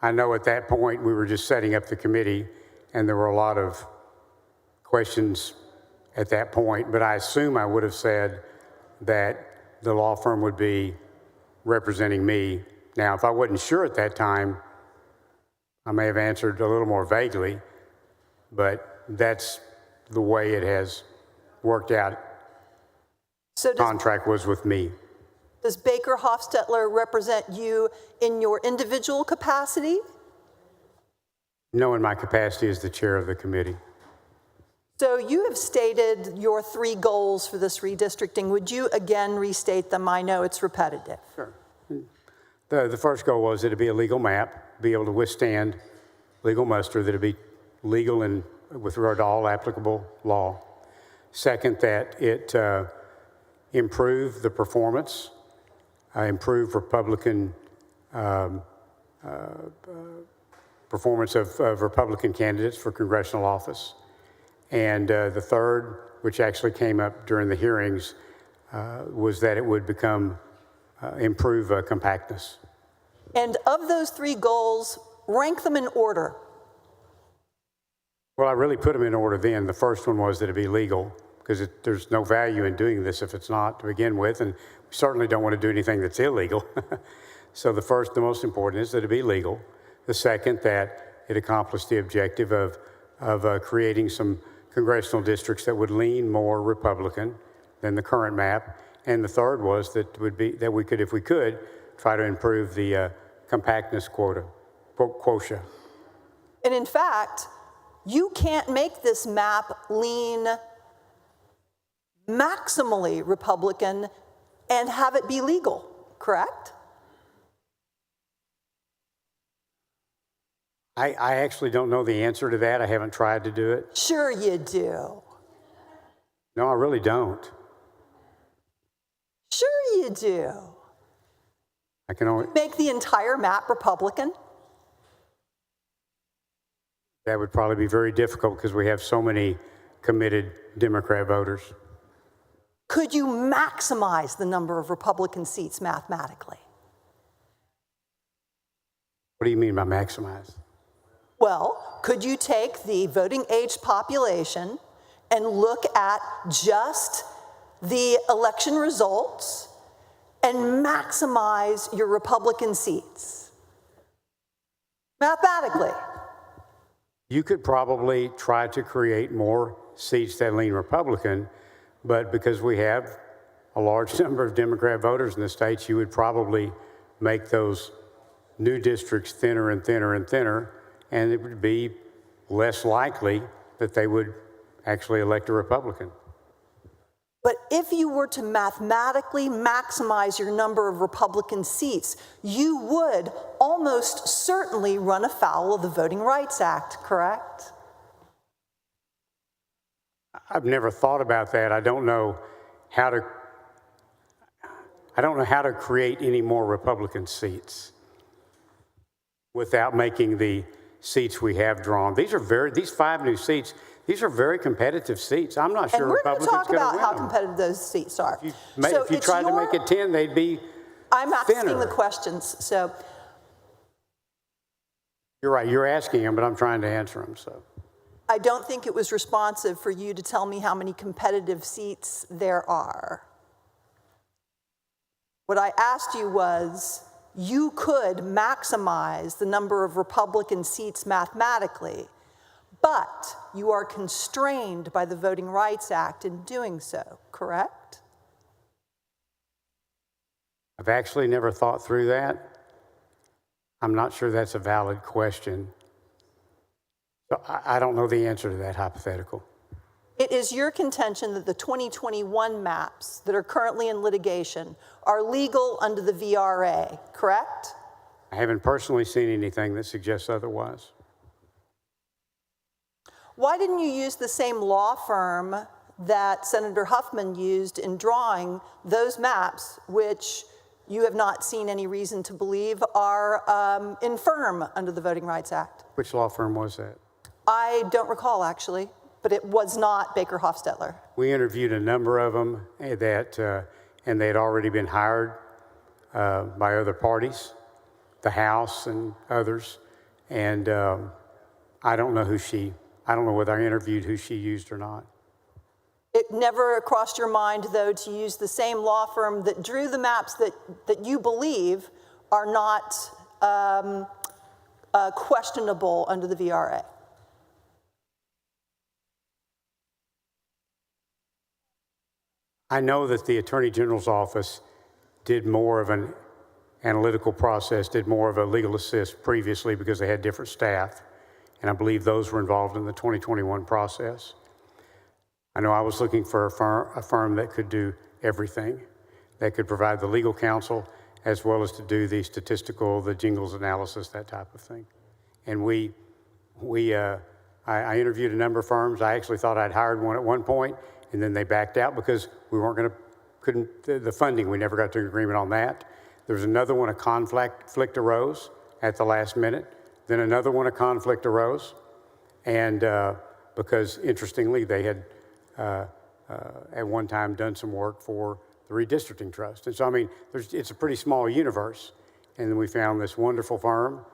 I know at that point we were just setting up the committee and there were a lot of questions at that point, but I assume I would have said that the law firm would be representing me. Now, if I wasn't sure at that time, I may have answered a little more vaguely, but that's the way it has worked out. So Contract was with me. does Baker Hofstetler represent you in your individual capacity? No, in my capacity as the chair of the committee. So you have stated your 3 goals for this redistricting. Would you again restate them? I know it's repetitive. Sure. The first goal was that it be a legal map, be able to withstand legal muster, that it be legal and with regard to all applicable law. Second, that it improve the performance, improve Republican performance of Republican candidates for congressional office. And the third, which actually came up during the hearings, was that it would improve compactness. And of those 3 goals, rank them in order. Well, I really put them in order then. The first one was that it be legal, because there's no value in doing this if it's not to begin with, and we certainly don't want to do anything that's illegal. So the most important is that it be legal. The second, that it accomplished the objective of creating some congressional districts that would lean more Republican than the current map. And the third was that we could, if we could, try to improve the compactness quota. And in fact, you can't make this map lean maximally Republican and have it be legal, correct? I actually don't know the answer to that. I haven't tried to do it. Sure you do. No, I really don't. Sure you do. I can only... Make the entire map Republican? That would probably be very difficult because we have so many committed Democrat voters. Could you maximize the number of Republican seats mathematically? What do you mean by maximize? Well, could you take the voting age population and look at just the election results and maximize your Republican seats? Mathematically. You could probably try to create more seats that lean Republican, but because we have a large number of Democrat voters in the states, you would probably make those new districts thinner and thinner and thinner, and it would be less likely that they would actually elect a Republican. But if you were to mathematically maximize your number of Republican seats, you would almost certainly run afoul of the Voting Rights Act, correct? I've never thought about that. I don't know how to create any more Republican seats without making the seats we have drawn. These 5 new seats, these are very competitive seats. I'm not sure Republicans are going to win them. And we're going to talk about how competitive those seats are. If you tried to make it 10, they'd be I'm asking thinner. the questions, so. You're right, you're asking them, but I'm trying to answer them, so. I don't think it was responsive for you to tell me how many competitive seats there are. What I asked you was, you could maximize the number of Republican seats mathematically, but you are constrained by the Voting Rights Act in doing so, correct? I've actually never thought through that. I'm not sure that's a valid question. So I don't know the answer to that hypothetical. It is your contention that the 2021 maps that are currently in litigation are legal under the VRA, correct? I haven't personally seen anything that suggests otherwise. Why didn't you use the same law firm that Senator Huffman used in drawing those maps, which you have not seen any reason to believe are infirm under the Voting Rights Act? Which law firm was that? I don't recall, actually, but it was not Baker Hofstetler. We interviewed a number of them that, and they had already been hired by other parties, the House and others. And I don't know whether I interviewed who she used or not. It never crossed your mind, though, to use the same law firm that drew the maps that you believe are not questionable under the VRA? I know that the Attorney General's office did more of an analytical process, did more of a legal assist previously because they had different staff, and I believe those were involved in the 2021 process. I know I was looking for a firm that could do everything, that could provide the legal counsel as well as to do the statistical, the jingles analysis, that type of thing. And I interviewed a number of firms. I actually thought I'd hired one at one point, and then they backed out because we weren't the funding, we never got to an agreement on that. There was another one, a conflict arose at the last minute. Then another one, a conflict arose. And because interestingly, they had at one time done some work for the redistricting trust. And so, I mean, it's a pretty small universe. And then we found this wonderful firm.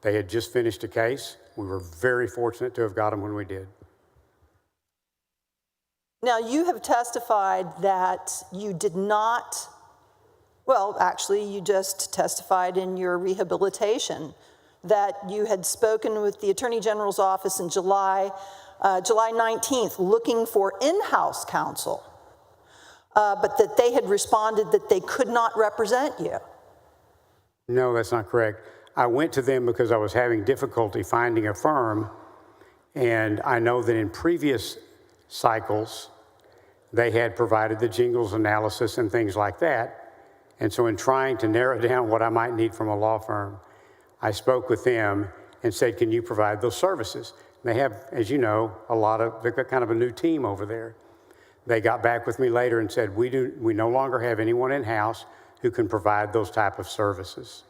They had just finished a case. We were very fortunate to have got them when we did. Now, you have testified that you did not, well, actually, you just testified in your rehabilitation that you had spoken with the Attorney General's office in July 19th looking for in-house counsel, but that they had responded that they could not represent you. No, that's not correct. I went to them because I was having difficulty finding a firm, and I know that in previous cycles, they had provided the jingles analysis and things like that. And so in trying to narrow down what I might need from a law firm, I spoke with them and said, can you provide those services? And they have, as you know, they've got kind of a new team over there. They got back with me later and said, we no longer have anyone in-house who can provide those type of services.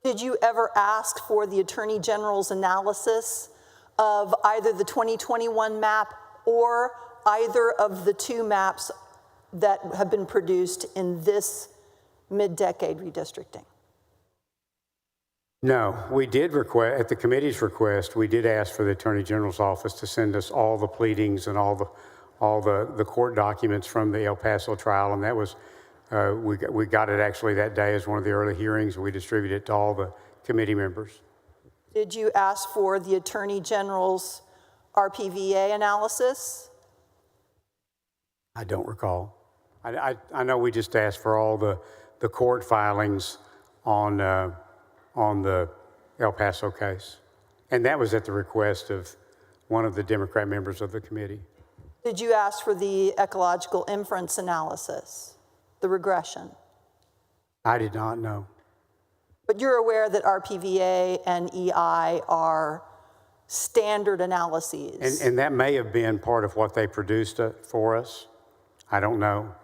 Did you ever ask for the Attorney General's analysis of either the 2021 map or either of the two maps that have been produced in this mid-decade redistricting? No, we did request, at the committee's request, we did ask for the Attorney General's office to send us all the pleadings and all the court documents from the El Paso trial, and that was, we got it actually that day as one of the early hearings. We distributed it to all the committee members. Did you ask for the Attorney General's RPVA analysis? I don't recall. I know we just asked for all the court filings on the El Paso case. And that was at the request of one of the Democrat members of the committee. Did you ask for the ecological inference analysis, the regression? I did not know. But you're aware that RPVA and EI are standard analyses. And that may have been part of what they produced for us. I don't know.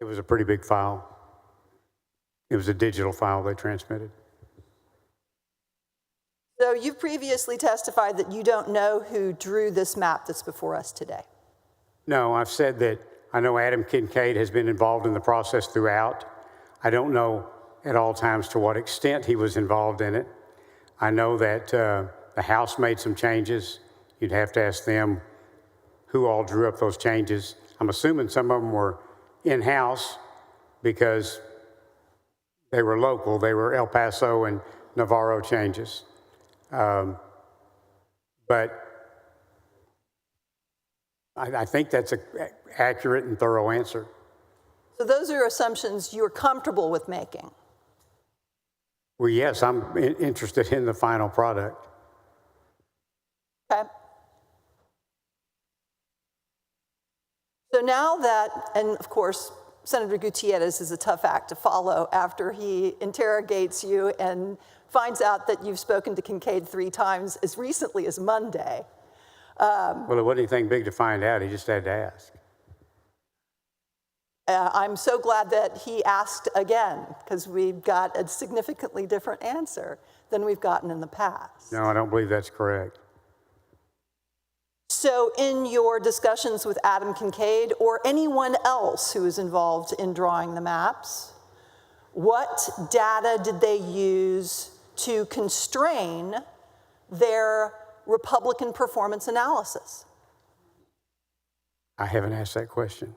It was a pretty big file. It was a digital file they transmitted. So you've previously testified that you don't know who drew this map that's before us today. No, I've said that I know Adam Kincaid has been involved in the process throughout. I don't know at all times to what extent he was involved in it. I know that the House made some changes. You'd have to ask them who all drew up those changes. I'm assuming some of them were in-house because they were local. They were El Paso and Navarro changes. But I think that's an accurate and thorough answer. So those are assumptions you're comfortable with making? Well, yes, I'm interested in the final product. Okay. So now that, and of course, Senator Gutierrez is a tough act to follow after he interrogates you and finds out that you've spoken to Kincaid 3 times as recently as Monday. Well, it wasn't anything big to find out. He just had to ask. I'm so glad that he asked again, because we've got a significantly different answer than we've gotten in the past. No, I don't believe that's correct. So in your discussions with Adam Kincaid or anyone else who is involved in drawing the maps, what data did they use to constrain their Republican performance analysis? I haven't asked that question.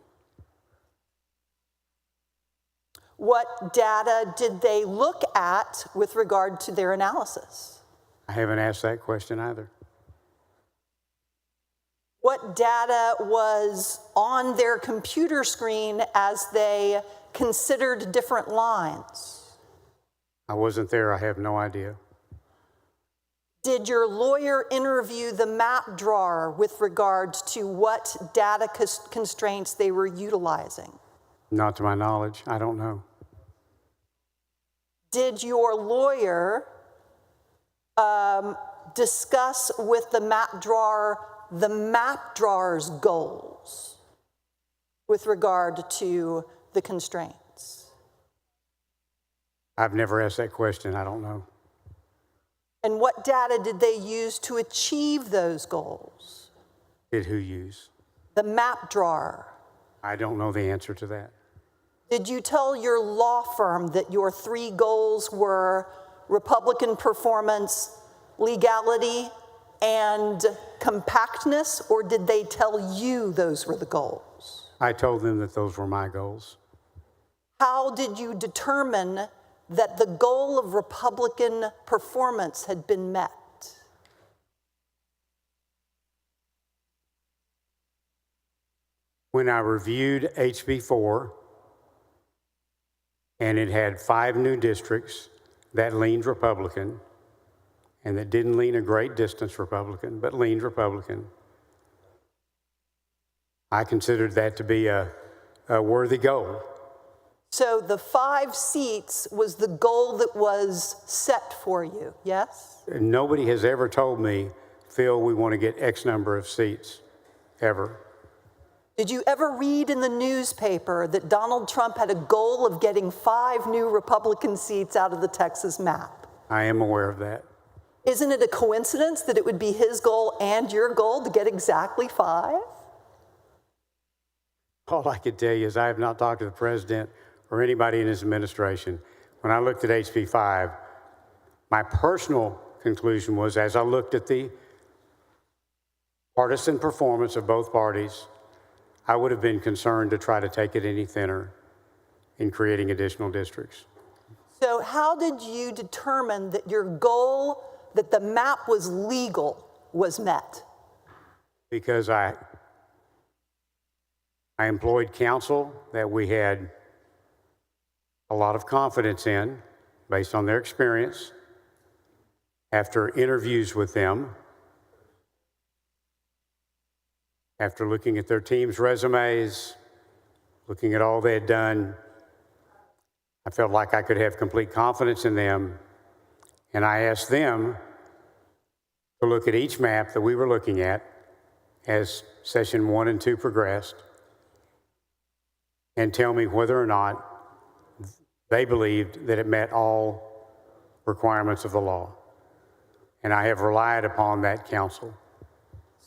What data did they look at with regard to their analysis? I haven't asked that question either. What data was on their computer screen as they considered different lines? I wasn't there. I have no idea. Did your lawyer interview the map drawer with regard to what data constraints they were utilizing? Not to my knowledge. I don't know. Did your lawyer discuss with the map drawer's goals with regard to the constraints? I've never asked that question. I don't know. And what data did they use to achieve those goals? Did who use? The map drawer. I don't know the answer to that. Did you tell your law firm that your 3 goals were Republican performance, legality, and compactness, or did they tell you those were the goals? I told them that those were my goals. How did you determine that the goal of Republican performance had been met? When I reviewed HB 4, and it had 5 new districts that leaned Republican, and that didn't lean a great distance Republican, but leaned Republican, I considered that to be a worthy goal. So the 5 seats was the goal that was set for you, yes? Nobody has ever told me, Phil, we want to get X number of seats, ever. Did you ever read in the newspaper that Donald Trump had a goal of getting 5 new Republican seats out of the Texas map? I am aware of that. Isn't it a coincidence that it would be his goal and your goal to get exactly 5? All I can tell you is I have not talked to the president or anybody in his administration. When I looked at HB 5, my personal conclusion was, as I looked at the partisan performance of both parties, I would have been concerned to try to take it any thinner in creating additional districts. So how did you determine that your goal, that the map was legal, was met? Because I employed counsel that we had a lot of confidence in, based on their experience. After interviews with them, after looking at their team's resumes, looking at all they had done, I felt like I could have complete confidence in them. And I asked them to look at each map that we were looking at as session 1 and 2 progressed and tell me whether or not they believed that it met all requirements of the law. And I have relied upon that counsel.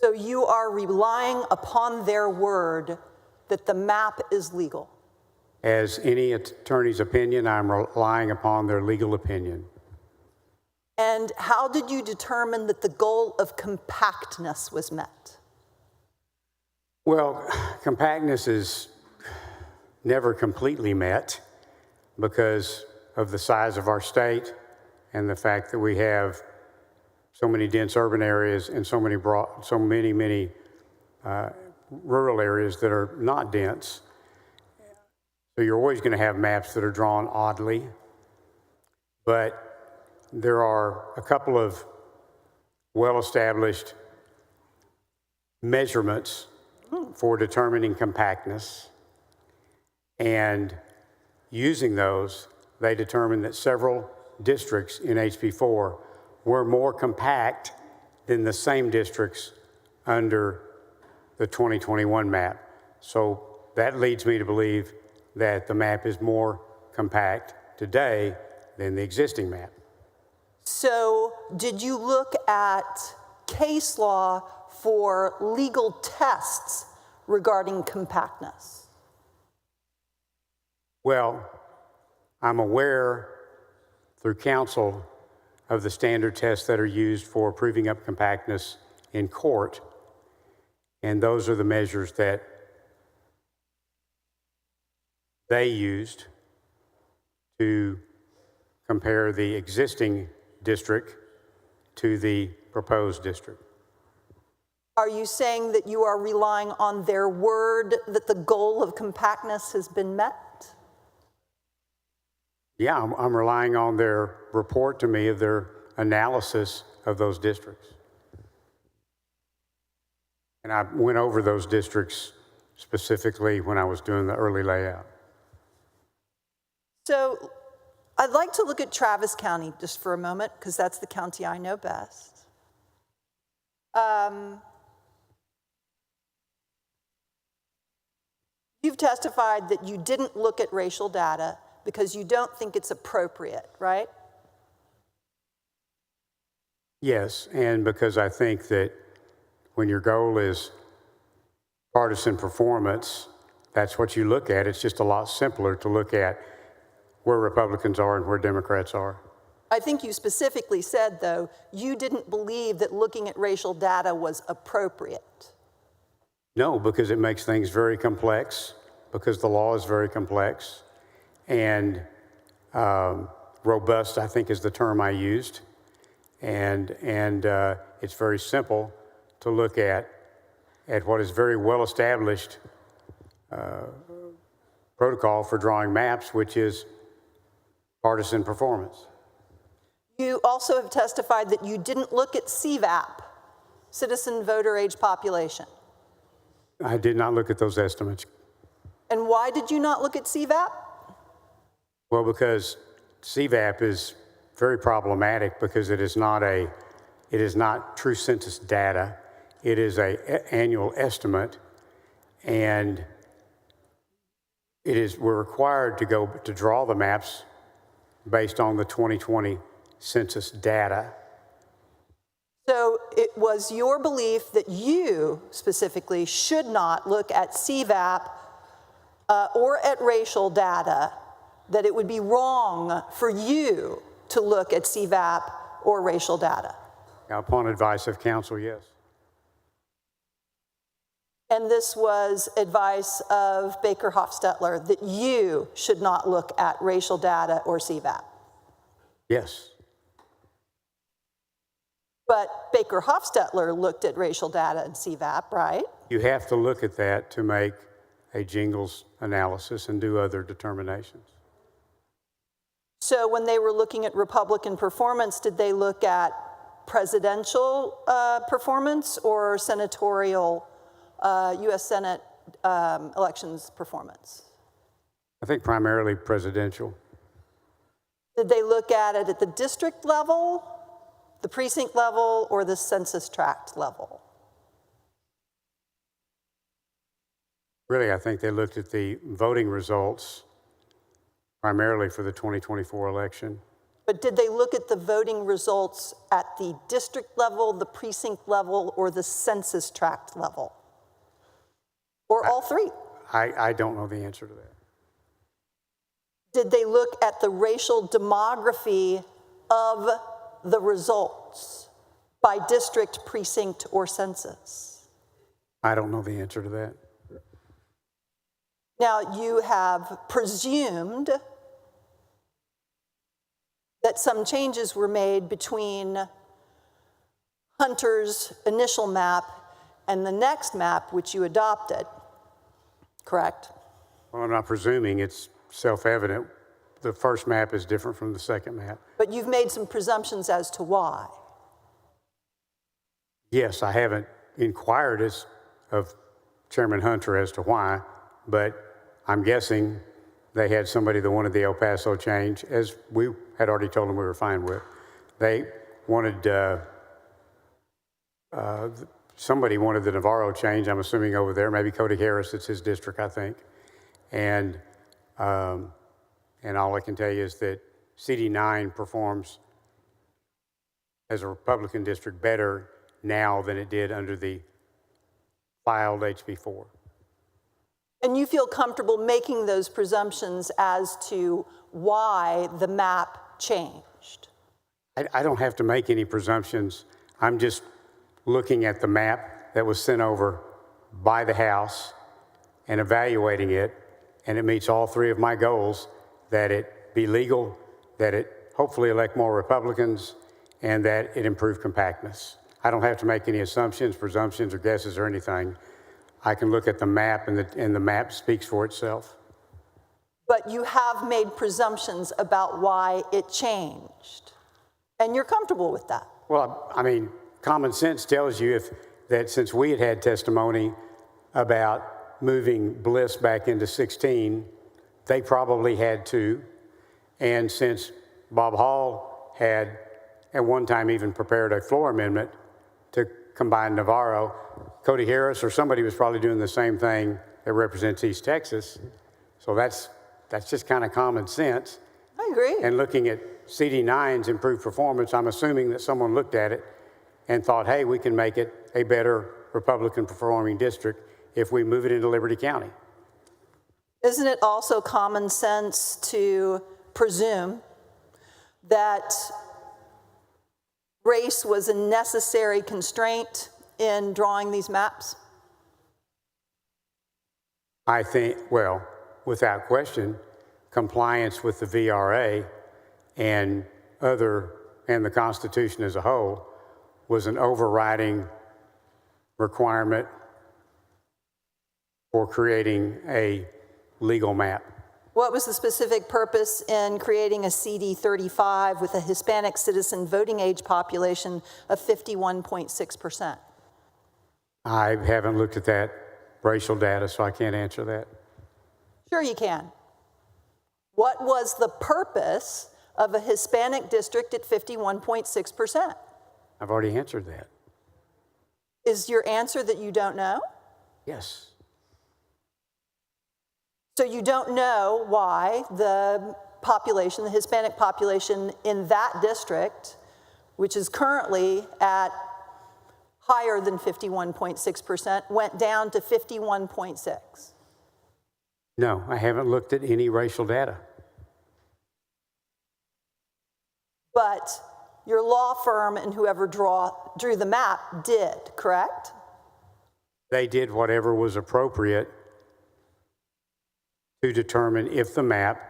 So you are relying upon their word that the map is legal? As any attorney's opinion, I'm relying upon their legal opinion. And how did you determine that the goal of compactness was met? Well, compactness is never completely met because of the size of our state and the fact that we have so many dense urban areas and so many rural areas that are not dense. So you're always going to have maps that are drawn oddly, but there are a couple of well-established measurements for determining compactness, and using those, they determined that several districts in HB 4 were more compact than the same districts under the 2021 map. So that leads me to believe that the map is more compact today than the existing map. So did you look at case law for legal tests regarding compactness? Well, I'm aware through counsel of the standard tests that are used for proving up compactness in court, and those are the measures that they used to compare the existing district to the proposed district. Are you saying that you are relying on their word that the goal of compactness has been met? Yeah, I'm relying on their report to me of their analysis of those districts. And I went over those districts specifically when I was doing the early layout. So I'd like to look at Travis County just for a moment, because that's the county I know best. You've testified that you didn't look at racial data because you don't think it's appropriate, right? Yes, and because I think that when your goal is partisan performance, that's what you look at. It's just a lot simpler to look at where Republicans are and where Democrats are. I think you specifically said, though, you didn't believe that looking at racial data was appropriate. No, because it makes things very complex, because the law is very complex, and robust, I think, is the term I used. And it's very simple to look at what is very well-established protocol for drawing maps, which is partisan performance. You also have testified that you didn't look at CVAP, Citizen Voter Age Population. I did not look at those estimates. And why did you not look at CVAP? Well, because CVAP is very problematic because it is not true census data. It is an annual estimate, and we're required to draw the maps based on the 2020 census data. So it was your belief that you specifically should not look at CVAP or at racial data, that it would be wrong for you to look at CVAP or racial data? Now, upon advice of counsel, yes. And this was advice of Baker Hofstetler, that you should not look at racial data or CVAP? Yes. But Baker Hofstetler looked at racial data and CVAP, right? You have to look at that to make a Jingles analysis and do other determinations. So when they were looking at Republican performance, did they look at presidential performance or senatorial U.S. Senate elections performance? I think primarily presidential. Did they look at it at the district level, the precinct level, or the census tract level? Really, I think they looked at the voting results primarily for the 2024 election. But did they look at the voting results at the district level, the precinct level, or the census tract level? Or all three? I don't know the answer to that. Did they look at the racial demography of the results by district, precinct, or census? I don't know the answer to that. Now, you have presumed that some changes were made between Hunter's initial map and the next map, which you adopted, correct? Well, I'm not presuming. It's self-evident. The first map is different from the second map. But you've made some presumptions as to why. Yes, I haven't inquired of Chairman Hunter as to why, but I'm guessing they had somebody that wanted the El Paso change, as we had already told them we were fine with. They wanted, somebody wanted the Navarro change, I'm assuming over there, maybe Cody Harris, it's his district, I think. And all I can tell you is that CD9 performs as a Republican district better now than it did under the filed HB4. And you feel comfortable making those presumptions as to why the map changed? I don't have to make any presumptions. I'm just looking at the map that was sent over by the House and evaluating it, and it meets all three of my goals: that it be legal, that it hopefully elect more Republicans, and that it improve compactness. I don't have to make any assumptions, presumptions, or guesses or anything. I can look at the map, and the map speaks for itself. But you have made presumptions about why it changed, and you're comfortable with that? Well, I mean, common sense tells you that since we had testimony about moving Bliss back into 16, they probably had to. And since Bob Hall had at one time even prepared a floor amendment to combine Navarro, Cody Harris or somebody was probably doing the same thing that represents East Texas. So that's just kind of common sense. I agree. And looking at CD9's improved performance, I'm assuming that someone looked at it and thought, hey, we can make it a better Republican performing district if we move it into Liberty County. Isn't it also common sense to presume that race was a necessary constraint in drawing these maps? I think, well, without question, compliance with the VRA and the Constitution as a whole was an overriding requirement for creating a legal map. What was the specific purpose in creating a CD 35 with a Hispanic citizen voting age population of 51.6%? I haven't looked at that racial data, so I can't answer that. Sure you can. What was the purpose of a Hispanic district at 51.6%? I've already answered that. Is your answer that you don't know? Yes. So you don't know why the population, the Hispanic population in that district, which is currently at higher than 51.6%, went down to 51.6%? No, I haven't looked at any racial data. But your law firm and whoever drew the map did, correct? They did whatever was appropriate to determine if the map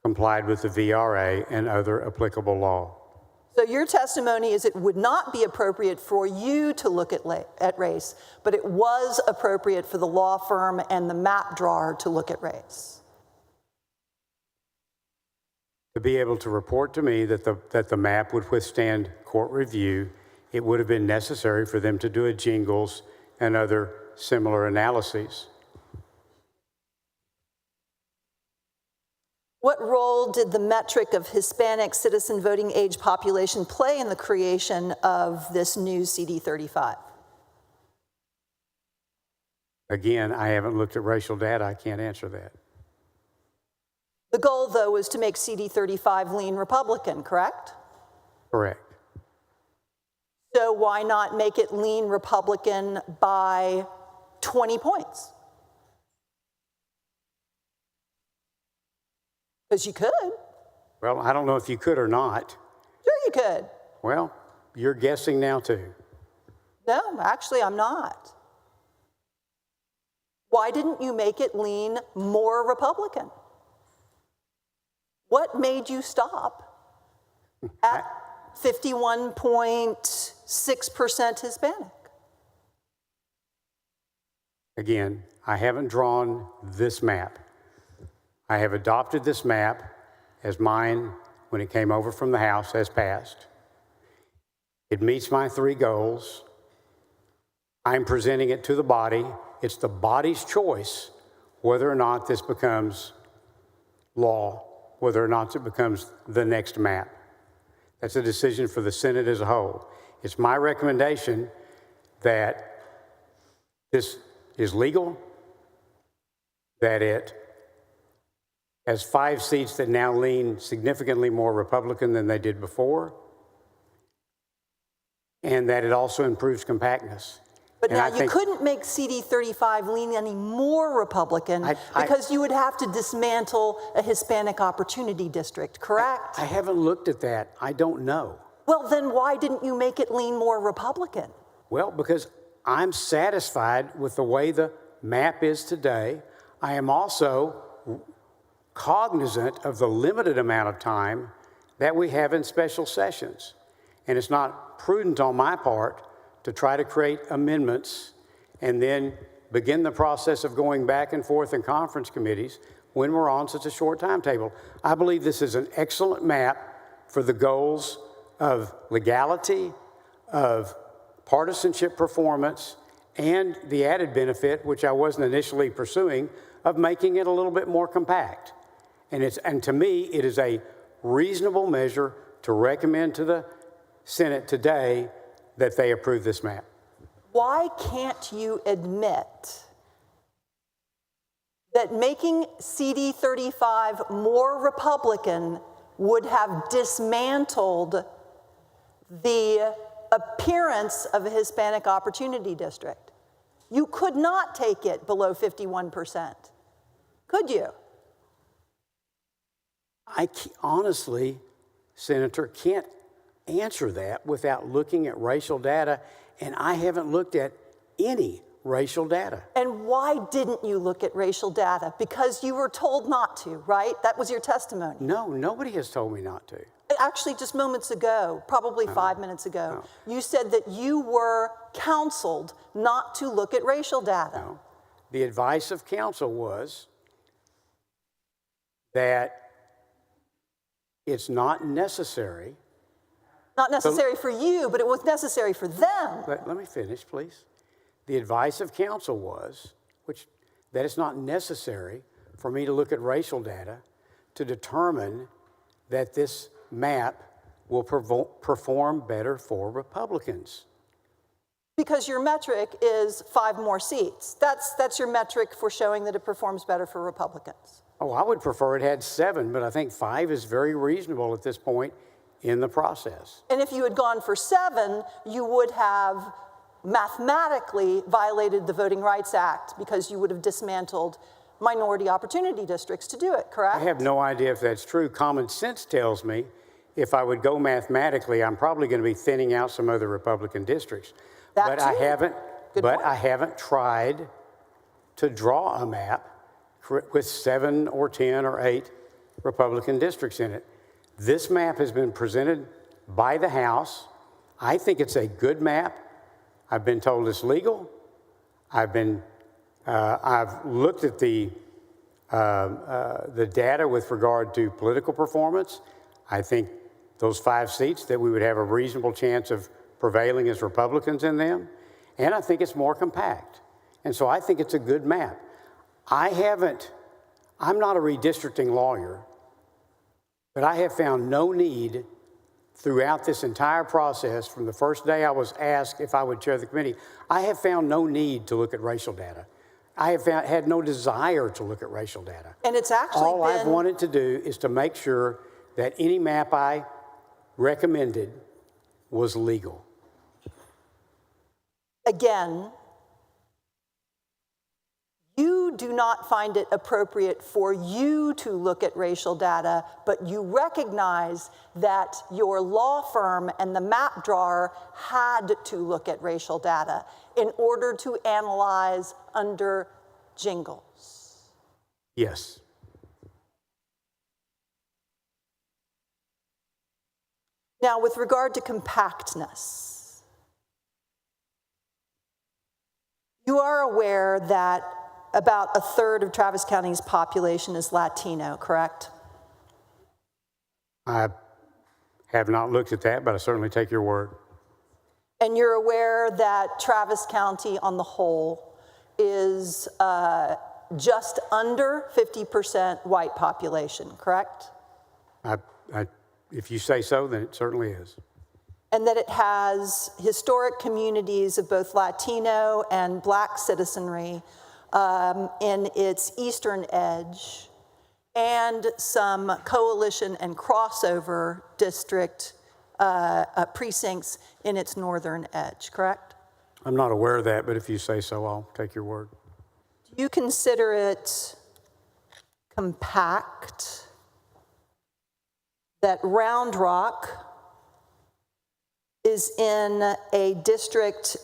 complied with the VRA and other applicable law. So your testimony is it would not be appropriate for you to look at race, but it was appropriate for the law firm and the map drawer to look at race. To be able to report to me that the map would withstand court review, it would have been necessary for them to do a jingles and other similar analyses. What role did the metric of Hispanic citizen voting age population play in the creation of this new CD 35? Again, I haven't looked at racial data. I can't answer that. The goal, though, was to make CD 35 lean Republican, correct? Correct. So why not make it lean Republican by 20 points? Because you could. Well, I don't know if you could or not. Sure you could. Well, you're guessing now too. No, actually I'm not. Why didn't you make it lean more Republican? What made you stop at 51.6% Hispanic? Again, I haven't drawn this map. I have adopted this map as mine when it came over from the House as passed. It meets my three goals. I'm presenting it to the body. It's the body's choice whether or not this becomes law, whether or not it becomes the next map. That's a decision for the Senate as a whole. It's my recommendation that this is legal, that it has 5 seats that now lean significantly more Republican than they did before, and that it also improves compactness. But And now I you think- couldn't make CD 35 lean any more Republican because you would have to dismantle a Hispanic Opportunity District, correct? I haven't looked at that. I don't know. Well, then why didn't you make it lean more Republican? Well, because I'm satisfied with the way the map is today. I am also cognizant of the limited amount of time that we have in special sessions. And it's not prudent on my part to try to create amendments and then begin the process of going back and forth in conference committees when we're on such a short timetable. I believe this is an excellent map for the goals of legality, of partisanship performance, and the added benefit, which I wasn't initially pursuing, of making it a little bit more compact. And to me, it is a reasonable measure to recommend to the Senate today that they approve this map. Why can't you admit that making CD 35 more Republican would have dismantled the appearance of a Hispanic Opportunity District? You could not take it below 51%, could you? Honestly, Senator, can't answer that without looking at racial data, and I haven't looked at any racial data. And why didn't you look at racial data? Because you were told not to, right? That was your testimony. No, nobody has told me not to. Actually, just moments ago, probably 5 minutes ago, you said that you were counseled not to look at racial data. No. The advice of counsel was that it's not necessary. Not necessary for you, but it was necessary for them. Let me finish, please. The advice of counsel was that it's not necessary for me to look at racial data to determine that this map will perform better for Republicans. Because your metric is 5 more seats. That's your metric for showing that it performs better for Republicans. Oh, I would prefer it had 7, but I think 5 is very reasonable at this point in the process. And if you had gone for 7, you would have mathematically violated the Voting Rights Act because you would have dismantled minority opportunity districts to do it, correct? I have no idea if that's true. Common sense tells me if I would go mathematically, I'm probably going to be thinning out some other Republican districts. That but too. I haven't tried to draw a map with 7 or 10 or 8 Republican districts in it. This map has been presented by the House. I think it's a good map. I've been told it's legal. I've looked at the data with regard to political performance. I think those 5 seats that we would have a reasonable chance of prevailing as Republicans in them. And I think it's more compact. And so I think it's a good map. I'm not a redistricting lawyer, but I have found no need throughout this entire process, from the first day I was asked if I would chair the committee, I have found no need to look at racial data. I have had no desire to look at racial data. And it's actually All I've wanted to do is to make sure that any map I recommended was legal. Again, you do not find it appropriate for you to look at racial data, but you recognize that your law firm and the map drawer had to look at racial data in order to analyze under Jingles. Yes. Now, with regard to compactness, you are aware that about 1/3 of Travis County's population is Latino, correct? I have not looked at that, but I certainly take your word. And you're aware that Travis County on the whole is just under 50% white population, correct? If you say so, then it certainly is. And that it has historic communities of both Latino and Black citizenry in its eastern edge, and some coalition and crossover district precincts in its northern edge, correct? I'm not aware of that, but if you say so, I'll take your word. Do you consider it compact that Round Rock is in a district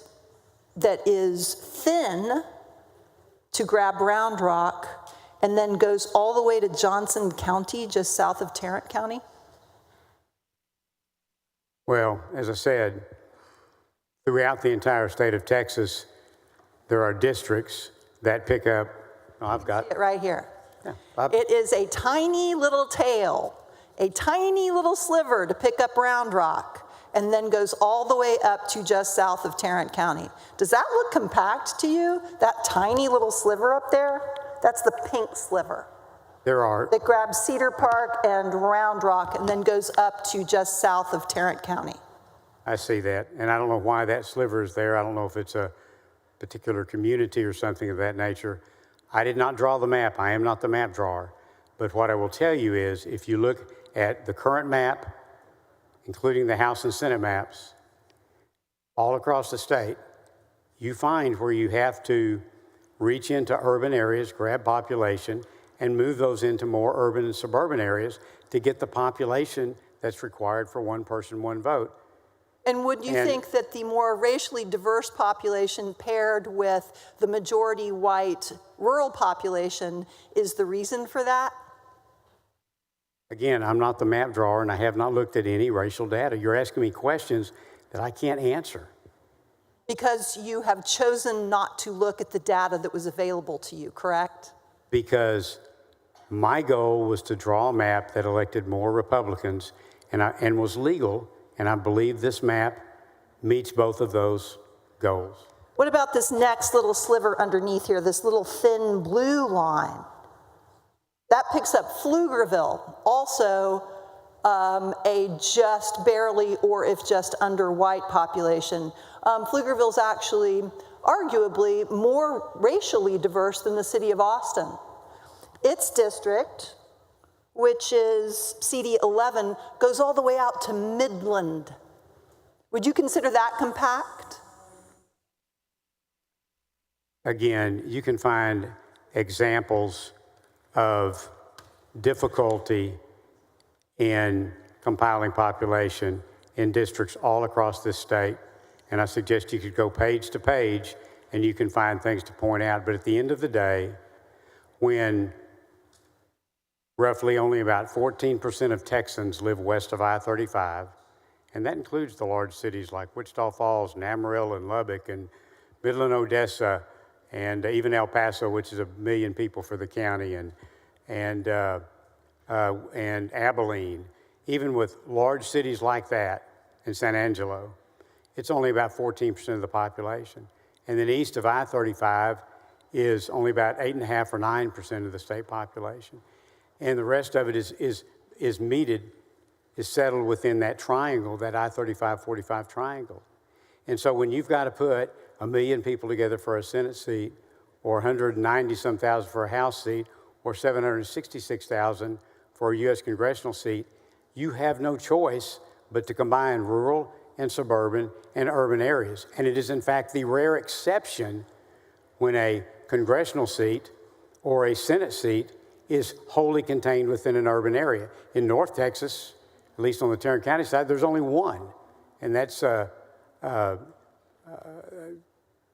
that is thin to grab Round Rock and then goes all the way to Johnson County, just south of Tarrant County? Well, as I said, throughout the entire state of Texas, there are districts that pick up, I've got It right here. Yeah, It is a tiny little tail, a tiny little sliver to pick up Round Rock, and then goes all the way up to just south of Tarrant County. Does that look compact to you? That tiny little sliver up there? That's the pink sliver there are. that grabs Cedar Park and Round Rock and then goes up to just south of Tarrant County. I see that, and I don't know why that sliver is there. I don't know if it's a particular community or something of that nature. I did not draw the map. I am not the map drawer. But what I will tell you is, if you look at the current map, including the House and Senate maps, all across the state, you find where you have to reach into urban areas, grab population, and move those into more urban and suburban areas to get the population that's required for one person, one vote. And would you think that the more racially diverse population paired with the majority white rural population is the reason for that? Again, I'm not the map drawer, and I have not looked at any racial data. You're asking me questions that I can't answer. Because you have chosen not to look at the data that was available to you, correct? Because my goal was to draw a map that elected more Republicans and was legal, and I believe this map meets both of those goals. What about this next little sliver underneath here, this little thin blue line? That picks up Pflugerville, also a just barely or if just under white population. Pflugerville's actually arguably more racially diverse than the city of Austin. Its district, which is CD 11, goes all the way out to Midland. Would you consider that compact? Again, you can find examples of difficulty in compiling population in districts all across this state. And I suggest you could go page to page and you can find things to point out. But at the end of the day, when roughly only about 14% of Texans live west of I-35, and that includes the large cities like Wichita Falls and Amarillo and Lubbock and Midland, Odessa, and even El Paso, which is 1 million people for the county, and Abilene. Even with large cities like that in San Angelo, it's only about 14% of the population. And then east of I-35 is only about 8.5 or 9% of the state population. And the rest of it is settled within that triangle, that I-35-45 triangle. And so when you've got to put 1 million people together for a Senate seat, or 190-some thousand for a House seat, or 766,000 for a U.S. congressional seat, you have no choice but to combine rural and suburban and urban areas. And it is, in fact, the rare exception when a congressional seat or a Senate seat is wholly contained within an urban area. In North Texas, at least on the Tarrant County side, there's only one, and that's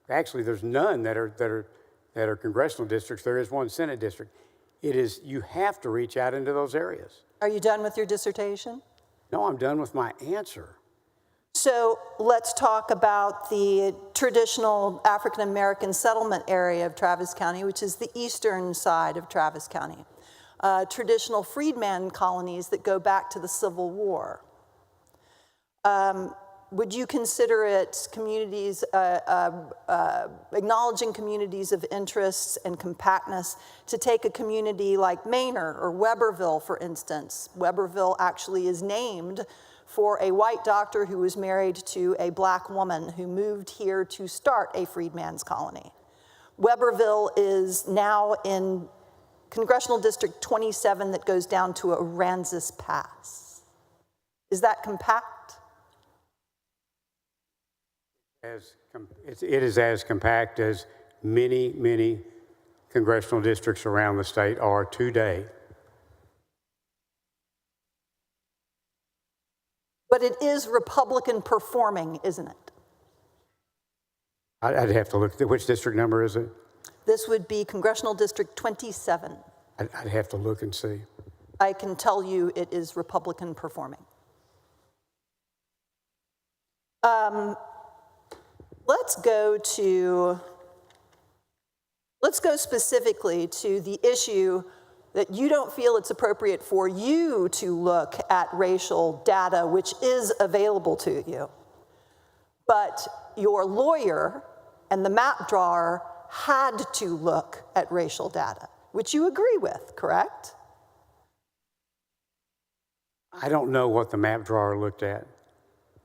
actually there's none that are congressional districts. There is one Senate district. It is, you have to reach out into those areas. Are you done with your dissertation? No, I'm done with my answer. So let's talk about the traditional African-American settlement area of Travis County, which is the eastern side of Travis County. Traditional freedman colonies that go back to the Civil War. Would you consider it communities, acknowledging communities of interests and compactness to take a community like Manor or Weberville, for instance? Weberville actually is named for a white doctor who was married to a black woman who moved here to start a freedman's colony. Weberville is now in Congressional District 27 that goes down to Aransas Pass. Is that compact? It is as compact as many, many congressional districts around the state are today. But it is Republican performing, isn't it? I'd have to look at which district number is it? This would be Congressional District 27. I'd have to look and see. I can tell you it is Republican performing. Let's go specifically to the issue that you don't feel it's appropriate for you to look at racial data, which is available to you. But your lawyer and the map drawer had to look at racial data, which you agree with, correct? I don't know what the map drawer looked at.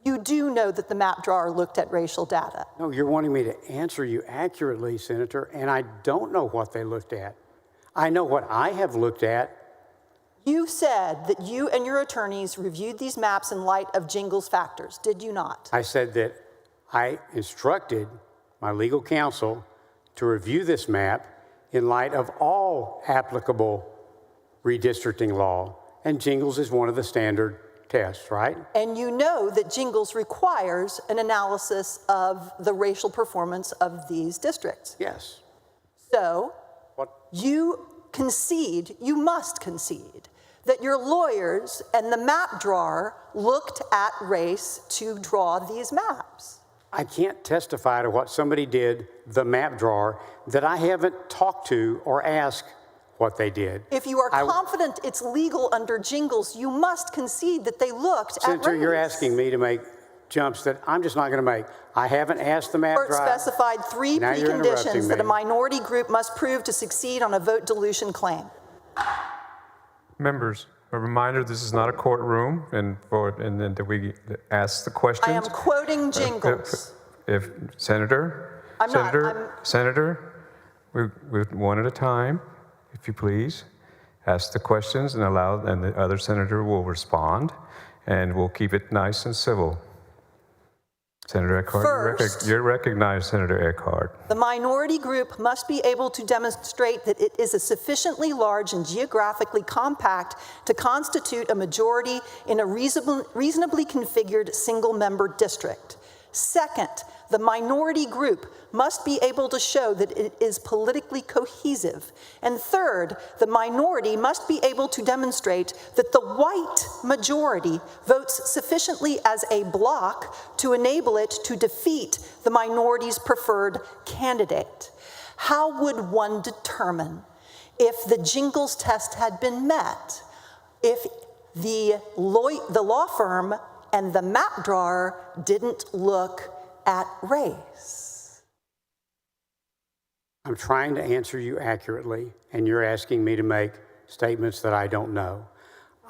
You do know that the map drawer looked at racial data. No, you're wanting me to answer you accurately, Senator, and I don't know what they looked at. I know what I have looked at. You said that you and your attorneys reviewed these maps in light of Jingles factors, did you not? I said that I instructed my legal counsel to review this map in light of all applicable redistricting law, and Jingles is one of the standard tests, right? And you know that Jingles requires an analysis of the racial performance of these districts. Yes. So What? you must concede, that your lawyers and the map drawer looked at race to draw these maps. I can't testify to what somebody did, the map drawer, that I haven't talked to or asked what they did. If you are confident it's legal under Jingles, you must concede that they looked at Senator, race. you're asking me to make jumps that I'm just not going to make. I haven't asked the map Court drawer. specified three Now you're interrupting preconditions that a me. minority group must prove to succeed on a vote dilution claim. Members, a reminder, this is not a courtroom, and then that we ask the questions. I am quoting Jingles. If Senator, I'm not, Senator, we one at a time, if you please. Ask the questions and the other senator will respond, and we'll keep it nice and civil. Senator Eckhart, First, you're recognized, Senator Eckhart. the minority group must be able to demonstrate that it is a sufficiently large and geographically compact to constitute a majority in a reasonably configured single-member district. Second, the minority group must be able to show that it is politically cohesive. And third, the minority must be able to demonstrate that the white majority votes sufficiently as a bloc to enable it to defeat the minority's preferred candidate. How would one determine if the Jingles test had been met, if the law firm and the map drawer didn't look at race? I'm trying to answer you accurately, and you're asking me to make statements that I don't know.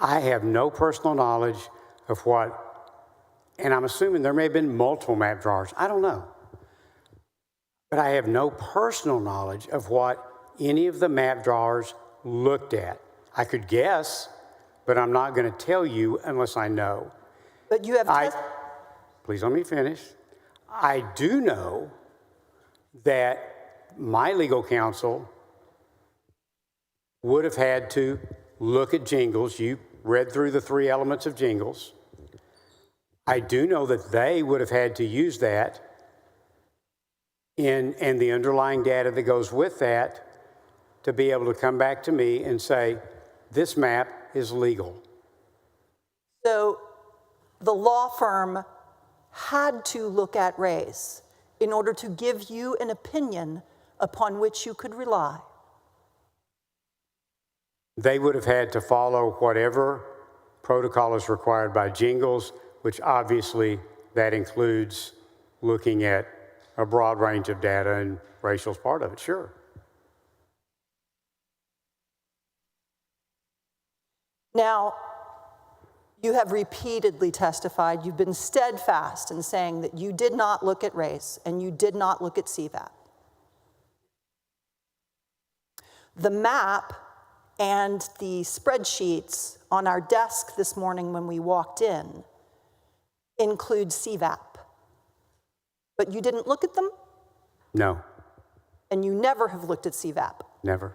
I have no personal knowledge of what, and I'm assuming there may have been multiple map drawers. I don't know. But I have no personal knowledge of what any of the map drawers looked at. I could guess, but I'm not going to tell you unless I know. But you have Please let me finish. I do know that my legal counsel would have had to look at Jingles. You read through the three elements of Jingles. I do know that they would have had to use that and the underlying data that goes with that to be able to come back to me and say, this map is legal. So the law firm had to look at race in order to give you an opinion upon which you could rely. They would have had to follow whatever protocol is required by Jingles, which obviously that includes looking at a broad range of data, and racial is part of it, sure. Now, you have repeatedly testified, you've been steadfast in saying that you did not look at race and you did not look at CVAP. The map and the spreadsheets on our desk this morning when we walked in include CVAP. But you didn't look at them, No, and you never have looked at CVAP. never.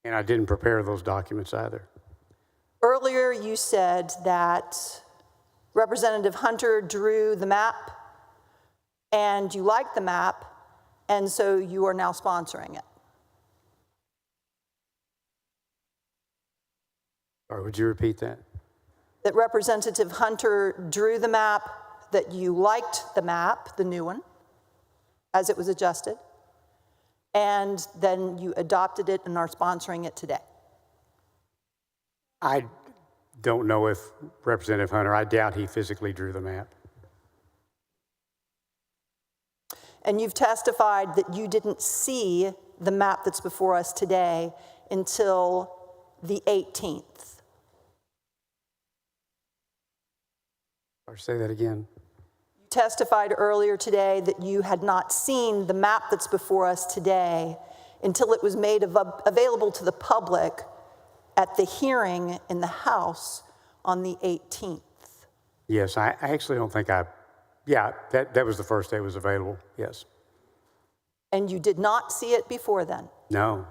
And I didn't prepare those documents either. Earlier, you said that Representative Hunter drew the map, and you liked the map, and so you are now sponsoring it. Sorry, would you repeat that? That Representative Hunter drew the map, that you liked the map, the new one, as it was adjusted, and then you adopted it and are sponsoring it today. I don't know if Representative Hunter, I doubt he physically drew the map. And you've testified that you didn't see the map that's before us today until the 18th. Or say that again. You testified earlier today that you had not seen the map that's before us today until it was made available to the public at the hearing in the House on the 18th. Yes, I actually don't think that was the first day it was available, yes. And you did not see it before then. No.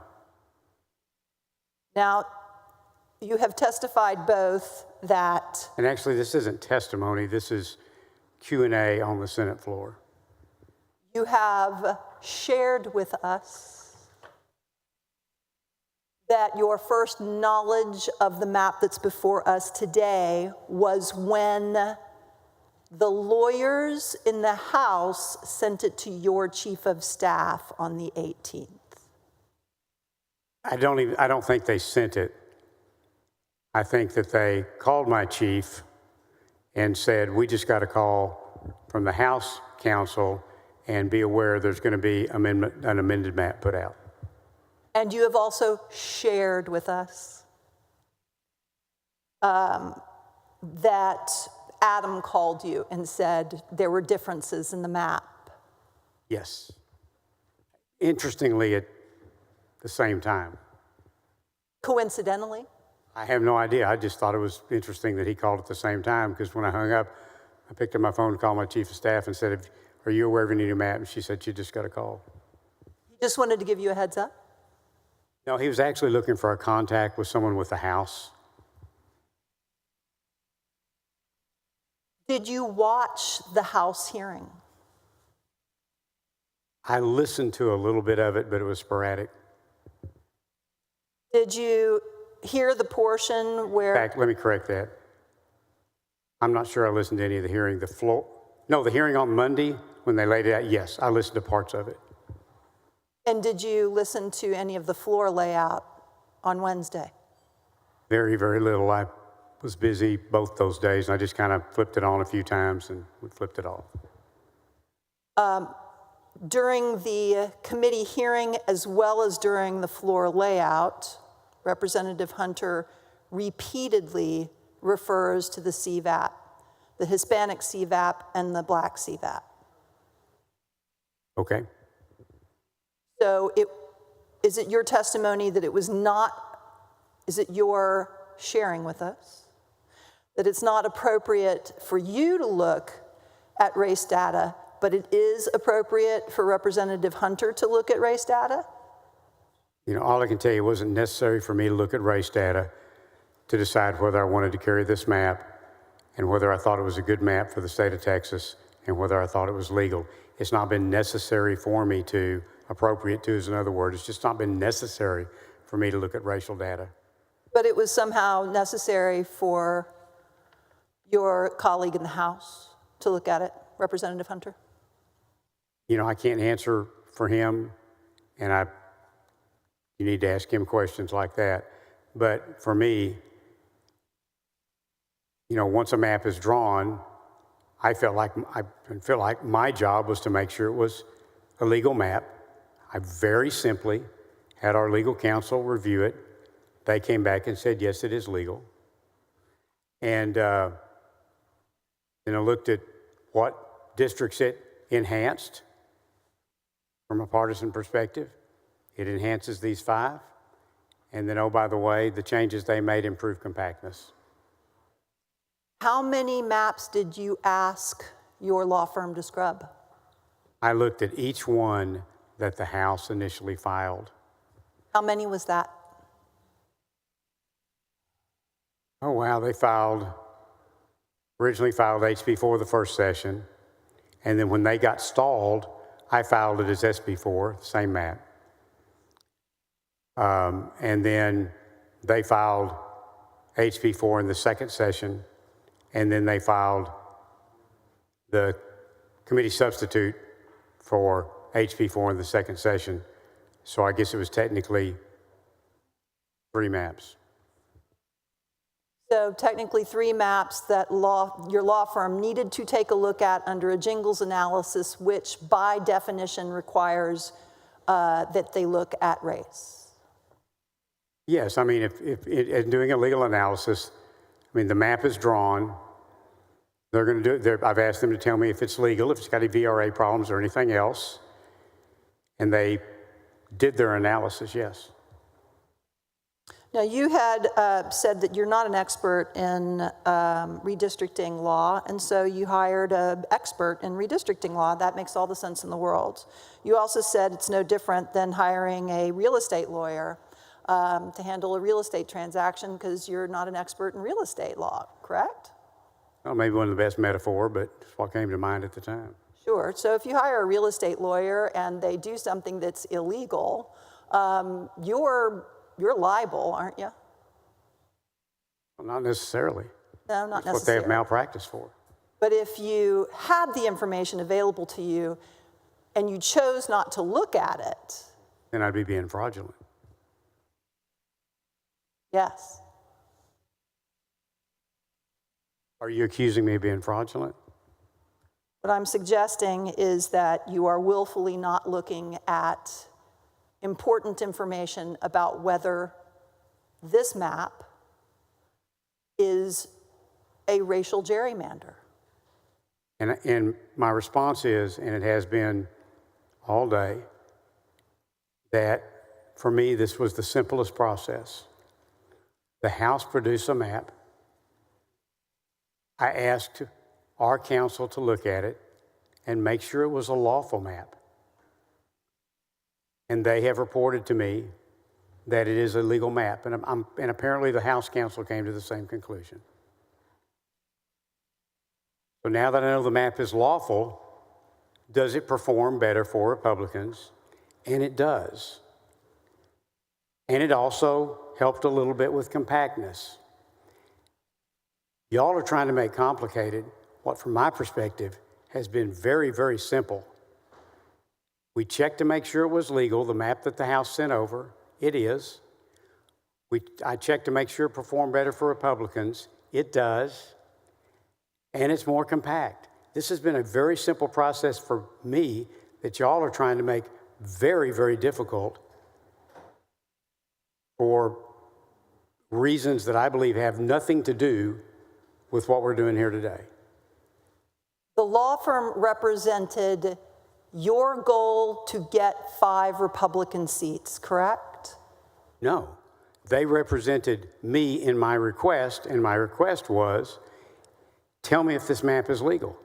Now, you have testified both that, And actually, this isn't testimony, this is Q&A on the Senate floor. you have shared with us that your first knowledge of the map that's before us today was when the lawyers in the House sent it to your chief of staff on the 18th. I don't think they sent it. I think that they called my chief and said, we just got a call from the House counsel and be aware there's going to be an amended map put out. And you have also shared with us that Adam called you and said there were differences in the map. Yes. Interestingly, at the same time. Coincidentally? I have no idea. I just thought it was interesting that he called at the same time, because when I hung up, I picked up my phone to call my chief of staff and said, are you aware of any new map? And she said, you just got a call. He just wanted to give you a heads up? No, he was actually looking for a contact with someone with the House. Did you watch the House hearing? I listened to a little bit of it, but it was sporadic. Did you hear the portion where... In fact, let me correct that. I'm not sure I listened to any of the hearing. The hearing on Monday, when they laid it out, yes, I listened to parts of it. And did you listen to any of the floor layout on Wednesday? Very, very little. I was busy both those days, and I just kind of flipped it on a few times and flipped it off. During the committee hearing, as well as during the floor layout, Representative Hunter repeatedly refers to the CVAP, the Hispanic CVAP and the Black CVAP. Okay. So is it your testimony that it was not, is it your sharing with us, that it's not appropriate for you to look at race data, but it is appropriate for Representative Hunter to look at race data? You know, all I can tell you, it wasn't necessary for me to look at race data to decide whether I wanted to carry this map and whether I thought it was a good map for the state of Texas and whether I thought it was legal. It's not been necessary for me to, appropriate to is another word, it's just not been necessary for me to look at racial data. But it was somehow necessary for your colleague in the House to look at it, Representative Hunter? You know, I can't answer for him, and you need to ask him questions like that. But for me, you know, once a map is drawn, I felt like my job was to make sure it was a legal map. I very simply had our legal counsel review it. They came back and said, yes, it is legal. And then I looked at what districts it enhanced from a partisan perspective. It enhances these 5. And then, oh, by the way, the changes they made improve compactness. How many maps did you ask your law firm to scrub? I looked at each one that the House initially filed. How many was that? Oh, wow, they originally filed HB4 the first session, and then when they got stalled, I filed it as SB4, same map. And then they filed HB4 in the second session, and then they filed the committee substitute for HB4 in the second session. So I guess it was technically 3 maps. So technically 3 maps that your law firm needed to take a look at under a jingles analysis, which by definition requires that they look at race. Yes, I mean, if doing a legal analysis, I mean, the map is drawn. They're going to do it. I've asked them to tell me if it's legal, if it's got any VRA problems or anything else. And they did their analysis, yes. Now, you had said that you're not an expert in redistricting law, and so you hired an expert in redistricting law. That makes all the sense in the world. You also said it's no different than hiring a real estate lawyer to handle a real estate transaction because you're not an expert in real estate law, correct? Well, maybe one of the best metaphor, but it's what came to mind at the time. Sure. So if you hire a real estate lawyer and they do something that's illegal, you're liable, aren't you? Well, not necessarily. No, not That's what they have malpractice for. But if you had the information available to you and you chose not to look at it, Then I'd be being fraudulent. yes. Are you accusing me of being fraudulent? What I'm suggesting is that you are willfully not looking at important information about whether this map is a racial gerrymander. And my response is, and it has been all day, that for me, this was the simplest process. The House produced a map. I asked our counsel to look at it and make sure it was a lawful map. And they have reported to me that it is a legal map. And apparently the House counsel came to the same conclusion. So now that I know the map is lawful, does it perform better for Republicans? And it does. And it also helped a little bit with compactness. Y'all are trying to make complicated what, from my perspective, has been very, very simple. We checked to make sure it was legal, the map that the House sent over. It is. I checked to make sure it performed better for Republicans. It does. And it's more compact. This has been a very simple process for me that y'all are trying to make very, very difficult for reasons that I believe have nothing to do with what we're doing here today. The law firm represented your goal to get 5 Republican seats, correct? No, they represented me in my request, and my request was, tell me if this map is legal.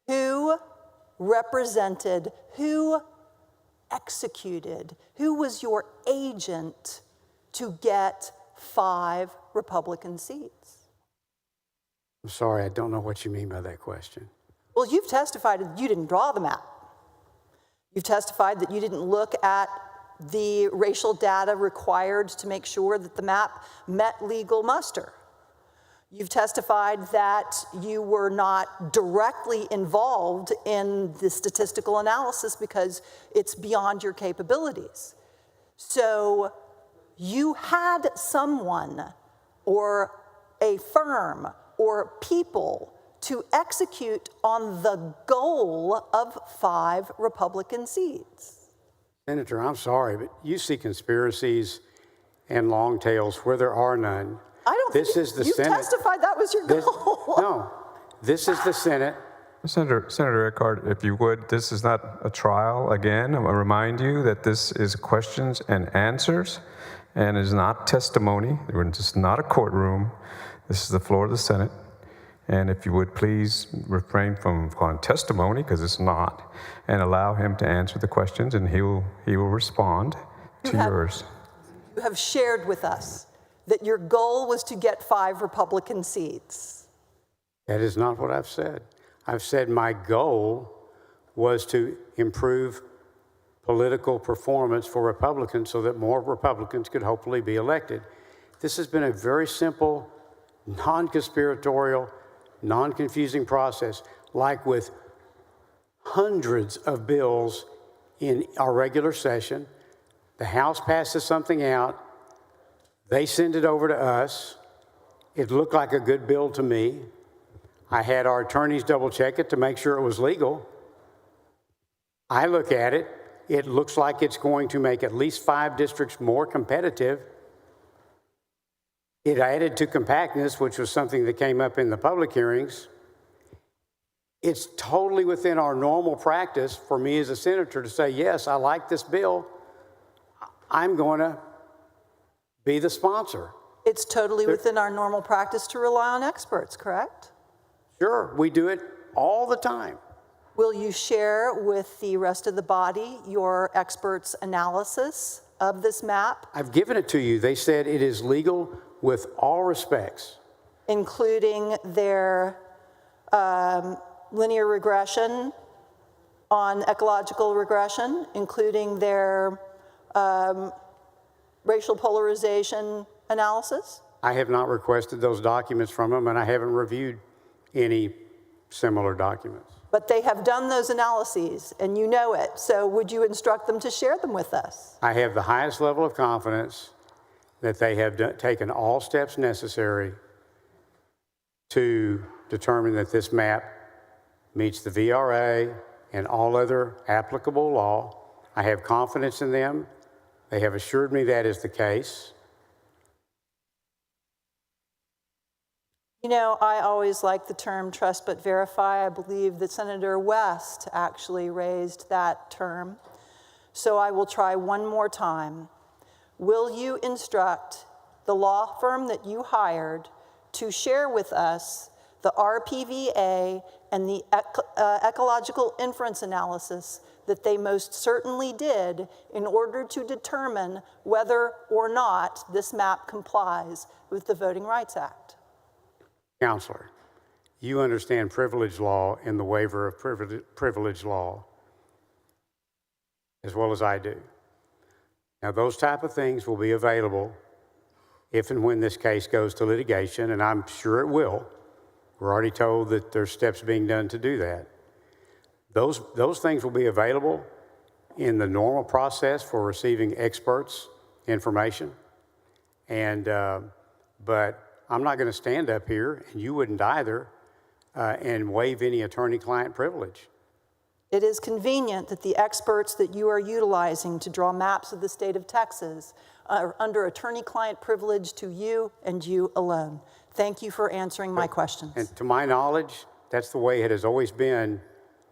Who represented, who executed, who was your agent to get 5 Republican seats? I'm sorry, I don't know what you mean by that question. Well, you've testified that you didn't draw the map. You've testified that you didn't look at the racial data required to make sure that the map met legal muster. You've testified that you were not directly involved in the statistical analysis because it's beyond your capabilities. So you had someone or a firm or people to execute on the goal of 5 Republican seats. Senator, I'm sorry, but you see conspiracies and long tails where there are none. I don't This think is the you Senate. testified that was your goal. No, this is the Senate. Senator Eckhart, if you would, this is not a trial. Again, I'm going to remind you that this is questions and answers, and it is not testimony. This is not a courtroom. This is the floor of the Senate. And if you would please refrain from calling testimony, because it's not, and allow him to answer the questions, and he will respond to yours. You have shared with us that your goal was to get 5 Republican seats. That is not what I've said. I've said my goal was to improve political performance for Republicans so that more Republicans could hopefully be elected. This has been a very simple, non-conspiratorial, non-confusing process, like with hundreds of bills in our regular session. The House passes something out, they send it over to us. It looked like a good bill to me. I had our attorneys double check it to make sure it was legal. I look at it, it looks like it's going to make at least 5 districts more competitive. It added to compactness, which was something that came up in the public hearings. It's totally within our normal practice for me as a senator to say, yes, I like this bill. I'm going to be the sponsor. It's totally within our normal practice to rely on experts, correct? Sure, we do it all the time. Will you share with the rest of the body your experts' analysis of this map? I've given it to you. They said it is legal with all respects. Including their linear regression on ecological regression, including their racial polarization analysis? I have not requested those documents from them, and I haven't reviewed any similar documents. But they have done those analyses, and you know it. So would you instruct them to share them with us? I have the highest level of confidence that they have taken all steps necessary to determine that this map meets the VRA and all other applicable law. I have confidence in them. They have assured me that is the case. You know, I always like the term trust but verify. I believe that Senator West actually raised that term. So I will try one more time. Will you instruct the law firm that you hired to share with us the RPVA and the ecological inference analysis that they most certainly did in order to determine whether or not this map complies with the Voting Rights Act? Counselor, you understand privilege law and the waiver of privilege law as well as I do. Now, those type of things will be available if and when this case goes to litigation, and I'm sure it will. We're already told that there's steps being done to do that. Those things will be available in the normal process for receiving experts' information. But I'm not going to stand up here, and you wouldn't either, and waive any attorney-client privilege. It is convenient that the experts that you are utilizing to draw maps of the state of Texas are under attorney-client privilege to you and you alone. Thank you for answering my questions. And to my knowledge, that's the way it has always been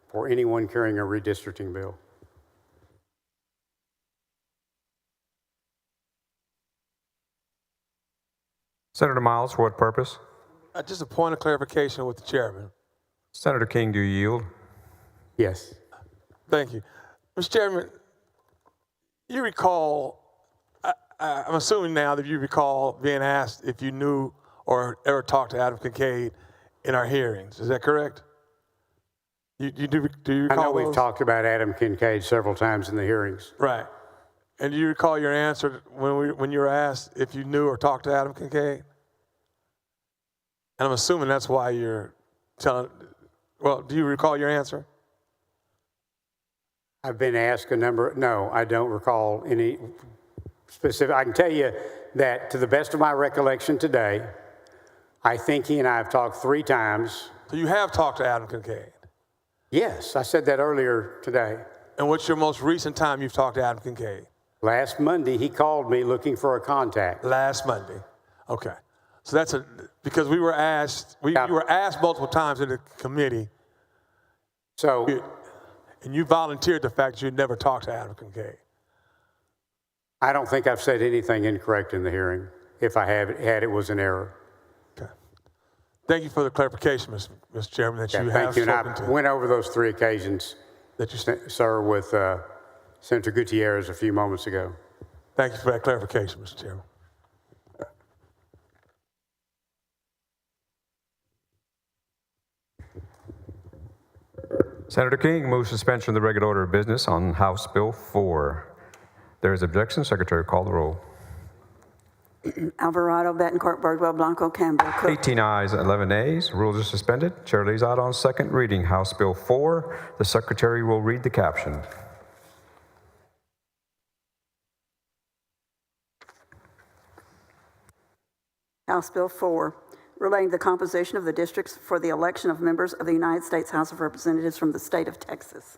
for anyone carrying a redistricting bill. Senator Miles, for what purpose? Just a point of clarification with the chairman. Senator King, do you yield? Yes. Thank you. Mr. Chairman, you recall, I'm assuming now that you recall being asked if you knew or ever talked to Adam Kincaid in our hearings. Is that correct? Do you recall I know we've those? talked about Adam Kincaid several times in the hearings. Right. And do you recall your answer when you were asked if you knew or talked to Adam Kincaid? And I'm assuming that's why you're telling, well, do you recall your answer? I've been asked no, I don't recall any specific. I can tell you that to the best of my recollection today, I think he and I have talked 3 times. So you have talked to Adam Kincaid? Yes, I said that earlier today. And what's your most recent time you've talked to Adam Kincaid? Last Monday, he called me looking for a contact. Last Monday. Okay. So that's because we were asked, you were asked multiple times in the committee. So. And you volunteered the fact that you never talked to Adam Kincaid. I don't think I've said anything incorrect in the hearing. If I have had, it was an error. Okay. Thank you for the clarification, Mr. Chairman, that you have Thank you. And spoken I to. went over those 3 occasions, That you, sir, with Senator Gutierrez a few moments ago. thank you for that clarification, Mr. Chairman. Senator King moves suspension of the regular order of business on House Bill 4. There is objection. Secretary, call the roll. Alvarado, Betancourt, Birdwell, Blanco, Campbell, Cook. 18 ayes, 11 nays. Rules are suspended. Chair lays out on second reading House Bill 4. The Secretary will read the caption. House Bill 4, relating to the composition of the districts for the election of members of the United States House of Representatives from the state of Texas.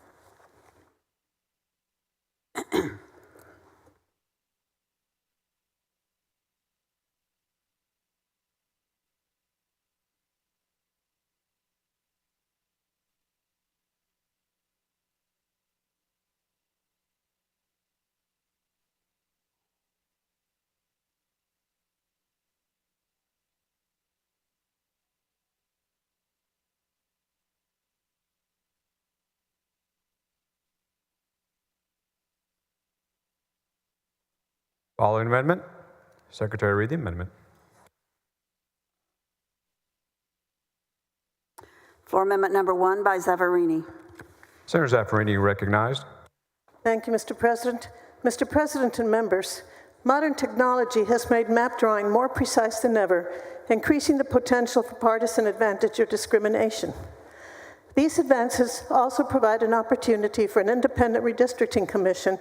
Following amendment. Secretary, read the amendment. Floor Amendment Number 1 by Zavarini. Senator Zaffarini recognized. Thank you, Mr. President. Mr. President and members, modern technology has made map drawing more precise than ever, increasing the potential for partisan advantage or discrimination. These advances also provide an opportunity for an independent redistricting commission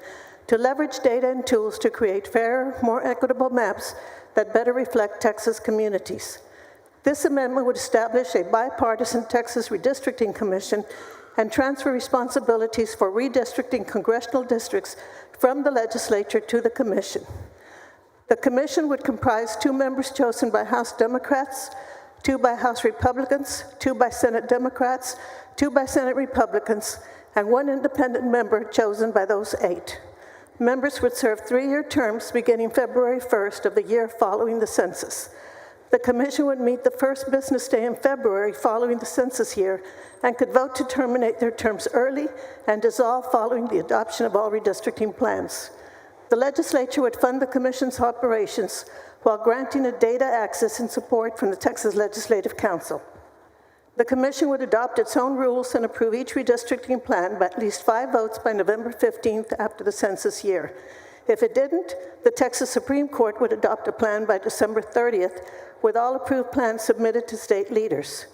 to leverage data and tools to create fairer, more equitable maps that better reflect Texas communities. This amendment would establish a bipartisan Texas Redistricting Commission and transfer responsibilities for redistricting congressional districts from the legislature to the commission. The commission would comprise 2 members chosen by House Democrats, 2 by House Republicans, 2 by Senate Democrats, 2 by Senate Republicans, and 1 independent member chosen by those 8. Members would serve 3-year terms beginning February 1st of the year following the census. The commission would meet the first business day in February following the census year and could vote to terminate their terms early and dissolve following the adoption of all redistricting plans. The legislature would fund the commission's operations while granting it data access and support from the Texas Legislative Council. The commission would adopt its own rules and approve each redistricting plan by at least 5 votes by November 15th after the census year. If it didn't, the Texas Supreme Court would adopt a plan by December 30th, with all approved plans submitted to state leaders.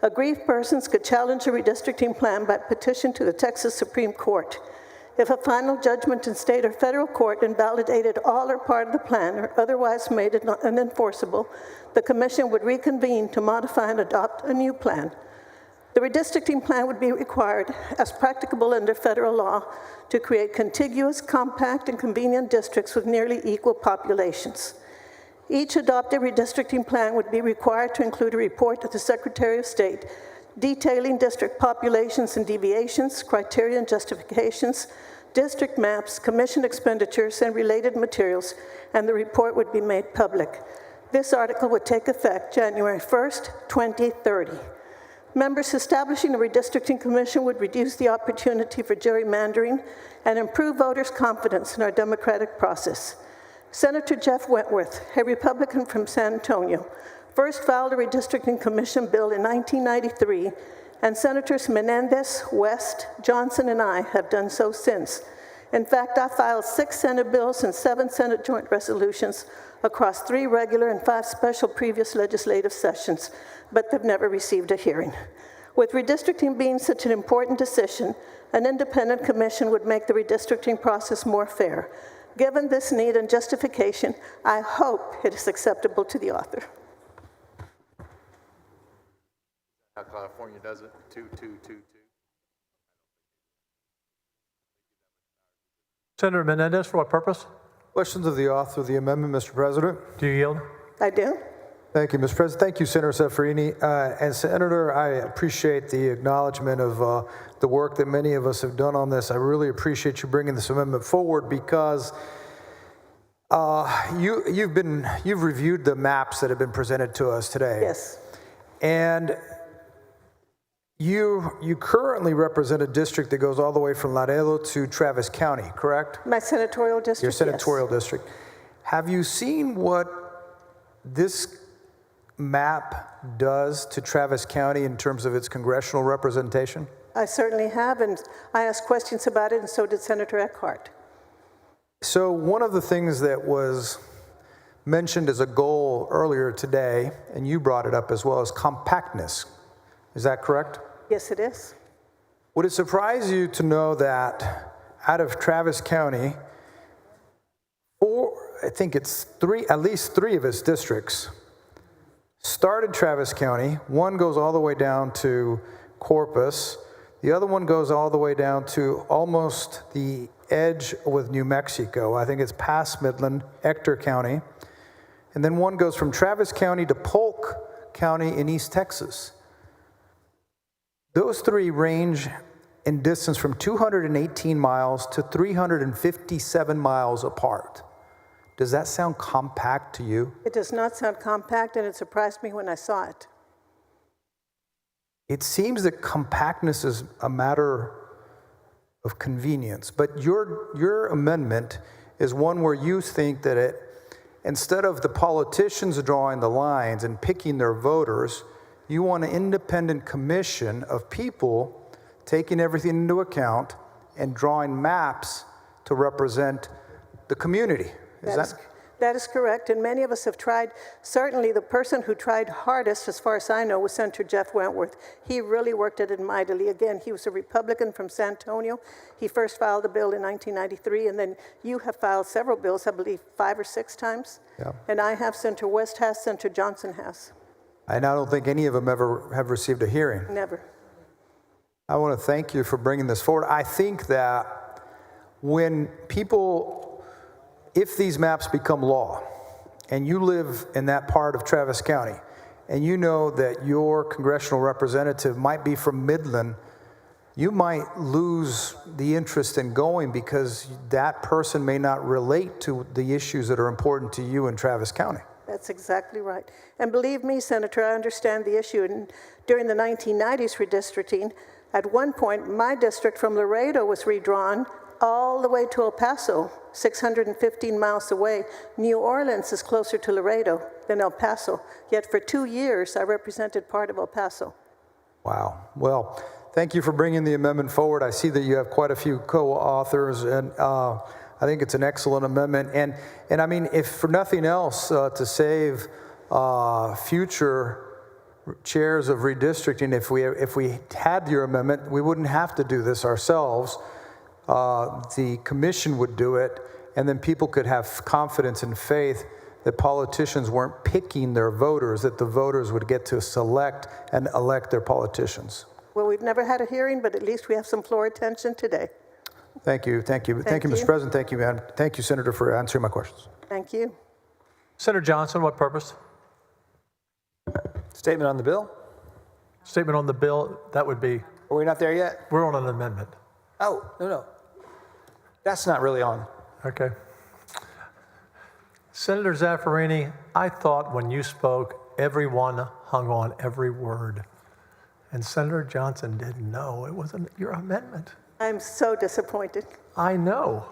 Aggrieved persons could challenge a redistricting plan by petition to the Texas Supreme Court. If a final judgment in state or federal court invalidated all or part of the plan or otherwise made it unenforceable, the commission would reconvene to modify and adopt a new plan. The redistricting plan would be required, as practicable under federal law, to create contiguous, compact, and convenient districts with nearly equal populations. Each adopted redistricting plan would be required to include a report to the Secretary of State detailing district populations and deviations, criteria and justifications, district maps, commission expenditures, and related materials, and the report would be made public. This article would take effect January 1st, 2030. Members establishing a redistricting commission would reduce the opportunity for gerrymandering and improve voters' confidence in our democratic process. Senator Jeff Wentworth, a Republican from San Antonio, first filed a redistricting commission bill in 1993, and Senators Menendez, West, Johnson, and I have done so since. In fact, I filed 6 Senate bills and 7 Senate joint resolutions across 3 regular and 5 special previous legislative sessions, but they've never received a hearing. With redistricting being such an important decision, an independent commission would make the redistricting process more fair. Given this need and justification, I hope it is acceptable to the author. How California does it, 2-2-2-2. Senator Menendez, for what purpose? Questions of the author of the amendment, Mr. President? Do you yield? I do. Thank you, Mr. President. Thank you, Senator Zaffarini. And Senator, I appreciate the acknowledgement of the work that many of us have done on this. I really appreciate you bringing this amendment forward because You've reviewed the maps that have been presented to us today. Yes. And you currently represent a district that goes all the way from Laredo to Travis County, correct? My senatorial district, Your senatorial yes. district. Have you seen what this map does to Travis County in terms of its congressional representation? I certainly have, and I asked questions about it, and so did Senator Eckhart. So one of the things that was mentioned as a goal earlier today, and you brought it up as well, is compactness. Is that correct? Yes, it is. Would it surprise you to know that out of Travis County, I think it's at least three of its districts started Travis County. One goes all the way down to Corpus. The other one goes all the way down to almost the edge with New Mexico. I think it's past Midland, Ector County. And then one goes from Travis County to Polk County in East Texas. Those three range in distance from 218 miles to 357 miles apart. Does that sound compact to you? It does not sound compact, and it surprised me when I saw it. It seems that compactness is a matter of convenience, but your amendment is one where you think that instead of the politicians drawing the lines and picking their voters, you want an independent commission of people taking everything into account and drawing maps to represent the community. That is correct, and many of us have tried. Certainly the person who tried hardest, as far as I know, was Senator Jeff Wentworth. He really worked at it mightily. Again, he was a Republican from San Antonio. He first filed a bill in 1993, and then you have filed several bills, I believe 5 or 6 times. Yeah. And I have, Senator West has, Senator Johnson has. And I don't think any of them ever have received a hearing. Never. I want to thank you for bringing this forward. I think that when if these maps become law, and you live in that part of Travis County, and you know that your congressional representative might be from Midland, you might lose the interest in going because that person may not relate to the issues that are important to you in Travis County. That's exactly right. And believe me, Senator, I understand the issue. And during the 1990s redistricting, at one point, my district from Laredo was redrawn all the way to El Paso, 615 miles away. New Orleans is closer to Laredo than El Paso. Yet for 2 years, I represented part of El Paso. Wow. Well, thank you for bringing the amendment forward. I see that you have quite a few co-authors, and I think it's an excellent amendment. And I mean, if for nothing else, to save future chairs of redistricting, if we had your amendment, we wouldn't have to do this ourselves. The commission would do it, and then people could have confidence and faith that politicians weren't picking their voters, that the voters would get to select and elect their politicians. Well, we've never had a hearing, but at least we have some floor attention today. Thank you, thank you. Thank you, Mr. President. Thank you, Madam. Thank you, Senator, for answering my questions. Thank you. Senator Johnson, what purpose? Statement on the bill? Statement on the bill, that would be... Are we not there yet? We're on an amendment. Oh, no. That's not really on. Okay. Senator Zaffirini, I thought when you spoke, everyone hung on every word. And Senator Johnson didn't know it wasn't your amendment. I'm so disappointed. I know.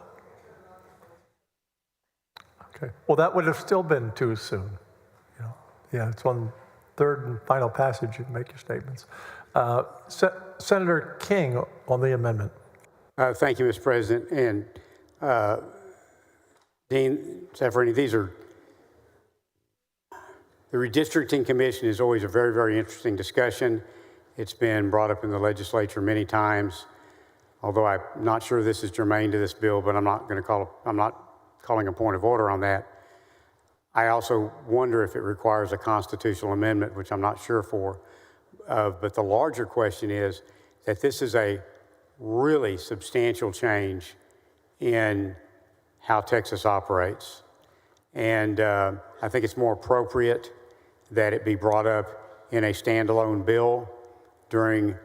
Okay. Well, that would have still been too soon. Yeah, it's on third and final passage. You can make your statements. Senator King on the amendment. Thank you, Mr. President. And Dean Zaffirini, the redistricting commission is always a very, very interesting discussion. It's been brought up in the legislature many times, although I'm not sure this is germane to this bill, but I'm not calling a point of order on that. I also wonder if it requires a constitutional amendment, which I'm not sure for. But the larger question is that this is a really substantial change in how Texas operates. And I think it's more appropriate that it be brought up in a standalone bill during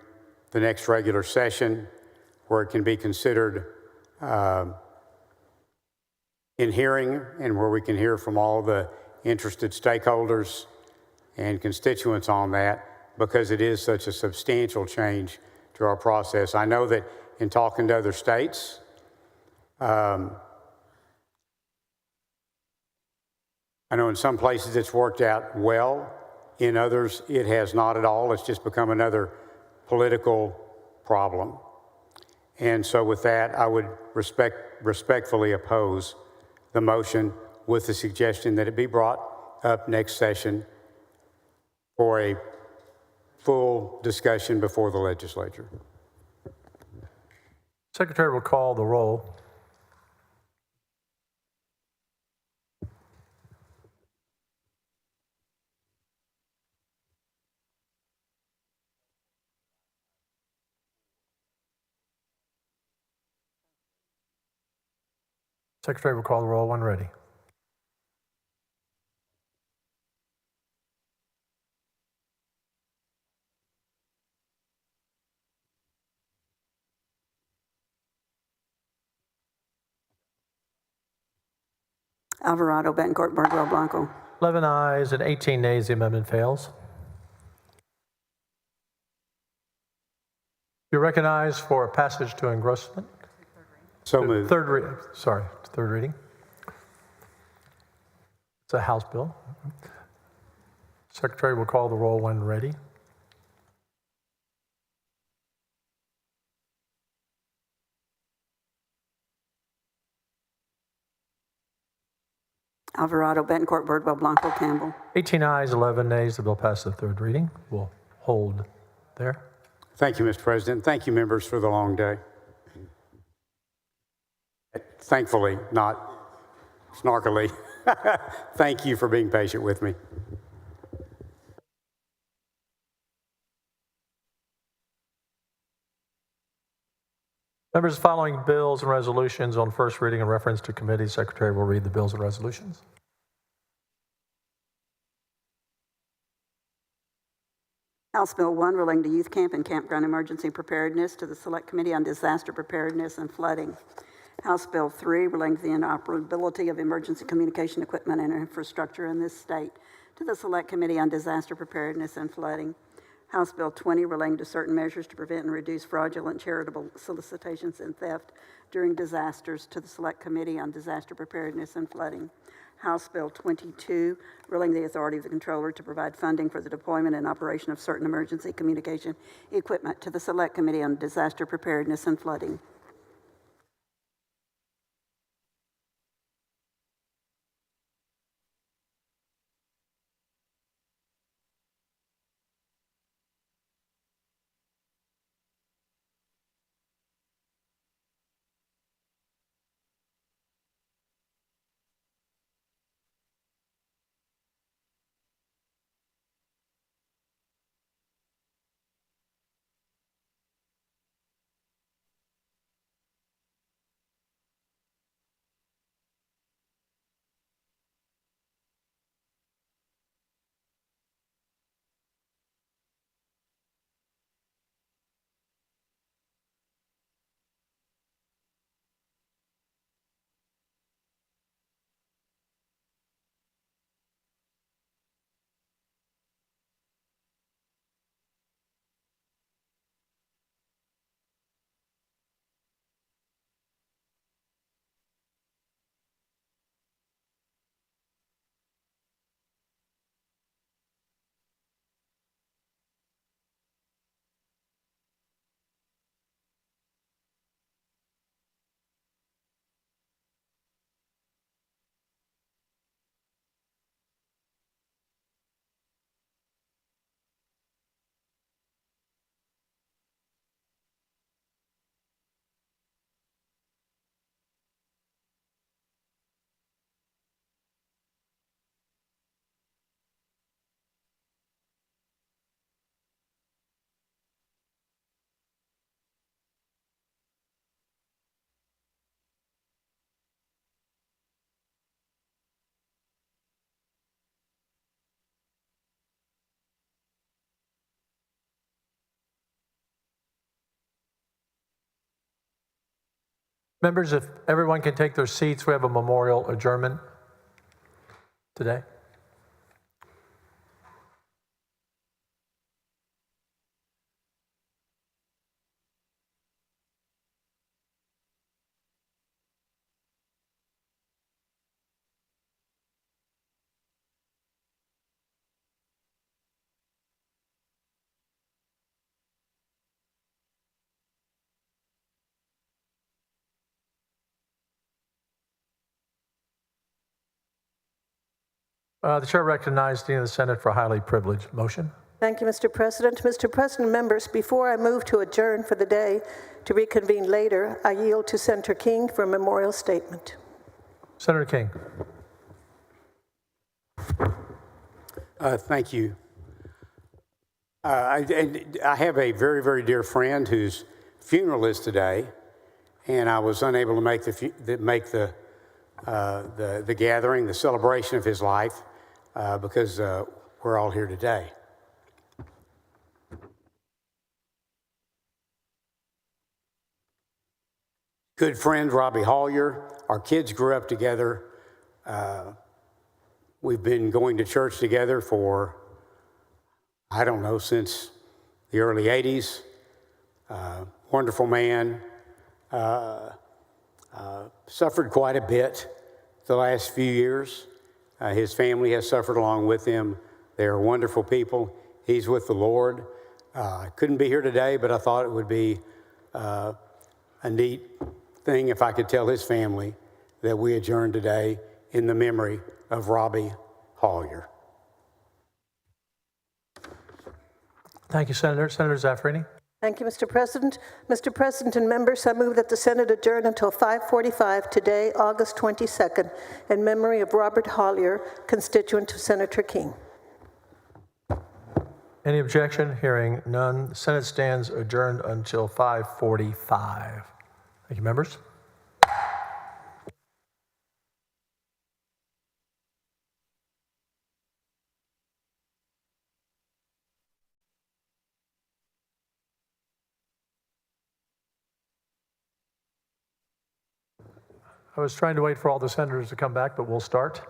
the next regular session where it can be considered in hearing and where we can hear from all the interested stakeholders and constituents on that, because it is such a substantial change to our process. I know that in talking to other states, I know in some places it's worked out well. In others, it has not at all. It's just become another political problem. And so with that, I would respectfully oppose the motion with the suggestion that it be brought up next session for a full discussion before the legislature. Secretary will call the roll. Secretary will call the roll when ready. Alvarado, Betancourt, Bardwell, Blanco. 11 ayes and 18 nays, the amendment fails. You're recognized for passage to engrossment. So moved. Third reading. It's a House bill. Secretary will call the roll when ready. Alvarado, Betancourt, Bardwell, Blanco, Campbell. 18 ayes, 11 nays, the bill passes the third reading. We'll hold there. Thank you, Mr. President. Thank you, members, for the long day. Thankfully, not snarkily. Thank you for being patient with me. Members, following bills and resolutions on first reading and reference to committee, Secretary will read the bills and resolutions. House Bill 1 relating to youth camp and campground emergency preparedness to the Select Committee on Disaster Preparedness and Flooding. House Bill 3 relating to the inoperability of emergency communication equipment and infrastructure in this state to the Select Committee on Disaster Preparedness and Flooding. House Bill 20 relating to certain measures to prevent and reduce fraudulent charitable solicitations and theft during disasters to the Select Committee on Disaster Preparedness and Flooding. House Bill 22 relating to the authority of the Comptroller to provide funding for the deployment and operation of certain emergency communication equipment to the Select Committee on Disaster Preparedness and Flooding. Members, if everyone can take their seats, we have a memorial adjournment today. The chair recognizes Dean of the Senate for a highly privileged motion. Thank you, Mr. President. Mr. President, members, before I move to adjourn for the day to reconvene later, I yield to Senator King for a memorial statement. Senator King. Thank you. I have a very, very dear friend whose funeral is today, and I was unable to make the gathering, the celebration of his life, because we're all here today. Good friend Robbie Hollier. Our kids grew up together. We've been going to church together for, I don't know, since the early 80s. Wonderful man. Suffered quite a bit the last few years. His family has suffered along with him. They are wonderful people. He's with the Lord. I couldn't be here today, but I thought it would be a neat thing if I could tell his family that we adjourn today in the memory of Robbie Hollier. Thank you, Senator. Senator Zaffirini. Thank you, Mr. President. Mr. President and members, I move that the Senate adjourn until 5:45 today, August 22nd, in memory of Robert Hollier, constituent of Senator King. Any objection? Hearing none. The Senate stands adjourned until 5:45. Thank you, members. I was trying to wait for all the senators to come back, but we'll start.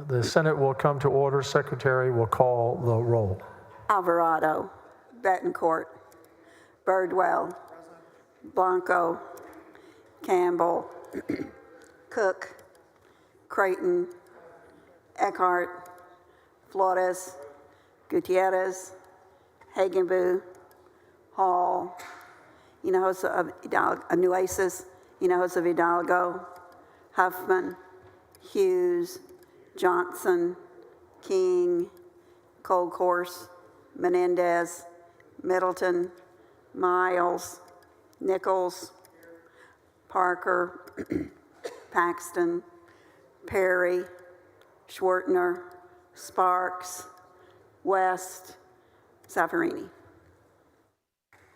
The Senate will come to order. Secretary will call the roll. Alvarado, Betancourt, Birdwell, Blanco, Campbell, Cook, Creighton, Eckhart, Flores, Gutierrez, Hagenbu, Hall, Hinojosa of Nueces, Hinojosa of Hidalgo, Huffman, Hughes, Johnson, King, Colcourse, Menendez, Middleton, Miles, Nichols, Parker, Paxton, Perry, Schwartner, Sparks, West, Zaffirini.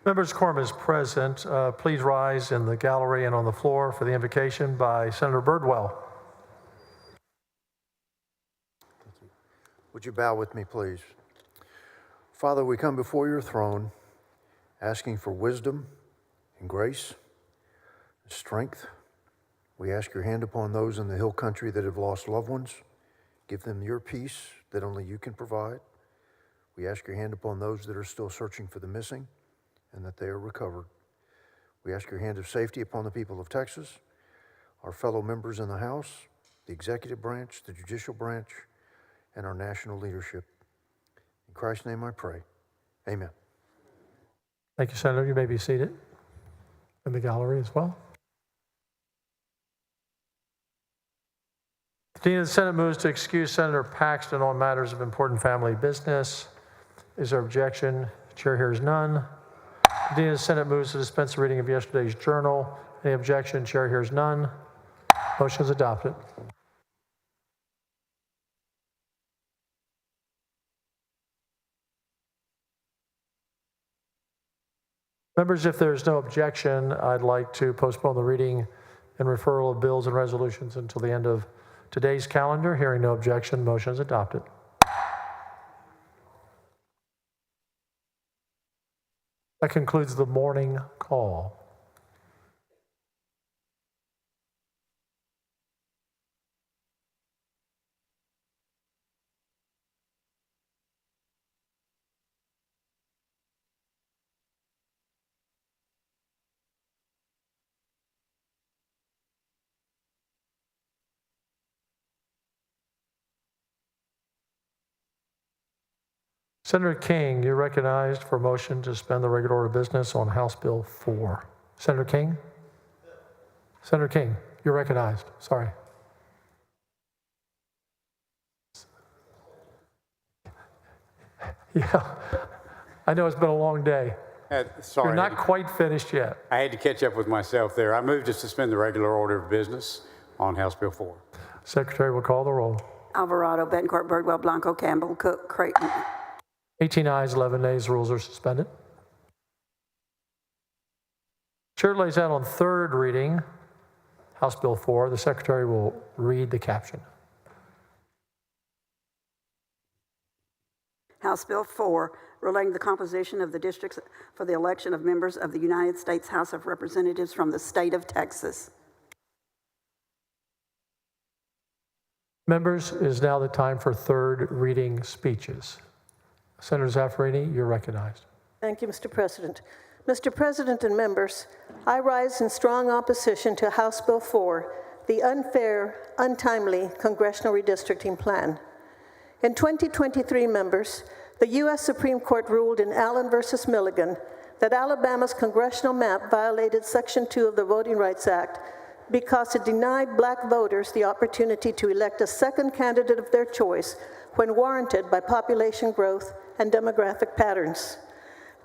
Members, quorum is present. Please rise in the gallery and on the floor for the invocation by Senator Birdwell. Would you bow with me, please? Father, we come before your throne asking for wisdom and grace and strength. We ask your hand upon those in the hill country that have lost loved ones. Give them your peace that only you can provide. We ask your hand upon those that are still searching for the missing and that they are recovered. We ask your hand of safety upon the people of Texas, our fellow members in the House, the executive branch, the judicial branch, and our national leadership. In Christ's name I pray. Amen. Thank you, Senator. You may be seated in the gallery as well. The Dean of the Senate moves to excuse Senator Paxton on matters of important family business. Is there objection? The chair hears none. The Dean of the Senate moves to dispense the reading of yesterday's journal. Any objection? The chair hears none. Motion is adopted. Members, if there's no objection, I'd like to postpone the reading and referral of bills and resolutions until the end of today's calendar. Hearing no objection, motion is adopted. That concludes the morning call. Senator King, you're recognized for a motion to suspend the regular order of business on House Bill 4. Senator King? Senator King, you're recognized. Sorry. Yeah, I know it's been a long day. Sorry. You're not quite finished yet. I had to catch up with myself there. I moved to suspend the regular order of business on House Bill 4. Secretary will call the roll. Alvarado, Bettencourt, Birdwell, Blanco, Campbell, Cook, Creighton. 18 ayes, 11 nays, rules are suspended. Chair lays out on third reading House Bill 4. The Secretary will read the caption. House Bill 4, relating the composition of the districts for the election of members of the United States House of Representatives from the state of Texas. Members, it is now the time for third reading speeches. Senator Zaffarini, you're recognized. Thank you, Mr. President. Mr. President and members, I rise in strong opposition to House Bill 4, the unfair, untimely congressional redistricting plan. In 2023, members, the U.S. Supreme Court ruled in Allen versus Milligan that Alabama's congressional map violated Section 2 of the Voting Rights Act because it denied black voters the opportunity to elect a second candidate of their choice when warranted by population growth and demographic patterns.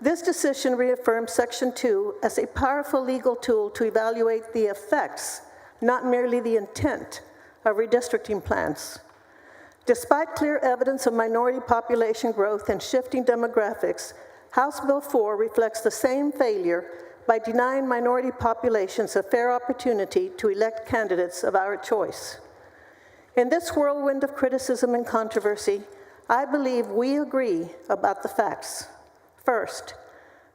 This decision reaffirms Section 2 as a powerful legal tool to evaluate the effects, not merely the intent, of redistricting plans. Despite clear evidence of minority population growth and shifting demographics, House Bill 4 reflects the same failure by denying minority populations a fair opportunity to elect candidates of our choice. In this whirlwind of criticism and controversy, I believe we agree about the facts. First,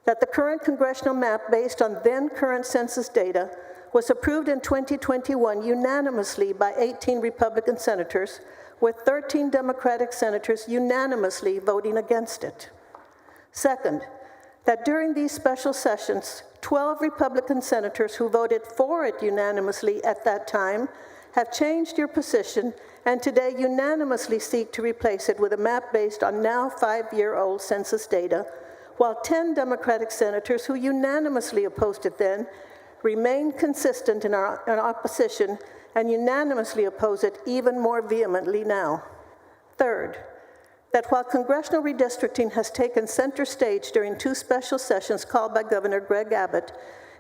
that the current congressional map based on then current census data was approved in 2021 unanimously by 18 Republican senators, with 13 Democratic senators unanimously voting against it. Second, that during these special sessions, 12 Republican senators who voted for it unanimously at that time have changed your position and today unanimously seek to replace it with a map based on now 5-year-old census data, while 10 Democratic senators who unanimously opposed it then remain consistent in our opposition and unanimously oppose it even more vehemently now. Third, that while congressional redistricting has taken center stage during 2 special sessions called by Governor Greg Abbott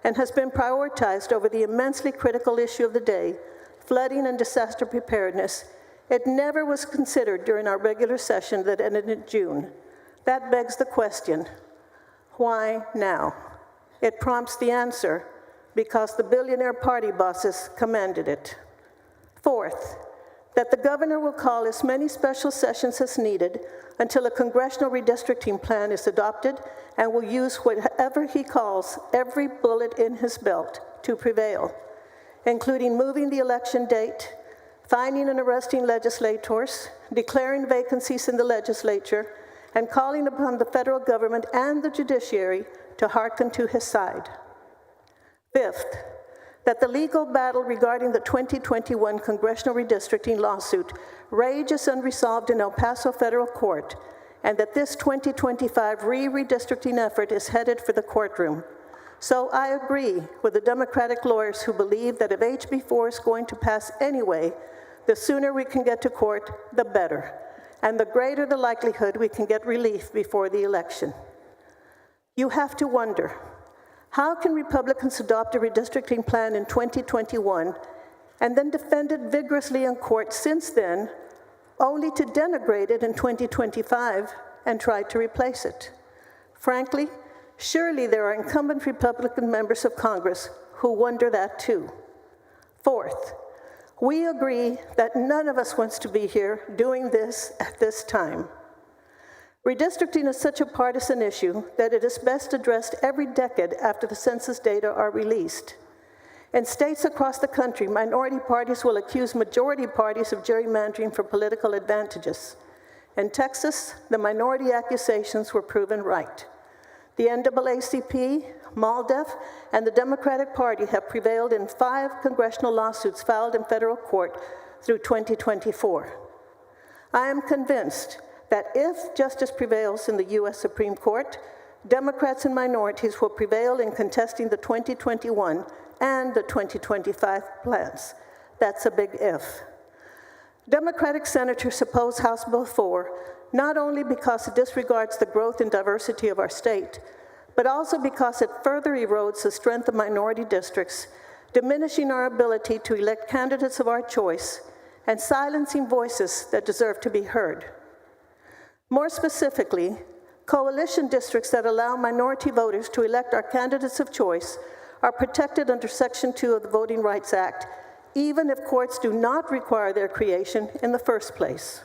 and has been prioritized over the immensely critical issue of the day, flooding and disaster preparedness, it never was considered during our regular session that ended in June. That begs the question, why now? It prompts the answer, because the billionaire party bosses commanded it. Fourth, that the governor will call as many special sessions as needed until a congressional redistricting plan is adopted and will use whatever he calls every bullet in his belt to prevail, including moving the election date, finding and arresting legislators, declaring vacancies in the legislature, and calling upon the federal government and the judiciary to hearken to his side. Fifth, that the legal battle regarding the 2021 congressional redistricting lawsuit rages unresolved in El Paso federal court, and that this 2025 redistricting effort is headed for the courtroom. So I agree with the Democratic lawyers who believe that if HB 4 is going to pass anyway, the sooner we can get to court, the better, and the greater the likelihood we can get relief before the election. You have to wonder, how can Republicans adopt a redistricting plan in 2021 and then defend it vigorously in court since then, only to denigrate it in 2025 and try to replace it? Frankly, surely there are incumbent Republican members of Congress who wonder that too. Fourth, we agree that none of us wants to be here doing this at this time. Redistricting is such a partisan issue that it is best addressed every decade after the census data are released. In states across the country, minority parties will accuse majority parties of gerrymandering for political advantages. In Texas, the minority accusations were proven right. The NAACP, MALDEF, and the Democratic Party have prevailed in 5 congressional lawsuits filed in federal court through 2024. I am convinced that if justice prevails in the U.S. Supreme Court, Democrats and minorities will prevail in contesting the 2021 and the 2025 plans. That's a big if. Democratic senators oppose House Bill 4, not only because it disregards the growth and diversity of our state, but also because it further erodes the strength of minority districts, diminishing our ability to elect candidates of our choice and silencing voices that deserve to be heard. More specifically, coalition districts that allow minority voters to elect our candidates of choice are protected under Section 2 of the Voting Rights Act, even if courts do not require their creation in the first place.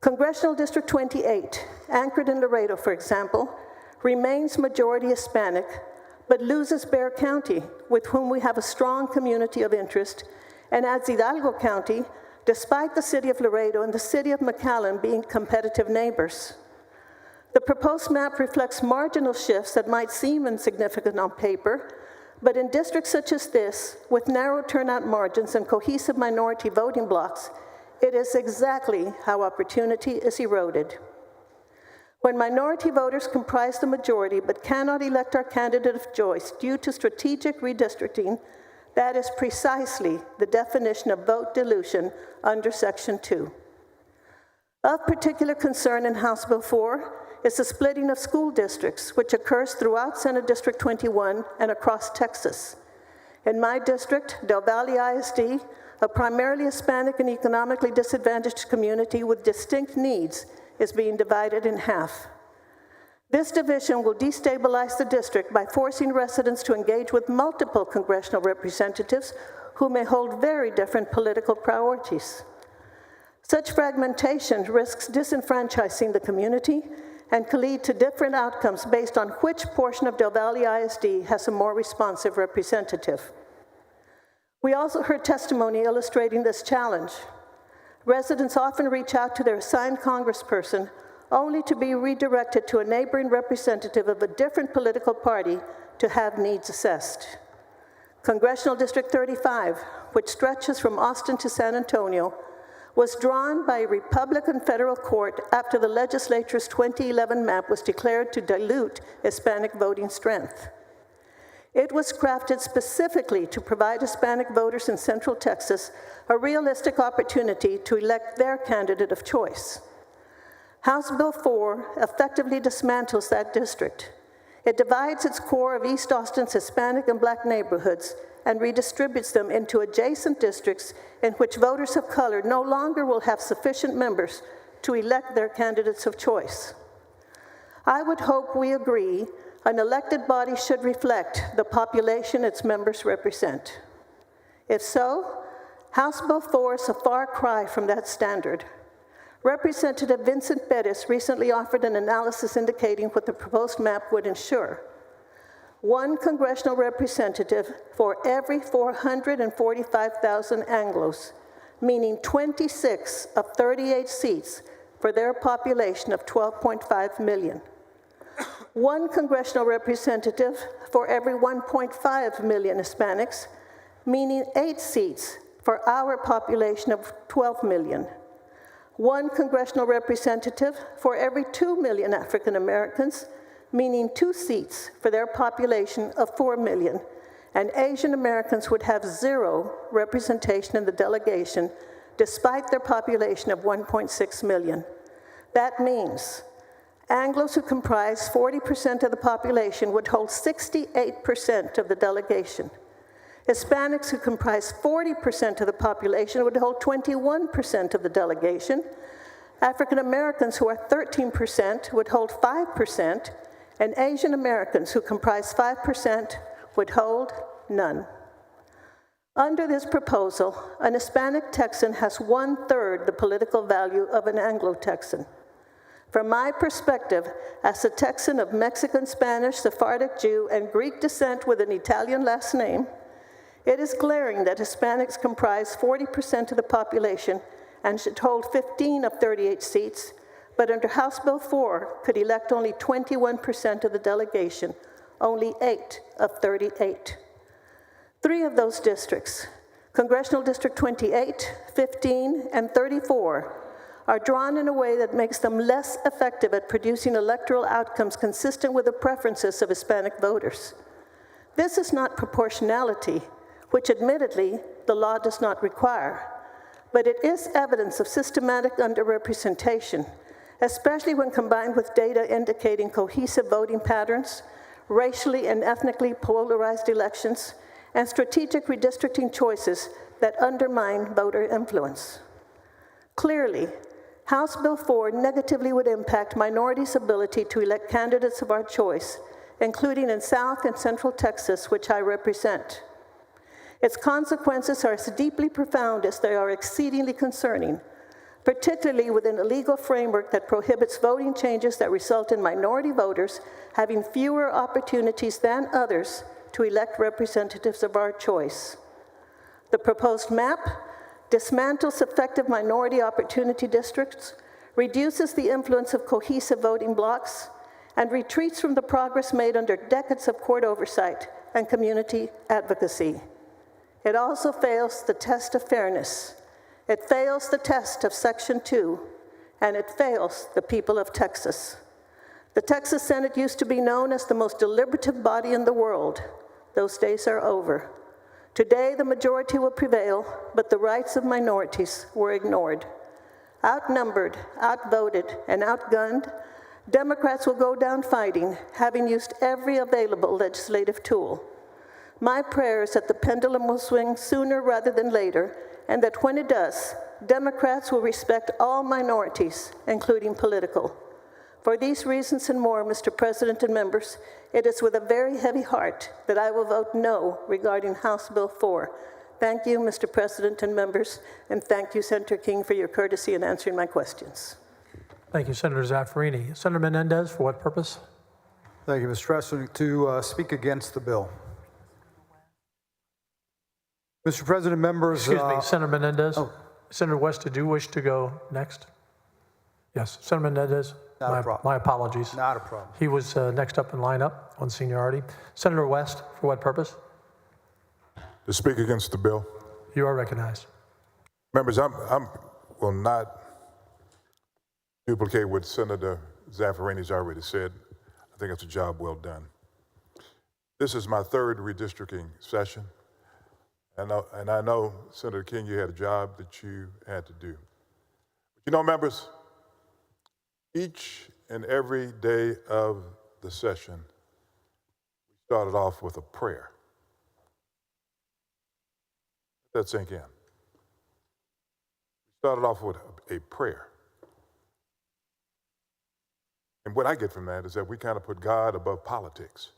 Congressional District 28, anchored in Laredo, for example, remains majority Hispanic, but loses Bexar County, with whom we have a strong community of interest, and adds Hidalgo County, despite the city of Laredo and the city of McAllen being competitive neighbors. The proposed map reflects marginal shifts that might seem insignificant on paper, but in districts such as this, with narrow turnout margins and cohesive minority voting blocks, it is exactly how opportunity is eroded. When minority voters comprise the majority but cannot elect our candidate of choice due to strategic redistricting, that is precisely the definition of vote dilution under Section 2. Of particular concern in House Bill 4 is the splitting of school districts, which occurs throughout Senate District 21 and across Texas. In my district, Del Valle ISD, a primarily Hispanic and economically disadvantaged community with distinct needs, is being divided in half. This division will destabilize the district by forcing residents to engage with multiple congressional representatives who may hold very different political priorities. Such fragmentation risks disenfranchising the community and can lead to different outcomes based on which portion of Del Valle ISD has a more responsive representative. We also heard testimony illustrating this challenge. Residents often reach out to their assigned congressperson only to be redirected to a neighboring representative of a different political party to have needs assessed. Congressional District 35, which stretches from Austin to San Antonio, was drawn by a Republican federal court after the legislature's 2011 map was declared to dilute Hispanic voting strength. It was crafted specifically to provide Hispanic voters in Central Texas a realistic opportunity to elect their candidate of choice. House Bill 4 effectively dismantles that district. It divides its core of East Austin's Hispanic and Black neighborhoods and redistributes them into adjacent districts in which voters of color no longer will have sufficient members to elect their candidates of choice. I would hope we agree an elected body should reflect the population its members represent. If so, House Bill 4 is a far cry from that standard. Representative Vincent Bettis recently offered an analysis indicating what the proposed map would ensure. One congressional representative for every 445,000 Anglos, meaning 26 of 38 seats for their population of 12.5 million. One congressional representative for every 1.5 million Hispanics, meaning 8 seats for our population of 12 million. One congressional representative for every 2 million African Americans, meaning 2 seats for their population of 4 million, and Asian Americans would have 0 representation in the delegation despite their population of 1.6 million. That means Anglos who comprise 40% of the population would hold 68% of the delegation. Hispanics who comprise 40% of the population would hold 21% of the delegation. African Americans, who are 13%, would hold 5%, and Asian Americans, who comprise 5%, would hold none. Under this proposal, an Hispanic Texan has 1/3 the political value of an Anglo-Texan. From my perspective, as a Texan of Mexican, Spanish, Sephardic Jew, and Greek descent with an Italian last name, it is glaring that Hispanics comprise 40% of the population and should hold 15 of 38 seats, but under House Bill 4 could elect only 21% of the delegation, only 8 of 38. 3 of those districts, Congressional District 28, 15, and 34, are drawn in a way that makes them less effective at producing electoral outcomes consistent with the preferences of Hispanic voters. This is not proportionality, which admittedly the law does not require, but it is evidence of systematic underrepresentation, especially when combined with data indicating cohesive voting patterns, racially and ethnically polarized elections, and strategic redistricting choices that undermine voter influence. Clearly, House Bill 4 negatively would impact minorities' ability to elect candidates of our choice, including in South and Central Texas, which I represent. Its consequences are as deeply profound as they are exceedingly concerning, particularly within a legal framework that prohibits voting changes that result in minority voters having fewer opportunities than others to elect representatives of our choice. The proposed map dismantles effective minority opportunity districts, reduces the influence of cohesive voting blocks, and retreats from the progress made under decades of court oversight and community advocacy. It also fails the test of fairness. It fails the test of Section 2, and it fails the people of Texas. The Texas Senate used to be known as the most deliberative body in the world. Those days are over. Today, the majority will prevail, but the rights of minorities were ignored. Outnumbered, outvoted, and outgunned, Democrats will go down fighting, having used every available legislative tool. My prayer is that the pendulum will swing sooner rather than later, and that when it does, Democrats will respect all minorities, including political. For these reasons and more, Mr. President and members, it is with a very heavy heart that I will vote no regarding House Bill 4. Thank you, Mr. President and members, and thank you, Senator King, for your courtesy in answering my questions. Thank you, Senator Zaffarini. Senator Menendez, for what purpose? Thank you, Mr. President. To speak against the bill. Mr. President, members. Excuse me, Senator Menendez. Senator West, did you wish to go next? Yes, Senator Menendez. Not a problem. My apologies. Not a problem. He was next up in lineup on seniority. Senator West, for what purpose? To speak against the bill. You are recognized. Members, I will not duplicate what Senator Zaffarini's already said. I think it's a job well done. This is my third redistricting session. And I know, Senator King, you had a job that you had to do. But you know, members, each and every day of the session, we started off with a prayer. Let that sink in. We started off with a prayer. And what I get from that is that we kind of put God above politics.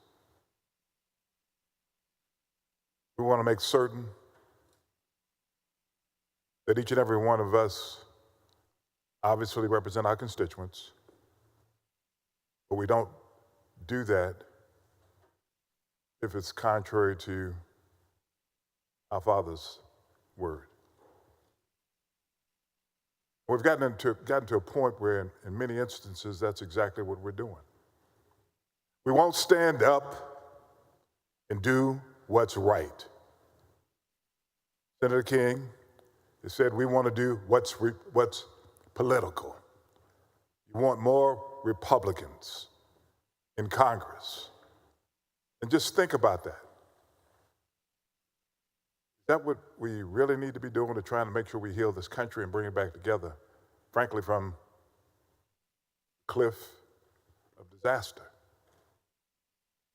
We want to make certain that each and every one of us obviously represent our constituents, but we don't do that if it's contrary to our Father's word. We've gotten to a point where in many instances that's exactly what we're doing. We won't stand up and do what's right. Senator King has said we want to do what's political. You want more Republicans in Congress. And just think about that. Is that what we really need to be doing, to trying to make sure we heal this country and bring it back together, frankly, from the cliff of disaster?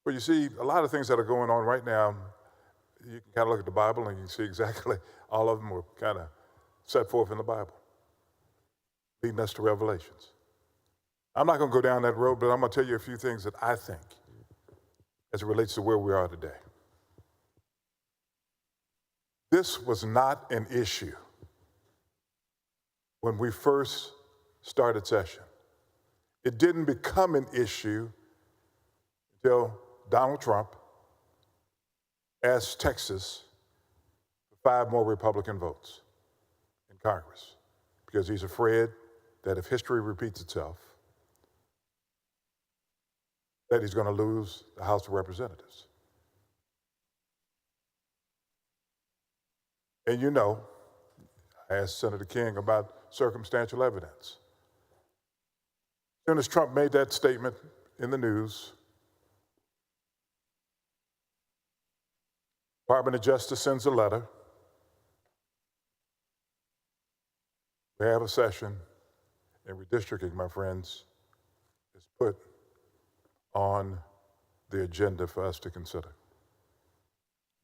Well, you see, a lot of things that are going on right now, you can kind of look at the Bible and you can see exactly all of them were kind of set forth in the Bible, leading us to Revelations. I'm not going to go down that road, but I'm going to tell you a few things that I think as it relates to where we are today. This was not an issue when we first started session. It didn't become an issue until Donald Trump asked Texas for 5 more Republican votes in Congress because he's afraid that if history repeats itself, that he's going to lose the House of Representatives. And you know, I asked Senator King about circumstantial evidence. As soon as Trump made that statement in the news, Department of Justice sends a letter. We have a session, and redistricting, my friends, is put on the agenda for us to consider.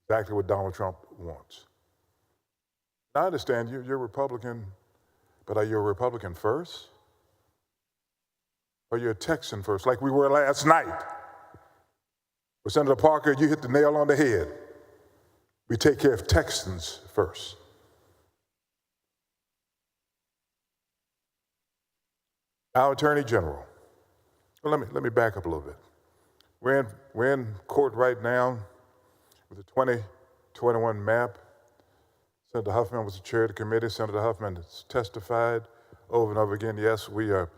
Exactly what Donald Trump wants. I understand you're Republican, but are you a Republican first? Or are you a Texan first, like we were last night? With Senator Parker, you hit the nail on the head. We take care of Texans first. Our Attorney General. Well, let me back up a little bit. We're in court right now with the 2021 map. Senator Huffman was the chair of the committee. Senator Huffman has testified over and over again. Yes, we are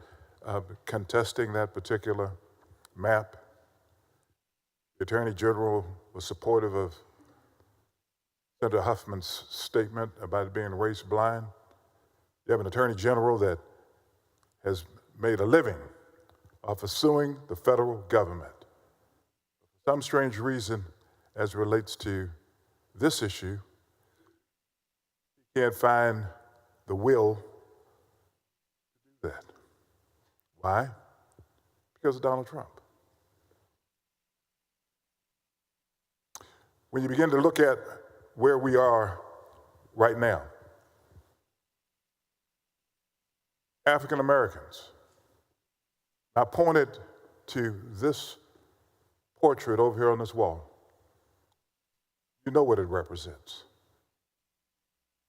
contesting that particular map. The Attorney General was supportive of Senator Huffman's statement about it being race blind. You have an Attorney General that has made a living off of suing the federal government. For some strange reason, as it relates to this issue, he can't find the will to do that. Why? Because of Donald Trump. When you begin to look at where we are right now, African Americans. I pointed to this portrait over here on this wall. You know what it represents.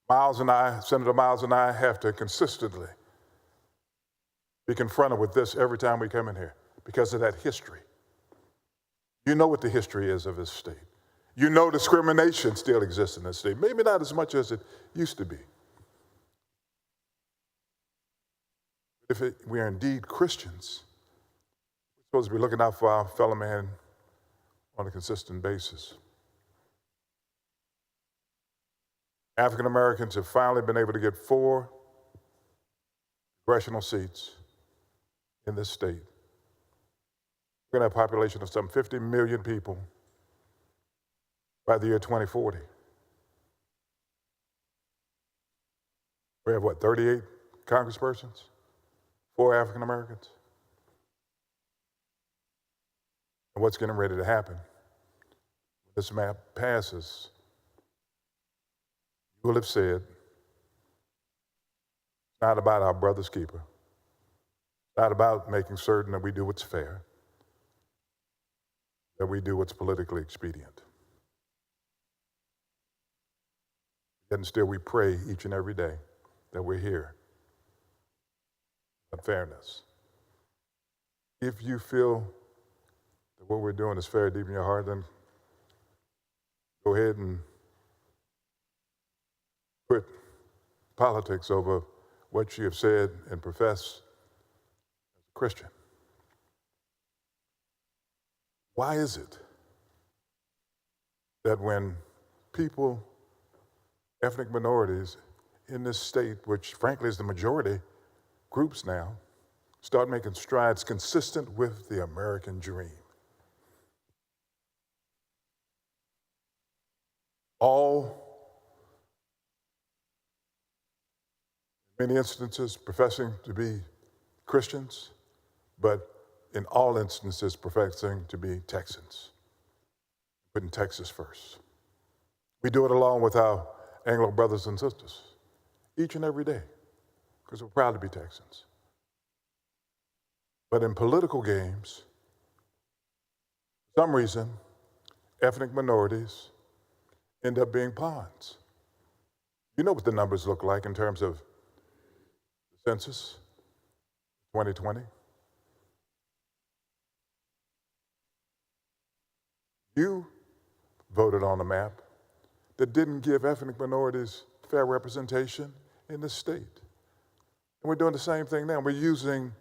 Senator Miles and I have to consistently be confronted with this every time we come in here because of that history. You know what the history is of this state. You know discrimination still exists in this state, maybe not as much as it used to be. If we are indeed Christians, we're supposed to be looking out for our fellow man on a consistent basis. African Americans have finally been able to get 4 congressional seats in this state. We're going to have a population of some 50 million people by the year 2040. We have, 38 congresspersons? 4 African Americans? And what's getting ready to happen? When this map passes, you will have said, it's not about our brother's keeper. It's not about making certain that we do what's fair, that we do what's politically expedient. Yet still we pray each and every day that we're here. Fairness. If you feel that what we're doing is fair deep in your heart, then go ahead and put politics over what you have said and profess as a Christian. Why is it that when people, ethnic minorities in this state, which frankly is the majority, groups now start making strides consistent with the American dream, all, in many instances, professing to be Christians, but in all instances, professing to be Texans, putting Texas first. We do it along with our Anglo brothers and sisters each and every day, because we're proud to be Texans. But in political games, for some reason, ethnic minorities end up being pawns. You know what the numbers look like in terms of the census, 2020. You voted on a map that didn't give ethnic minorities fair representation in this state. And we're doing the same thing now. We're using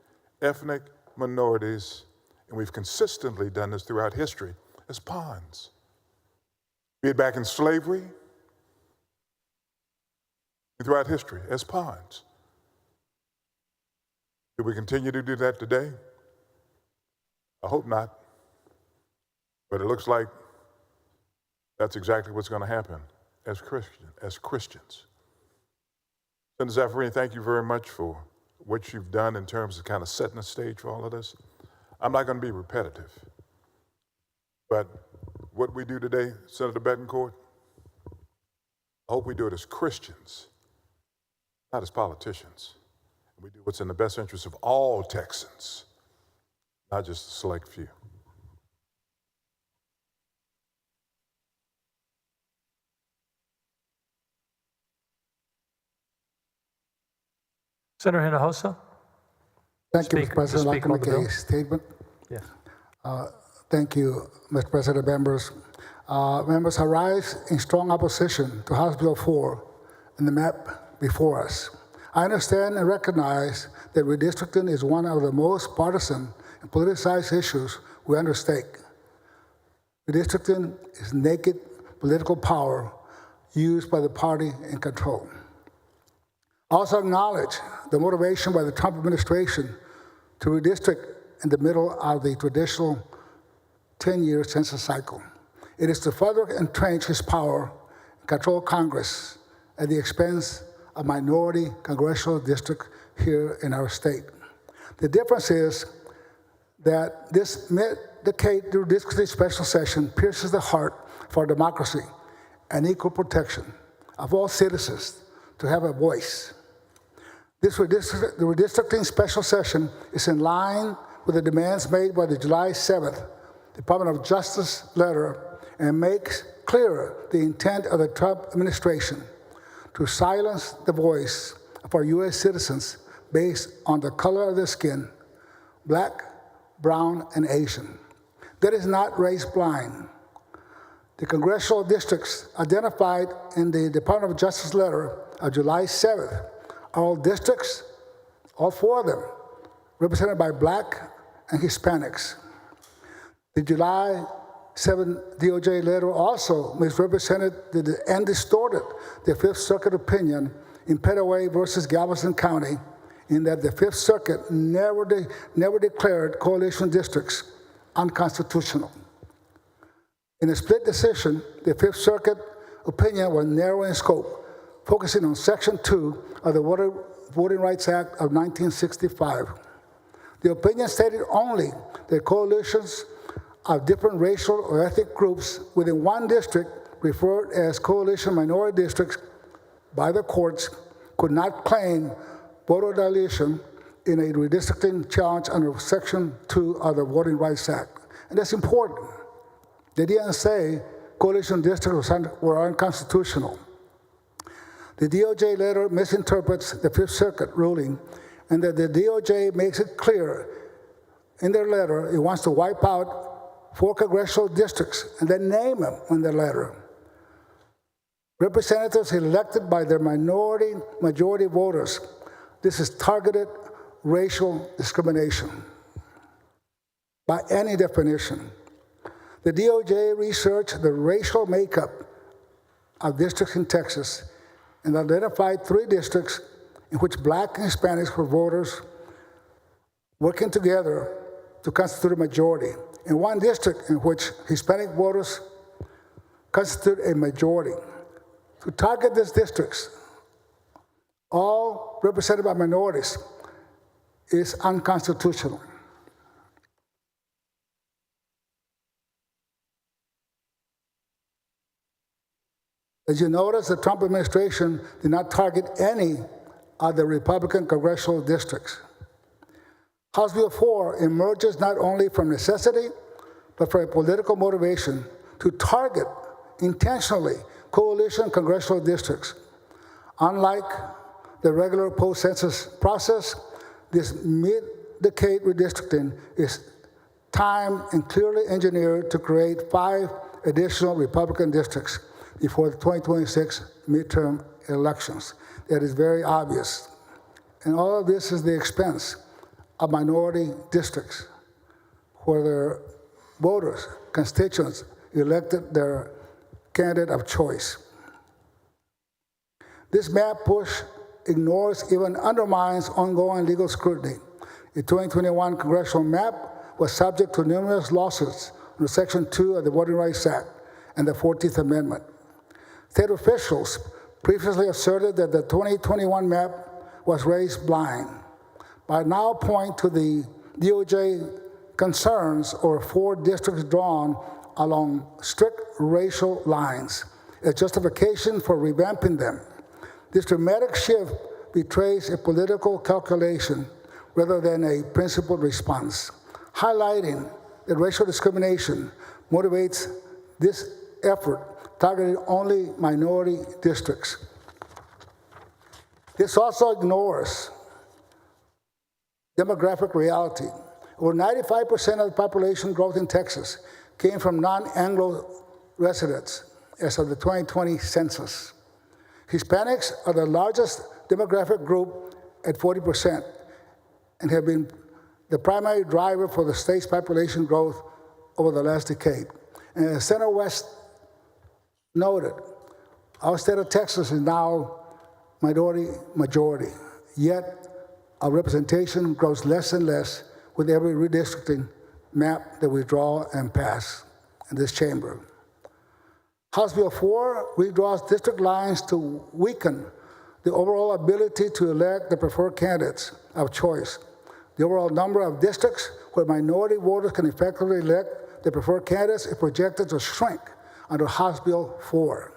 ethnic minorities, and we've consistently done this throughout history, as pawns. Be it back in slavery, and throughout history, as pawns. Do we continue to do that today? I hope not. But it looks like that's exactly what's going to happen as Christians. Senator Zaffirini, thank you very much for what you've done in terms of kind of setting the stage for all of this. I'm not going to be repetitive, but what we do today, Senator Bettencourt, I hope we do it as Christians, not as politicians. We do what's in the best interest of all Texans, not just a select few. Senator Hinojosa? Thank you, Mr. President. I'd like to make a statement. Yes. Thank you, Mr. President, members. Members, I rise in strong opposition to House Bill 4 and the map before us. I understand and recognize that redistricting is one of the most partisan and politicized issues we undertake. Redistricting is naked political power used by the party in control. I also acknowledge the motivation by the Trump administration to redistrict in the middle of the traditional 10-year census cycle. It is to further entrench his power and control Congress at the expense of minority congressional districts here in our state. The difference is that this mid-decade redistricting special session pierces the heart for democracy and equal protection of all citizens to have a voice. The redistricting special session is in line with the demands made by the July 7th Department of Justice letter and makes clearer the intent of the Trump administration to silence the voice of our U.S. citizens based on the color of their skin, black, brown, and Asian. That is not race blind. The congressional districts identified in the Department of Justice letter of July 7th are all districts, all four of them, represented by black and Hispanics. The July 7 DOJ letter also misrepresented and distorted the Fifth Circuit opinion in Petaway versus Galveston County, in that the Fifth Circuit never declared coalition districts unconstitutional. In a split decision, the Fifth Circuit opinion was narrow in scope, focusing on Section 2 of the Voting Rights Act of 1965. The opinion stated only that coalitions of different racial or ethnic groups within one district, referred as coalition minority districts by the courts, could not claim voter dilution in a redistricting challenge under Section 2 of the Voting Rights Act. And that's important. They didn't say coalition districts were unconstitutional. The DOJ letter misinterprets the Fifth Circuit ruling, and that the DOJ makes it clear in their letter it wants to wipe out 4 congressional districts and then name them in the letter. Representatives elected by their majority voters. This is targeted racial discrimination by any definition. The DOJ researched the racial makeup of districts in Texas and identified 3 districts in which black and Hispanics were voters working together to constitute a majority, and 1 district in which Hispanic voters constitute a majority. To target these districts, all represented by minorities, is unconstitutional. As you notice, the Trump administration did not target any of the Republican congressional districts. House Bill 4 emerges not only from necessity, but from a political motivation to target intentionally coalition congressional districts. Unlike the regular post-census process, this mid-decade redistricting is timed and clearly engineered to create 5 additional Republican districts before the 2026 midterm elections. That is very obvious. And all of this is the expense of minority districts, where their voters, constituents, elected their candidate of choice. This map push ignores, even undermines ongoing legal scrutiny The 2021 congressional map was subject to numerous lawsuits under Section 2 of the Voting Rights Act and the 14th Amendment. State officials previously asserted that the 2021 map was race blind, but now point to the DOJ concerns over 4 districts drawn along strict racial lines as justification for revamping them. This dramatic shift betrays a political calculation rather than a principled response, highlighting that racial discrimination motivates this effort targeting only minority districts. This also ignores demographic reality. Over 95% of the population growth in Texas came from non-Anglo residents as of the 2020 census. Hispanics are the largest demographic group at 40% and have been the primary driver for the state's population growth over the last decade. And as Senator West noted, our state of Texas is now minority majority, yet our representation grows less and less with every redistricting map that we draw and pass in this chamber. House Bill 4 redraws district lines to weaken the overall ability to elect the preferred candidates of choice. The overall number of districts where minority voters can effectively elect the preferred candidates is projected to shrink under House Bill 4.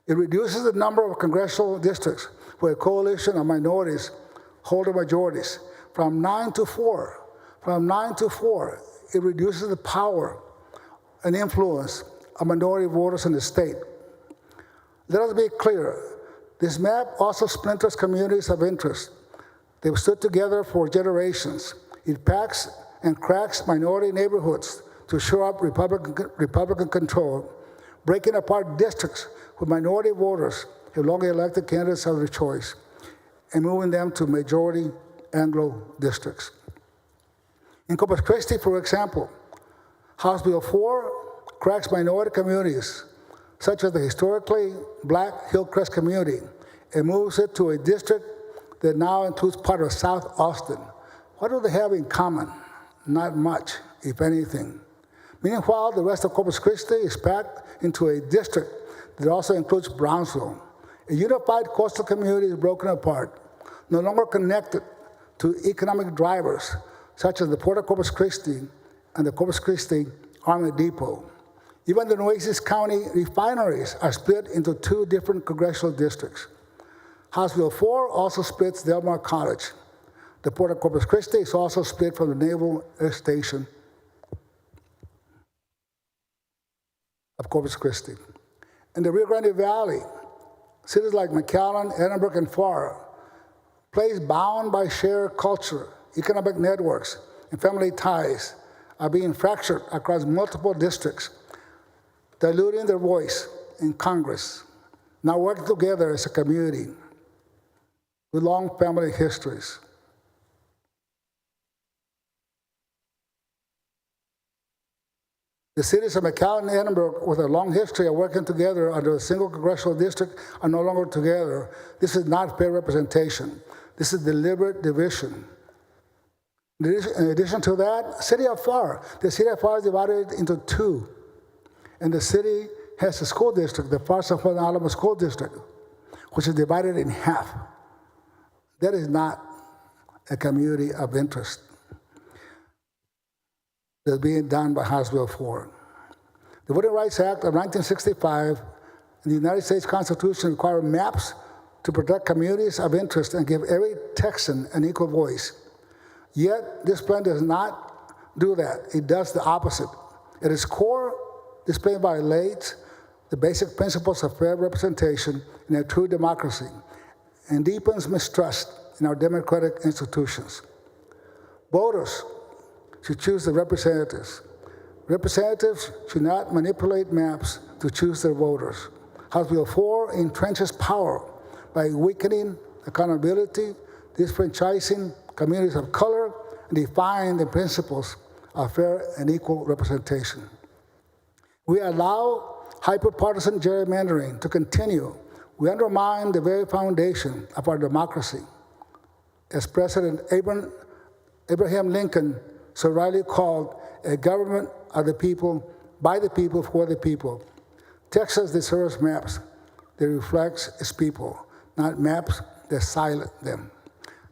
It reduces the number of congressional districts where a coalition of minorities hold the majorities from 9 to 4. From 9 to 4, it reduces the power and influence of minority voters in the state. Let us be clear, this map also splinters communities of interest. They've stood together for generations. It packs and cracks minority neighborhoods to shore up Republican control, breaking apart districts where minority voters have long elected candidates of their choice, and moving them to majority Anglo districts. In Corpus Christi, for example, House Bill 4 cracks minority communities, such as the historically black Hillcrest community, and moves it to a district that now includes part of South Austin. What do they have in common? Not much, if anything. Meanwhile, the rest of Corpus Christi is packed into a district that also includes Brownsville. A unified coastal community is broken apart, no longer connected to economic drivers such as the Port of Corpus Christi and the Corpus Christi Army Depot. Even the Nueces County refineries are split into 2 different congressional districts. House Bill 4 also splits Del Mar College. The Port of Corpus Christi is also split from the Naval Air Station of Corpus Christi. In the Rio Grande Valley, cities like McAllen, Edinburgh, and Farr, places bound by shared culture, economic networks, and family ties are being fractured across multiple districts, diluting their voice in Congress, now working together as a community with long family histories. The cities of McAllen and Edinburgh, with a long history of working together under a single congressional district, are no longer together. This is not fair representation. This is deliberate division. In addition to that, City of Farr. The City of Farr is divided into 2. And the city has a school district, the Farr San Juan Alamo School District, which is divided in half. That is not a community of interest that's being done by House Bill 4. The Voting Rights Act of 1965 and the United States Constitution require maps to protect communities of interest and give every Texan an equal voice. Yet, this plan does not do that. It does the opposite. At its core, this plan violates the basic principles of fair representation in a true democracy and deepens mistrust in our democratic institutions. Voters should choose the representatives. Representatives should not manipulate maps to choose their voters. House Bill 4 entrenches power by weakening accountability, disfranchising communities of color, and defying the principles of fair and equal representation. We allow hyper-partisan gerrymandering to continue. We undermine the very foundation of our democracy. As President Abraham Abraham Lincoln so rightly called a government of the people, by the people, for the people. Texas deserves maps that reflects its people, not maps that silence them.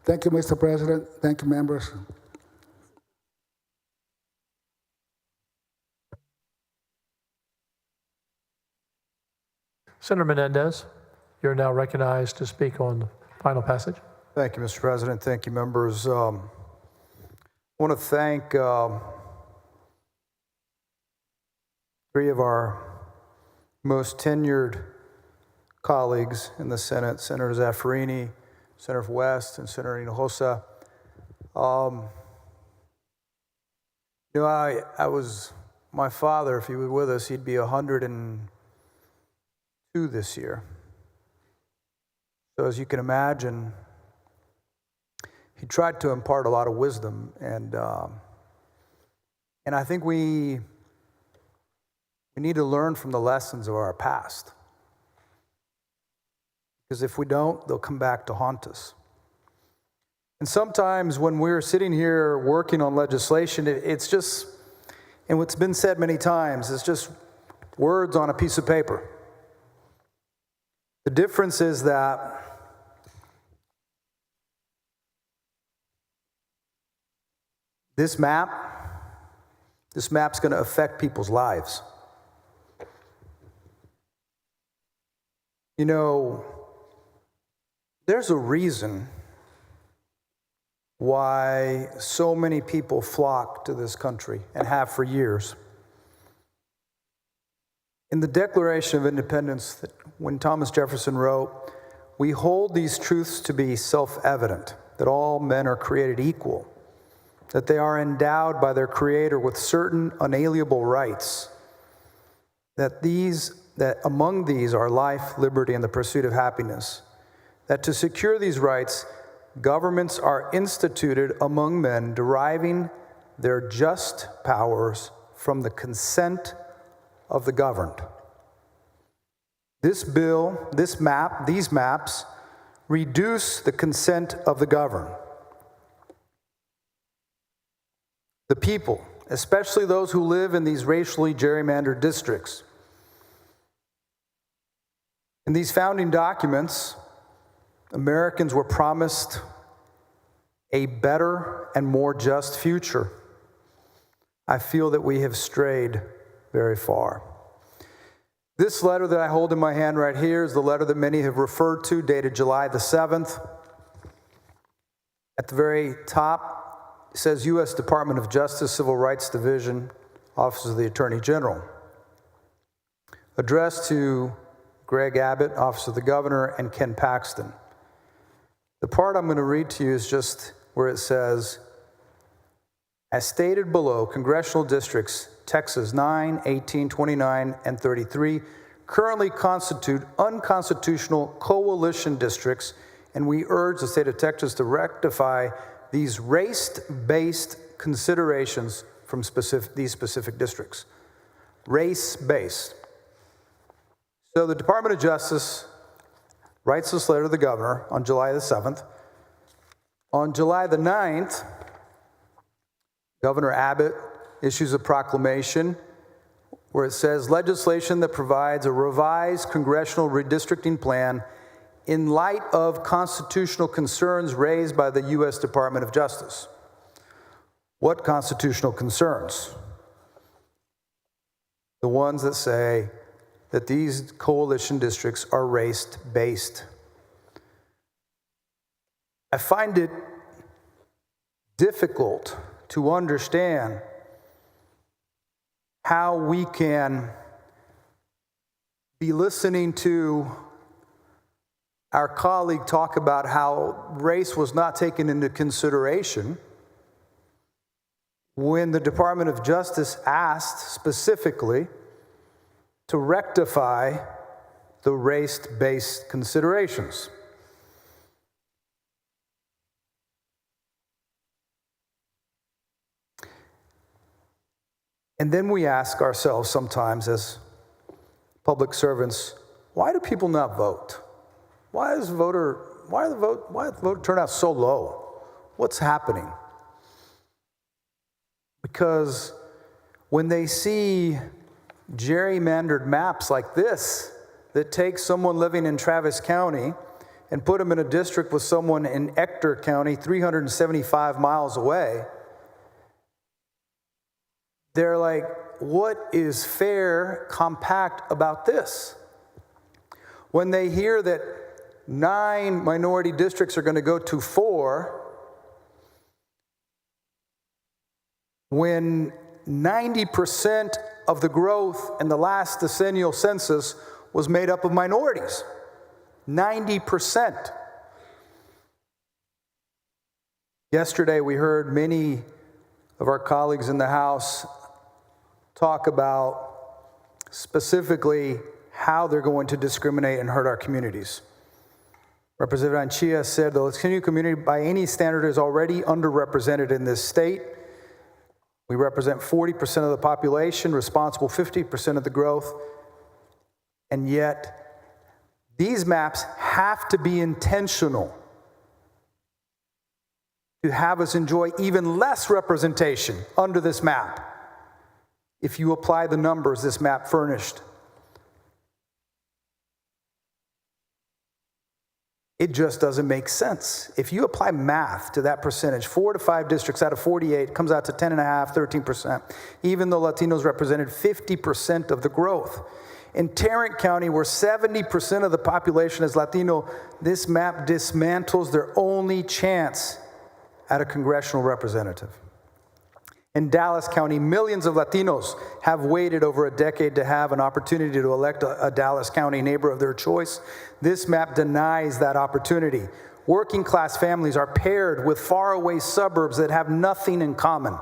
Thank you, Mr. President. Thank you, members. Senator Menendez, you're now recognized to speak on the final passage. Thank you, Mr. President. Thank you, members. I want to thank three of our most tenured colleagues in the Senate, Senator Zaffirini, Senator West, and Senator Hinojosa. My father, if he was with us, he'd be 102 this year. So as you can imagine, he tried to impart a lot of wisdom, and I think we need to learn from the lessons of our past. Because if we don't, they'll come back to haunt us. And sometimes when we're sitting here working on legislation, it's just, and what's been said many times, it's just words on a piece of paper. The difference is that this map's going to affect people's lives. You know, there's a reason why so many people flock to this country and have for years. In the Declaration of Independence, when Thomas Jefferson wrote, "We hold these truths to be self-evident, that all men are created equal, that they are endowed by their Creator with certain unalienable rights, that among these are life, liberty, and the pursuit of happiness, that to secure these rights, governments are instituted among men, deriving their just powers from the consent of the governed." This bill, these maps reduce the consent of the governed. The people, especially those who live in these racially gerrymandered districts. In these founding documents, Americans were promised a better and more just future. I feel that we have strayed very far. This letter that I hold in my hand right here is the letter that many have referred to, dated July the 7th. At the very top, it says U.S. Department of Justice, Civil Rights Division, Office of the Attorney General. Addressed to Greg Abbott, Office of the Governor, and Ken Paxton. The part I'm going to read to you is just where it says, as stated below, congressional districts Texas 9, 18, 29, and 33 currently constitute unconstitutional coalition districts, and we urge the state of Texas to rectify these race-based considerations from these specific districts. Race-based. So the Department of Justice writes this letter to the governor on July the 7th. On July the 9th, Governor Abbott issues a proclamation where it says, legislation that provides a revised congressional redistricting plan in light of constitutional concerns raised by the U.S. Department of Justice. What constitutional concerns? The ones that say that these coalition districts are race-based. I find it difficult to understand how we can be listening to our colleague talk about how race was not taken into consideration when the Department of Justice asked specifically to rectify the race-based considerations. And then we ask ourselves sometimes as public servants, why do people not vote? Why is the voter turnout so low? What's happening? because when they see gerrymandered maps like this that take someone living in Travis County and put them in a district with someone in Ector County, 375 miles away, they're like, what is fair, compact about this? When they hear that 9 minority districts are going to go to 4, when 90% of the growth in the last decennial census was made up of minorities. 90%. Yesterday, we heard many of our colleagues in the House talk about specifically how they're going to discriminate and hurt our communities. Representative Anchia said the Latino community, by any standard, is already underrepresented in this state. We represent 40% of the population, responsible 50% of the growth, and yet these maps have to be intentional to have us enjoy even less representation under this map if you apply the numbers this map furnished. It just doesn't make sense. If you apply math to that percentage, 4 to 5 districts out of 48 comes out to 10.5%, 13%, even though Latinos represented 50% of the growth. In Tarrant County, where 70% of the population is Latino, this map dismantles their only chance at a congressional representative. In Dallas County, millions of Latinos have waited over a decade to have an opportunity to elect a Dallas County neighbor of their choice. This map denies that opportunity. Working class families are paired with faraway suburbs that have nothing in common.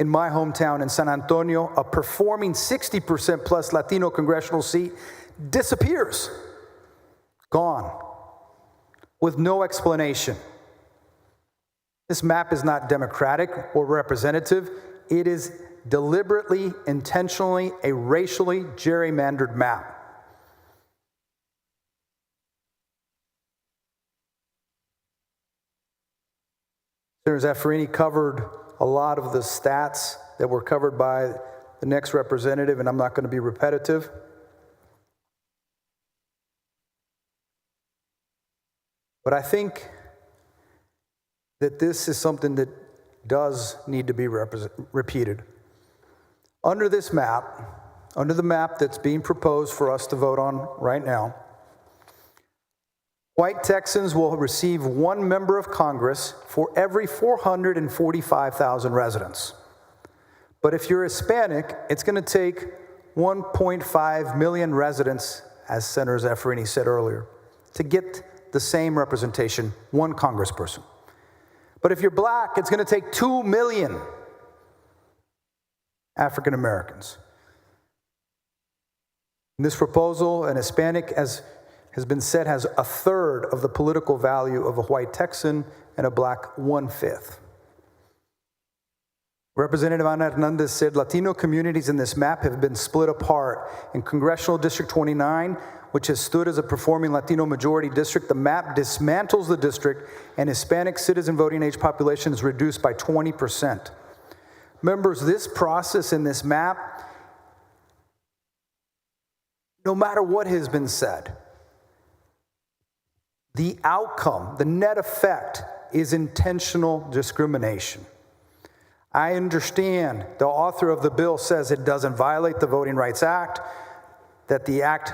In my hometown in San Antonio, a performing 60% plus Latino congressional seat disappears, gone, with no explanation. This map is not democratic or representative. It is deliberately, intentionally a racially gerrymandered map. Senator Zaffirini covered a lot of the stats that were covered by the next representative, and I'm not going to be repetitive. But I think that this is something that does need to be repeated. Under this map, under the map that's being proposed for us to vote on right now, white Texans will receive 1 member of Congress for every 445,000 residents. But if you're Hispanic, it's going to take 1.5 million residents, as Senator Zaffirini said earlier, to get the same representation, 1 congressperson. But if you're black, it's going to take 2 million African Americans. In this proposal, an Hispanic, as has been said, has 1/3 of the political value of a white Texan, and a black 1/5. Representative Ana Hernandez said Latino communities in this map have been split apart. In Congressional District 29, which has stood as a performing Latino majority district, the map dismantles the district and Hispanic citizen voting age population is reduced by 20%. Members, this process in this map, no matter what has been said, the outcome, the net effect, is intentional discrimination. I understand the author of the bill says it doesn't violate the Voting Rights Act, that the act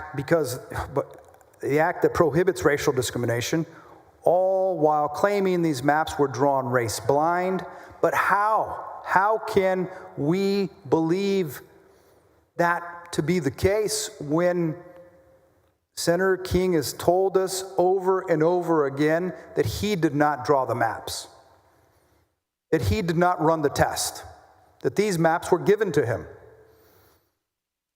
that prohibits racial discrimination, all while claiming these maps were drawn race blind. But how? How can we believe that to be the case when Senator King has told us over and over again that he did not draw the maps, that he did not run the test, that these maps were given to him?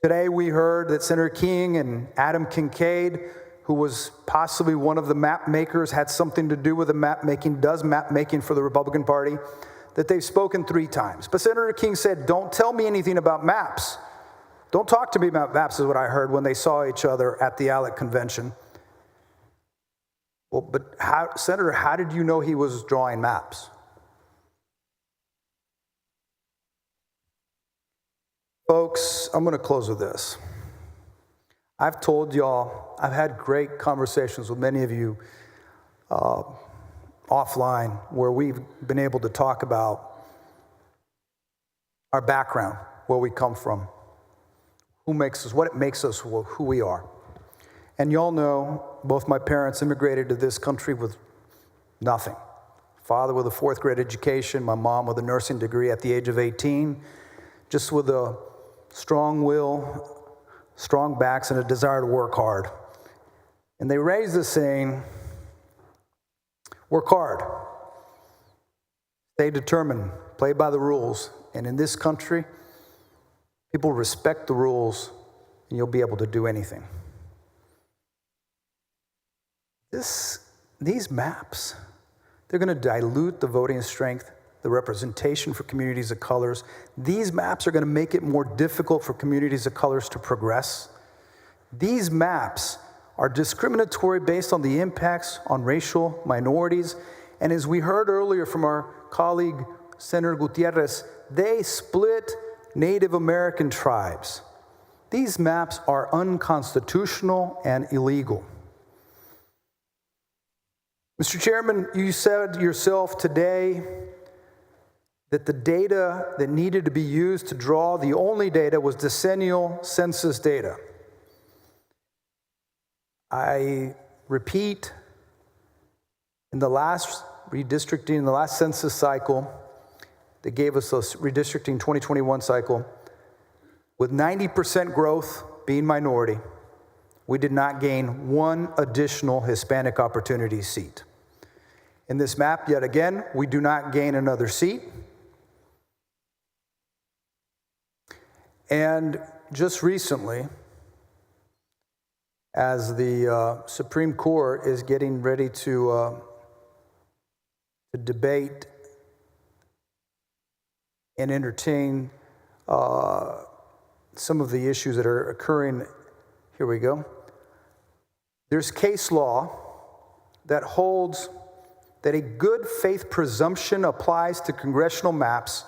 Today we heard that Senator King and Adam Kincaid, who was possibly one of the map makers, had something to do with the map making, does map making for the Republican Party, that they've spoken 3 times. But Senator King said, don't tell me anything about maps. Don't talk to me about maps, is what I heard when they saw each other at the ALEC convention. Well, but Senator, how did you know he was drawing maps? Folks, I'm going to close with this. I've told y'all, I've had great conversations with many of you offline where we've been able to talk about our background, where we come from, who makes us, what it makes us who we are. And y'all know both my parents immigrated to this country with nothing. Father with a 4th grade education, my mom with a nursing degree at the age of 18, just with a strong will, strong backs, and a desire to work hard. And they raised us saying, work hard, stay determined, play by the rules. And in this country, people respect the rules, and you'll be able to do anything. These maps, they're going to dilute the voting strength, the representation for communities of colors. These maps are going to make it more difficult for communities of colors to progress. These maps are discriminatory based on the impacts on racial minorities. And as we heard earlier from our colleague, Senator Gutierrez, they split Native American tribes. These maps are unconstitutional and illegal. Mr. Chairman, you said yourself today that the data that needed to be used to draw the only data was decennial census data. I repeat, in the last redistricting, in the last census cycle, that gave us a redistricting 2021 cycle, with 90% growth being minority, we did not gain one additional Hispanic opportunity seat. In this map, yet again, we do not gain another seat. And just recently, as the Supreme Court is getting ready to debate and entertain some of the issues that are occurring, here we go. There's case law that holds that a good faith presumption applies to congressional maps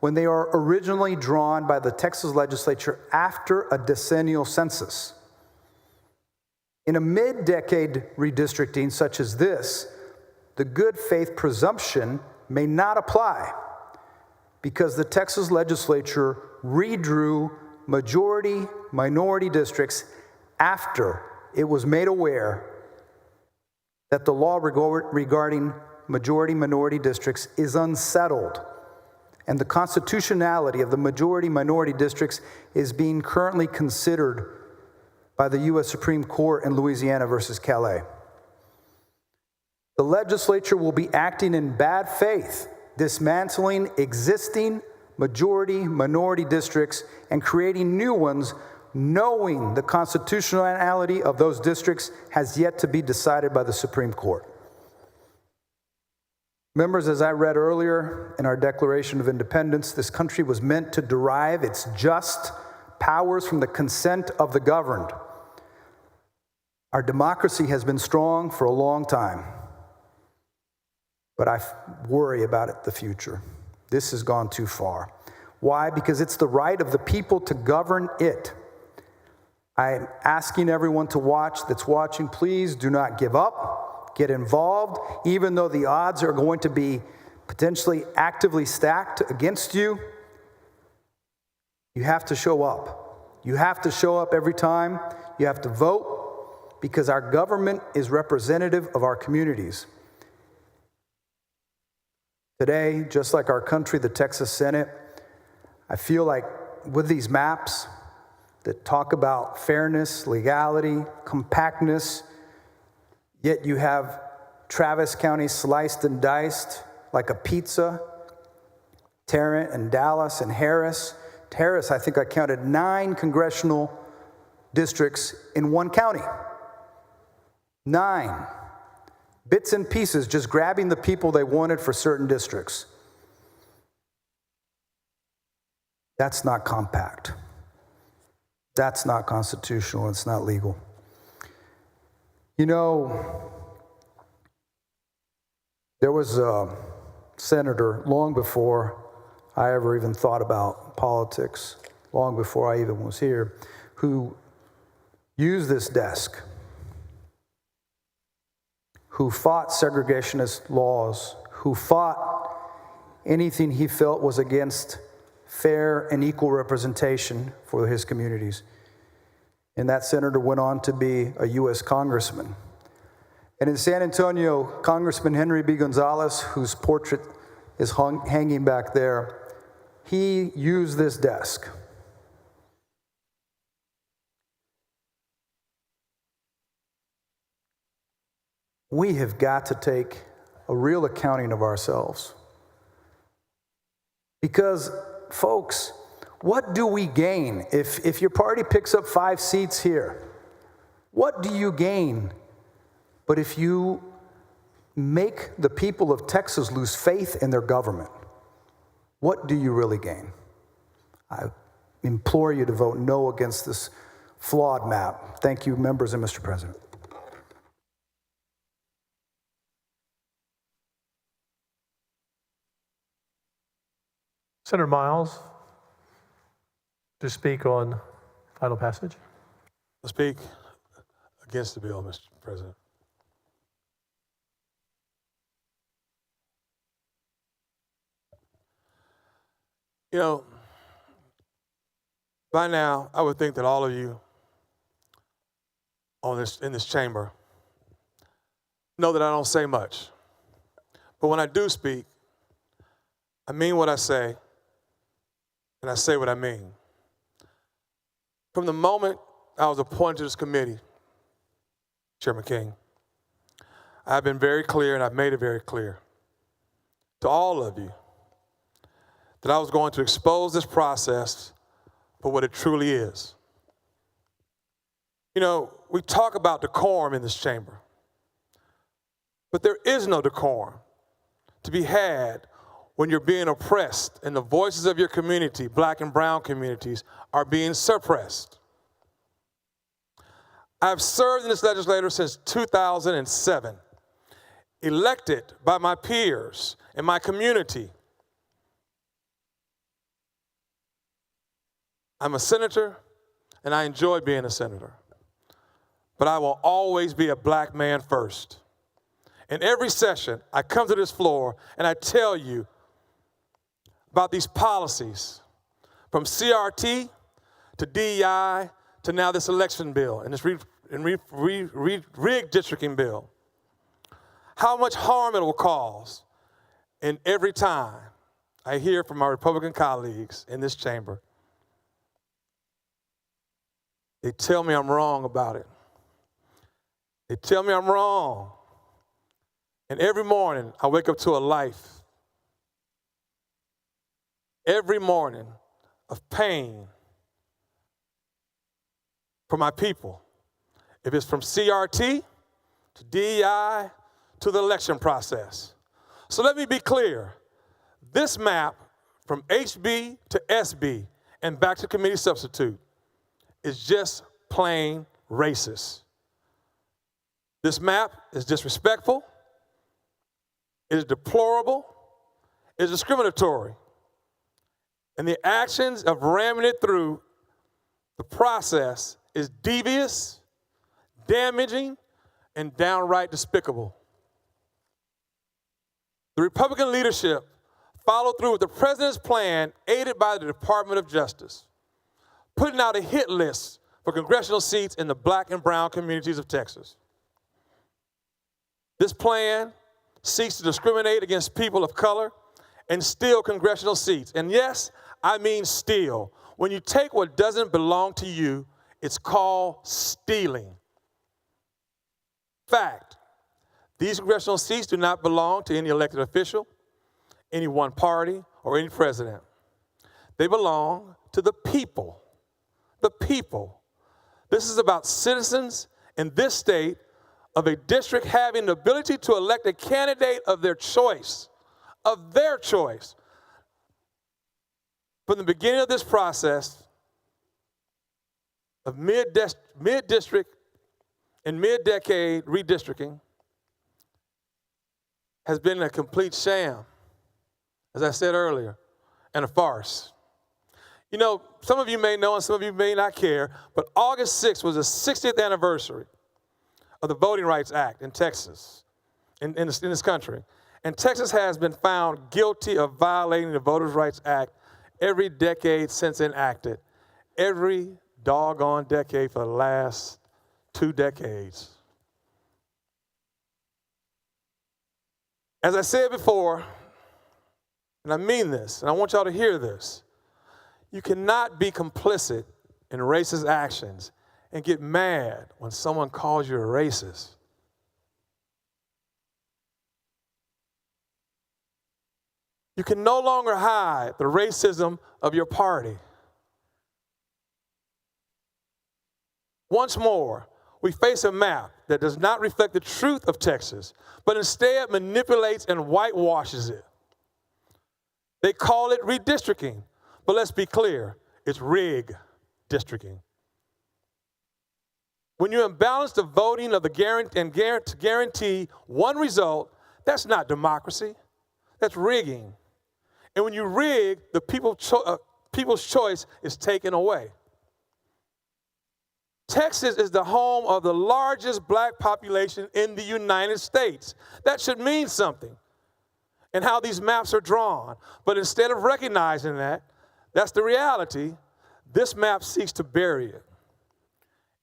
when they are originally drawn by the Texas legislature after a decennial census. In a mid-decade redistricting such as this, the good faith presumption may not apply because the Texas legislature redrew majority-minority districts after it was made aware that the law regarding majority-minority districts is unsettled, and the constitutionality of the majority-minority districts is being currently considered by the U.S. Supreme Court in Louisiana versus Calais. The legislature will be acting in bad faith, dismantling existing majority-minority districts and creating new ones, knowing the constitutionality of those districts has yet to be decided by the Supreme Court. Members, as I read earlier in our Declaration of Independence, this country was meant to derive its just powers from the consent of the governed. Our democracy has been strong for a long time, but I worry about the future. This has gone too far. Why? Because it's the right of the people to govern it. I'm asking everyone that's watching, please do not give up, get involved, even though the odds are going to be potentially actively stacked against you. You have to show up. You have to show up every time. You have to vote because our government is representative of our communities. Today, just like our country, the Texas Senate, I feel like with these maps that talk about fairness, legality, compactness, yet you have Travis County sliced and diced like a pizza, Tarrant and Dallas and Harris. Harris, I think I counted 9 congressional districts in one county. 9. Bits and pieces, just grabbing the people they wanted for certain districts. That's not compact. That's not constitutional. It's not legal. You know, there was a senator long before I ever even thought about politics. long before I even was here, who used this desk, who fought segregationist laws, who fought anything he felt was against fair and equal representation for his communities. And that senator went on to be a U.S. congressman. And in San Antonio, Congressman Henry B. Gonzalez, whose portrait is hanging back there, he used this desk. We have got to take a real accounting of ourselves. Because, folks, what do we gain? If your party picks up 5 seats here, what do you gain? But if you make the people of Texas lose faith in their government, what do you really gain? I implore you to vote no against this flawed map. Thank you, members and Mr. President. Senator Miles, to speak on final passage. I speak against the bill, Mr. President. You know, by now, I would think that all of you in this chamber know that I don't say much. But when I do speak, I mean what I say, and I say what I mean. From the moment I was appointed to this committee, Chairman King, I've been very clear, and I've made it very clear to all of you that I was going to expose this process for what it truly is. You know, we talk about decorum in this chamber, but there is no decorum to be had when you're being oppressed and the voices of your community, black and brown communities, are being suppressed. I've served in this legislature since 2007, elected by my peers in my community. I'm a senator, and I enjoy being a senator. But I will always be a black man first. In every session, I come to this floor and I tell you about these policies, from CRT to DEI to now this election bill and this redistricting bill. How much harm it will cause. And every time I hear from my Republican colleagues in this chamber, they tell me I'm wrong about it. They tell me I'm wrong. And every morning, I wake up to a life. Every morning of pain for my people. If it's from CRT to DEI to the election process. So let me be clear. This map from HB to SB and back to committee substitute is just plain racist. This map is disrespectful, it is deplorable, it is discriminatory. And the actions of ramming it through the process is devious, damaging, and downright despicable. The Republican leadership followed through with the president's plan, aided by the Department of Justice, putting out a hit list for congressional seats in the black and brown communities of Texas. This plan seeks to discriminate against people of color and steal congressional seats. And yes, I mean steal. When you take what doesn't belong to you, it's called stealing. Fact, these congressional seats do not belong to any elected official, any one party, or any president. They belong to the people. The people. This is about citizens in this state of a district having the ability to elect a candidate of their choice. Of their choice. From the beginning of this process of mid-district and mid-decade redistricting has been a complete sham, as I said earlier, and a farce. You know, some of you may know and some of you may not care, but August 6th was the 60th anniversary of the Voting Rights Act in Texas, in this country. And Texas has been found guilty of violating the Voters' Rights Act every decade since enacted, every doggone decade for the last 2 decades. As I said before, and I mean this, and I want y'all to hear this, you cannot be complicit in racist actions and get mad when someone calls you a racist. You can no longer hide the racism of your party. Once more, we face a map that does not reflect the truth of Texas, but instead manipulates and whitewashes it. They call it redistricting, but let's be clear, it's rigged districting. When you imbalance the voting of the guarantee one result, that's not democracy, that's rigging. And when you rig, the people's choice is taken away. Texas is the home of the largest black population in the United States. That should mean something and how these maps are drawn. But instead of recognizing that, that's the reality, this map seeks to bury it.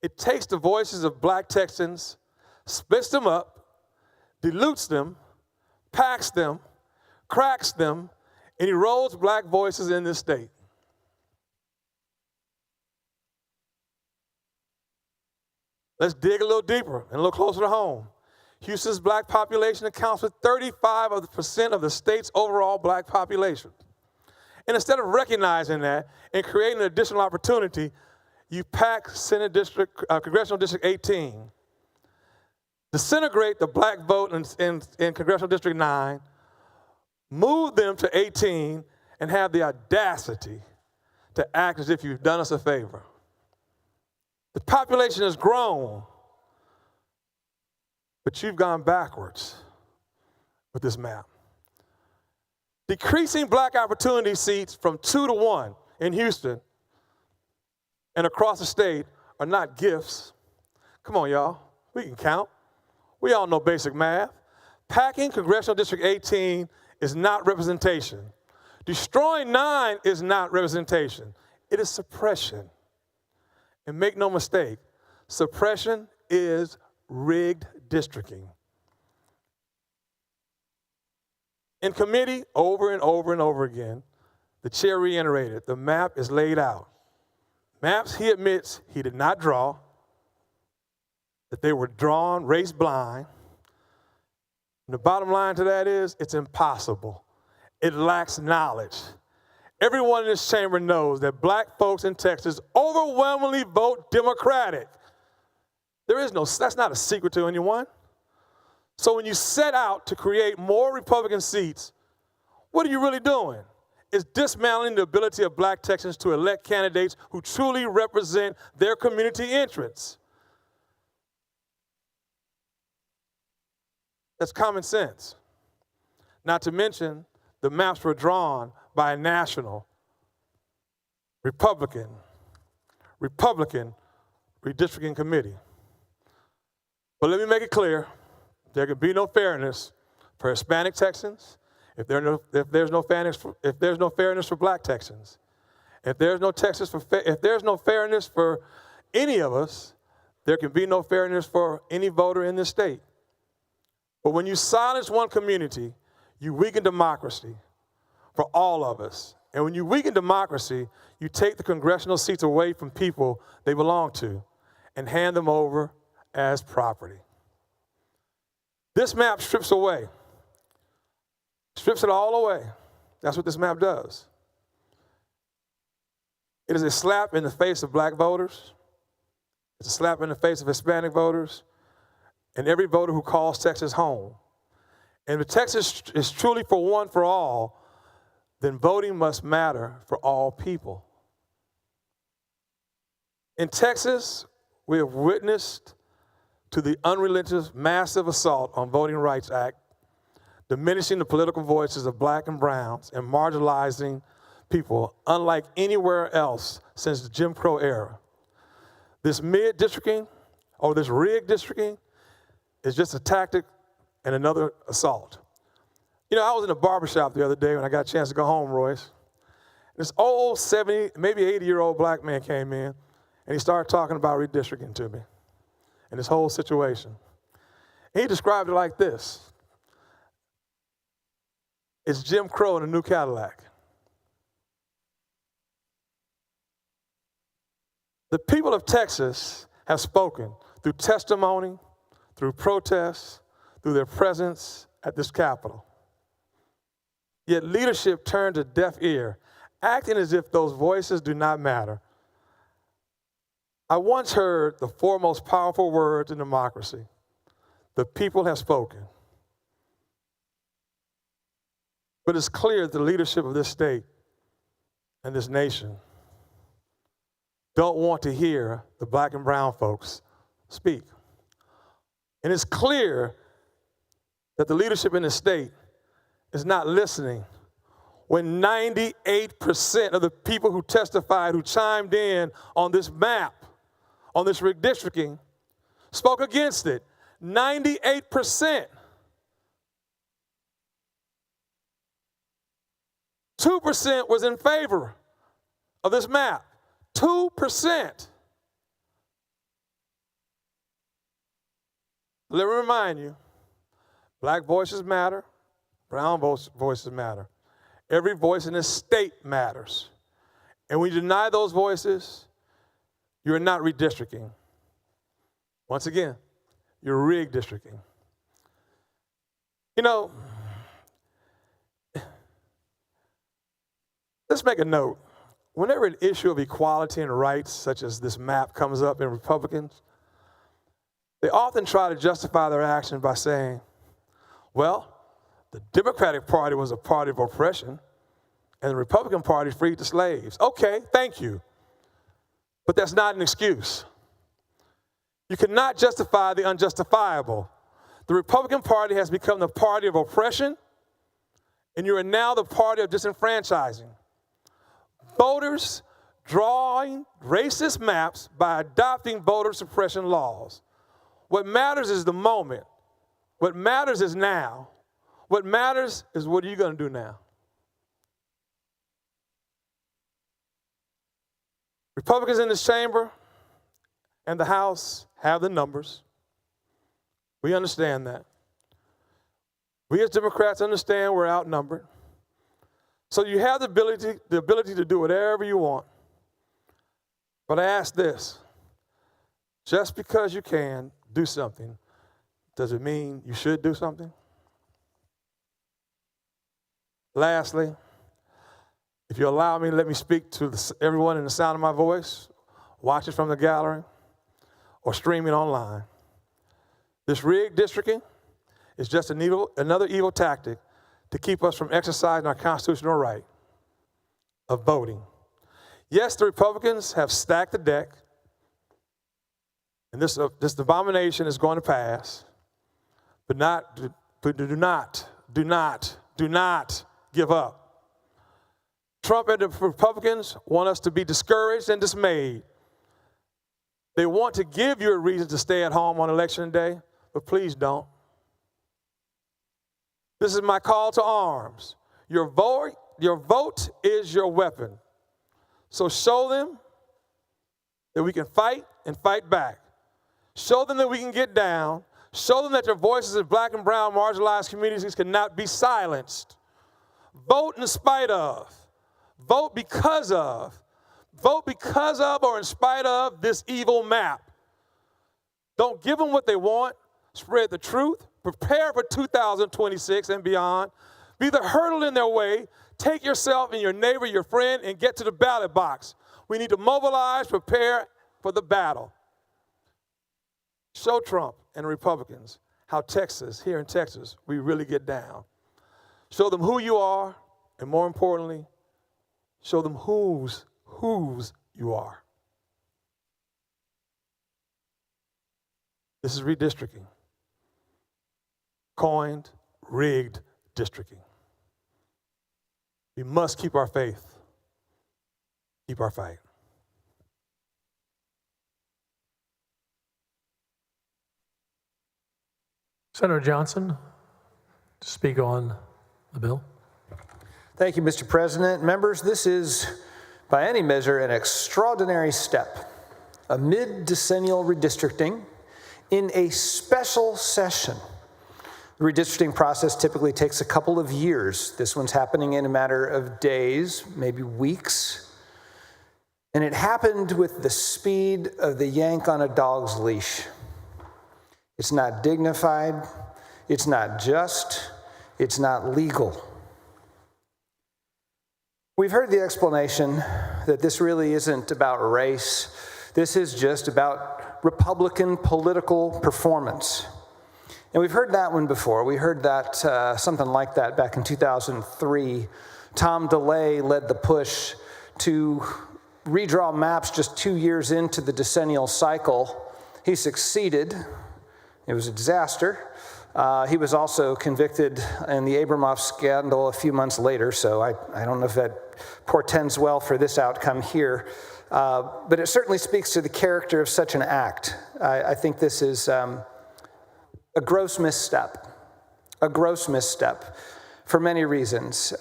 It takes the voices of black Texans, splits them up, dilutes them, packs them, cracks them, and erodes black voices in this state. Let's dig a little deeper and a little closer to home. Houston's black population accounts for 35% of the state's overall black population. And instead of recognizing that and creating an additional opportunity, you pack Congressional District 18, disintegrate the black vote in Congressional District 9, move them to 18, and have the audacity to act as if you've done us a favor. The population has grown, but you've gone backwards with this map. Decreasing black opportunity seats from 2 to 1 in Houston and across the state are not gifts. Come on, y'all. We can count. We all know basic math. Packing Congressional District 18 is not representation. Destroying 9 is not representation. It is suppression. And make no mistake, suppression is rigged districting. In committee, over and over and over again, the chair reiterated, the map is laid out. Maps he admits he did not draw, that they were drawn race blind. And the bottom line to that is, it's impossible. It lacks knowledge. Everyone in this chamber knows that black folks in Texas overwhelmingly vote Democratic. That's not a secret to anyone. So when you set out to create more Republican seats, what are you really doing? It's dismantling the ability of black Texans to elect candidates who truly represent their community interests. That's common sense. Not to mention, the maps were drawn by a national Republican redistricting committee. But let me make it clear, there can be no fairness for Hispanic Texans, if there's no fairness for black Texans, if there's no fairness for any of us, there can be no fairness for any voter in this state. But when you silence one community, you weaken democracy for all of us. And when you weaken democracy, you take the congressional seats away from people they belong to and hand them over as property. This map strips it all away. That's what this map does. It is a slap in the face of black voters. It's a slap in the face of Hispanic voters and every voter who calls Texas home. And if Texas is truly for one for all, then voting must matter for all people. In Texas, we have witnessed to the unrelenting massive assault on Voting Rights Act, diminishing the political voices of black and browns and marginalizing people unlike anywhere else since the Jim Crow era. This mid-districting or this rigged districting is just a tactic and another assault. You know, I was in a barbershop the other day when I got a chance to go home, Royce. This old 70, maybe 80-year-old black man came in, and he started talking about redistricting to me and this whole situation. He described it like this. It's Jim Crow in a new Cadillac. The people of Texas have spoken through testimony, through protests, through their presence at this Capitol. Yet leadership turned a deaf ear, acting as if those voices do not matter. I once heard the four most powerful words in democracy: the people have spoken. But it's clear that the leadership of this state and this nation don't want to hear the black and brown folks speak. And it's clear that the leadership in the state is not listening when 98% of the people who testified, who chimed in on this map, on this redistricting, spoke against it. 98%. 2% was in favor of this map. 2%. Let me remind you, black voices matter, brown voices matter. Every voice in this state matters. And when you deny those voices, you're not redistricting. Once again, you're rigged districting. You know, let's make a note. Whenever an issue of equality and rights, such as this map, comes up in Republicans, they often try to justify their action by saying, well, the Democratic Party was a party of oppression, and the Republican Party freed the slaves. Okay, thank you. But that's not an excuse. You cannot justify the unjustifiable. The Republican Party has become the party of oppression, and you are now the party of disenfranchising. Voters drawing racist maps by adopting voter suppression laws. What matters is the moment. What matters is now. What matters is what are you going to do now? Republicans in this chamber and the House have the numbers. We understand that. We as Democrats understand we're outnumbered. So you have the ability to do whatever you want. But I ask this, just because you can do something, does it mean you should do something? Lastly, if you allow me, let me speak to everyone in the sound of my voice, watching from the gallery or streaming online. This rigged districting is just another evil tactic to keep us from exercising our constitutional right of voting. Yes, the Republicans have stacked the deck, and this abomination is going to pass, but do not give up. Trump and the Republicans want us to be discouraged and dismayed. They want to give you a reason to stay at home on election day, but please don't. This is my call to arms. Your vote is your weapon. So show them that we can fight and fight back. Show them that we can get down. Show them that their voices in black and brown marginalized communities cannot be silenced. Vote in spite of. Vote because of. Vote because of or in spite of this evil map. Don't give them what they want. Spread the truth. Prepare for 2026 and beyond. Be the hurdle in their way. Take yourself and your neighbor, your friend, and get to the ballot box. We need to mobilize, prepare for the battle. Show Trump and Republicans how Texas, here in Texas, we really get down. Show them who you are, and more importantly, show them whose you are. This is redistricting. Coined, rigged districting. We must keep our faith. keep our fight. Senator Johnson, to speak on the bill. Thank you, Mr. President. Members, this is, by any measure, an extraordinary step, a mid-decennial redistricting in a special session. The redistricting process typically takes a couple of years. This one's happening in a matter of days, maybe weeks. And it happened with the speed of the yank on a dog's leash. It's not dignified, it's not just, it's not legal. We've heard the explanation that this really isn't about race. This is just about Republican political performance. And we've heard that one before. We heard that, something like that back in 2003. Tom DeLay led the push to redraw maps just 2 years into the decennial cycle. He succeeded. It was a disaster. He was also convicted in the Abramoff scandal a few months later, so I don't know if that portends well for this outcome here. But it certainly speaks to the character of such an act. I think this is a gross misstep for many reasons.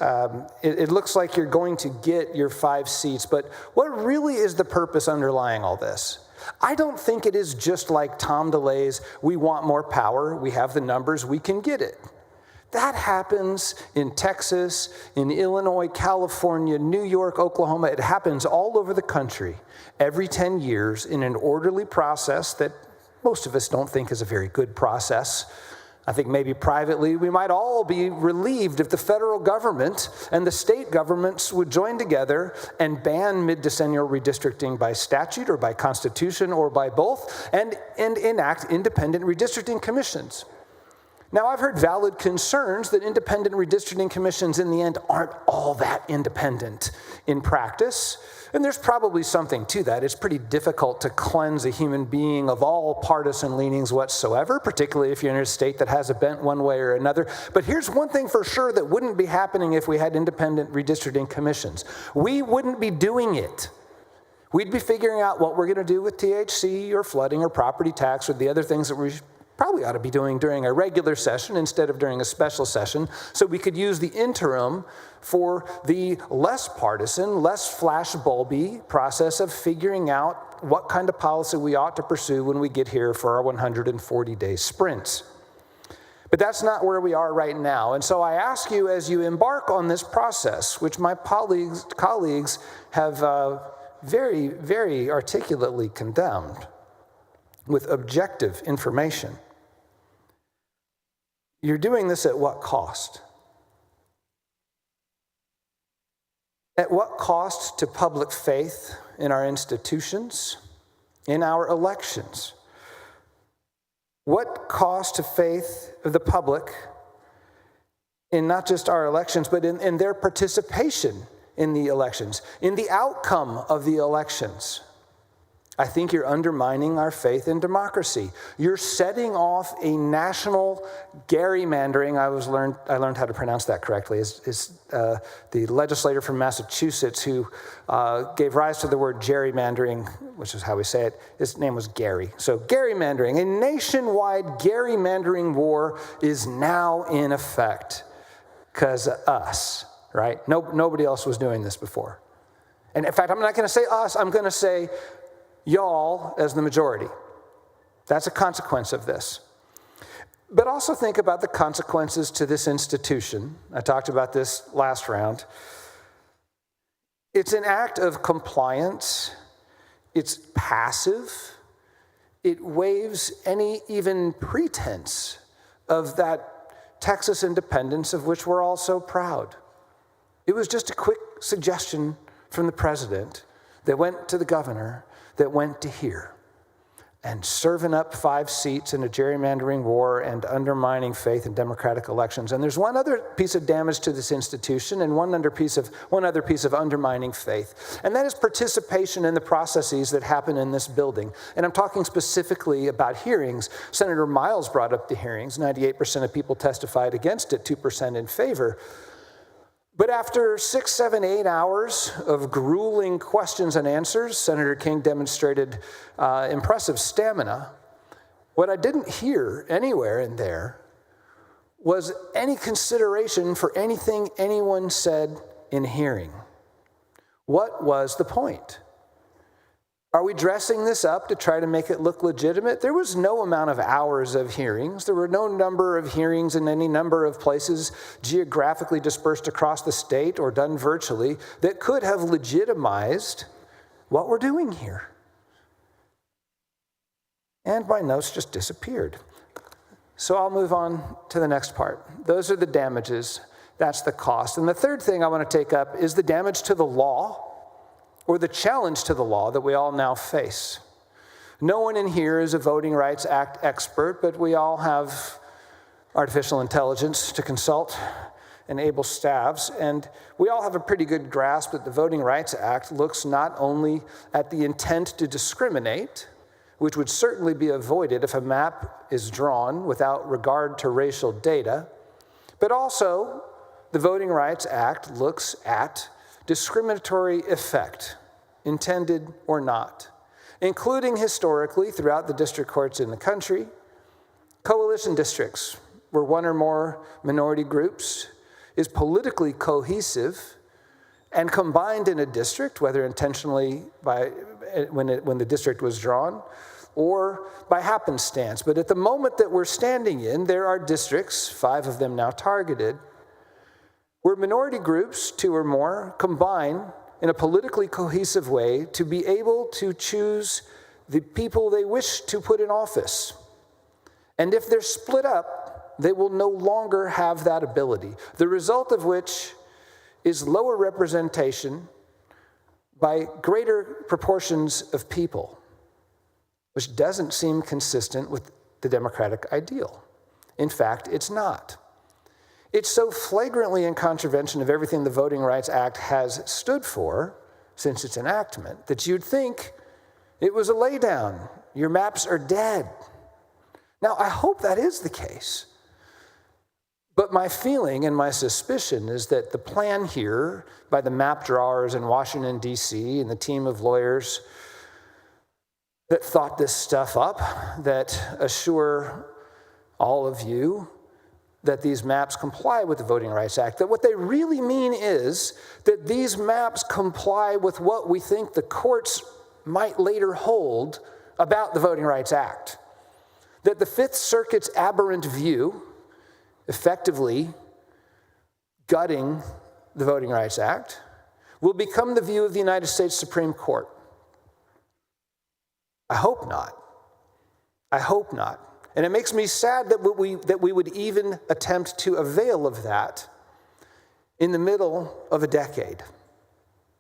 It looks like you're going to get your 5 seats, but what really is the purpose underlying all this? I don't think it is just like Tom DeLay's, we want more power, we have the numbers, we can get it. That happens in Texas, in Illinois, California, New York, Oklahoma. It happens all over the country every 10 years in an orderly process that most of us don't think is a very good process. I think maybe privately we might all be relieved if the federal government and the state governments would join together and ban mid-decennial redistricting by statute or by constitution or by both and enact independent redistricting commissions. Now, I've heard valid concerns that independent redistricting commissions in the end aren't all that independent in practice. And there's probably something to that. It's pretty difficult to cleanse a human being of all partisan leanings whatsoever, particularly if you're in a state that has a bent one way or another. But here's one thing for sure that wouldn't be happening if we had independent redistricting commissions. We wouldn't be doing it. We'd be figuring out what we're going to do with THC or flooding or property tax or the other things that we probably ought to be doing during a regular session instead of during a special session, so we could use the interim for the less partisan, less flashbulby process of figuring out what kind of policy we ought to pursue when we get here for our 140-day sprints. But that's not where we are right now. And so I ask you, as you embark on this process, which my colleagues have very, very articulately condemned with objective information, you're doing this at what cost? At what cost to public faith in our institutions, in our elections? What cost to faith of the public in not just our elections, but in their participation in the elections, in the outcome of the elections? I think you're undermining our faith in democracy. You're setting off a national gerrymandering. I learned how to pronounce that correctly. Is the legislator from Massachusetts who gave rise to the word gerrymandering, which is how we say it. His name was Gary. So gerrymandering, a nationwide gerrymandering war is now in effect because of us, right? Nobody else was doing this before. And in fact, I'm not going to say us. I'm going to say y'all as the majority. That's a consequence of this. But also think about the consequences to this institution. I talked about this last round. It's an act of compliance. It's passive. It waives any even pretense of that Texas independence of which we're all so proud. It was just a quick suggestion from the president that went to the governor that went to here, and serving up 5 seats in a gerrymandering war and undermining faith in democratic elections. And there's one other piece of damage to this institution and one other piece of undermining faith, and that is participation in the processes that happen in this building. And I'm talking specifically about hearings. Senator Miles brought up the hearings. 98% of people testified against it, 2% in favor. But after 6, 7, 8 hours of grueling questions and answers, Senator King demonstrated impressive stamina. What I didn't hear anywhere in there was any consideration for anything anyone said in hearing. What was the point? Are we dressing this up to try to make it look legitimate? There was no amount of hours of hearings. There were no number of hearings in any number of places geographically dispersed across the state or done virtually that could have legitimized what we're doing here. And my notes just disappeared. So I'll move on to the next part. Those are the damages. That's the cost. And the third thing I want to take up is the damage to the law, or the challenge to the law that we all now face. No one in here is a Voting Rights Act expert, but we all have artificial intelligence to consult and able staffs, and we all have a pretty good grasp that the Voting Rights Act looks not only at the intent to discriminate, which would certainly be avoided if a map is drawn without regard to racial data, but also the Voting Rights Act looks at discriminatory effect, intended or not, including historically throughout the district courts in the country, coalition districts where one or more minority groups is politically cohesive and combined in a district, whether intentionally when the district was drawn or by happenstance. But at the moment that we're standing in, there are districts, 5 of them now targeted, where minority groups, 2 or more, combine in a politically cohesive way to be able to choose the people they wish to put in office. And if they're split up, they will no longer have that ability, the result of which is lower representation by greater proportions of people, which doesn't seem consistent with the democratic ideal. In fact, it's not. It's so flagrantly in contravention of everything the Voting Rights Act has stood for since its enactment that you'd think it was a laydown. Your maps are dead. Now, I hope that is the case. But my feeling and my suspicion is that the plan here by the map drawers in Washington, D.C., and the team of lawyers that thought this stuff up, that assure all of you that these maps comply with the Voting Rights Act, that what they really mean is that these maps comply with what we think the courts might later hold about the Voting Rights Act. That the Fifth Circuit's aberrant view, effectively gutting the Voting Rights Act, will become the view of the United States Supreme Court. I hope not. I hope not. And it makes me sad that we would even attempt to avail of that in the middle of a decade.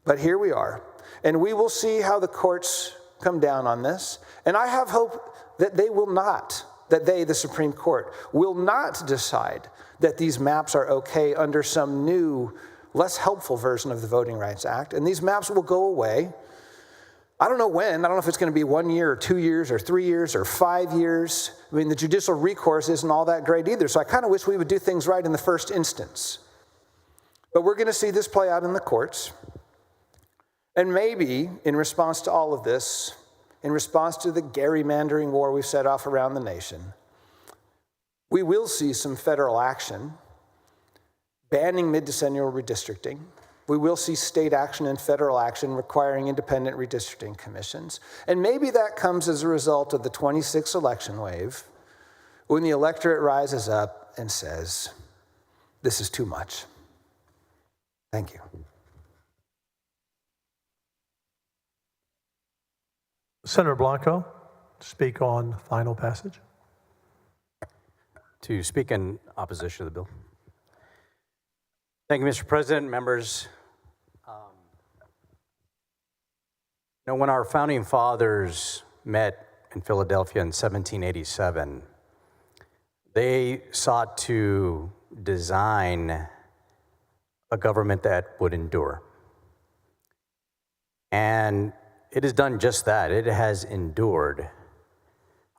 But here we are. And we will see how the courts come down on this. And I have hope that they will not, that they, the Supreme Court, will not decide that these maps are okay under some new, less helpful version of the Voting Rights Act. And these maps will go away. I don't know when. I don't know if it's going to be 1 year or 2 years or 3 years or 5 years. I mean, the judicial recourse isn't all that great either. So I kind of wish we would do things right in the first instance. But we're going to see this play out in the courts. And maybe in response to all of this, in response to the gerrymandering war we've set off around the nation, we will see some federal action banning mid-decennial redistricting. We will see state action and federal action requiring independent redistricting commissions. And maybe that comes as a result of the 26 election wave, when the electorate rises up and says, this is too much. Thank you. Senator Blanco, speak on final passage. To speak in opposition to the bill. Thank you, Mr. President, members. When our founding fathers met in Philadelphia in 1787, they sought to design a government that would endure. And it has done just that. It has endured.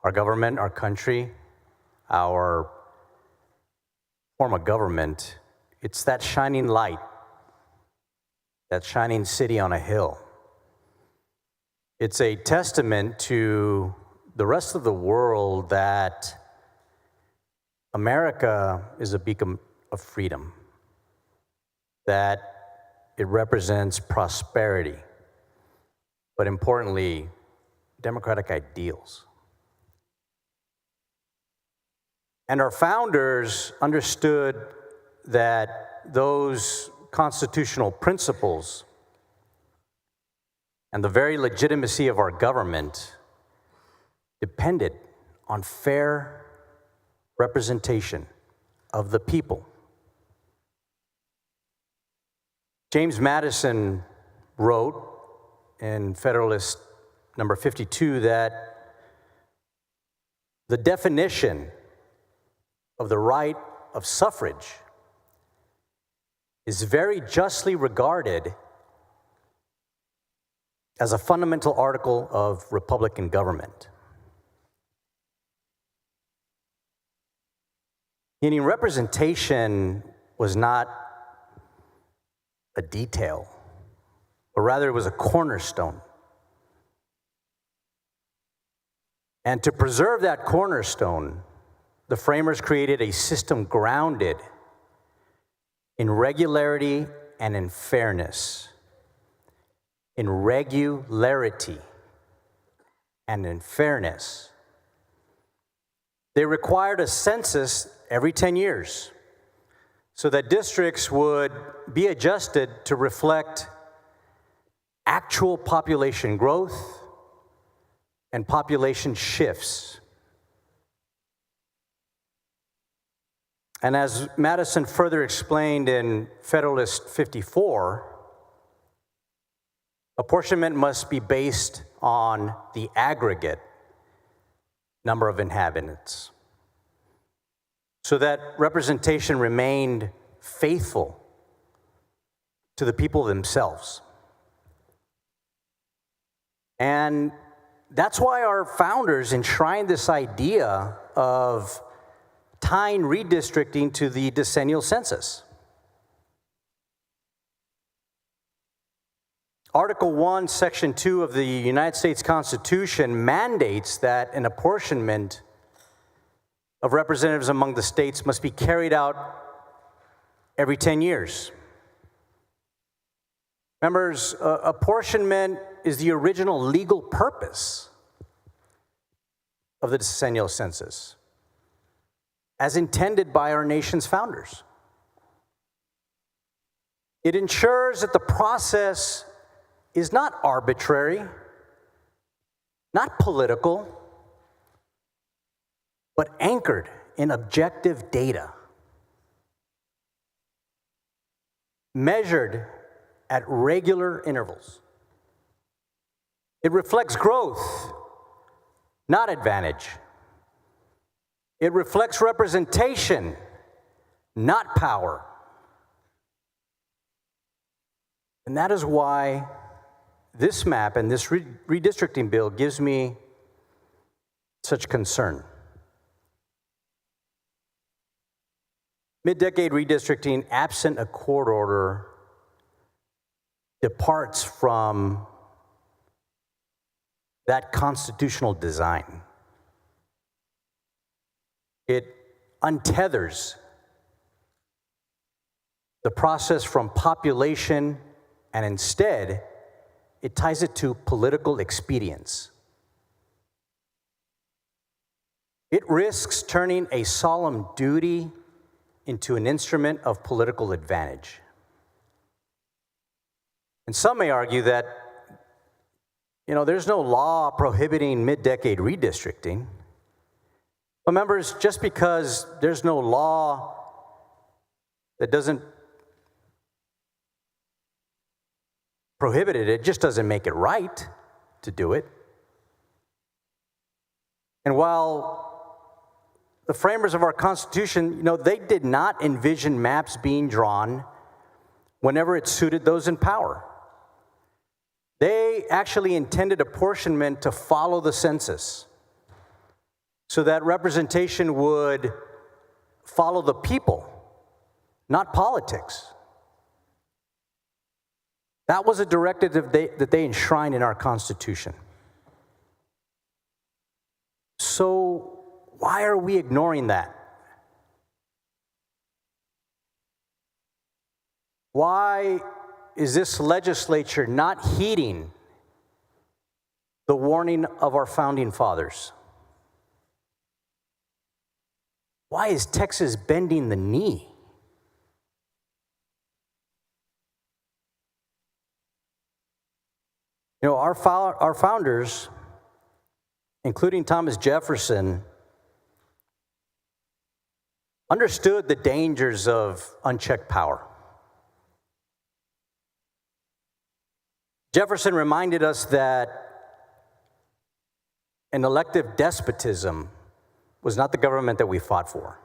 Our government, our country, our form of government, it's that shining light that shining city on a hill. It's a testament to the rest of the world that America is a beacon of freedom, that it represents prosperity, but importantly, democratic ideals. And our founders understood that those constitutional principles and the very legitimacy of our government depended on fair representation of the people. James Madison wrote in Federalist number 52 that the definition of the right of suffrage is very justly regarded as a fundamental article of Republican government. Meaning representation was not a detail, but rather it was a cornerstone. And to preserve that cornerstone, the framers created a system grounded in regularity and in fairness, in regularity and in fairness. They required a census every 10 years so that districts would be adjusted to reflect actual population growth and population shifts. And as Madison further explained in Federalist 54, apportionment must be based on the aggregate number of inhabitants, so that representation remained faithful to the people themselves. And that's why our founders enshrined this idea of tying redistricting to the decennial census. Article 1, Section 2 of the United States Constitution mandates that an apportionment of representatives among the states must be carried out every 10 years. Members, apportionment is the original legal purpose of the decennial census, as intended by our nation's founders. It ensures that the process is not arbitrary, not political, but anchored in objective data, measured at regular intervals. It reflects growth, not advantage. It reflects representation, not power. And that is why this map and this redistricting bill gives me such concern. Mid-decade redistricting, absent a court order, departs from that constitutional design. It untethers the process from population, and instead, it ties it to political expedience. It risks turning a solemn duty into an instrument of political advantage. And some may argue that, there's no law prohibiting mid-decade redistricting. But members, just because there's no law that doesn't prohibit it, it just doesn't make it right to do it. And while the framers of our Constitution, they did not envision maps being drawn whenever it suited those in power. They actually intended apportionment to follow the census, so that representation would follow the people, not politics. That was a directive that they enshrined in our Constitution. So why are we ignoring that? Why is this legislature not heeding the warning of our founding fathers? Why is Texas bending the knee? You know, our founders, including Thomas Jefferson, understood the dangers of unchecked power. Jefferson reminded us that an elective despotism was not the government that we fought for.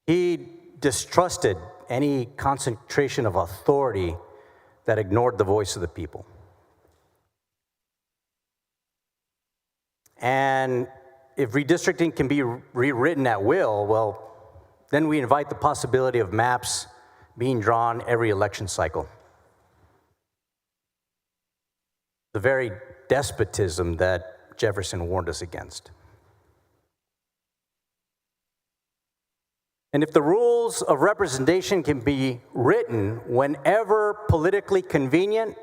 He distrusted any concentration of authority that ignored the voice of the people. And if redistricting can be rewritten at will, well, then we invite the possibility of maps being drawn every election cycle. The very despotism that Jefferson warned us against. And if the rules of representation can be written whenever politically convenient,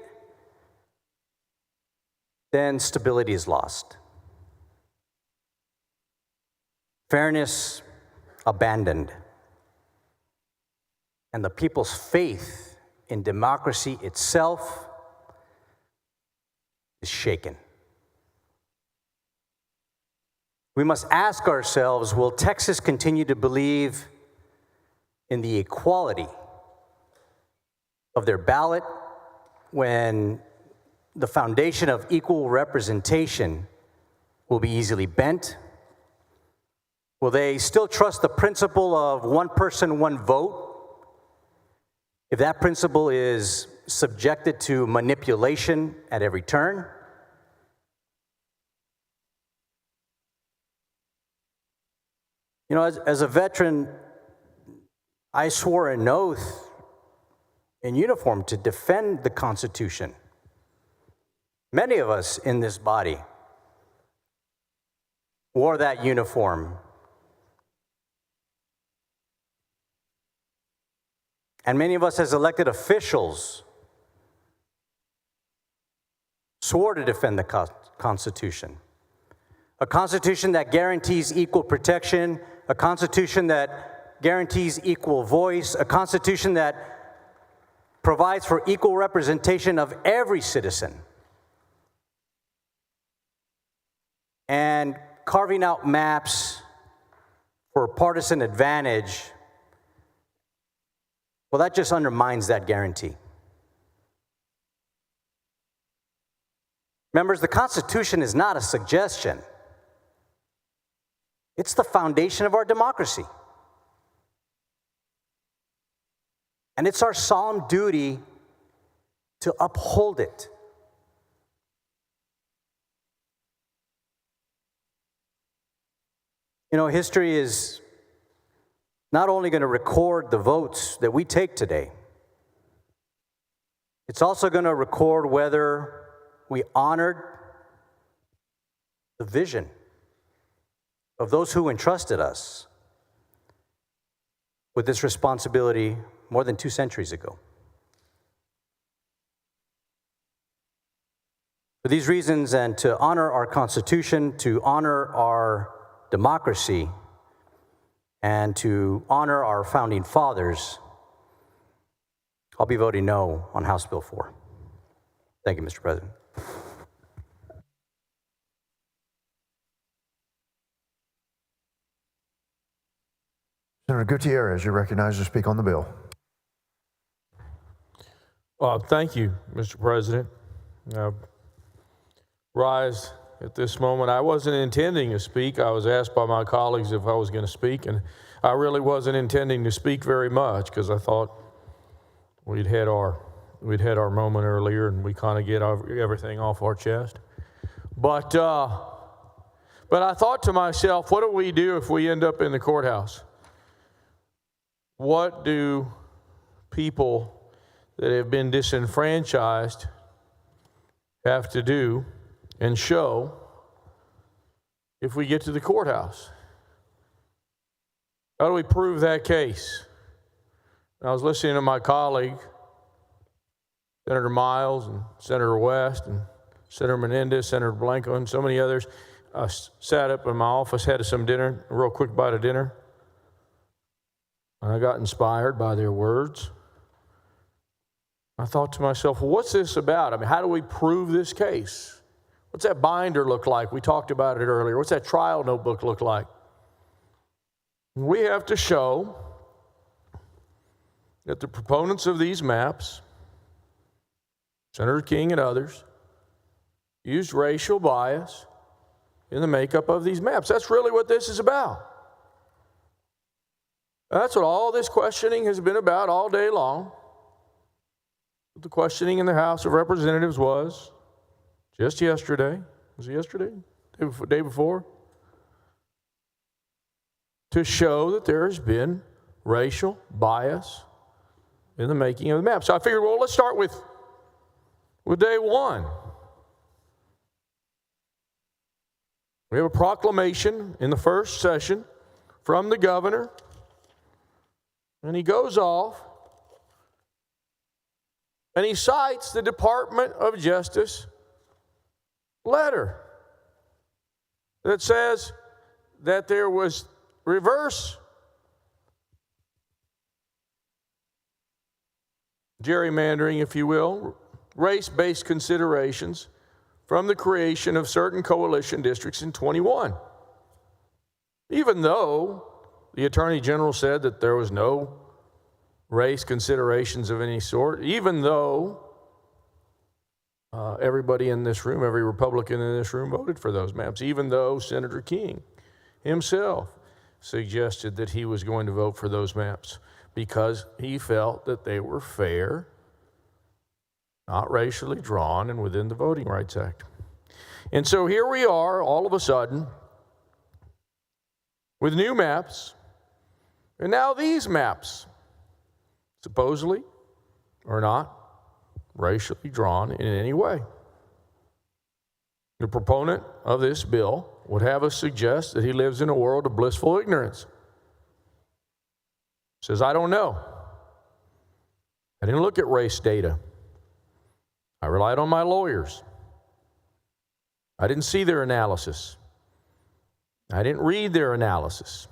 then stability is lost. Fairness abandoned. And the people's faith in democracy itself is shaken. We must ask ourselves, will Texas continue to believe in the equality of their ballot when the foundation of equal representation will be easily bent? Will they still trust the principle of one person, one vote if that principle is subjected to manipulation at every turn? You know, as a veteran, I swore an oath in uniform to defend the Constitution. Many of us in this body wore that uniform. And many of us as elected officials swore to defend the Constitution. A Constitution that guarantees equal protection, a Constitution that guarantees equal voice, a Constitution that provides for equal representation of every citizen. And carving out maps for partisan advantage, well, that just undermines that guarantee. Members, the Constitution is not a suggestion. It's the foundation of our democracy. And it's our solemn duty to uphold it. You know, history is not only going to record the votes that we take today, it's also going to record whether we honored the vision of those who entrusted us with this responsibility more than 2 centuries ago. For these reasons, and to honor our Constitution, to honor our democracy, and to honor our founding fathers, I'll be voting no on House Bill 4. Thank you, Mr. President. Senator Gutierrez, you're recognized to speak on the bill. Thank you, Mr. President. Rise at this moment. I wasn't intending to speak. I was asked by my colleagues if I was going to speak, and I really wasn't intending to speak very much because I thought we'd had our moment earlier and we kind of get everything off our chest. But I thought to myself, what do we do if we end up in the courthouse? What do people that have been disenfranchised have to do and show if we get to the courthouse. How do we prove that case? I was listening to my colleague, Senator Miles and Senator West and Senator Menendez, Senator Blanco, and so many others. I sat up in my office, had some dinner, a real quick bite of dinner, and I got inspired by their words. I thought to myself, well, what's this about? I mean, how do we prove this case? What's that binder look like? We talked about it earlier. What's that trial notebook look like? We have to show that the proponents of these maps, Senator King and others, used racial bias in the makeup of these maps. That's really what this is about. That's what all this questioning has been about all day long. The questioning in the House of Representatives was just yesterday. Was it yesterday? Day before? To show that there has been racial bias in the making of the map. So I figured, well, let's start with day one. We have a proclamation in the first session from the governor, and he goes off and he cites the Department of Justice letter that says that there was reverse gerrymandering, if you will, race-based considerations from the creation of certain coalition districts in 21. Even though the Attorney General said that there was no race considerations of any sort, even though everybody in this room, every Republican in this room voted for those maps, even though Senator King himself suggested that he was going to vote for those maps because he felt that they were fair, not racially drawn, and within the Voting Rights Act. And so here we are, all of a sudden, with new maps, and now these maps, supposedly, are not racially drawn in any way. The proponent of this bill would have us suggest that he lives in a world of blissful ignorance. Says, I don't know. I didn't look at race data. I relied on my lawyers. I didn't see their analysis. I didn't read their analysis.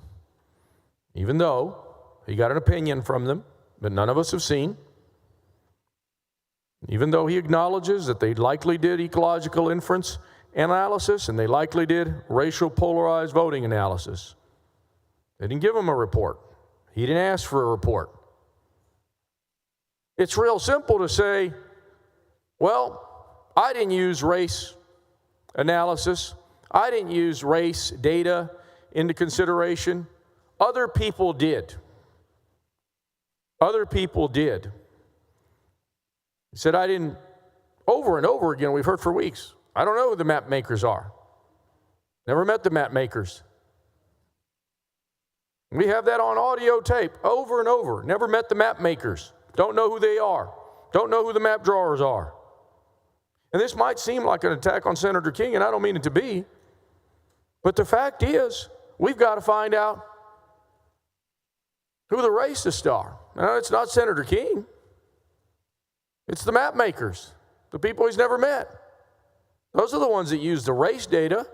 Even though he got an opinion from them that none of us have seen. Even though he acknowledges that they likely did ecological inference analysis and they likely did racial polarized voting analysis. They didn't give him a report. He didn't ask for a report. It's real simple to say, well, I didn't use race analysis. I didn't use race data into consideration. Other people did. Other people did. He said, I didn't, over and over again, we've heard for weeks, I don't know who the map makers are. Never met the map makers. We have that on audio tape over and over. Never met the map makers. Don't know who they are. Don't know who the map drawers are. And this might seem like an attack on Senator King, and I don't mean it to be. But the fact is, we've got to find out who the racists are. Now, it's not Senator King. It's the map makers, the people he's never met. Those are the ones that use the race data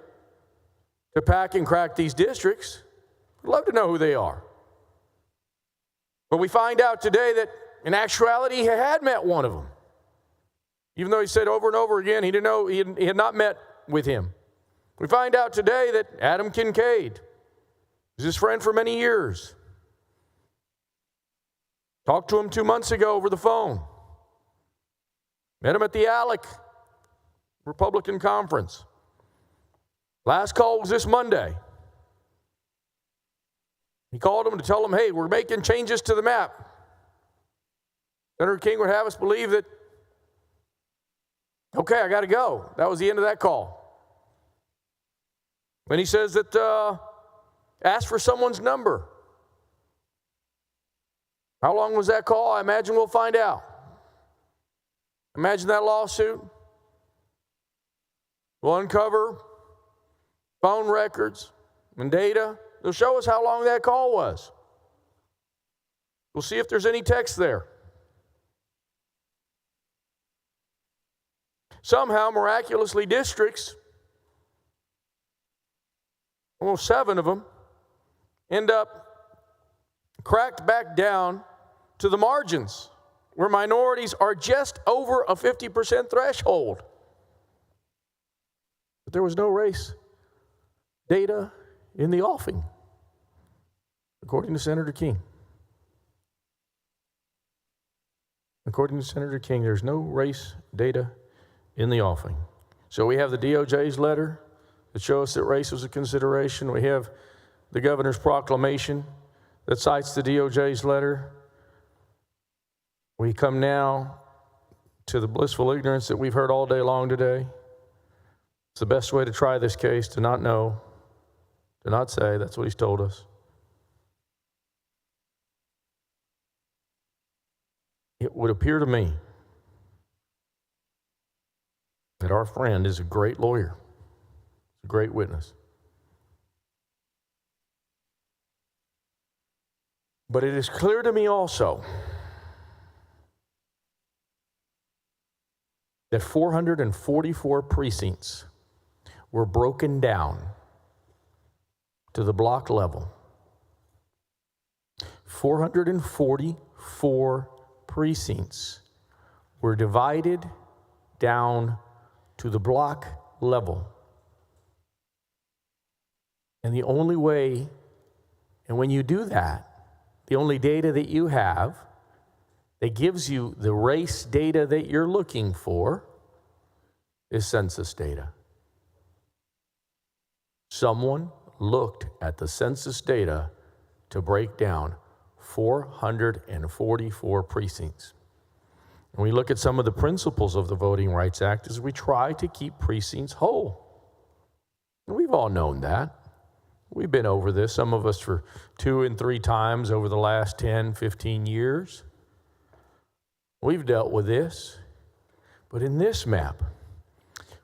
to pack and crack these districts. I'd love to know who they are. But we find out today that in actuality, he had met one of them. Even though he said over and over again he didn't know, he had not met with him. We find out today that Adam Kincaid was his friend for many years. Talked to him 2 months ago over the phone. Met him at the ALEC Republican Conference. Last call was this Monday. He called him to tell him, hey, we're making changes to the map. Senator King would have us believe that, okay, I got to go. That was the end of that call. Then he says that ask for someone's number. How long was that call? I imagine we'll find out. Imagine that lawsuit. We'll uncover phone records and data. They'll show us how long that call was. We'll see if there's any text there. Somehow, miraculously, districts, almost 7 of them, end up cracked back down to the margins where minorities are just over a 50% threshold. But there was no race data in the offing, according to Senator King. According to Senator King, there's no race data in the offing. So we have the DOJ's letter that shows us that race was a consideration. We have the governor's proclamation that cites the DOJ's letter. We come now to the blissful ignorance that we've heard all day long today. It's the best way to try this case, to not know, to not say. That's what he's told us. It would appear to me that our friend is a great lawyer, a great witness. But it is clear to me also that 444 precincts were broken down to the block level. 444 precincts were divided down to the block level. And the only way, and when you do that, the only data that you have that gives you the race data that you're looking for is census data. Someone looked at the census data to break down 444 precincts. And we look at some of the principles of the Voting Rights Act as we try to keep precincts whole. And we've all known that. We've been over this, some of us for 2 and 3 times over the last 10, 15 years. We've dealt with this. But in this map,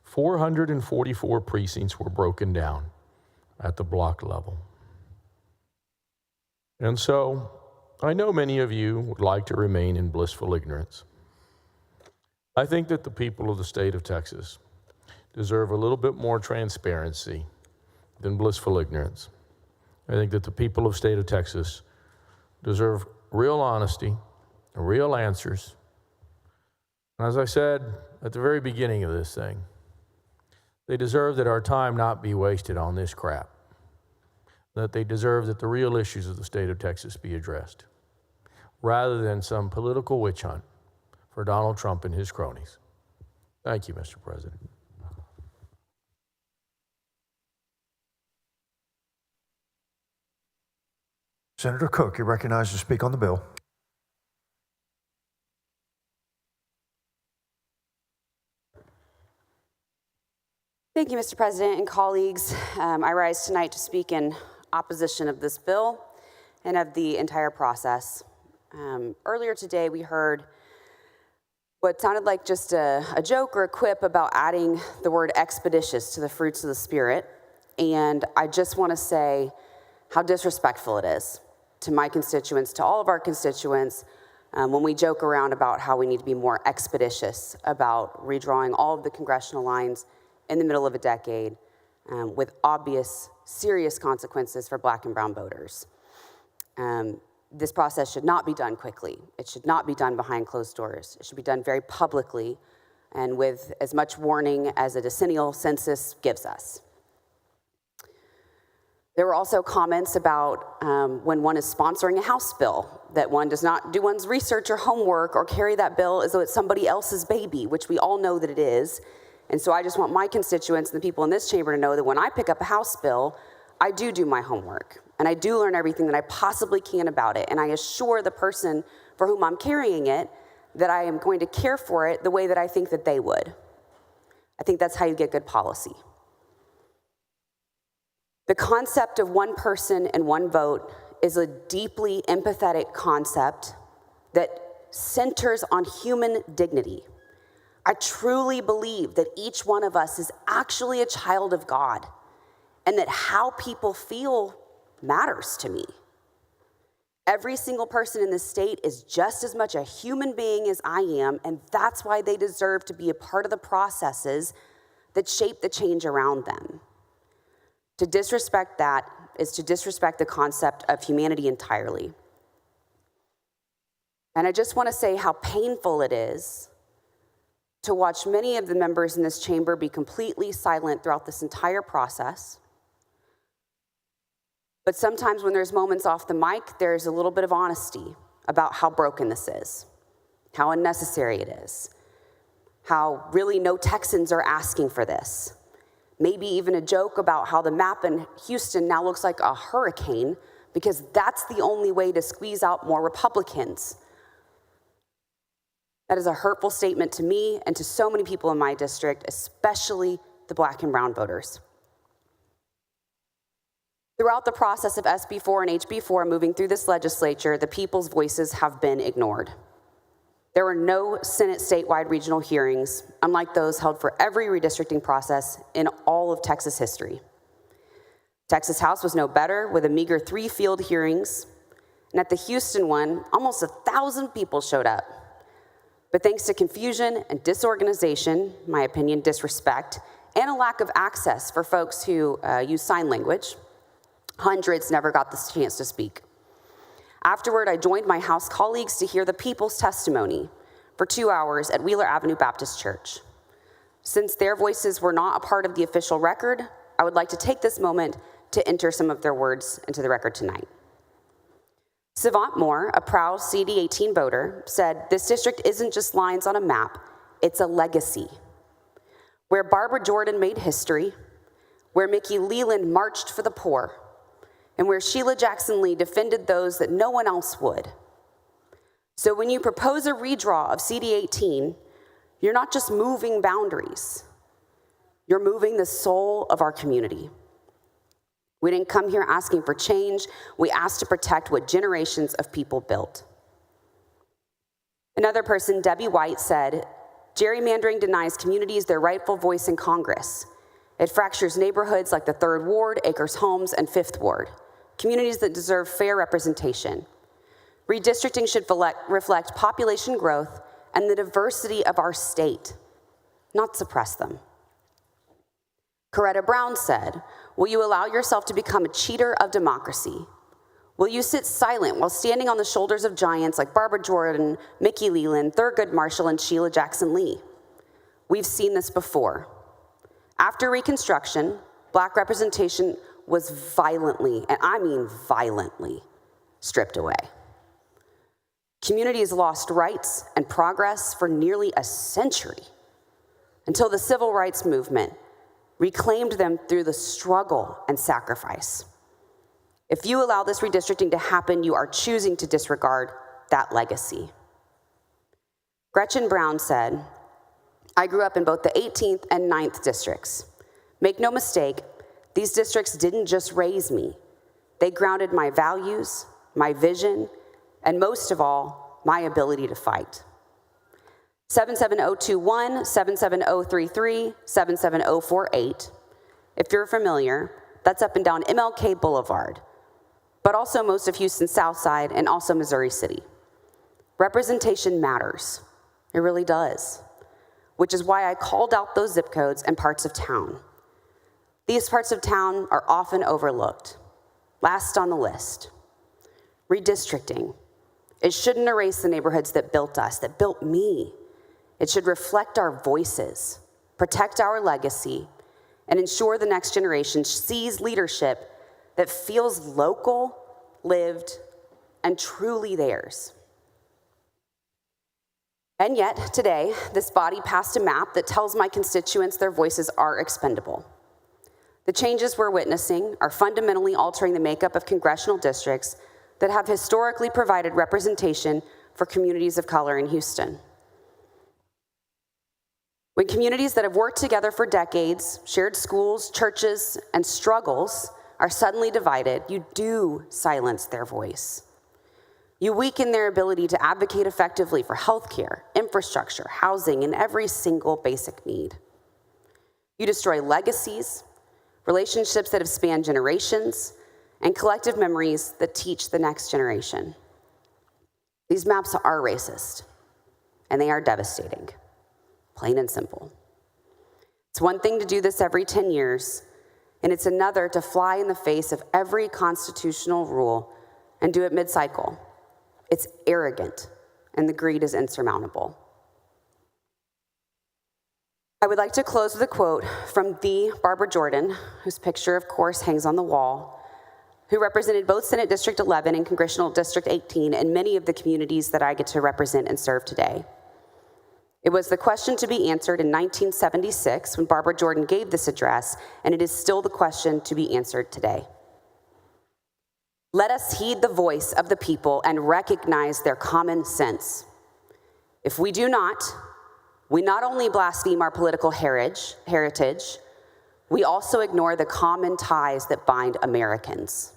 444 precincts were broken down at the block level. And so, I know many of you would like to remain in blissful ignorance. I think that the people of the state of Texas deserve a little bit more transparency than blissful ignorance. I think that the people of the state of Texas deserve real honesty and real answers. And as I said at the very beginning of this thing, they deserve that our time not be wasted on this crap. That they deserve that the real issues of the state of Texas be addressed, rather than some political witch hunt for Donald Trump and his cronies. Thank you, Mr. President. Senator Cook, you're recognized to speak on the bill. Thank you, Mr. President and colleagues. I rise tonight to speak in opposition of this bill and of the entire process. Earlier today, we heard what sounded like just a joke or a quip about adding the word expeditious to the fruits of the Spirit. And I just want to say how disrespectful it is to my constituents, to all of our constituents, when we joke around about how we need to be more expeditious about redrawing all of the congressional lines in the middle of a decade with obvious, serious consequences for Black and brown voters. This process should not be done quickly. It should not be done behind closed doors. It should be done very publicly and with as much warning as a decennial census gives us. There were also comments about when one is sponsoring a House bill, that one does not do one's research or homework or carry that bill as though it's somebody else's baby, which we all know that it is. And so I just want my constituents and the people in this chamber to know that when I pick up a House bill, I do my homework. And I do learn everything that I possibly can about it. And I assure the person for whom I'm carrying it that I am going to care for it the way that I think that they would. I think that's how you get good policy. The concept of one person and one vote is a deeply empathetic concept that centers on human dignity. I truly believe that each one of us is actually a child of God, and that how people feel matters to me. Every single person in this state is just as much a human being as I am, and that's why they deserve to be a part of the processes that shape the change around them. To disrespect that is to disrespect the concept of humanity entirely. And I just want to say how painful it is to watch many of the members in this chamber be completely silent throughout this entire process. But sometimes when there's moments off the mic, there's a little bit of honesty about how broken this is, how unnecessary it is, how really no Texans are asking for this. Maybe even a joke about how the map in Houston now looks like a hurricane because that's the only way to squeeze out more Republicans. That is a hurtful statement to me and to so many people in my district, especially the Black and brown voters. Throughout the process of SB4 and HB4 moving through this legislature, the people's voices have been ignored. There were no Senate statewide regional hearings, unlike those held for every redistricting process in all of Texas history. Texas House was no better, with a meager 3 field hearings, and at the Houston one, almost 1,000 people showed up. But thanks to confusion and disorganization, my opinion, disrespect, and a lack of access for folks who use sign language, hundreds never got the chance to speak. Afterward, I joined my House colleagues to hear the people's testimony for 2 hours at Wheeler Avenue Baptist Church. Since their voices were not a part of the official record, I would like to take this moment to enter some of their words into the record tonight. Savant Moore, a proud CD18 voter, said, "This district isn't just lines on a map, it's a legacy. Where Barbara Jordan made history, where Mickey Leland marched for the poor, and where Sheila Jackson Lee defended those that no one else would. So when you propose a redraw of CD18, you're not just moving boundaries, you're moving the soul of our community. We didn't come here asking for change, we asked to protect what generations of people built." Another person, Debbie White, said, "Gerrymandering denies communities their rightful voice in Congress. It fractures neighborhoods like the 3rd Ward, Acres Homes, and 5th Ward. Communities that deserve fair representation. Redistricting should reflect population growth and the diversity of our state, not suppress them." Coretta Brown said, "Will you allow yourself to become a cheater of democracy? Will you sit silent while standing on the shoulders of giants like Barbara Jordan, Mickey Leland, Thurgood Marshall, and Sheila Jackson Lee? We've seen this before. After Reconstruction, Black representation was violently, and I mean violently, stripped away. Communities lost rights and progress for nearly a century until the civil rights movement reclaimed them through the struggle and sacrifice. If you allow this redistricting to happen, you are choosing to disregard that legacy." Gretchen Brown said, "I grew up in both the 18th and 9th districts. Make no mistake, these districts didn't just raise me. They grounded my values, my vision, and most of all, my ability to fight." 77021, 77033, 77048. If you're familiar, that's up and down MLK Boulevard, but also most of Houston's South Side and also Missouri City. Representation matters. It really does, which is why I called out those zip codes and parts of town. These parts of town are often overlooked. Last on the list, redistricting. It shouldn't erase the neighborhoods that built us, that built me. It should reflect our voices, protect our legacy, and ensure the next generation sees leadership that feels local, lived, and truly theirs. And yet, today, this body passed a map that tells my constituents their voices are expendable. The changes we're witnessing are fundamentally altering the makeup of congressional districts that have historically provided representation for communities of color in Houston. When communities that have worked together for decades, shared schools, churches, and struggles are suddenly divided, you do silence their voice. You weaken their ability to advocate effectively for healthcare, infrastructure, housing, and every single basic need. You destroy legacies, relationships that have spanned generations, and collective memories that teach the next generation. These maps are racist, and they are devastating, plain and simple. It's one thing to do this every 10 years, and it's another to fly in the face of every constitutional rule and do it mid-cycle. It's arrogant, and the greed is insurmountable. I would like to close with a quote from the Barbara Jordan, whose picture, of course, hangs on the wall, who represented both Senate District 11 and Congressional District 18 and many of the communities that I get to represent and serve today. It was the question to be answered in 1976 when Barbara Jordan gave this address, and it is still the question to be answered today. Let us heed the voice of the people and recognize their common sense. If we do not, we not only blaspheme our political heritage, we also ignore the common ties that bind Americans.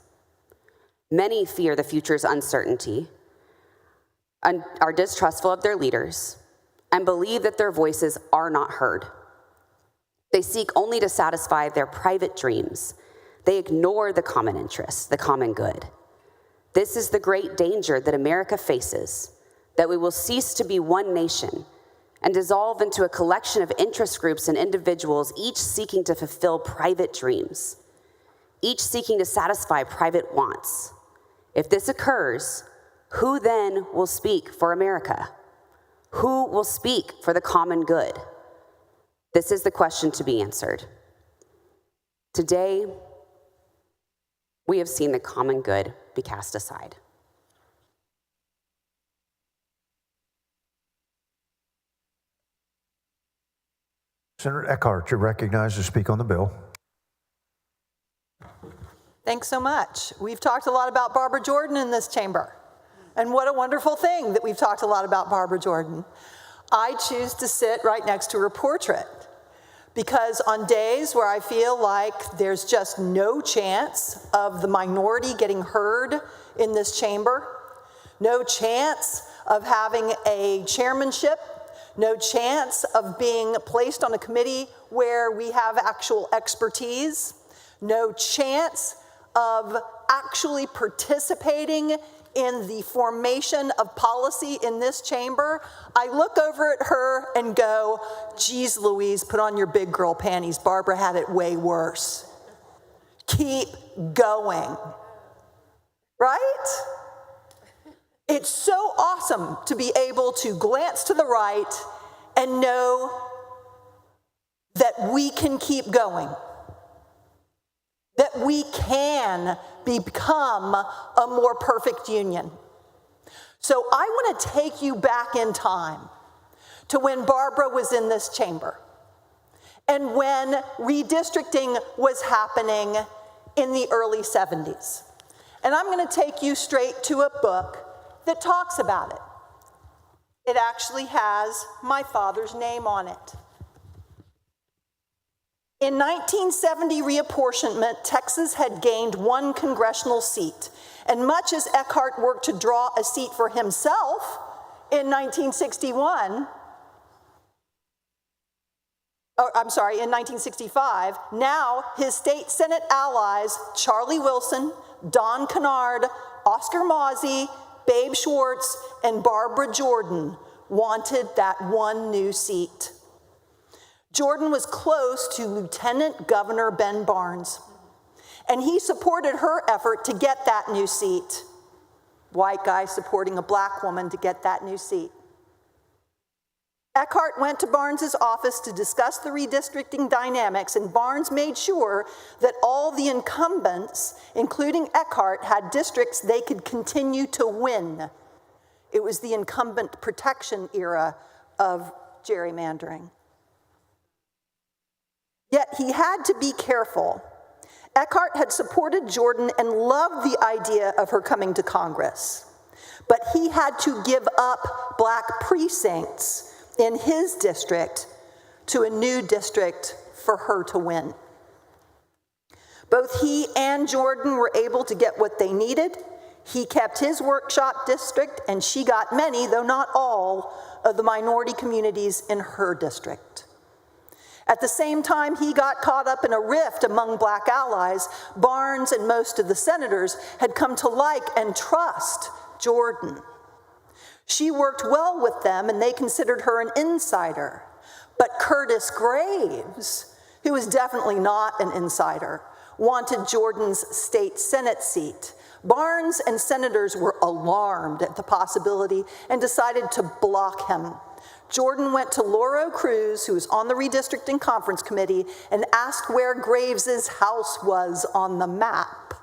Many fear the future's uncertainty and are distrustful of their leaders and believe that their voices are not heard. They seek only to satisfy their private dreams. They ignore the common interests, the common good. This is the great danger that America faces, that we will cease to be one nation and dissolve into a collection of interest groups and individuals, each seeking to fulfill private dreams, each seeking to satisfy private wants. If this occurs, who then will speak for America? Who will speak for the common good? This is the question to be answered. Today, we have seen the common good be cast aside. Senator Eckhart, you're recognized to speak on the bill. Thanks so much. We've talked a lot about Barbara Jordan in this chamber. And what a wonderful thing that we've talked a lot about Barbara Jordan. I choose to sit right next to her portrait because on days where I feel like there's just no chance of the minority getting heard in this chamber, no chance of having a chairmanship, no chance of being placed on a committee where we have actual expertise, no chance of actually participating in the formation of policy in this chamber, I look over at her and go, geez Louise, put on your big girl panties. Barbara had it way worse. Keep going, right? It's so awesome to be able to glance to the right and know that we can keep going, that we can become a more perfect union. So I want to take you back in time to when Barbara was in this chamber and when redistricting was happening in the early 70s. And I'm going to take you straight to a book that talks about it. It actually has my father's name on it. In 1970 reapportionment, Texas had gained 1 congressional seat, and much as Eckhart worked to draw a seat for himself in 1965, now his state Senate allies, Charlie Wilson, Don Kennard, Oscar Mauzey, Babe Schwartz, and Barbara Jordan wanted that 1 new seat. Jordan was close to Lieutenant Governor Ben Barnes, and he supported her effort to get that new seat. White guy supporting a black woman to get that new seat. Eckhart went to Barnes's office to discuss the redistricting dynamics, and Barnes made sure that all the incumbents, including Eckhart, had districts they could continue to win. It was the incumbent protection era of gerrymandering. Yet he had to be careful. Eckhart had supported Jordan and loved the idea of her coming to Congress, but he had to give up black precincts in his district to a new district for her to win. Both he and Jordan were able to get what they needed. He kept his workshop district, and she got many, though not all, of the minority communities in her district. At the same time he got caught up in a rift among black allies, Barnes and most of the senators had come to like and trust Jordan. She worked well with them, and they considered her an insider. But Curtis Graves, who was definitely not an insider, wanted Jordan's state Senate seat. Barnes and senators were alarmed at the possibility and decided to block him. Jordan went to Lauro Cruz, who was on the redistricting conference committee, and asked where Graves's house was on the map.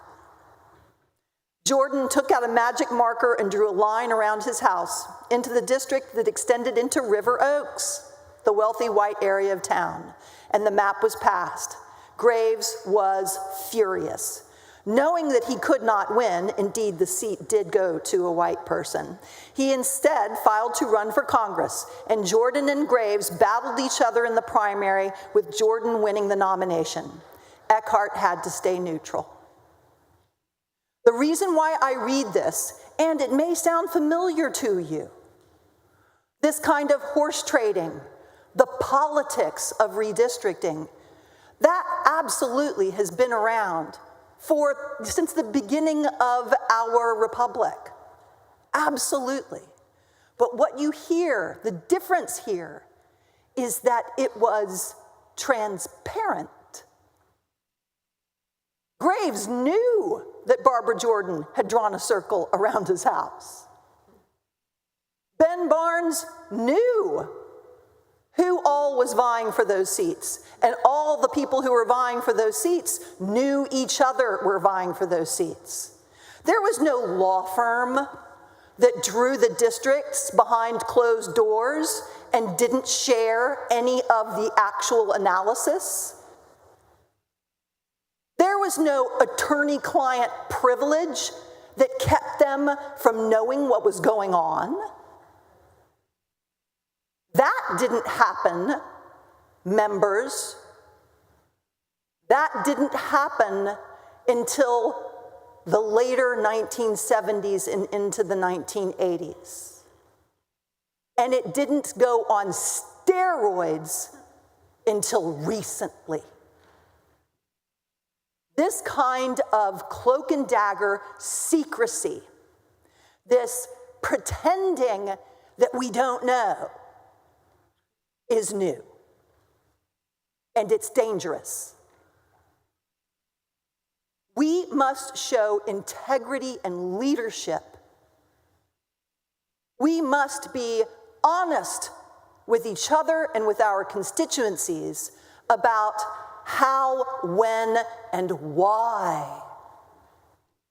Jordan took out a magic marker and drew a line around his house into the district that extended into River Oaks, the wealthy white area of town, and the map was passed. Graves was furious. Knowing that he could not win, indeed the seat did go to a white person, he instead filed to run for Congress, and Jordan and Graves battled each other in the primary, with Jordan winning the nomination. Eckhart had to stay neutral. The reason why I read this, and it may sound familiar to you, this kind of horse trading, the politics of redistricting, that absolutely has been around since the beginning of our republic. Absolutely. But what you hear, the difference here, is that it was transparent. Graves knew that Barbara Jordan had drawn a circle around his house. Ben Barnes knew who all was vying for those seats, and all the people who were vying for those seats knew each other were vying for those seats. There was no law firm that drew the districts behind closed doors and didn't share any of the actual analysis. There was no attorney-client privilege that kept them from knowing what was going on. That didn't happen, members. That didn't happen until the later 1970s and into the 1980s. And it didn't go on steroids until recently. This kind of cloak and dagger secrecy, this pretending that we don't know, is new, and it's dangerous. We must show integrity and leadership. We must be honest with each other and with our constituencies about how, when, and why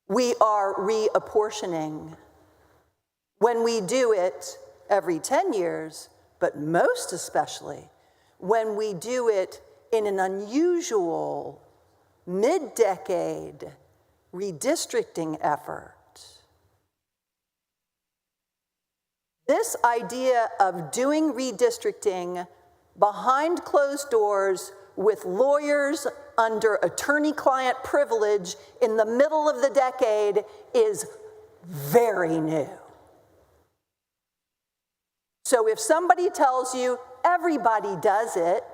we are reapportioning. When we do it every 10 years, but most especially when we do it in an unusual mid-decade redistricting effort. This idea of doing redistricting behind closed doors with lawyers under attorney-client privilege in the middle of the decade is very new. So if somebody tells you everybody does it,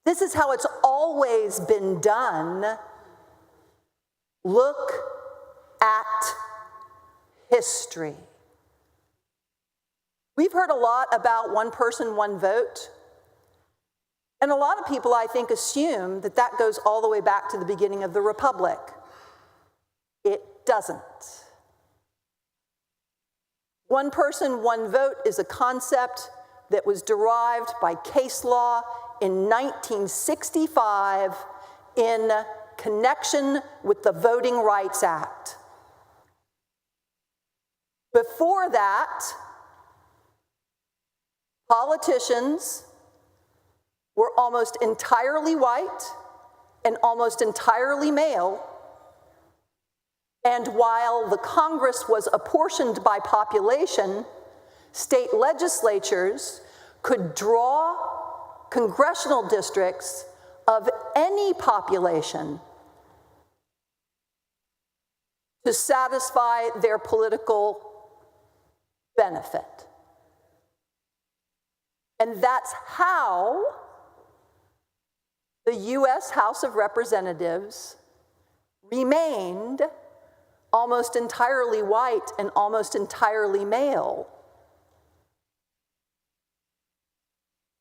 this is how it's always been done, look at history. We've heard a lot about one person, one vote. And a lot of people, I think, assume that that goes all the way back to the beginning of the Republic. It doesn't. One person, one vote is a concept that was derived by case law in 1965 in connection with the Voting Rights Act. Before that, politicians were almost entirely white and almost entirely male. And while the Congress was apportioned by population, state legislatures could draw congressional districts of any population to satisfy their political benefit. And that's how the U.S. House of Representatives remained almost entirely white and almost entirely male.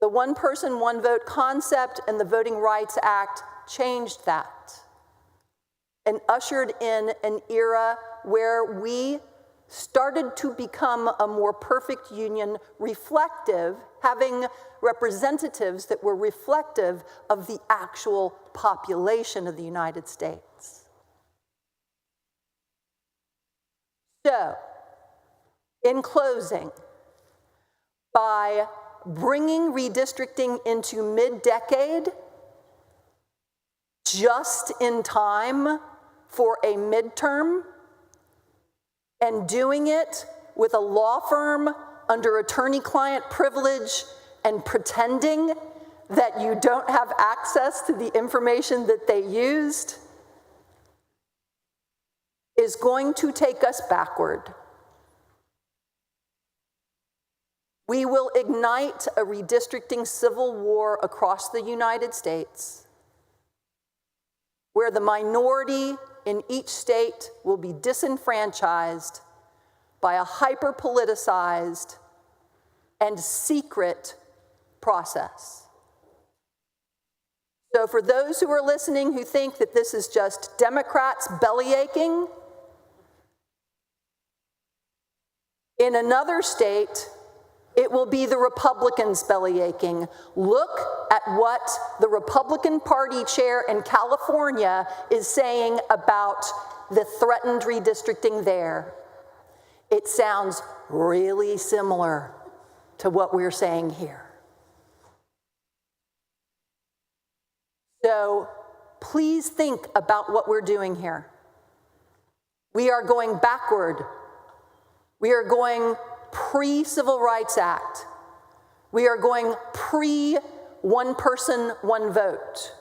The one person, one vote concept and the Voting Rights Act changed that and ushered in an era where we started to become a more perfect union, reflective, having representatives that were reflective of the actual population of the United States. So, in closing, by bringing redistricting into mid-decade, just in time for a midterm, and doing it with a law firm under attorney-client privilege and pretending that you don't have access to the information that they used, is going to take us backward. We will ignite a redistricting civil war across the United States, where the minority in each state will be disenfranchised by a hyper-politicized and secret process. So for those who are listening who think that this is just Democrats bellyaching, in another state, it will be the Republicans bellyaching. Look at what the Republican Party chair in California is saying about the threatened redistricting there. It sounds really similar to what we're saying here. So please think about what we're doing here. We are going backward. We are going pre-Civil Rights Act. We are going pre-one person, one vote.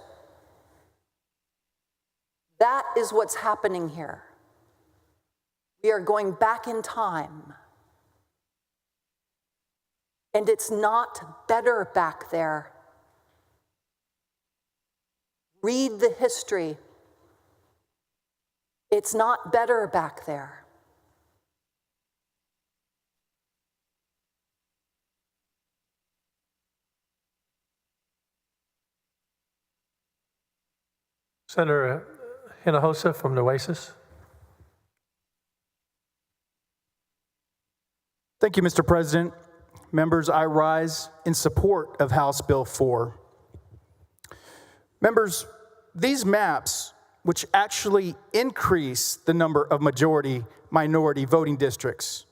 That is what's happening here. We are going back in time. And it's not better back there. Read the history. It's not better back there. Senator Hinojosa from Nueces. Thank you, Mr. President. Members, I rise in support of House Bill 4. Members, these maps, which actually increase the number of majority-minority voting districts,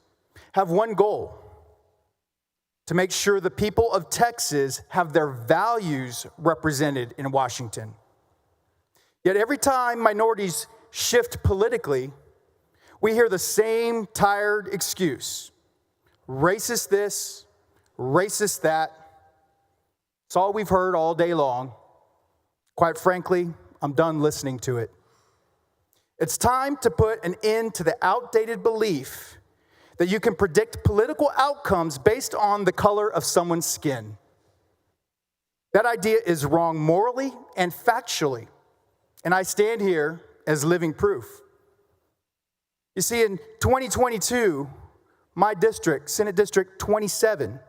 have one goal: to make sure the people of Texas have their values represented in Washington. Yet every time minorities shift politically, we hear the same tired excuse. Racist this, racist that. It's all we've heard all day long. Quite frankly, I'm done listening to it. It's time to put an end to the outdated belief that you can predict political outcomes based on the color of someone's skin. That idea is wrong morally and factually. And I stand here as living proof. You see, in 2022, my district, Senate District 27,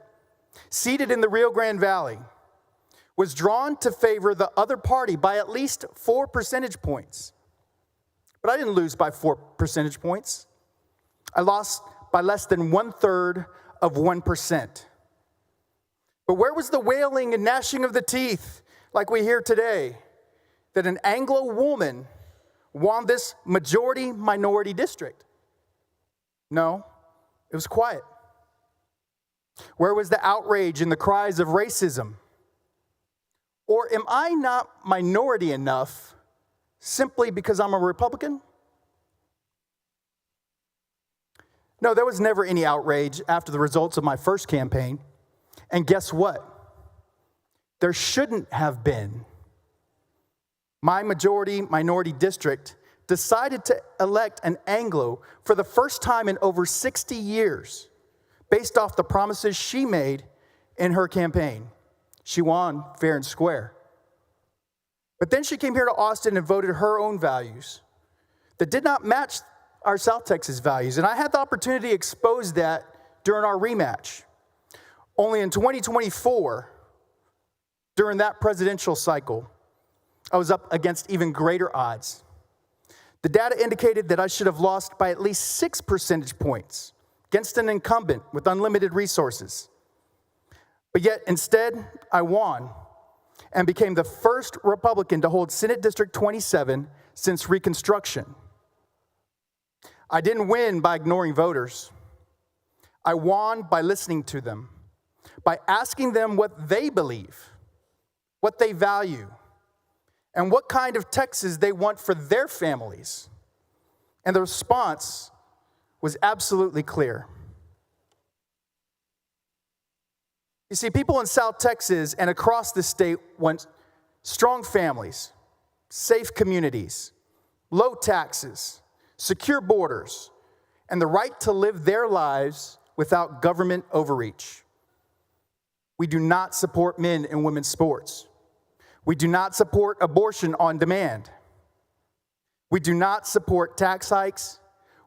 seated in the Rio Grande Valley, was drawn to favor the other party by at least 4 percentage points. But I didn't lose by 4 percentage points. I lost by less than 1/3 of 1%. But where was the wailing and gnashing of the teeth like we hear today that an Anglo woman won this majority-minority district? No, it was quiet. Where was the outrage and the cries of racism? Or am I not minority enough simply because I'm a Republican? No, there was never any outrage after the results of my first campaign. And guess what? There shouldn't have been. My majority-minority district decided to elect an Anglo for the first time in over 60 years based off the promises she made in her campaign. She won fair and square. But then she came here to Austin and voted her own values that did not match our South Texas values. And I had the opportunity to expose that during our rematch. Only in 2024, during that presidential cycle, I was up against even greater odds. The data indicated that I should have lost by at least 6 percentage points against an incumbent with unlimited resources. But yet, instead, I won and became the first Republican to hold Senate District 27 since Reconstruction. I didn't win by ignoring voters. I won by listening to them, by asking them what they believe, what they value, and what kind of Texas they want for their families. And the response was absolutely clear. You see, people in South Texas and across the state want strong families, safe communities, low taxes, secure borders, and the right to live their lives without government overreach. We do not support men and women's sports. We do not support abortion on demand. We do not support tax hikes.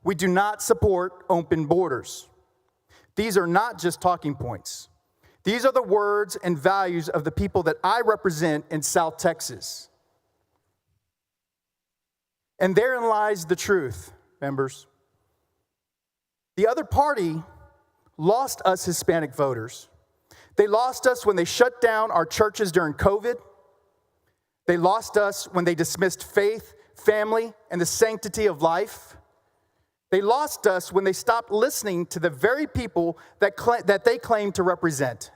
We do not support open borders. These are not just talking points. These are the words and values of the people that I represent in South Texas. And therein lies the truth, members. The other party lost us Hispanic voters. They lost us when they shut down our churches during COVID. They lost us when they dismissed faith, family, and the sanctity of life. They lost us when they stopped listening to the very people that they claim to represent.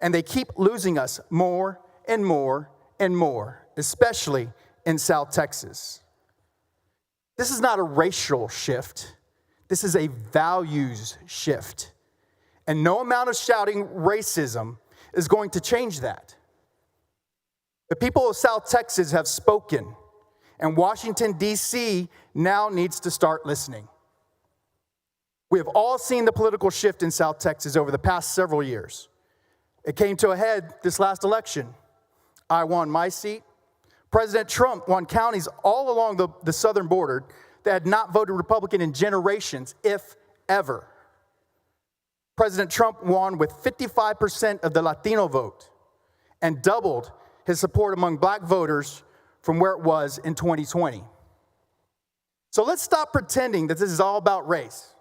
And they keep losing us more and more and more, especially in South Texas. This is not a racial shift. This is a values shift. And no amount of shouting racism is going to change that. The people of South Texas have spoken, and Washington, D.C. now needs to start listening. We have all seen the political shift in South Texas over the past several years. It came to a head this last election. I won my seat. President Trump won counties all along the southern border that had not voted Republican in generations, if ever. President Trump won with 55% of the Latino vote and doubled his support among black voters from where it was in 2020. So let's stop pretending that this is all about race.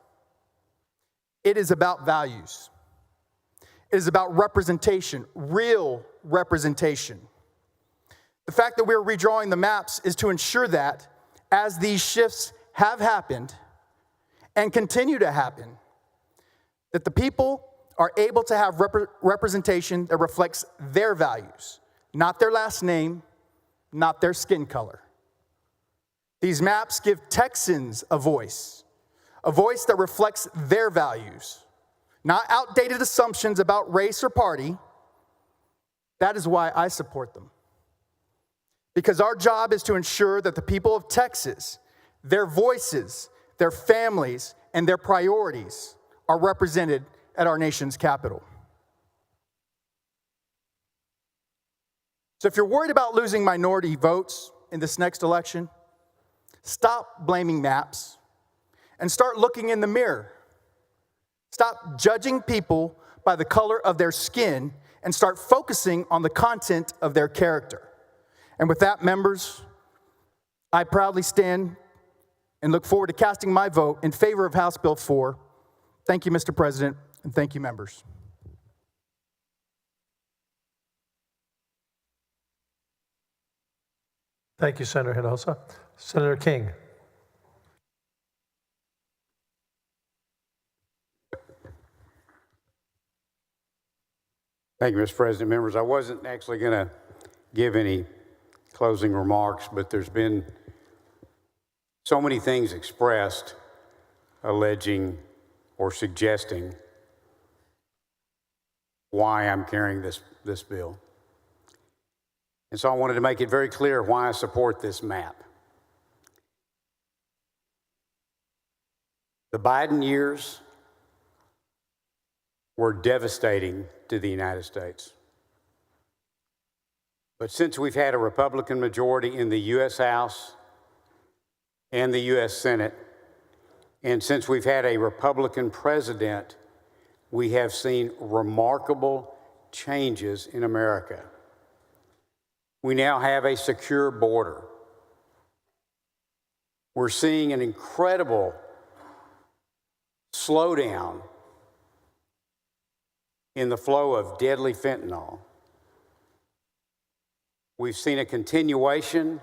It is about values. It is about representation, real representation. The fact that we're redrawing the maps is to ensure that as these shifts have happened and continue to happen, that the people are able to have representation that reflects their values, not their last name, not their skin color. These maps give Texans a voice that reflects their values, not outdated assumptions about race or party. That is why I support them. Because our job is to ensure that the people of Texas, their voices, their families, and their priorities are represented at our nation's capital. So if you're worried about losing minority votes in this next election, stop blaming maps and start looking in the mirror. Stop judging people by the color of their skin and start focusing on the content of their character. And with that, members, I proudly stand and look forward to casting my vote in favor of House Bill 4. Thank you, Mr. President, and thank you, members. Thank you, Senator Hinojosa. Senator King. Thank you, Mr. President. Members, I wasn't actually going to give any closing remarks, but there's been so many things expressed alleging or suggesting why I'm carrying this bill. And so I wanted to make it very clear why I support this map. The Biden years were devastating to the United States. But since we've had a Republican majority in the U.S. House and the U.S. Senate, and since we've had a Republican president, we have seen remarkable changes in America. We now have a secure border. We're seeing an incredible slowdown in the flow of deadly fentanyl. We've seen a continuation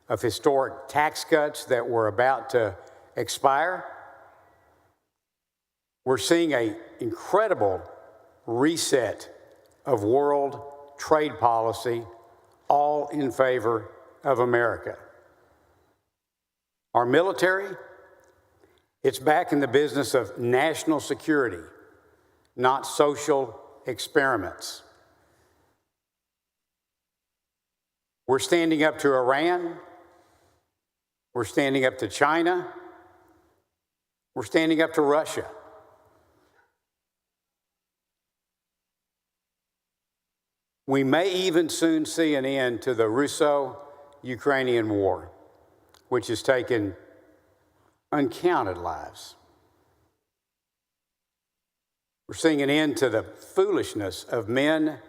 of historic tax cuts that were about to expire. We're seeing an incredible reset of world trade policy, all in favor of America. Our military, it's back in the business of national security, not social experiments. We're standing up to Iran. We're standing up to China. We're standing up to Russia. We may even soon see an end to the Russo-Ukrainian war, which has taken uncounted lives. We're seeing an end to the foolishness of men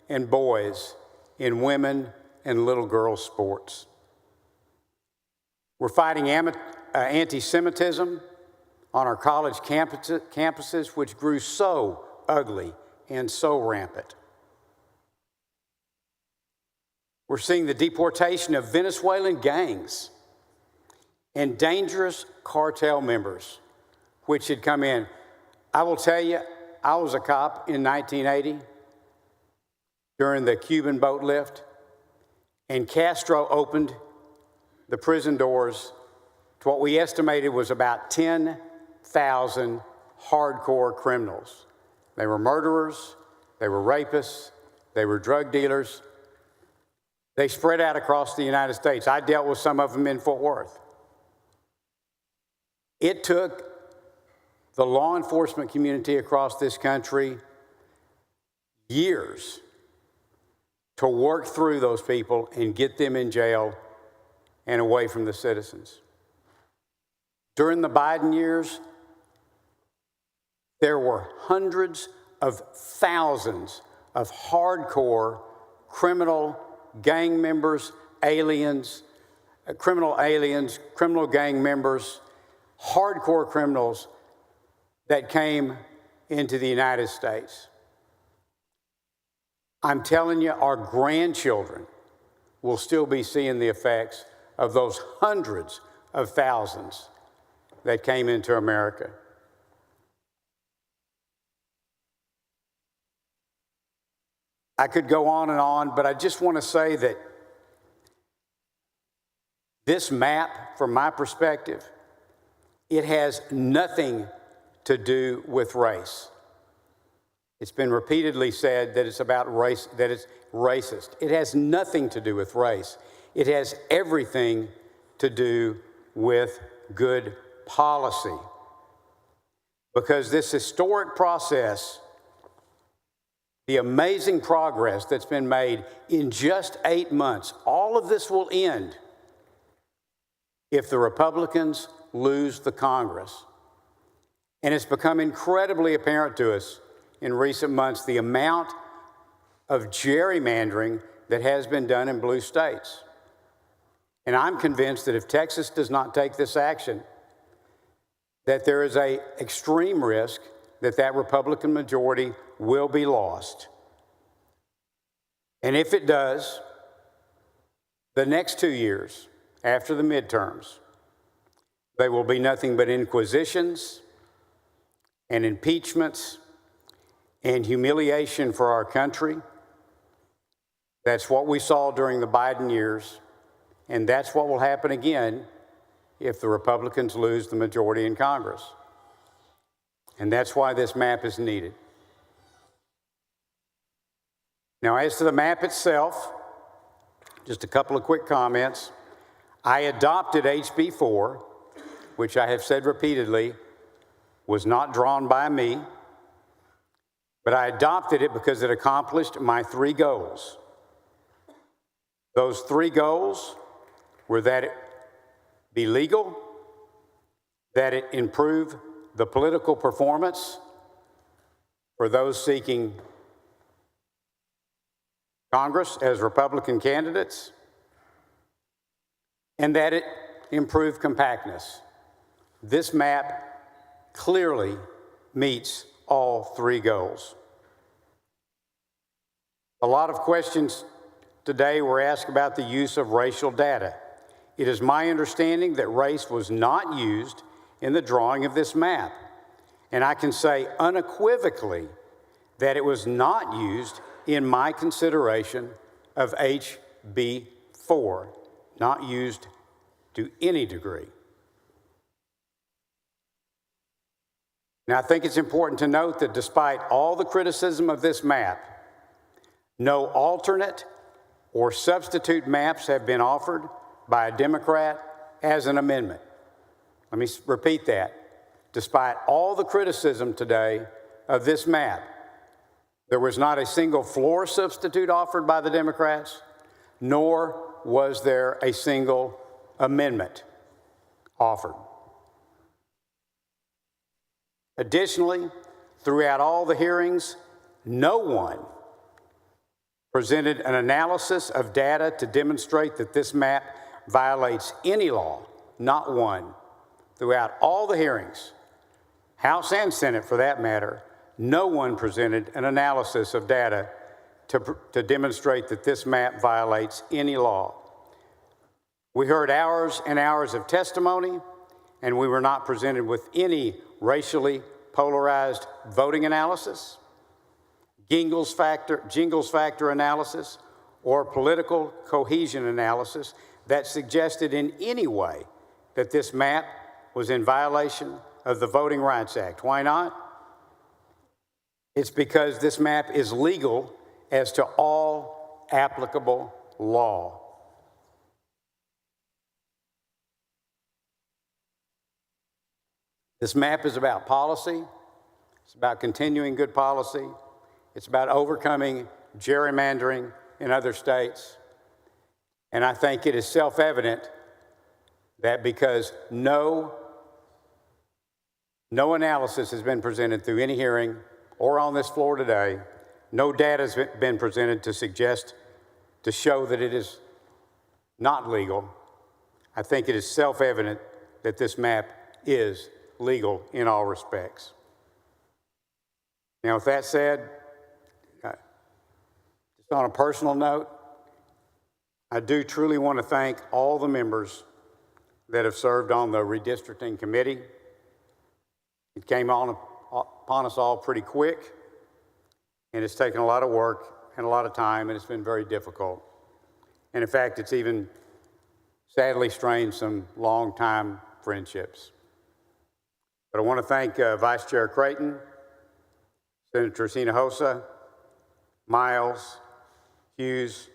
and boys in women and little girls' sports. We're fighting anti-Semitism on our college campuses, which grew so ugly and so rampant. We're seeing the deportation of Venezuelan gangs and dangerous cartel members, which had come in. I will tell you, I was a cop in 1980 during the Cuban boat lift, and Castro opened the prison doors to what we estimated was about 10,000 hardcore criminals. They were murderers, they were rapists, they were drug dealers. They spread out across the United States. I dealt with some of them in Fort Worth. It took the law enforcement community across this country years to work through those people and get them in jail and away from the citizens. During the Biden years, there were hundreds of thousands of hardcore criminal gang members, criminal gang members, hardcore criminals that came into the United States. I'm telling you, our grandchildren will still be seeing the effects of those hundreds of thousands that came into America. I could go on, but I just want to say that this map, from my perspective, it has nothing to do with race. It's been repeatedly said that it's about race, that it's racist. It has nothing to do with race. It has everything to do with good policy. Because this historic process, the amazing progress that's been made in just 8 months, all of this will end if the Republicans lose the Congress. And it's become incredibly apparent to us in recent months the amount of gerrymandering that has been done in blue states. And I'm convinced that if Texas does not take this action, that there is an extreme risk that that Republican majority will be lost. And if it does, the next 2 years after the midterms, they will be nothing but inquisitions and impeachments and humiliation for our country. That's what we saw during the Biden years, and that's what will happen again if the Republicans lose the majority in Congress. And that's why this map is needed. Now, as to the map itself, just a couple of quick comments. I adopted HB 4, which I have said repeatedly was not drawn by me, but I adopted it because it accomplished my 3 goals. Those 3 goals were that it be legal, that it improve the political performance for those seeking Congress as Republican candidates, and that it improve compactness. This map clearly meets all 3 goals. A lot of questions today were asked about the use of racial data. It is my understanding that race was not used in the drawing of this map, and I can say unequivocally that it was not used in my consideration of HB 4, not used to any degree. Now, I think it's important to note that despite all the criticism of this map, no alternate or substitute maps have been offered by a Democrat as an amendment. Let me repeat that. Despite all the criticism today of this map, there was not a single floor substitute offered by the Democrats, nor was there a single amendment offered. Additionally, throughout all the hearings, no one presented an analysis of data to demonstrate that this map violates any law, not one. Throughout all the hearings, House and Senate for that matter, no one presented an analysis of data to demonstrate that this map violates any law. We heard hours and hours of testimony, and we were not presented with any racially polarized voting analysis, Jingles factor analysis, or political cohesion analysis that suggested in any way that this map was in violation of the Voting Rights Act. Why not? It's because this map is legal as to all applicable law. This map is about policy. It's about continuing good policy. It's about overcoming gerrymandering in other states. And I think it is self-evident that because no analysis has been presented through any hearing or on this floor today, no data has been presented to show that it is not legal. I think it is self-evident that this map is legal in all respects. Now, with that said, just on a personal note, I do truly want to thank all the members that have served on the redistricting committee. It came upon us all pretty quick, and it's taken a lot of work and a lot of time, and it's been very difficult. And in fact, it's even sadly strained some long-time friendships. But I want to thank Vice Chair Creighton, Senator Hinojosa, Miles, Hughes,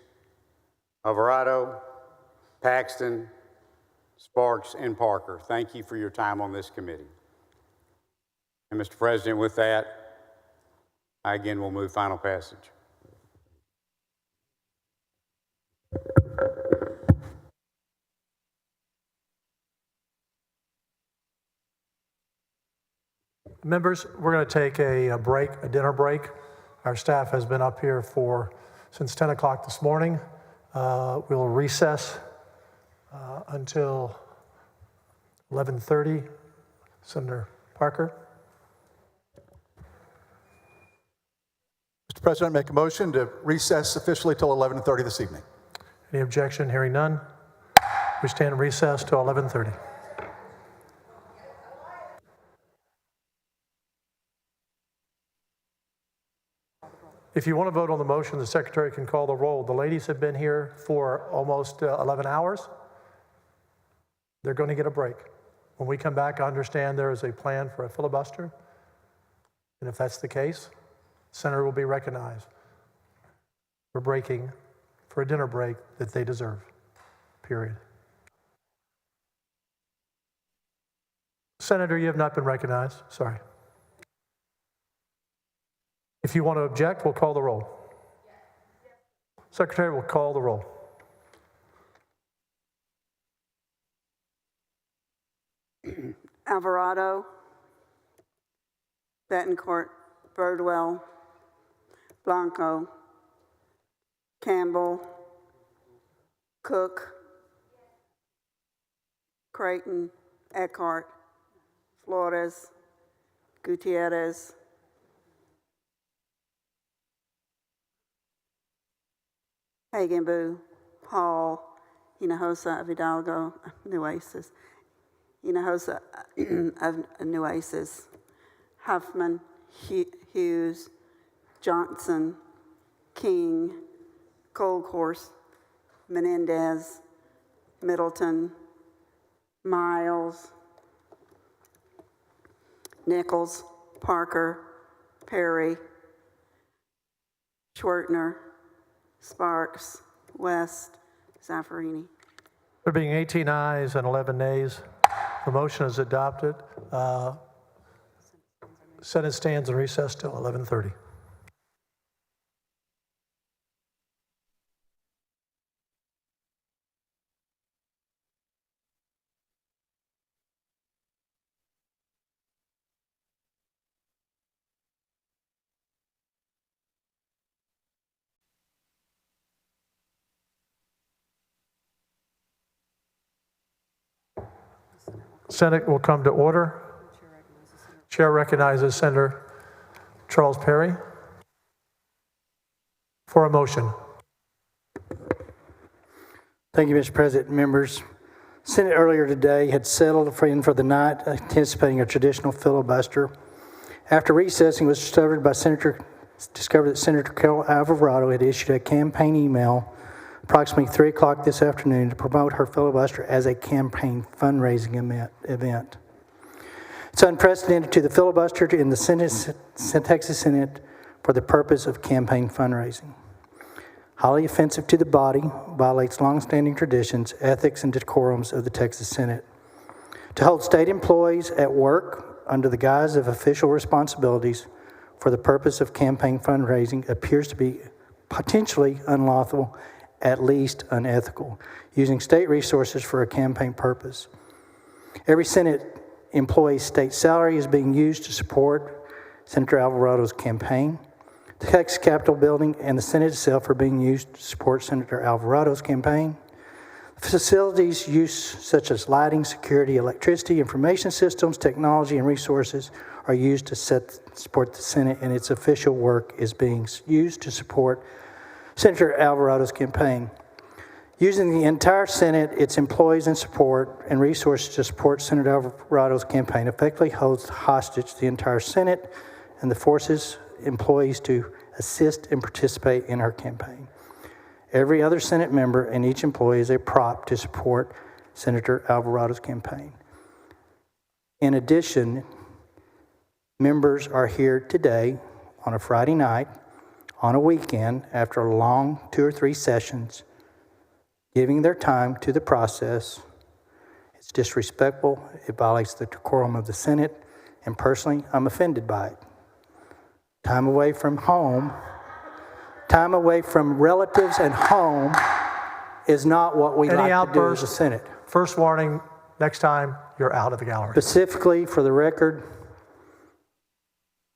Alvarado, Paxton, Sparks, and Parker. Thank you for your time on this committee. And Mr. President, with that, I again will move final passage. Members, we're going to take a break, a dinner break. Our staff has been up here since 10 o'clock this morning. We'll recess until 11:30. Senator Parker. Mr. President, I make a motion to recess officially till 11:30 this evening. Any objection? Hearing none. We stand in recess till 11:30. If you want to vote on the motion, the secretary can call the roll. The ladies have been here for almost 11 hours. They're going to get a break. When we come back, I understand there is a plan for a filibuster. And if that's the case, the senator will be recognized for breaking for a dinner break that they deserve, period. Senator, you have not been recognized. Sorry. If you want to object, we'll call the roll. Secretary will call the roll. Alvarado, Betancourt, Birdwell, Blanco, Campbell, Cook, Creighton, Eckhart, Flores, Gutierrez, Hagenbu, Hall, Hinojosa of Hidalgo, Nueces, Hinojosa of Nueces, Huffman, Hughes, Johnson, King, Colcourse, Menendez, Middleton, Miles, Nichols, Parker, Perry, Schwertner, Sparks, West, Zaffarini. There being 18 ayes and 11 nays, the motion is adopted. Senate stands in recess till 11:30. Senate will come to order. Chair recognizes Senator Charles Perry for a motion. Thank you, Mr. President. Members, Senate earlier today had settled for the night, anticipating a traditional filibuster. After recessing, it was discovered that Senator Carol Alvarado had issued a campaign email approximately 3 o'clock this afternoon to promote her filibuster as a campaign fundraising event. It's unprecedented to the filibuster in the Texas Senate for the purpose of campaign fundraising. Highly offensive to the body, violates longstanding traditions, ethics, and decorums of the Texas Senate. To hold state employees at work under the guise of official responsibilities for the purpose of campaign fundraising appears to be potentially unlawful, at least unethical, using state resources for a campaign purpose. Every Senate employee's state salary is being used to support Senator Alvarado's campaign. The Texas Capitol building and the Senate itself are being used to support Senator Alvarado's campaign. Facilities used such as lighting, security, electricity, information systems, technology, and resources are used to support the Senate, and its official work is being used to support Senator Alvarado's campaign. Using the entire Senate, its employees, and support and resources to support Senator Alvarado's campaign effectively holds hostage the entire Senate and the forces employees to assist and participate in her campaign. Every other Senate member and each employee is a prop to support Senator Alvarado's campaign. In addition, members are here today on a Friday night, on a weekend, after a long 2 or 3 sessions, giving their time to the process. It's disrespectful, it violates the decorum of the Senate, and personally, I'm offended by it. Time away from home, time away from relatives and home is not what we like to do as a Senate. First warning, next time, you're out of the gallery. Specifically, for the record,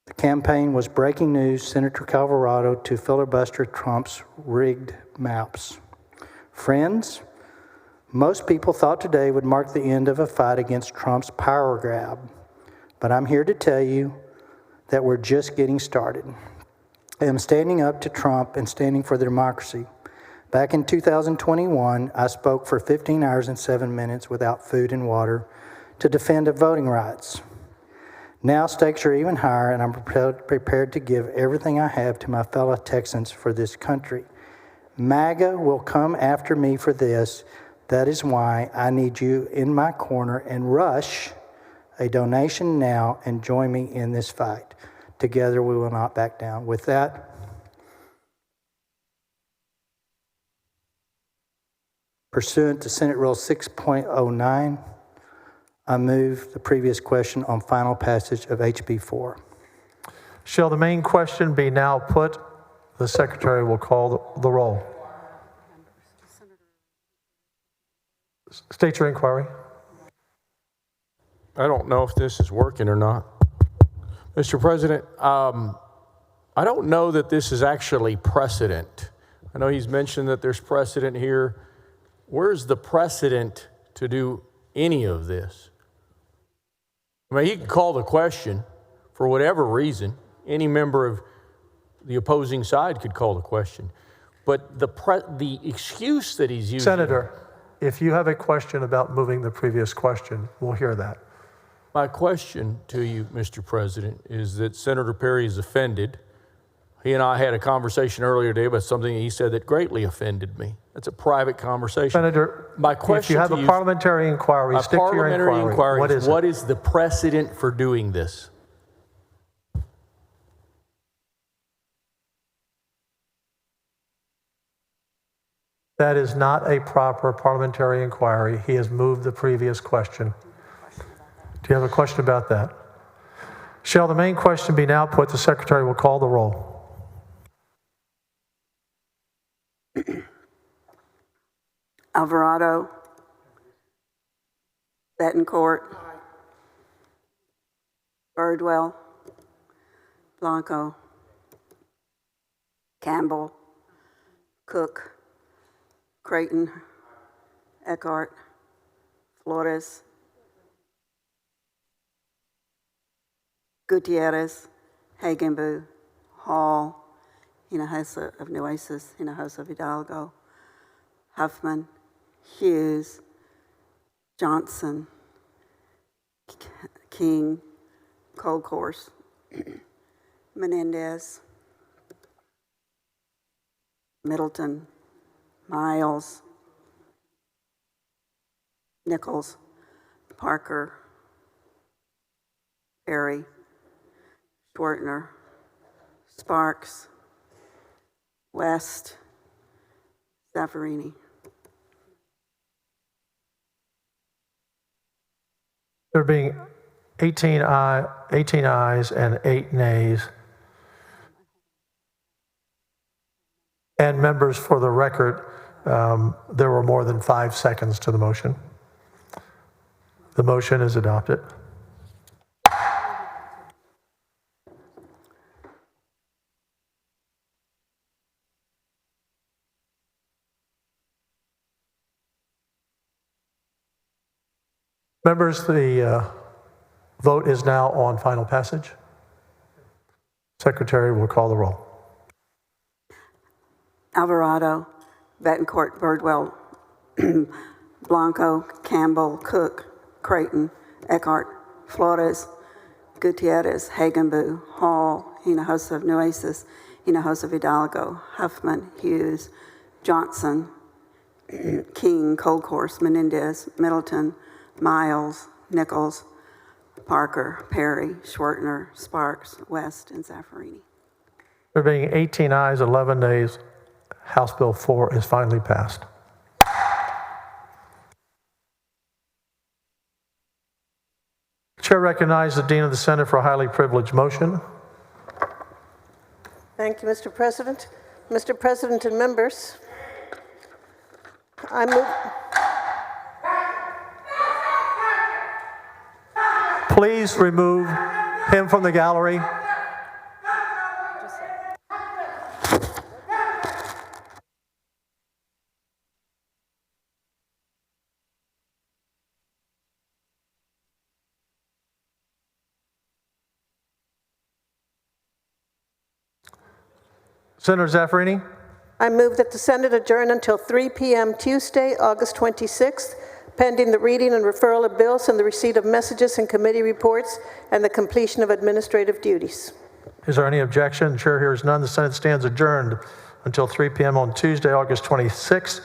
the campaign was breaking news, Senator Alvarado to filibuster Trump's rigged maps. Friends, most people thought today would mark the end of a fight against Trump's power grab, but I'm here to tell you that we're just getting started. I am standing up to Trump and standing for the democracy. Back in 2021, I spoke for 15 hours and 7 minutes without food and water to defend voting rights. Now stakes are even higher, and I'm prepared to give everything I have to my fellow Texans for this country. MAGA will come after me for this. That is why I need you in my corner, and rush a donation now and join me in this fight. Together we will not back down. With that, pursuant to Senate Rule 6.09, I move the previous question on final passage of HB 4. Shall the main question be now put? The secretary will call the roll. State your inquiry. I don't know if this is working or not. Mr. President, I don't know that this is actually precedent. I know he's mentioned that there's precedent here. Where's the precedent to do any of this? I mean, he can call the question for whatever reason. Any member of the opposing side could call the question. But the excuse that he's using... Senator, if you have a question about moving the previous question, we'll hear that. My question to you, Mr. President, is that Senator Perry is offended. He and I had a conversation earlier today about something he said that greatly offended me. That's a private conversation. Senator, my question if you have a parliamentary inquiry, stick to your inquiry. What is the precedent for doing this? That is not a proper parliamentary inquiry. He has moved the previous question. Do you have a question about that? Shall the main question be now put? The secretary will call the roll. Alvarado. Bettencourt. Birdwell. Blanco. Campbell. Cook. Creighton. Eckhart. Flores. Gutierrez. Hagenbu. Hall. Hinojosa of Nueces. Hinojosa of Hidalgo. Huffman. Hughes. Johnson. King. Colcourse. Menendez. Middleton. Miles. Nichols. Parker. Perry. Schwartner. Sparks. West. Zaffarini. There being 18 ayes and 8 nays. And members, for the record, there were more than 5 seconds to the motion. The motion is adopted. Members, the vote is now on final passage. Secretary will call the roll. Alvarado, Bettencourt, Birdwell, Blanco, Campbell, Cook, Creighton, Eckhart, Flores, Gutierrez, Hagenbu, Hall, Hinojosa of Nueces, Hinojosa of Hidalgo, Huffman, Hughes, Johnson, King, Colcourse, Menendez, Middleton, Miles, Nichols, Parker, Perry, Schwartner, Sparks, West, and Zaffarini. There being 18 ayes, 11 nays, House Bill 4 is finally passed. Chair recognizes the Dean of the Senate for a highly privileged motion. Thank you, Mr. President. Mr. President and members, I move... Please remove him from the gallery. Senator Zaffarini? I move that the Senate adjourn until 3 p.m. Tuesday, August 26th, pending the reading and referral of bills and the receipt of messages and committee reports and the completion of administrative duties. Is there any objection? The chair hears none. The Senate stands adjourned until 3 p.m. on Tuesday, August 26th,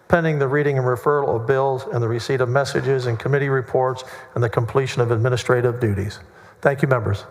pending the reading and referral of bills and the receipt of messages and committee reports and the completion of administrative duties. Thank you, members.